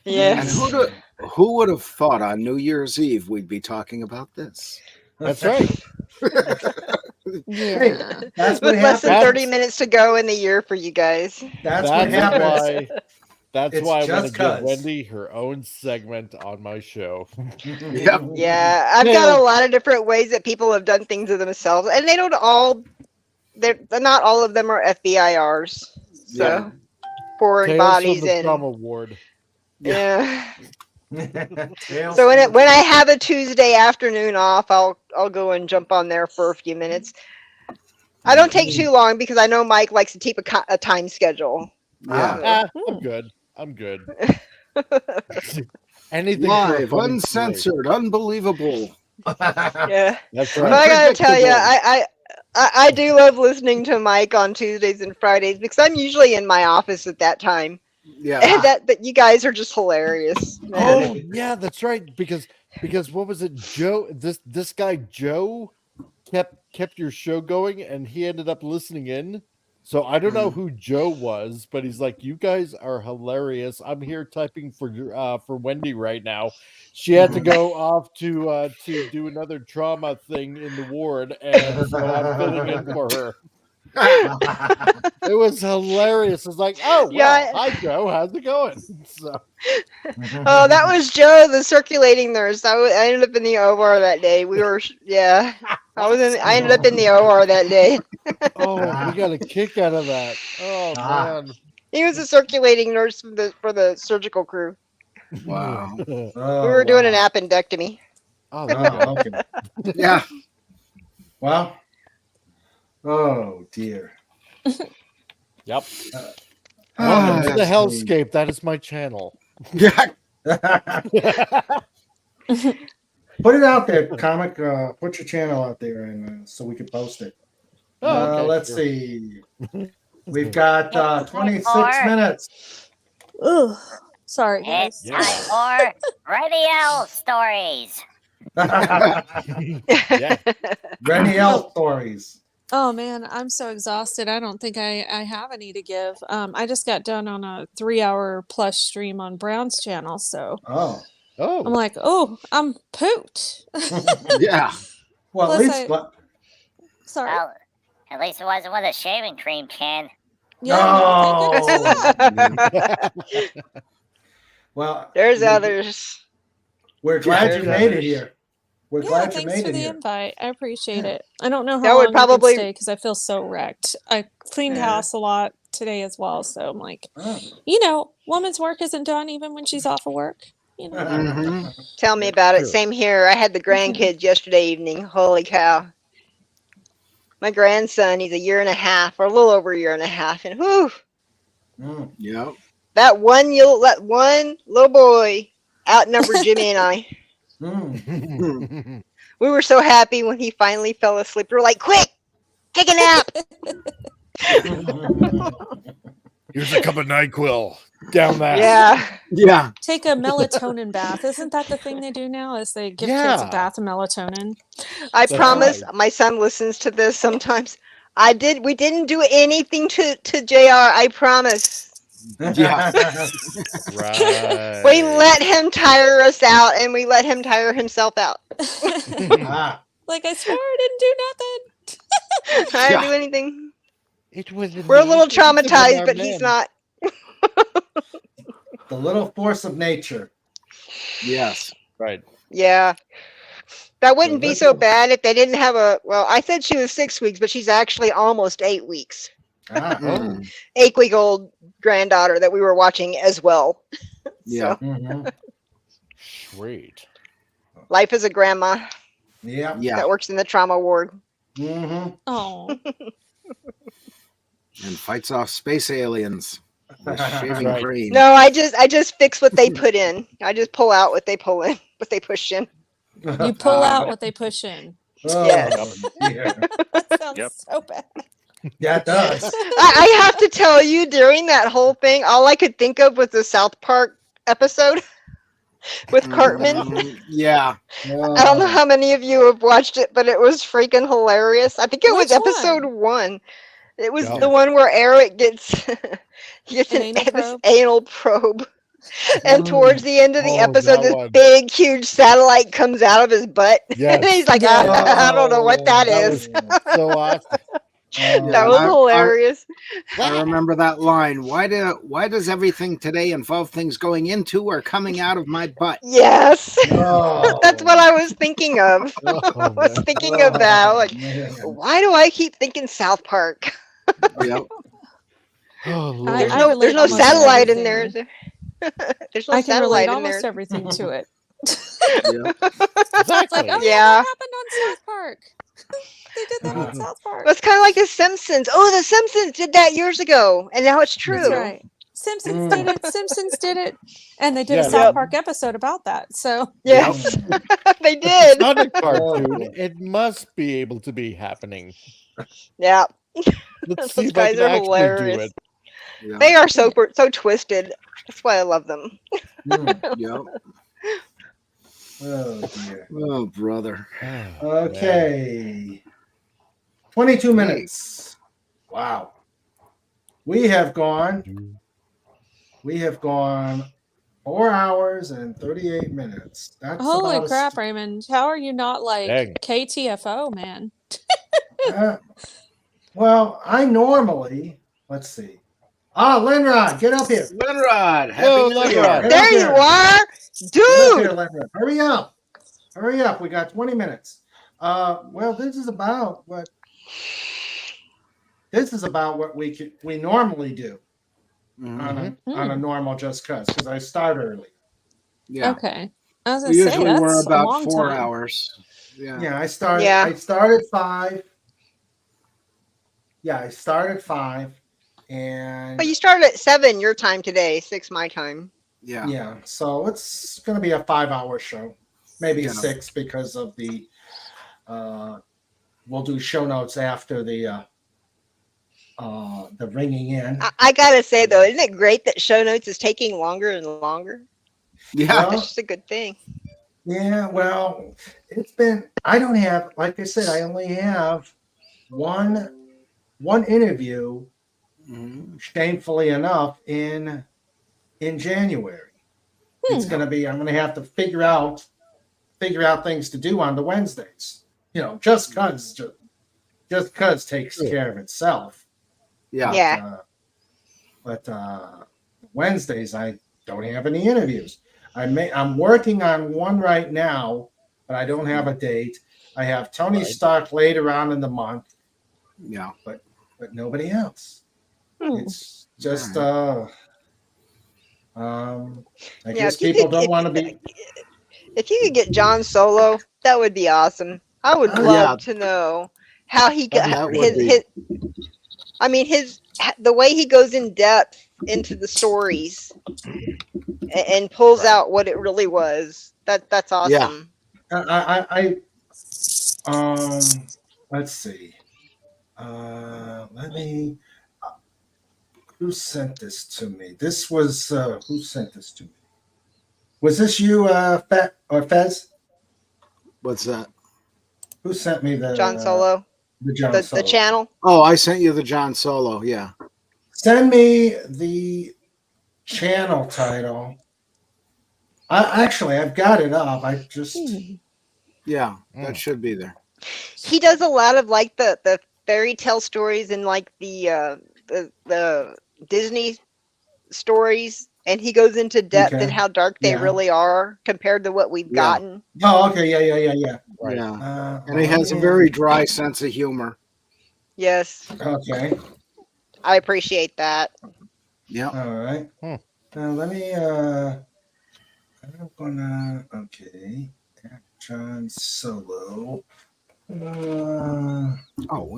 Yes. And who would have thought on New Year's Eve we'd be talking about this? That's right. Yeah. That's with less than 30 minutes to go in the year for you guys. That's what happens. That's why I want to give Wendy her own segment on my show. Yeah, I've got a lot of different ways that people have done things to themselves, and they don't all. They're not all of them are FBIRs. So foreign bodies and trauma ward. Yeah. So when I have a Tuesday afternoon off, I'll go and jump on there for a few minutes. I don't take too long because I know Mike likes to keep a time schedule. Yeah, I'm good. Anything live, uncensored, unbelievable. Yeah, that's right. But I gotta tell you, I do love listening to Mike on Tuesdays and Fridays because I'm usually in my office at that time. Yeah, and that you guys are just hilarious. Oh yeah, that's right. Because what was it, Joe? This guy Joe kept your show going, and he ended up listening in. So I don't know who Joe was, but he's like, "You guys are hilarious." I'm here typing for Wendy right now. She had to go off to do another trauma thing in the ward, and so I'm filling in for her. It was hilarious. It's like, oh well, yeah. Hi Joe, how's it going? So, oh, that was Joe, the circulating nurse. I ended up in the OR that day. I ended up in the OR that day. Oh, we got a kick out of that. Oh man, he was a circulating nurse for the surgical crew. Wow, we were doing an appendectomy. Oh, yeah. Well, oh dear. Yep. Welcome to the hellscape. That is my channel. Yeah. Put it out there, comic. Put your channel out there, and so we can post it. Okay, let's see. We've got 26 minutes. Ugh. Sorry, It's guys. time for radio stories. Yeah. Radio stories. Oh man, I'm so exhausted. I don't think I have any to give. I just got done on a 3-hour plus stream on Brown's channel, so oh, I'm like, I'm pooped. Yeah. Well, Plus at least. Sorry. Well, at least it wasn't with a shaving cream can. Yeah, Well, there's others. We're glad you made it here. We're Yeah, glad you thanks made for it the here. invite. I appreciate it. I don't know how That long would probably I can stay because I feel so wrecked. I cleaned house a lot today as well, so I'm like, woman's work isn't done even when she's off of work. Tell me about it. Same here. I had the grandkids yesterday evening. Holy cow! My grandson, he's a year and a half, or a little over a year and a half, and whew. Yep. That one little boy outnumbered Jimmy and I. We were so happy when he finally fell asleep. We were like, quick, take a nap. Here's a cup of NyQuil. Down that. Yeah. Take a melatonin bath. Isn't that the thing they do now? Is they give kids a bath of melatonin? I promise my son listens to this sometimes. We didn't do anything to JR, I promise. Yeah. Right. We let him tire us out, and we let him tire himself out. Like, I swear I didn't do nothing. I didn't do anything. We're a little traumatized, but he's not. The little force of nature. Yes. Right. Yeah. That wouldn't be so bad if they didn't have I said she was 6 weeks, but she's actually almost 8 weeks. 8-week-old granddaughter that we were watching as well. Yeah. Sweet. Life as a grandma. Yeah. That works in the trauma ward. Oh. And fights off space aliens with shaving cream. No, I just fix what they put in. I just pull out what they pull in, what they push in. You pull out what they push in. Yes. That sounds so bad. Yeah, it does. I have to tell you, during that whole thing, all I could think of was the South Park episode with Cartman. Yeah. I don't know how many of you have watched it, but it was freaking hilarious. I think it was episode 1. It was the one where Eric gets this anal probe. And towards the end of the episode, this big, huge satellite comes out of his butt. And he's like, I don't know what that is. So awesome. That was hilarious. I remember that line. Why does everything today involve things going into or coming out of my butt? Yes. That's what I was thinking of. I was thinking of that. Like, why do I keep thinking South Park? Yep. There's no satellite in there. There's no I can relate satellite in almost there. everything to it. Exactly. Like, oh Yeah. that happened on South Park. They did that on South Park. It's kind of like The Simpsons. Oh, The Simpsons did that years ago, and now it's true. That's right. Simpsons did it. Simpsons did it, and they did a South Park episode about that. So yes, they did. It's not a cartoon. It must be able to be happening. Yeah. Let's see Those if I guys can are actually hilarious. do it. Yeah. They are so twisted. That's why I love them. Yep. Oh dear. Oh brother. Okay. 22 minutes. Wow. We have gone 4 hours and 38 minutes. That's holy crap, Raymond! How are you not like KTFO, man? Well, I normally let's see. Linrod, get up here. Linrod, Hello, Linrod. There you are, dude. Hurry up. Hurry up. We got 20 minutes. Well, this is about what we normally do on a normal Just Cuz, because I start early. Yeah. Okay. I was gonna say Usually we're that's a about long 4 time. hours. Yeah. Yeah, I started 5. Yeah, I started 5, and But you started at 7 your time today, 6 my time. Yeah, so it's going to be a 5-hour show, maybe Yeah. 6 because of the. We'll do show notes after the ringing in. I gotta say though, isn't it great that show notes is taking longer and longer? Yeah, Well, that's just a good thing. Yeah, well, it's been. I don't have, like I said, I only have one interview. Shamefully enough, in January, it's going to be. I'm going to have to figure out things to do on the Wednesdays. Just cause takes care of itself. Yeah. But Wednesdays I don't have any interviews. I'm working on one right now, but I don't have a date. I have Tony Stark later on in the month. Yeah. But nobody else. It's just I guess people don't want to be. If you could get John Solo, that would be awesome. I would love to know how he got his the way he goes in depth into the stories and pulls out what it really was. That's awesome. I let's see. Let me. Who sent this to me? This was who sent this to me? Was this you, Fez? What's that? Who sent me the John Solo? The channel? Oh, I sent you the John Solo. Yeah. Send me the channel title. I've got it up. I just. Yeah, that should be there. He does a lot of like the fairy tale stories and like the Disney stories, and he goes into depth and how dark they really are compared to what we've gotten. Oh, okay, yeah. Yeah, and he has a very dry sense of humor. Yes. Okay. I appreciate that. Yeah. All right. Let me. I'm gonna. Okay. John Solo. Oh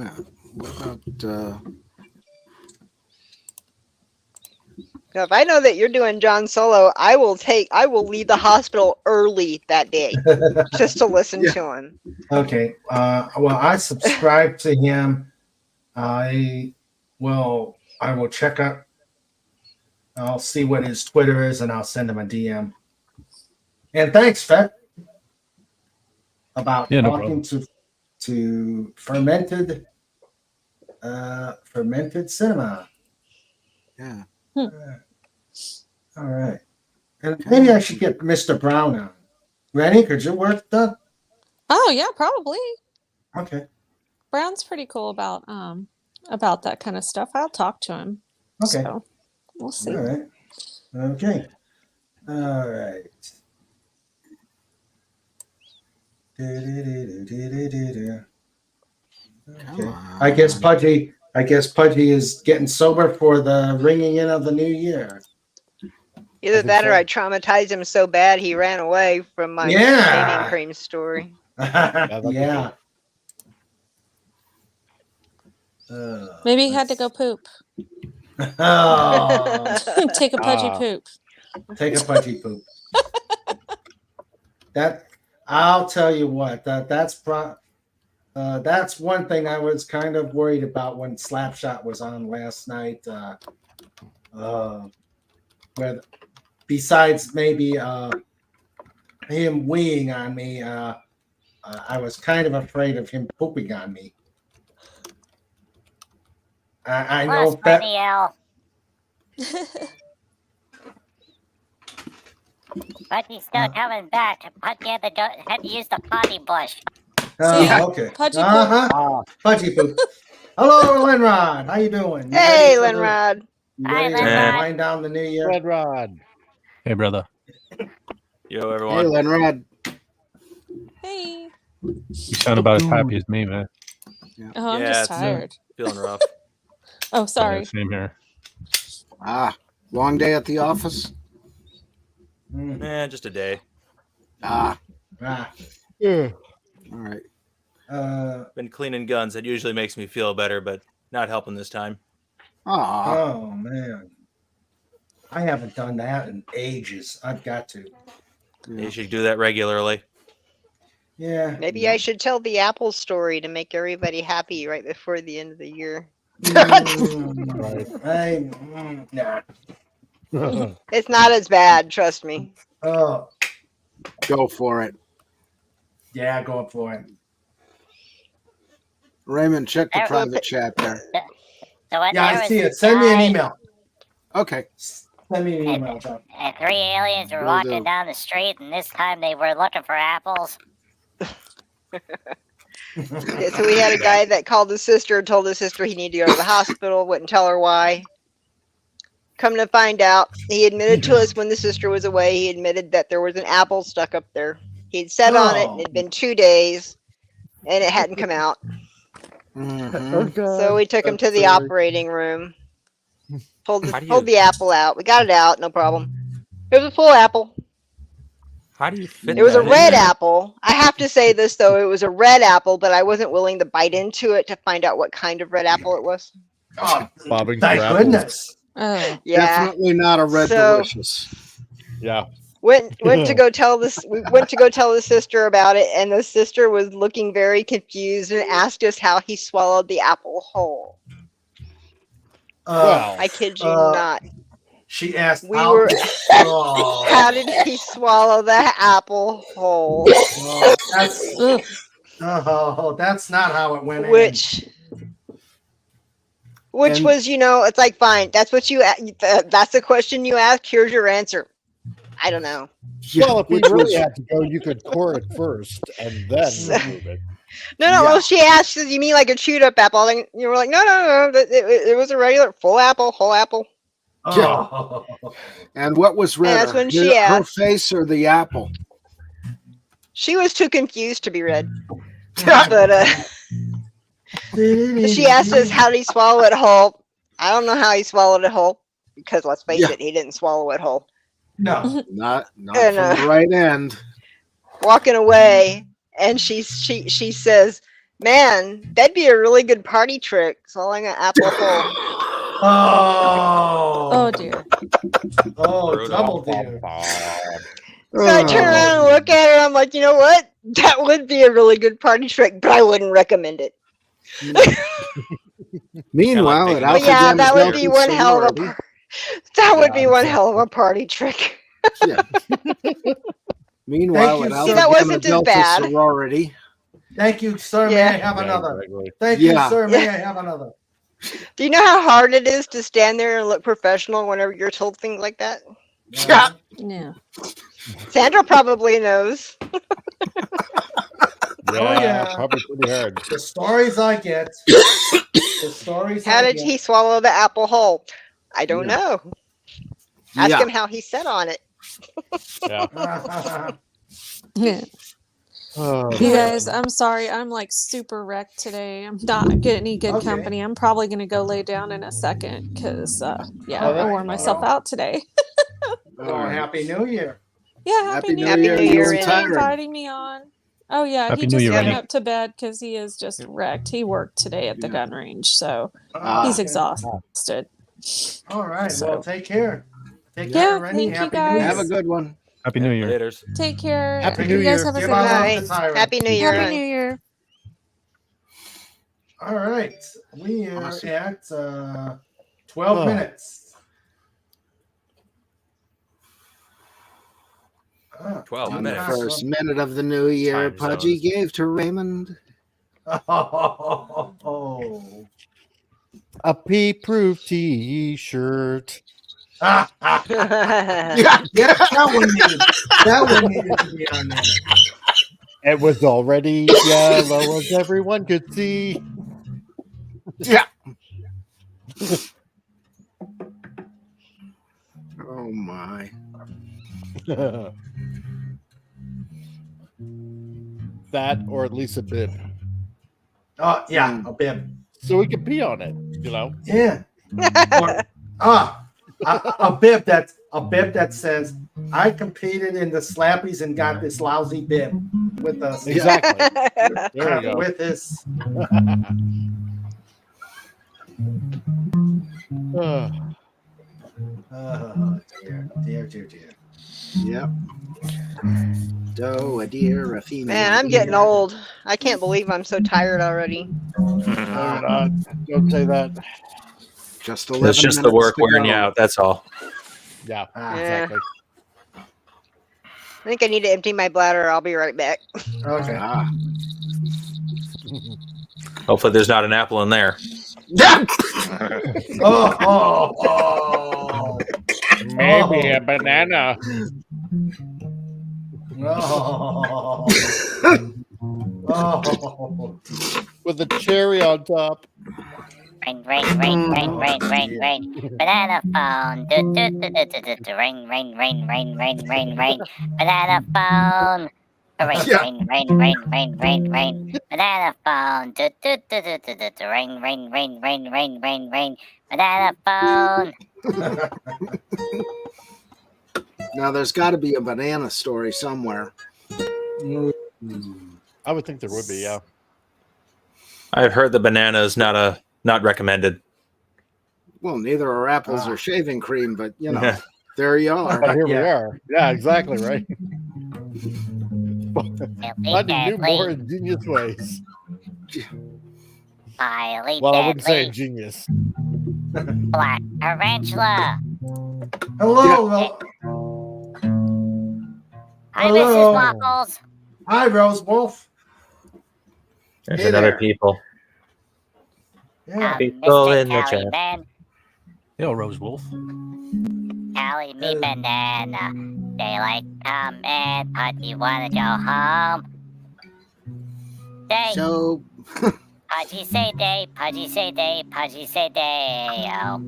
yeah. What about? Now, if I know that you're doing John Solo, I will leave the hospital early that day just to listen to him. Okay. Well, I subscribe to him. I will check out. I'll see what his Twitter is, and I'll send him a DM. And thanks, Fed, about talking to fermented cinema. Yeah. All right. And maybe I should get Mr. Brown on. Rennie, could your work done? Oh yeah, probably. Okay. Brown's pretty cool about that kind of stuff. I'll talk to him. Okay. So we'll see. All right. Okay. All right. Okay. I guess Pudgy is getting sober for the ringing in of the new year. Either that or I traumatized him so bad he ran away from my shaving cream story. Yeah. Maybe he had to go poop. Oh. Take a pudgy poop. Take a pudgy poop. That I'll tell you what. That's one thing I was kind of worried about when Slapshot was on last night. Where besides maybe him weeing on me, I was kind of afraid of him pooping on me. I know that. But he's still coming back. Pudgy had to use the potty bush. Okay. Pudgy poop. Pudgy poop. Hello, Lenrod. How you doing? Hey, Lenrod. Hi, Ready to Lenrod. wind down the new year? Lenrod. Hey, brother. Yo, everyone. Hey, Lenrod. Hey. You sound about as happy as me, man. Oh, I'm just tired. Feeling rough. Oh, sorry. Yeah, same here. Long day at the office. Just a day. Ah. Yeah. All right. Been cleaning guns. It usually makes me feel better, but not helping this time. Oh man, I haven't done that in ages. I've got to. You should do that regularly. Yeah. Maybe I should tell the Apple story to make everybody happy right before the end of the year. Nah. It's not as bad, trust me. Oh. Go for it. Yeah, go for it. Raymond, check the private chat there. Yeah, I see it. Send me an email. Okay. Send me an email, John. And 3 aliens were walking down the street, and this time they were looking for apples. Yeah, so we had a guy that called his sister and told his sister he needed to go to the hospital, wouldn't tell her why. Come to find out, he admitted to us when the sister was away, he admitted that there was an apple stuck up there. He'd sat on it, and it'd been 2 days, and it hadn't come out. So we took him to the operating room, pulled the apple out. We got it out, no problem. It was a full apple. How do you fit It was a that in red there? apple. I have to say this, though. It was a red apple, but I wasn't willing to bite into it to find out what kind of red apple it was. Oh, Bobbing thank for apples. goodness. Oh. Yeah. Definitely not a red delicious. Yeah. Went to go tell this. We went to go tell the sister about it, and the sister was looking very confused and asked us how he swallowed the apple whole. I kid you not. She asked, How did he swallow the apple whole? That's not how it went. Which was, it's like, fine. That's what that's the question you ask. Here's your answer. I don't know. Well, if you really had to go, you could core it first and then remove it. No. Well, she asked, "You mean like a chewed up apple?" And you were like, "No. It was a regular full apple, whole apple." Yeah. And what was redder? that's when she her asked. face or the apple? She was too confused to be red. But she asked us how did he swallow it whole. I don't know how he swallowed it whole because let's face it, he didn't swallow it whole. No, not And, from the right end. Walking away, and she says, "Man, that'd be a really good party trick, swallowing an apple whole." Oh dear. Oh, double dear. So I turn around and look at her. And I'm like, you know what? That would be a really good party trick, but I wouldn't recommend it. Meanwhile, at But yeah, that would be one hell of a. That would be one hell of a party trick. Yeah. Meanwhile, Thank you, at sir. That Alabama wasn't as Delta bad. sorority. Thank you, sir. May Yeah. I have another? Exactly. Thank you, Yeah. sir. May I have another? Do you know how hard it is to stand there and look professional whenever you're told things like that? Yeah. Yeah. Sandra probably knows. Yeah. Probably pretty hard. The stories I get. The stories. How did he swallow the apple whole? I don't Yeah. know. Ask Yeah. him how he sat on it. Yeah. Yeah. Oh, You guys, I'm sorry. I'm like super wrecked today. I'm not getting any good Okay. company. I'm probably going to go lay down in a second because, I right. wore myself out today. Oh, Happy New Year. Yeah, Happy New Happy Year. New Year, Thanks for Randy. inviting me on. Oh, yeah. Happy he New just Year, went Randy. up to bed because he is just wrecked. He worked today at the gun range, so Ah, he's okay. exhausted. All right. So- Well, take care. Take Yeah, care, Randy. thank you, Happy New guys. Year. Have a good one. Happy New Year. Laters. Take care. Happy You New guys Year. have a Give good our night. love Night. to Tyra. Happy New Year. Happy hon. New Year. All right. We are Awesome. at 12 Oh. minutes. 12 On the minutes. first minute of the new year, Time Pudgy zones. gave to Raymond. Oh. A pee-proof T-shirt. Yeah, that one needed to be on there. It was already yellow, as everyone could see. Yeah. Oh my. That, or at least a bib, Oh, yeah, a bib. so we can pee on it. Yeah. Or, a bib that says I competed in the slappies and got this lousy bib with us. Exactly. There we go. With his. Oh, dear. Yep. Doe, a deer, a female. Man, I'm getting old. I can't believe I'm so tired already. Don't say that. Just 11 It's just the work wearing you out. That's all. Yeah, exactly. I think I need to empty my bladder. I'll be right back. Okay. Hopefully, there's not an apple in there. Maybe a banana. With a cherry on top. Ring. Banana phone. Ring. Banana phone. Ring. Banana phone. Ring. Banana phone. Now, there's got to be a banana story somewhere. I would think there would be, yeah. I've heard the banana is not recommended. Well, neither are apples or shaving cream, but there you are. Here we are. Yeah, exactly right. Finding new, more ingenious ways. Highly Well, I wouldn't deadly. say ingenious. Black tarantula. Hello. Hi, Mrs. Waffles. Hi, Rose Wolf. There's Hey another there. people. Yeah. People Mr. in the Tally chat. Man. Yo, Rose Wolf. Tally me banana. Daylight come and Pudgy wanna go home. Day. So, Pudgy say day. Pudgy say day. Pudgy say day. Oh.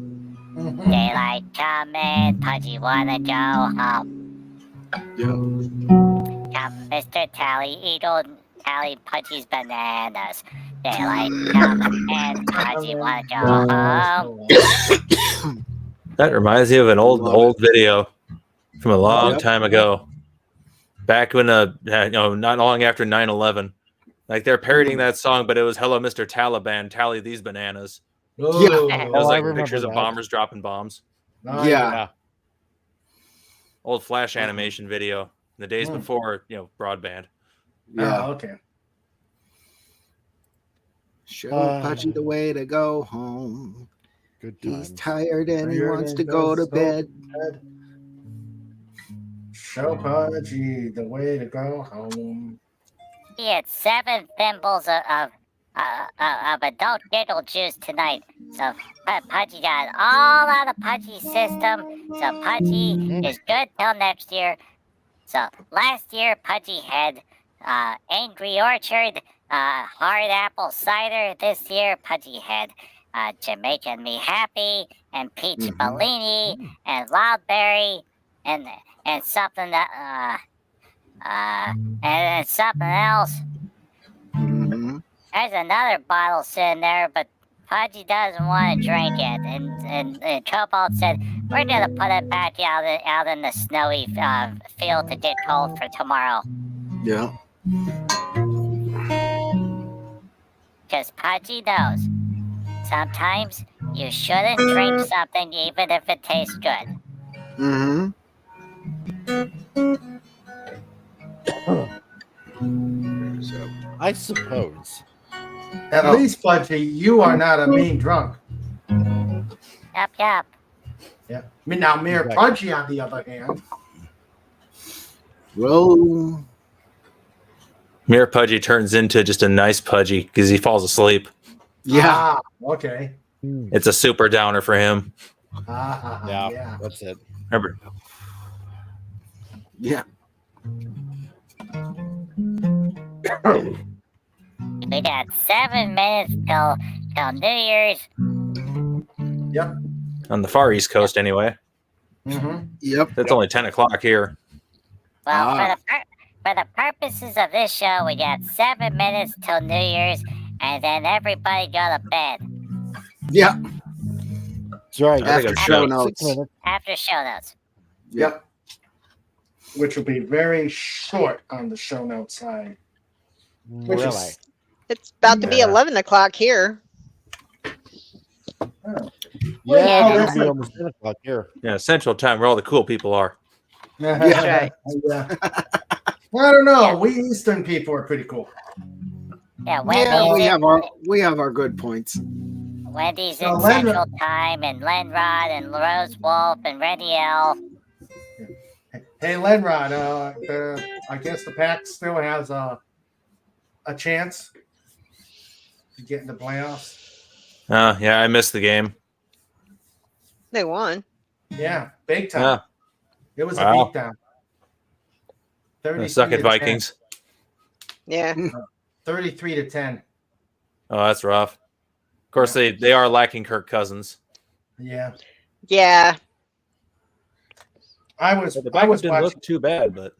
Daylight come and Pudgy wanna go home. Come, Mr. Tally Eagle. Tally Pudgy's bananas. Daylight come and Pudgy wanna go home. That reminds me of an old video from a long time ago. Back when not long after 9/11. Like they're parodying that song, but it was "Hello, Mr. Taliban, tally these bananas." It was like pictures of bombers dropping bombs. Yeah. Old Flash animation video. In the days before, broadband. Yeah. Oh, okay. Show Pudgy the way to go home. Good He's tired and he wants to go to bed. Show Pudgy the way to go home. He had 7 thimbles of adult giggle juice tonight. So Pudgy got all out of Pudgy's system. So Pudgy is good till next year. So last year Pudgy had Angry Orchard, hard apple cider. This year Pudgy had Jamaican Me Happy and Peach Bellini and Loudberry and something that and something else. There's another bottle sitting there, but Pudgy doesn't want to drink it. And Cobalt said, we're going to put it back out in the snowy field to get cold for tomorrow. Yeah. Because Pudgy knows, sometimes you shouldn't drink something even if it tastes good. I suppose. At least, Pudgy, you are not a mean drunk. Yep. Yeah. I mean, now, Mayor Pudgy, on the other hand. Well, Mere Pudgy turns into just a nice Pudgy because he falls asleep. Yeah. Okay. It's a super downer for him. Yeah, that's it. Remember? Yeah. We got 7 minutes till New Year's. Yep. On the far East Coast, anyway. Yep. It's only 10 o'clock here. Well, for the purposes of this show, we got 7 minutes till New Year's, and then everybody go to bed. Yeah. That's right. After show notes. After show notes. Yep. which will be very short on the show notes side. Really? It's about to be 11 o'clock here. Yeah, Oh, it's gonna be almost 10 o'clock here. Yeah, Central Time, where all the cool people are. That's right. Yeah. I don't know. We Eastern people are pretty cool. Yeah, we have our good points. Wendy's in Central Time, and Lenrod and Rose Wolf and Randy L. Hey, Lenrod, I guess the Pack still has a chance to get in the playoffs. Yeah, I missed the game. They won. Yeah, big time. Yeah. It was a beatdown. Suck at Vikings. 10. Yeah. 33-10. Oh, that's rough. Of course, they are lacking Kirk Cousins. Yeah. Yeah. The backup didn't look too bad, but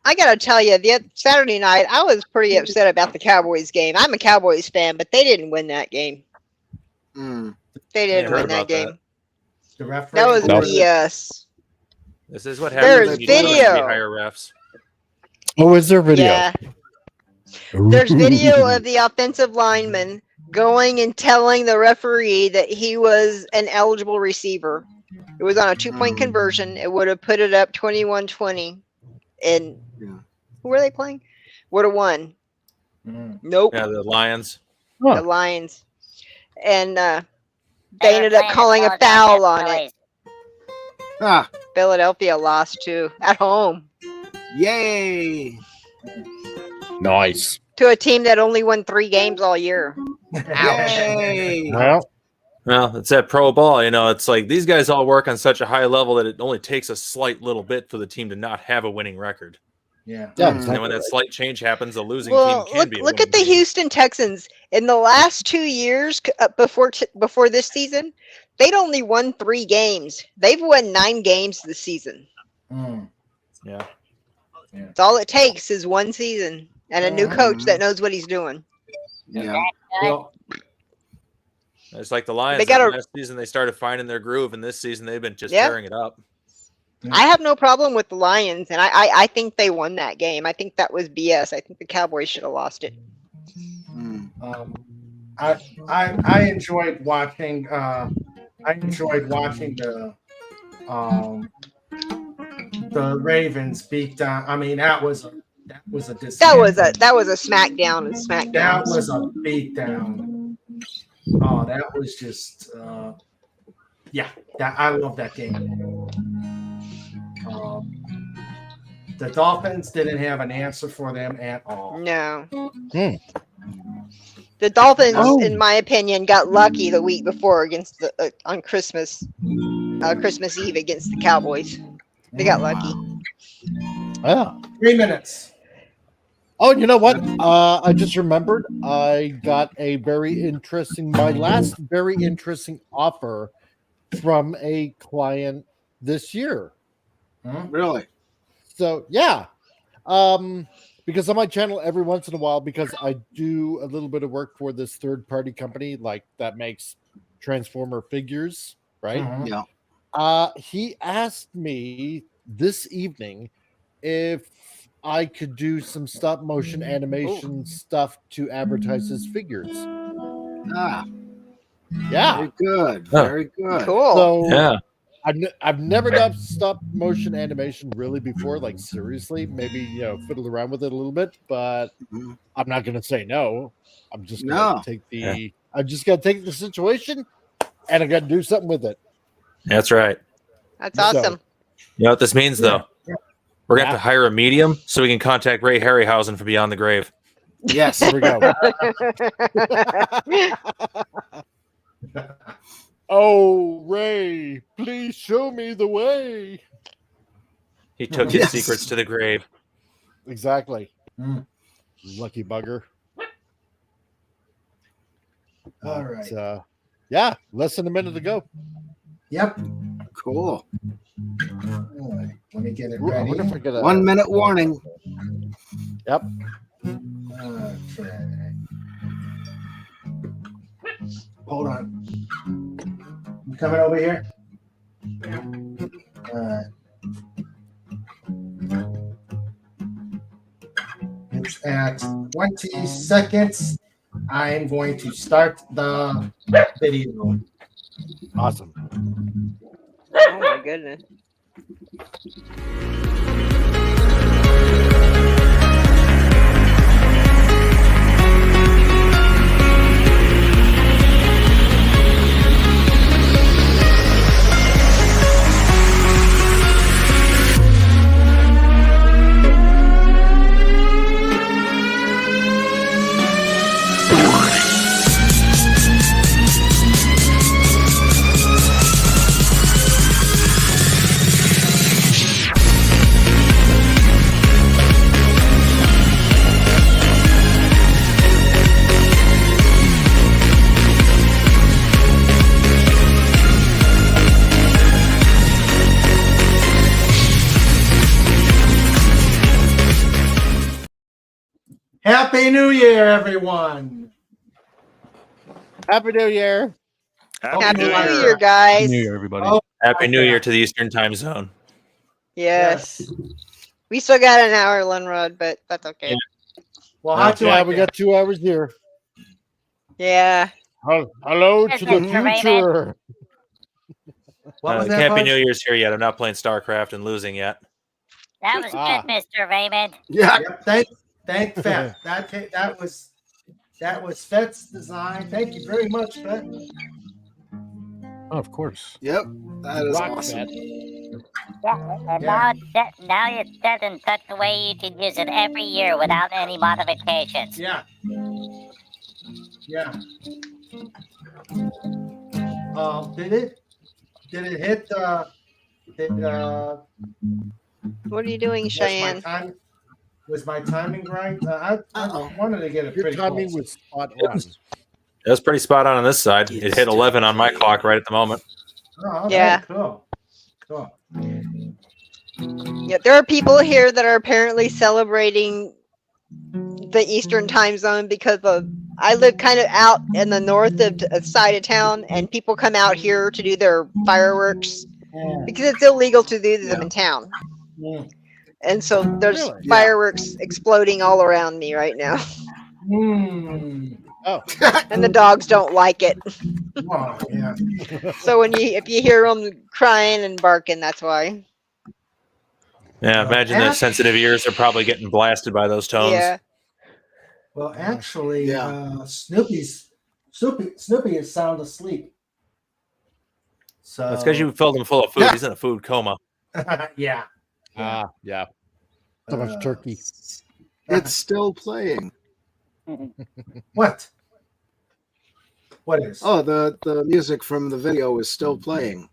I gotta tell you, the Saturday night, I was pretty upset about the Cowboys game. I'm a Cowboys fan, but they didn't win that game. They didn't win that game. That was BS. This is what happens when you video. hire refs. Oh, is there video? Yeah. There's video of the offensive lineman going and telling the referee that he was an eligible receiver. It was on a 2-point conversion. It would have put it up 21-20. And who were they playing? Would have won. Nope. Yeah, the Lions. The Lions. And they ended up calling a foul on it. Philadelphia lost too at home. Yay! Nice. To a team that only won 3 games all year. Yay! Well, it's that pro ball. It's like these guys all work on such a high level that it only takes a slight little bit for the team to not have a winning record. Yeah. And when that slight change happens, the losing team can be. Look at the Houston Texans. In the last 2 years before this season, they'd only won 3 games. They've won 9 games this season. Yeah. It's all it takes is one season and a new coach that knows what he's doing. Yeah. It's like the Lions. Last season they started finding their groove, and this season they've been just tearing it up. I have no problem with the Lions, and I think they won that game. I think that was BS. I think the Cowboys should have lost it. I enjoyed watching. The Ravens beat down. I mean, that was a that was a smackdown and smackdown. That was a beatdown. Oh, that was just I love that game. The Dolphins didn't have an answer for them at all. No. The Dolphins, in my opinion, got lucky the week before against on Christmas Eve against the Cowboys. They got lucky. Yeah. 3 minutes. Oh, you know what? I just remembered. I got my last very interesting offer from a client this year. Really? So, yeah. Because on my channel, every once in a while, because I do a little bit of work for this third-party company that makes Transformer figures, right? Yeah. He asked me this evening if I could do some stop motion animation stuff to advertise his figures. Yeah. Very good. Very good. Cool. So yeah. I've never done stop motion animation really before, like seriously. Maybe fiddle around with it a little bit, but I'm not gonna say no. I'm just gonna take the situation and I gotta do something with it. That's right. That's awesome. You know what this means, though? We're going to have to hire a medium so we can contact Ray Harryhausen from Beyond the Grave. Yes. There we go. Oh, Ray, please show me the way. He took his secrets to the grave. Exactly. Lucky bugger. All right. Yeah, less than a minute to go. Yep. Cool. Right. Let me get it ready. 1 minute warning. Yep. Okay. Hold on. You coming over here? All right. Oops, at 20 seconds, I am going to start the video. Awesome. Oh my goodness. Happy New Year, everyone. Happy New Year. Happy New Year, guys. Happy New Year, everybody. Oh, Happy New Year to the Eastern Time Zone. Yes. We still got an hour, Lunrod, but that's okay. Yeah. Well, how'd you like we that? got 2 hours here. Yeah. Hello to the future. What was that, Happy Buzz? New Year's here yet. I'm not playing StarCraft and losing yet. That was good, Mr. Raymond. Yeah. Thank Fet. That was Fet's design. Thank you very much, Fet. Oh, of course. Yep, that is Rock awesome. Yeah, and now you set in such a way you can use it every year without any modifications. Yeah. Yeah. Did it hit What are you doing, Cheyenne? Was my timing right? I wanted to get it pretty timing close. was spot on. It was pretty spot on this side. It hit 11 on my clock right at the moment. Oh, okay, Yeah. Cool. Yeah, there are people here that are apparently celebrating the Eastern Time Zone because I live kind of out in the north side of town, and people come out here to do their fireworks because it's illegal to do them in town. Yeah. And so there's Really? fireworks exploding all around me right now, Oh. and the dogs don't like it. Oh, yeah. So if you hear them crying and barking, that's why. Yeah, imagine the sensitive ears are probably getting blasted by those tones. Yeah. Well, actually, Snoopy is sound asleep. So That's because you filled him full of food. He's in a food coma. yeah. Yeah. So much turkey. It's still playing. What? What is? Oh, the music from the video is still playing.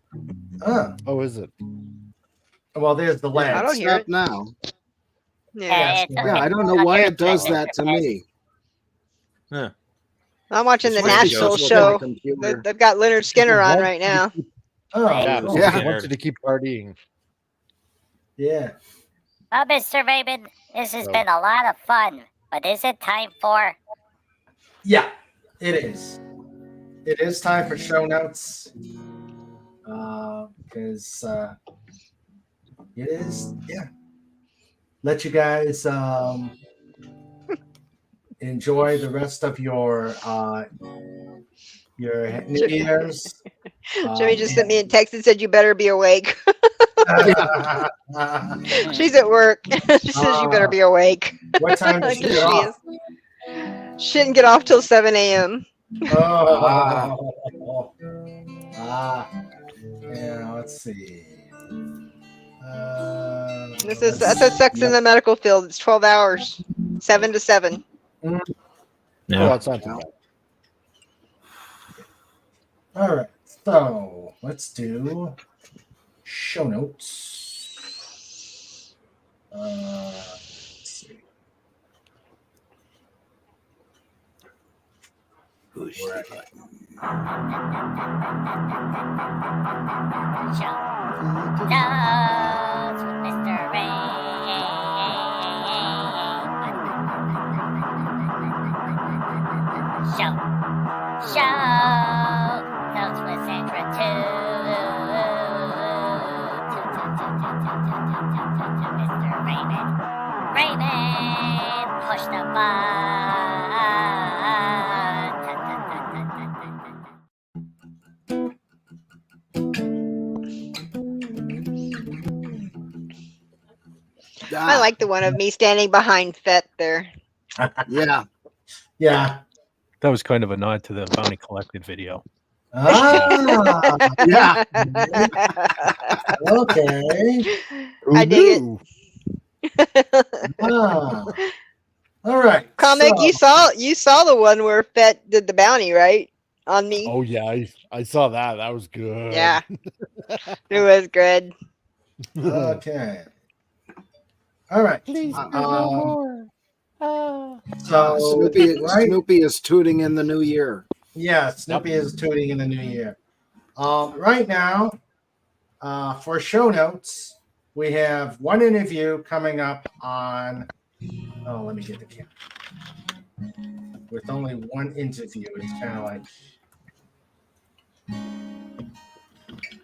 Oh, is it? Well, there's the lag. I don't hear Stop it. now. Yeah. Yeah, I don't know why it does that to me. Yeah. I'm watching the It's supposed to Nashville go show. to the computer. They've got Leonard Skinner on right now. Oh, Yeah, cool. Yeah. I want you to keep partying. Yeah. Well, Mr. Raymond, this has been a lot of fun, but is it time for... Yeah, it is. It is time for show notes. Because it is, let you guys enjoy the rest of your New Year's. Jimmy just sent me a text and said, "You better be awake." She's at work. She says, "You better be awake." What time does she get off? She didn't get off till 7 a.m. Yeah, let's see. That's a sex in the medical field. It's 12 hours, 7 to 7. Yeah. Oh, that's not too bad. All right, so let's do show notes. Let's see. Push Where the button. Notes with Mr. Show notes with Sandra too. Mr. Raymond push the I like the one of me standing behind Fett there. Yeah. Yeah. That was kind of a nod to the Bounty Collected video. Ah, yeah. Okay. I dig it. Ah. All right. Comic, so- you saw the one where Fett did the bounty, right? On me. Oh yeah, I saw that. That was good. Yeah. It was good. Okay. All right. Please no more. So Snoopy is tooting in the new year. Yeah, Snoopy is tooting in the new year. Right now, for show notes, we have one interview coming up on. Oh, let me get the camera. With only one interview, it's kind of like.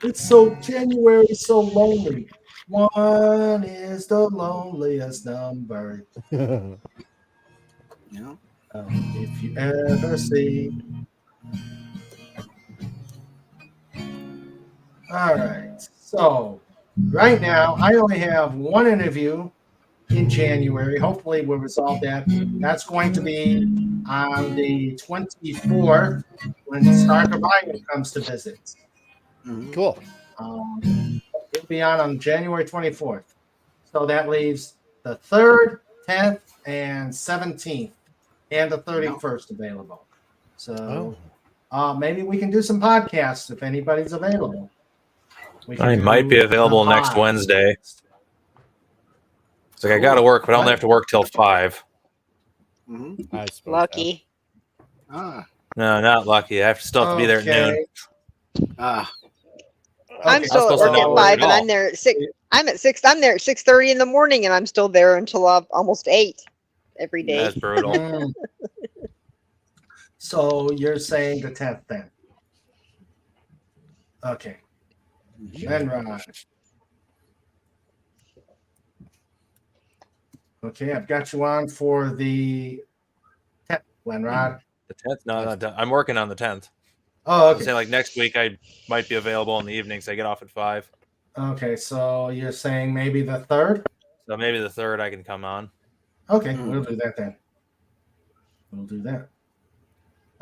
It's so January, so lonely. One is the loneliest number. Yeah. If you ever see. All right. So right now, I only have one interview in January. Hopefully, we'll resolve that. That's going to be on the 24th when Stark Orion comes to visit. Cool. It'll be on January 24th. So that leaves the 3rd, 10th, and 17th, and the 31st available. So maybe we can do some podcasts if anybody's available. I might be available next Wednesday. It's like I got to work, but I only have to work till 5. I suppose Lucky. Ah. No, not lucky. I have to still have to be there at noon. Ah. I'm still at work at 5, and I'm there at 6. I'm at 6. I'm there at 6:30 in the morning, and I'm still there until almost 8 every day. That's brutal. So you're saying the 10th then? Okay. Then Ron. Okay, I've got you on for the 10th, Lenrod. The 10th? No, I'm working on the 10th. Oh, okay. I'm saying like next week I might be available in the evenings. I get off at 5. Okay, so you're saying maybe the 3rd? So maybe the 3rd I can come on. Okay, we'll do that then. We'll do that.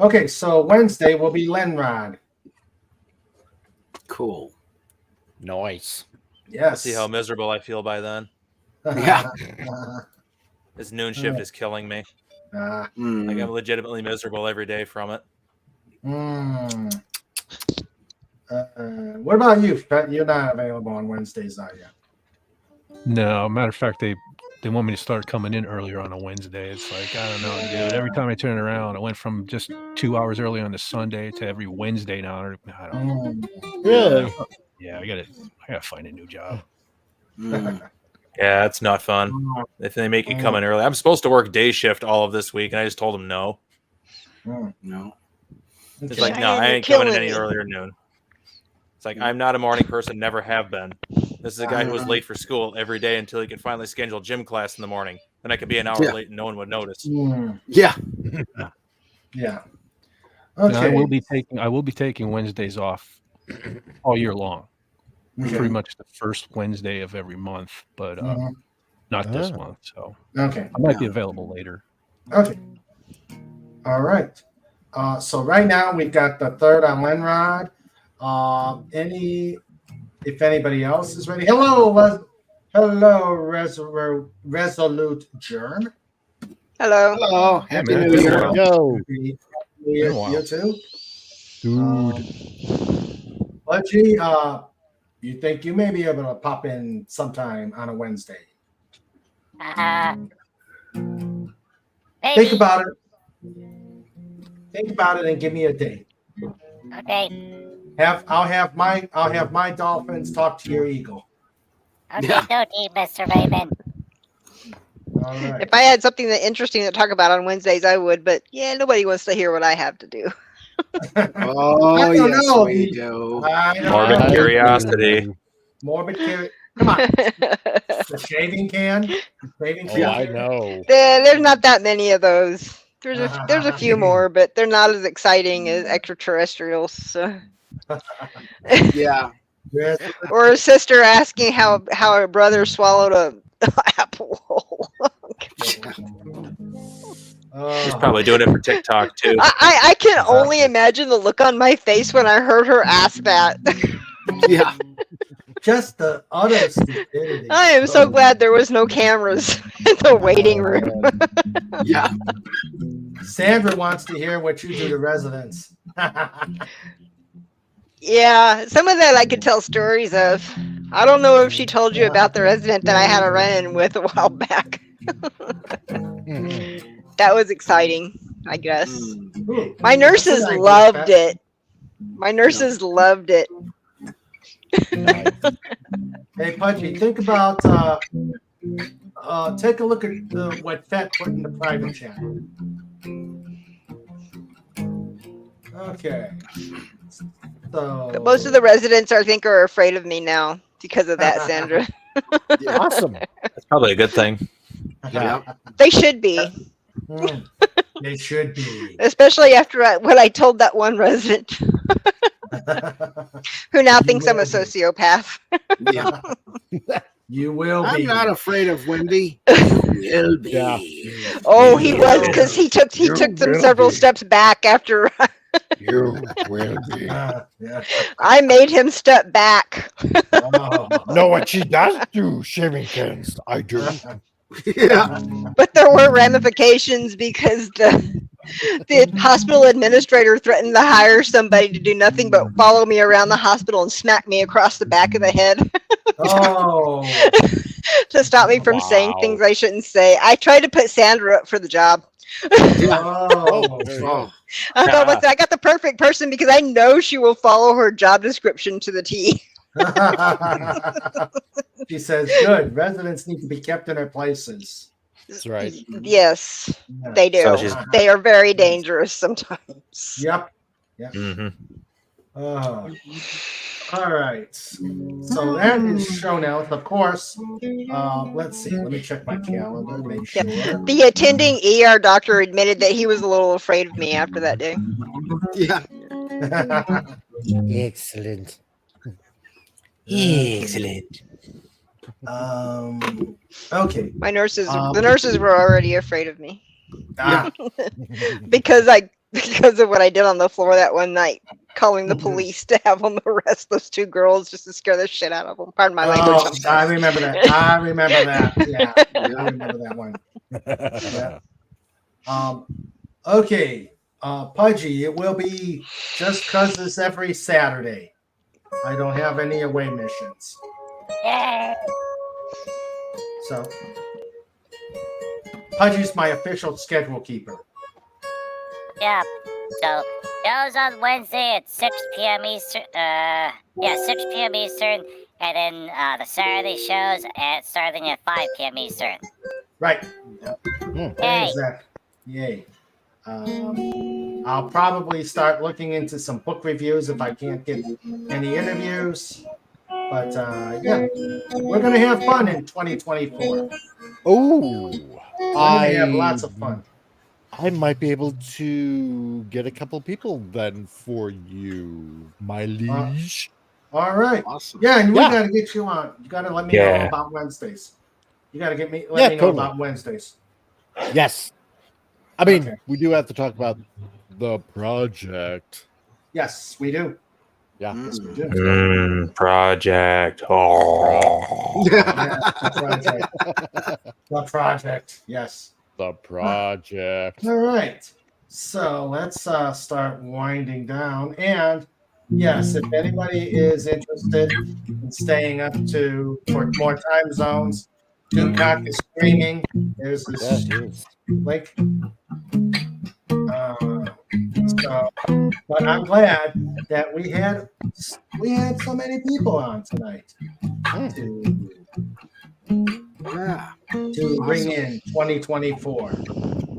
Okay, so Wednesday will be Lenrod. Cool. Nice. Yes. See how miserable I feel by then. Yeah. This noon shift is killing me. Like I'm legitimately miserable every day from it. What about you? You're not available on Wednesdays, are you? No, matter of fact, they want me to start coming in earlier on a Wednesday. It's like, I don't know, dude. Every time I turn around, I went from just 2 hours early on the Sunday to every Wednesday now. I don't know. Really? Yeah, I gotta find a new job. Yeah, it's not fun. If they make you come in early. I'm supposed to work day shift all of this week, and I just told them no. No. It's like, no, I ain't coming in any earlier than noon. It's like, I'm not a morning person, never have been. This is a guy who was late for school every day until he could finally schedule gym class in the morning. Then I could be an hour late and no one would notice. Yeah. Yeah. Okay. Okay. I will be taking Wednesdays off all year long. Okay. Pretty much the first Wednesday of every month, but not this month. So okay, I might be available later. Okay. All right. So right now we've got the 3rd on Lenrod. If anybody else is ready. Hello, Resolute Germ. Hello. Hello. Happy New Year. Yo. You too. Dude. Budgie, you think you may be able to pop in sometime on a Wednesday? Think about it. Think about it and give me a date. Okay. I'll have my dolphins talk to your eagle. Okay, dokie, Mr. Raymond. All right. If I had something interesting to talk about on Wednesdays, I would. But yeah, nobody wants to hear what I have to do. Oh, yes, we do. Morbid curiosity. Morbid curiosity. Come on. The shaving can. I know. There's not that many of those. There's a few more, but they're not as exciting as extraterrestrials. So. Yeah. Or a sister asking how her brother swallowed a apple. She's probably doing it for TikTok too. I can only imagine the look on my face when I heard her ask that. Yeah. Just the utter stupidity. I am so glad there was no cameras in the waiting room. Yeah. Sandra wants to hear what you do to residents. Yeah, some of that I could tell stories of. I don't know if she told you about the resident that I had a run-in with a while back. That was exciting, I guess. My nurses loved it. My nurses loved it. Hey, Pudgy, think about take a look at what Fett put in the private channel. Okay. So Most of the residents, I think, are afraid of me now because of that, Sandra. Awesome. That's probably a good thing. Yeah. They should be. They should be. Especially after what I told that one resident. Who now thinks I'm a sociopath. Yeah. You will be. I'm not afraid of Wendy. You will be. Yeah. Oh, he was, because he took them several steps back after. You will be. Yeah. I made him step back. Know what she does do, shaving cans. I do. Yeah. But there were ramifications because the hospital administrator threatened to hire somebody to do nothing but follow me around the hospital and smack me across the back of the head. Oh. To stop me from saying things I shouldn't say. I tried to put Sandra up for the job. Oh. I thought, I got the perfect person because I know she will follow her job description to the T. She says, good. Residents need to be kept in their places. That's right. Yes, they do. So they are very dangerous sometimes. Yep. Mm-hmm. All right. So that is shown out. Of course, let's see. Let me check my calendar to make sure. The attending ER doctor admitted that he was a little afraid of me after that day. Yeah. Excellent. Excellent. Okay. My nurses, the nurses were already afraid of me. Ah. because of what I did on the floor that one night, calling the police to have them arrest those two girls just to scare the shit out of them. Pardon my language. I remember that. I remember that. Yeah, I remember that one. Yeah. Okay. Pudgy, it will be just because it's every Saturday. I don't have any away missions. So, Pudgy's my official schedule keeper. Yeah. So, those on Wednesday at 6 p.m. Eastern. 6 p.m. Eastern. And then the Saturday shows starting at 5 p.m. Eastern. Right. Yay. Exactly. Yay. I'll probably start looking into some book reviews if I can't get any interviews. But yeah, we're going to have fun in 2024. Oh, I have lots of fun. I might be able to get a couple people then for you, my liege. All right. Awesome. Yeah, and we got to get you on. You got to let me know about Wednesdays. You got to let me know about Wednesdays. Yes. I mean, we do have to talk about the project. Yes, we do. Yeah. Yes, we do. Project. Oh. The project. Yes. The project. All right. So let's start winding down. And yes, if anybody is interested in staying up for more time zones, Ducock is streaming. There's this link. But I'm glad that we had so many people on tonight to bring in 2024. It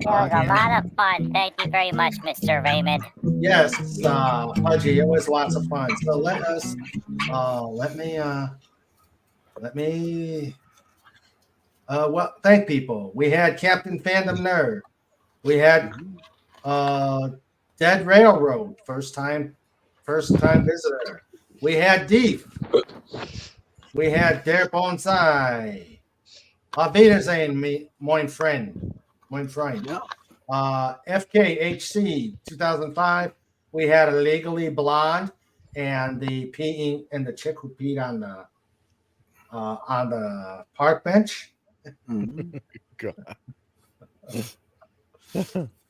was a lot of fun. Thank you very much, Mr. Raymond. Yes, Pudgy, it was lots of fun. So let me Let me thank people. We had Captain Fandom Nerd. We had Dead Railroad, first time visitor. We had Deef. We had Der Bonsai. Auf Wiedersehen, mein Freund. Yeah. FKHC 2005. We had a Legally Blonde and the peeing and the chick who peed on the park bench. God.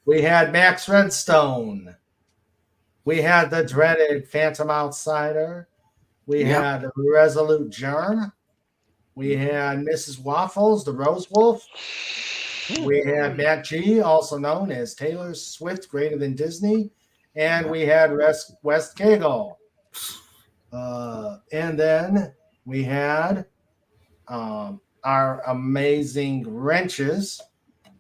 We had Max Redstone. We had the dreaded Phantom Outsider. We had the Resolute Germ. We had Mrs. Waffles, the Rose Wolf. We had Matt G, also known as Taylor Swift, greater than Disney. And we had West Cagle. And then we had our amazing wrenches.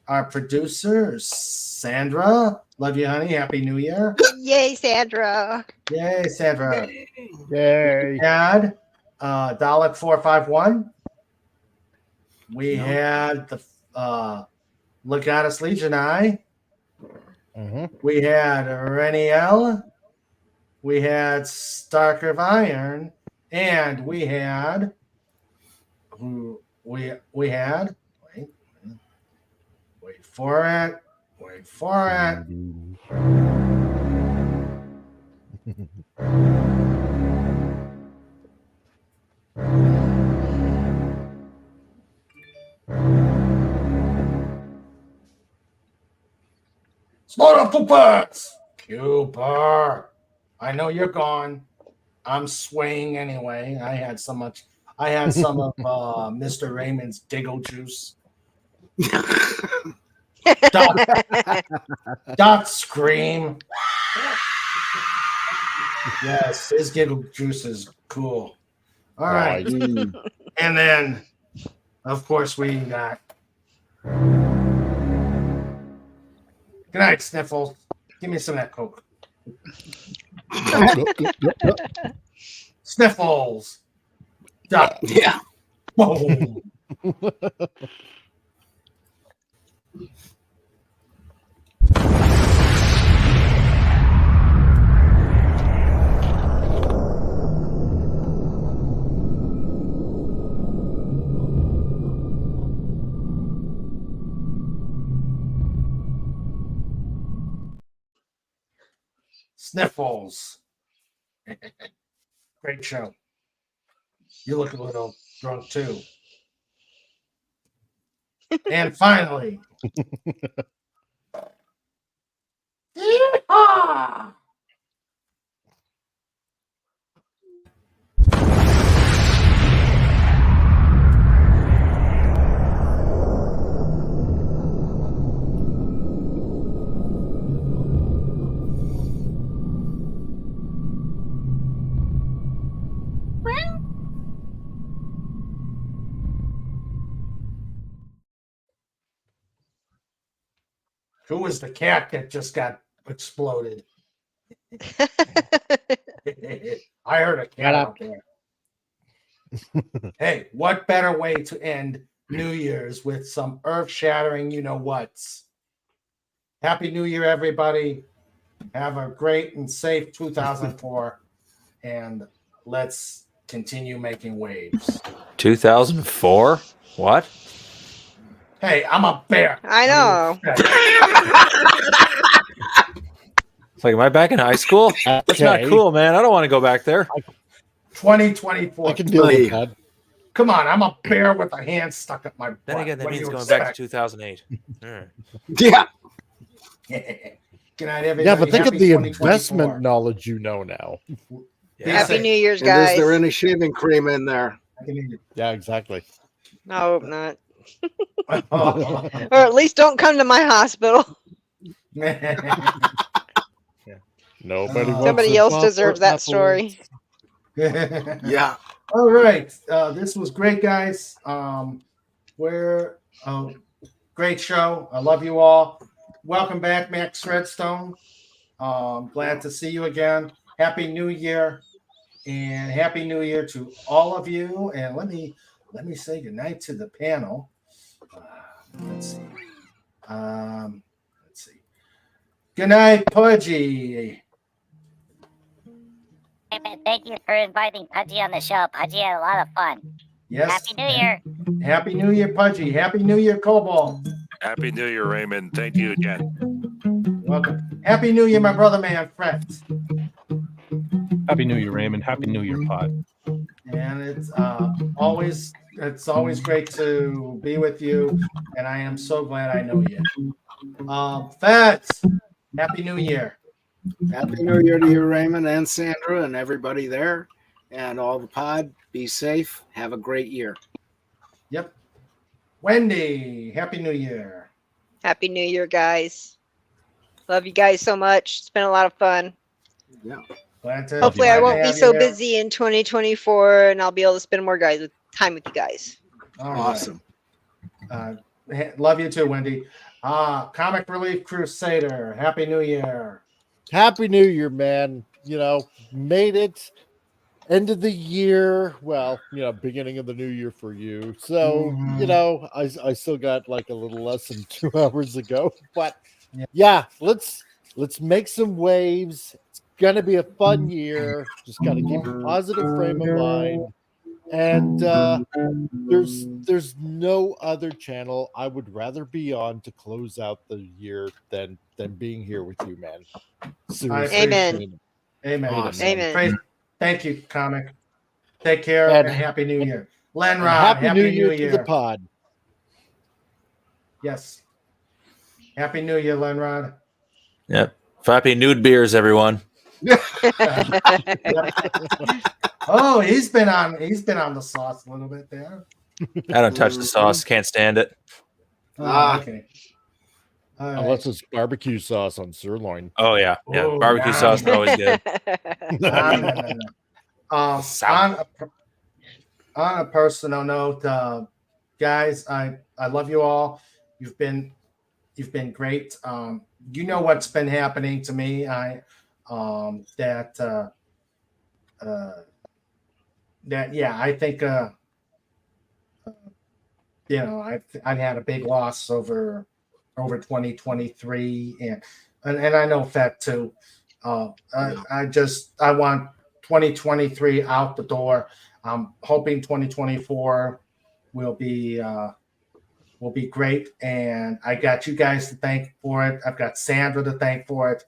Our producer, Sandra. Love you, honey. Happy New Year. Yay, Sandra. Yay, Sandra. Yay. We had Dalek 451. We had the Legatus Legionii. We had Reniel. We had Starker of Iron. And we had wait for it. Slow down, Cooper! Cooper! I know you're gone. I'm swaying anyway. I had some of Mr. Raymond's Diggle juice. Dot scream. Yes, his Giggle juice is cool. All right. And then, of course, we got. Good night, Sniffles. Give me some of that Coke. Sniffles. Yeah. Boom. Sniffles. Great show. You look a little drunk too. And finally. Yeehaw! Who was the cat that just got exploded? I heard a cat out there. Hey, what better way to end New Year's with some earth-shattering you-know-whats? Happy New Year, everybody. Have a great and safe 2004. And let's continue making waves. 2004? What? Hey, I'm a bear. I know. It's like, am I back in high school? That's not cool, man. I don't want to go back there. 2024. I can deal with that. Come on, I'm a bear with a hand stuck up my butt. Then again, that What do means you going expect? back to 2008. Right. Yeah. Good night, everybody. Yeah, but think of Happy the 2024. investment knowledge you know now. Happy New Year's, And guys. is there any shaving cream in there? Yeah, exactly. I hope not. Or at least don't come to my hospital. Nobody. Somebody else deserves that story. Yeah. All right. This was great, guys. We're great show. I love you all. Welcome back, Max Redstone. Glad to see you again. Happy New Year. And Happy New Year to all of you. And let me let me say goodnight to the panel. Let's see. Let's see. Good night, Pudgy. Thank you for inviting Pudgy on the show. Pudgy had a lot of fun. Yes. Happy New Year. Happy New Year, Pudgy. Happy New Year, Cobalt. Happy New Year, Raymond. Thank you again. Welcome. Happy New Year, my brother, man, Fred. Happy New Year, Raymond. Happy New Year, Pod. And it's always great to be with you, and I am so glad I know you. Feds, Happy New Year. Happy New Year to you, Raymond and Sandra and everybody there and all the pod. Be safe. Have a great year. Yep. Wendy, Happy New Year. Happy New Year, guys. Love you guys so much. It's been a lot of fun. Yeah. Hopefully I won't be so busy in 2024 and I'll be able to spend more time with you guys. Awesome. Love you too, Wendy. Comic Relief Crusader, Happy New Year. Happy New Year, man. Made it. End of the year. Well, beginning of the new year for you. So, I still got like a little less than 2 hours ago. But yeah, let's make some waves. It's gonna be a fun year. Just gotta keep a positive frame of mind. And there's no other channel I would rather be on to close out the year than being here with you, man. Seriously. Amen. Amen. Awesome. Amen. Praise. Thank you, Comic. Take care and Happy New Year. Lenrod, Happy New Year to the pod. Yes. Happy New Year, Lenrod. Yep. Happy nude beers, everyone. Oh, he's been on the sauce a little bit there. I don't touch the sauce. Can't stand it. Okay. Unless it's barbecue sauce on sirloin. Oh yeah, barbecue sauce is always good. On a personal note, guys, I love you all. You've been great. You know what's been happening to me. I think I've had a big loss over 2023, and I know Fat too. I want 2023 out the door. I'm hoping 2024 will be great, and I got you guys to thank for it. I've got Sandra to thank for it.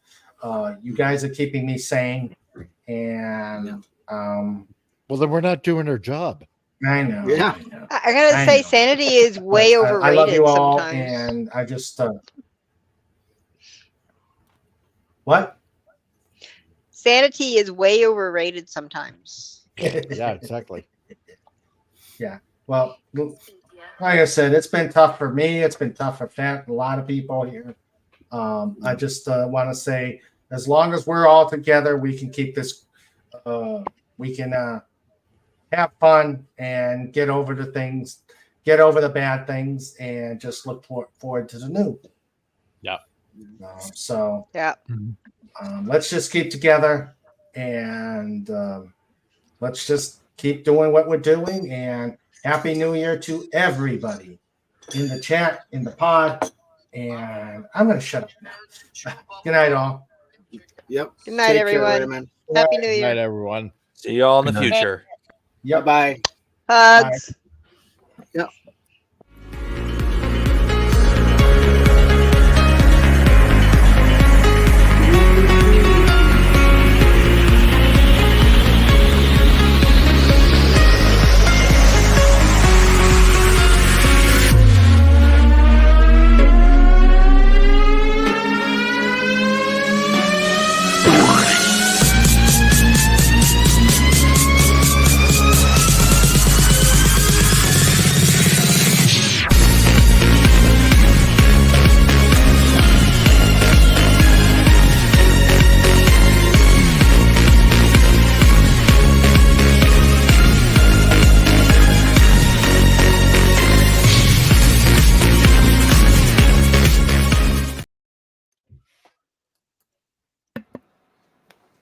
You guys are keeping me sane, and well, then we're not doing our job. I know. Yeah. I gotta say, sanity is way overrated. I love you all, sometimes. and I just what? Sanity is way overrated sometimes. Yeah, exactly. Yeah. Well, like I said, it's been tough for me. It's been tough for Fat, a lot of people here. I just want to say, as long as we're all together, we can keep this. We can have fun and get over the things, get over the bad things, and just look forward to the new. Yeah. So yeah. Let's just keep together and let's just keep doing what we're doing. And Happy New Year to everybody in the chat, in the pod. And I'm going to shut up now. Good night, all. Yep. Good night, everyone. Happy New Year. Good night, everyone. See you all in the future. Yep. Bye. Hugs. Yep.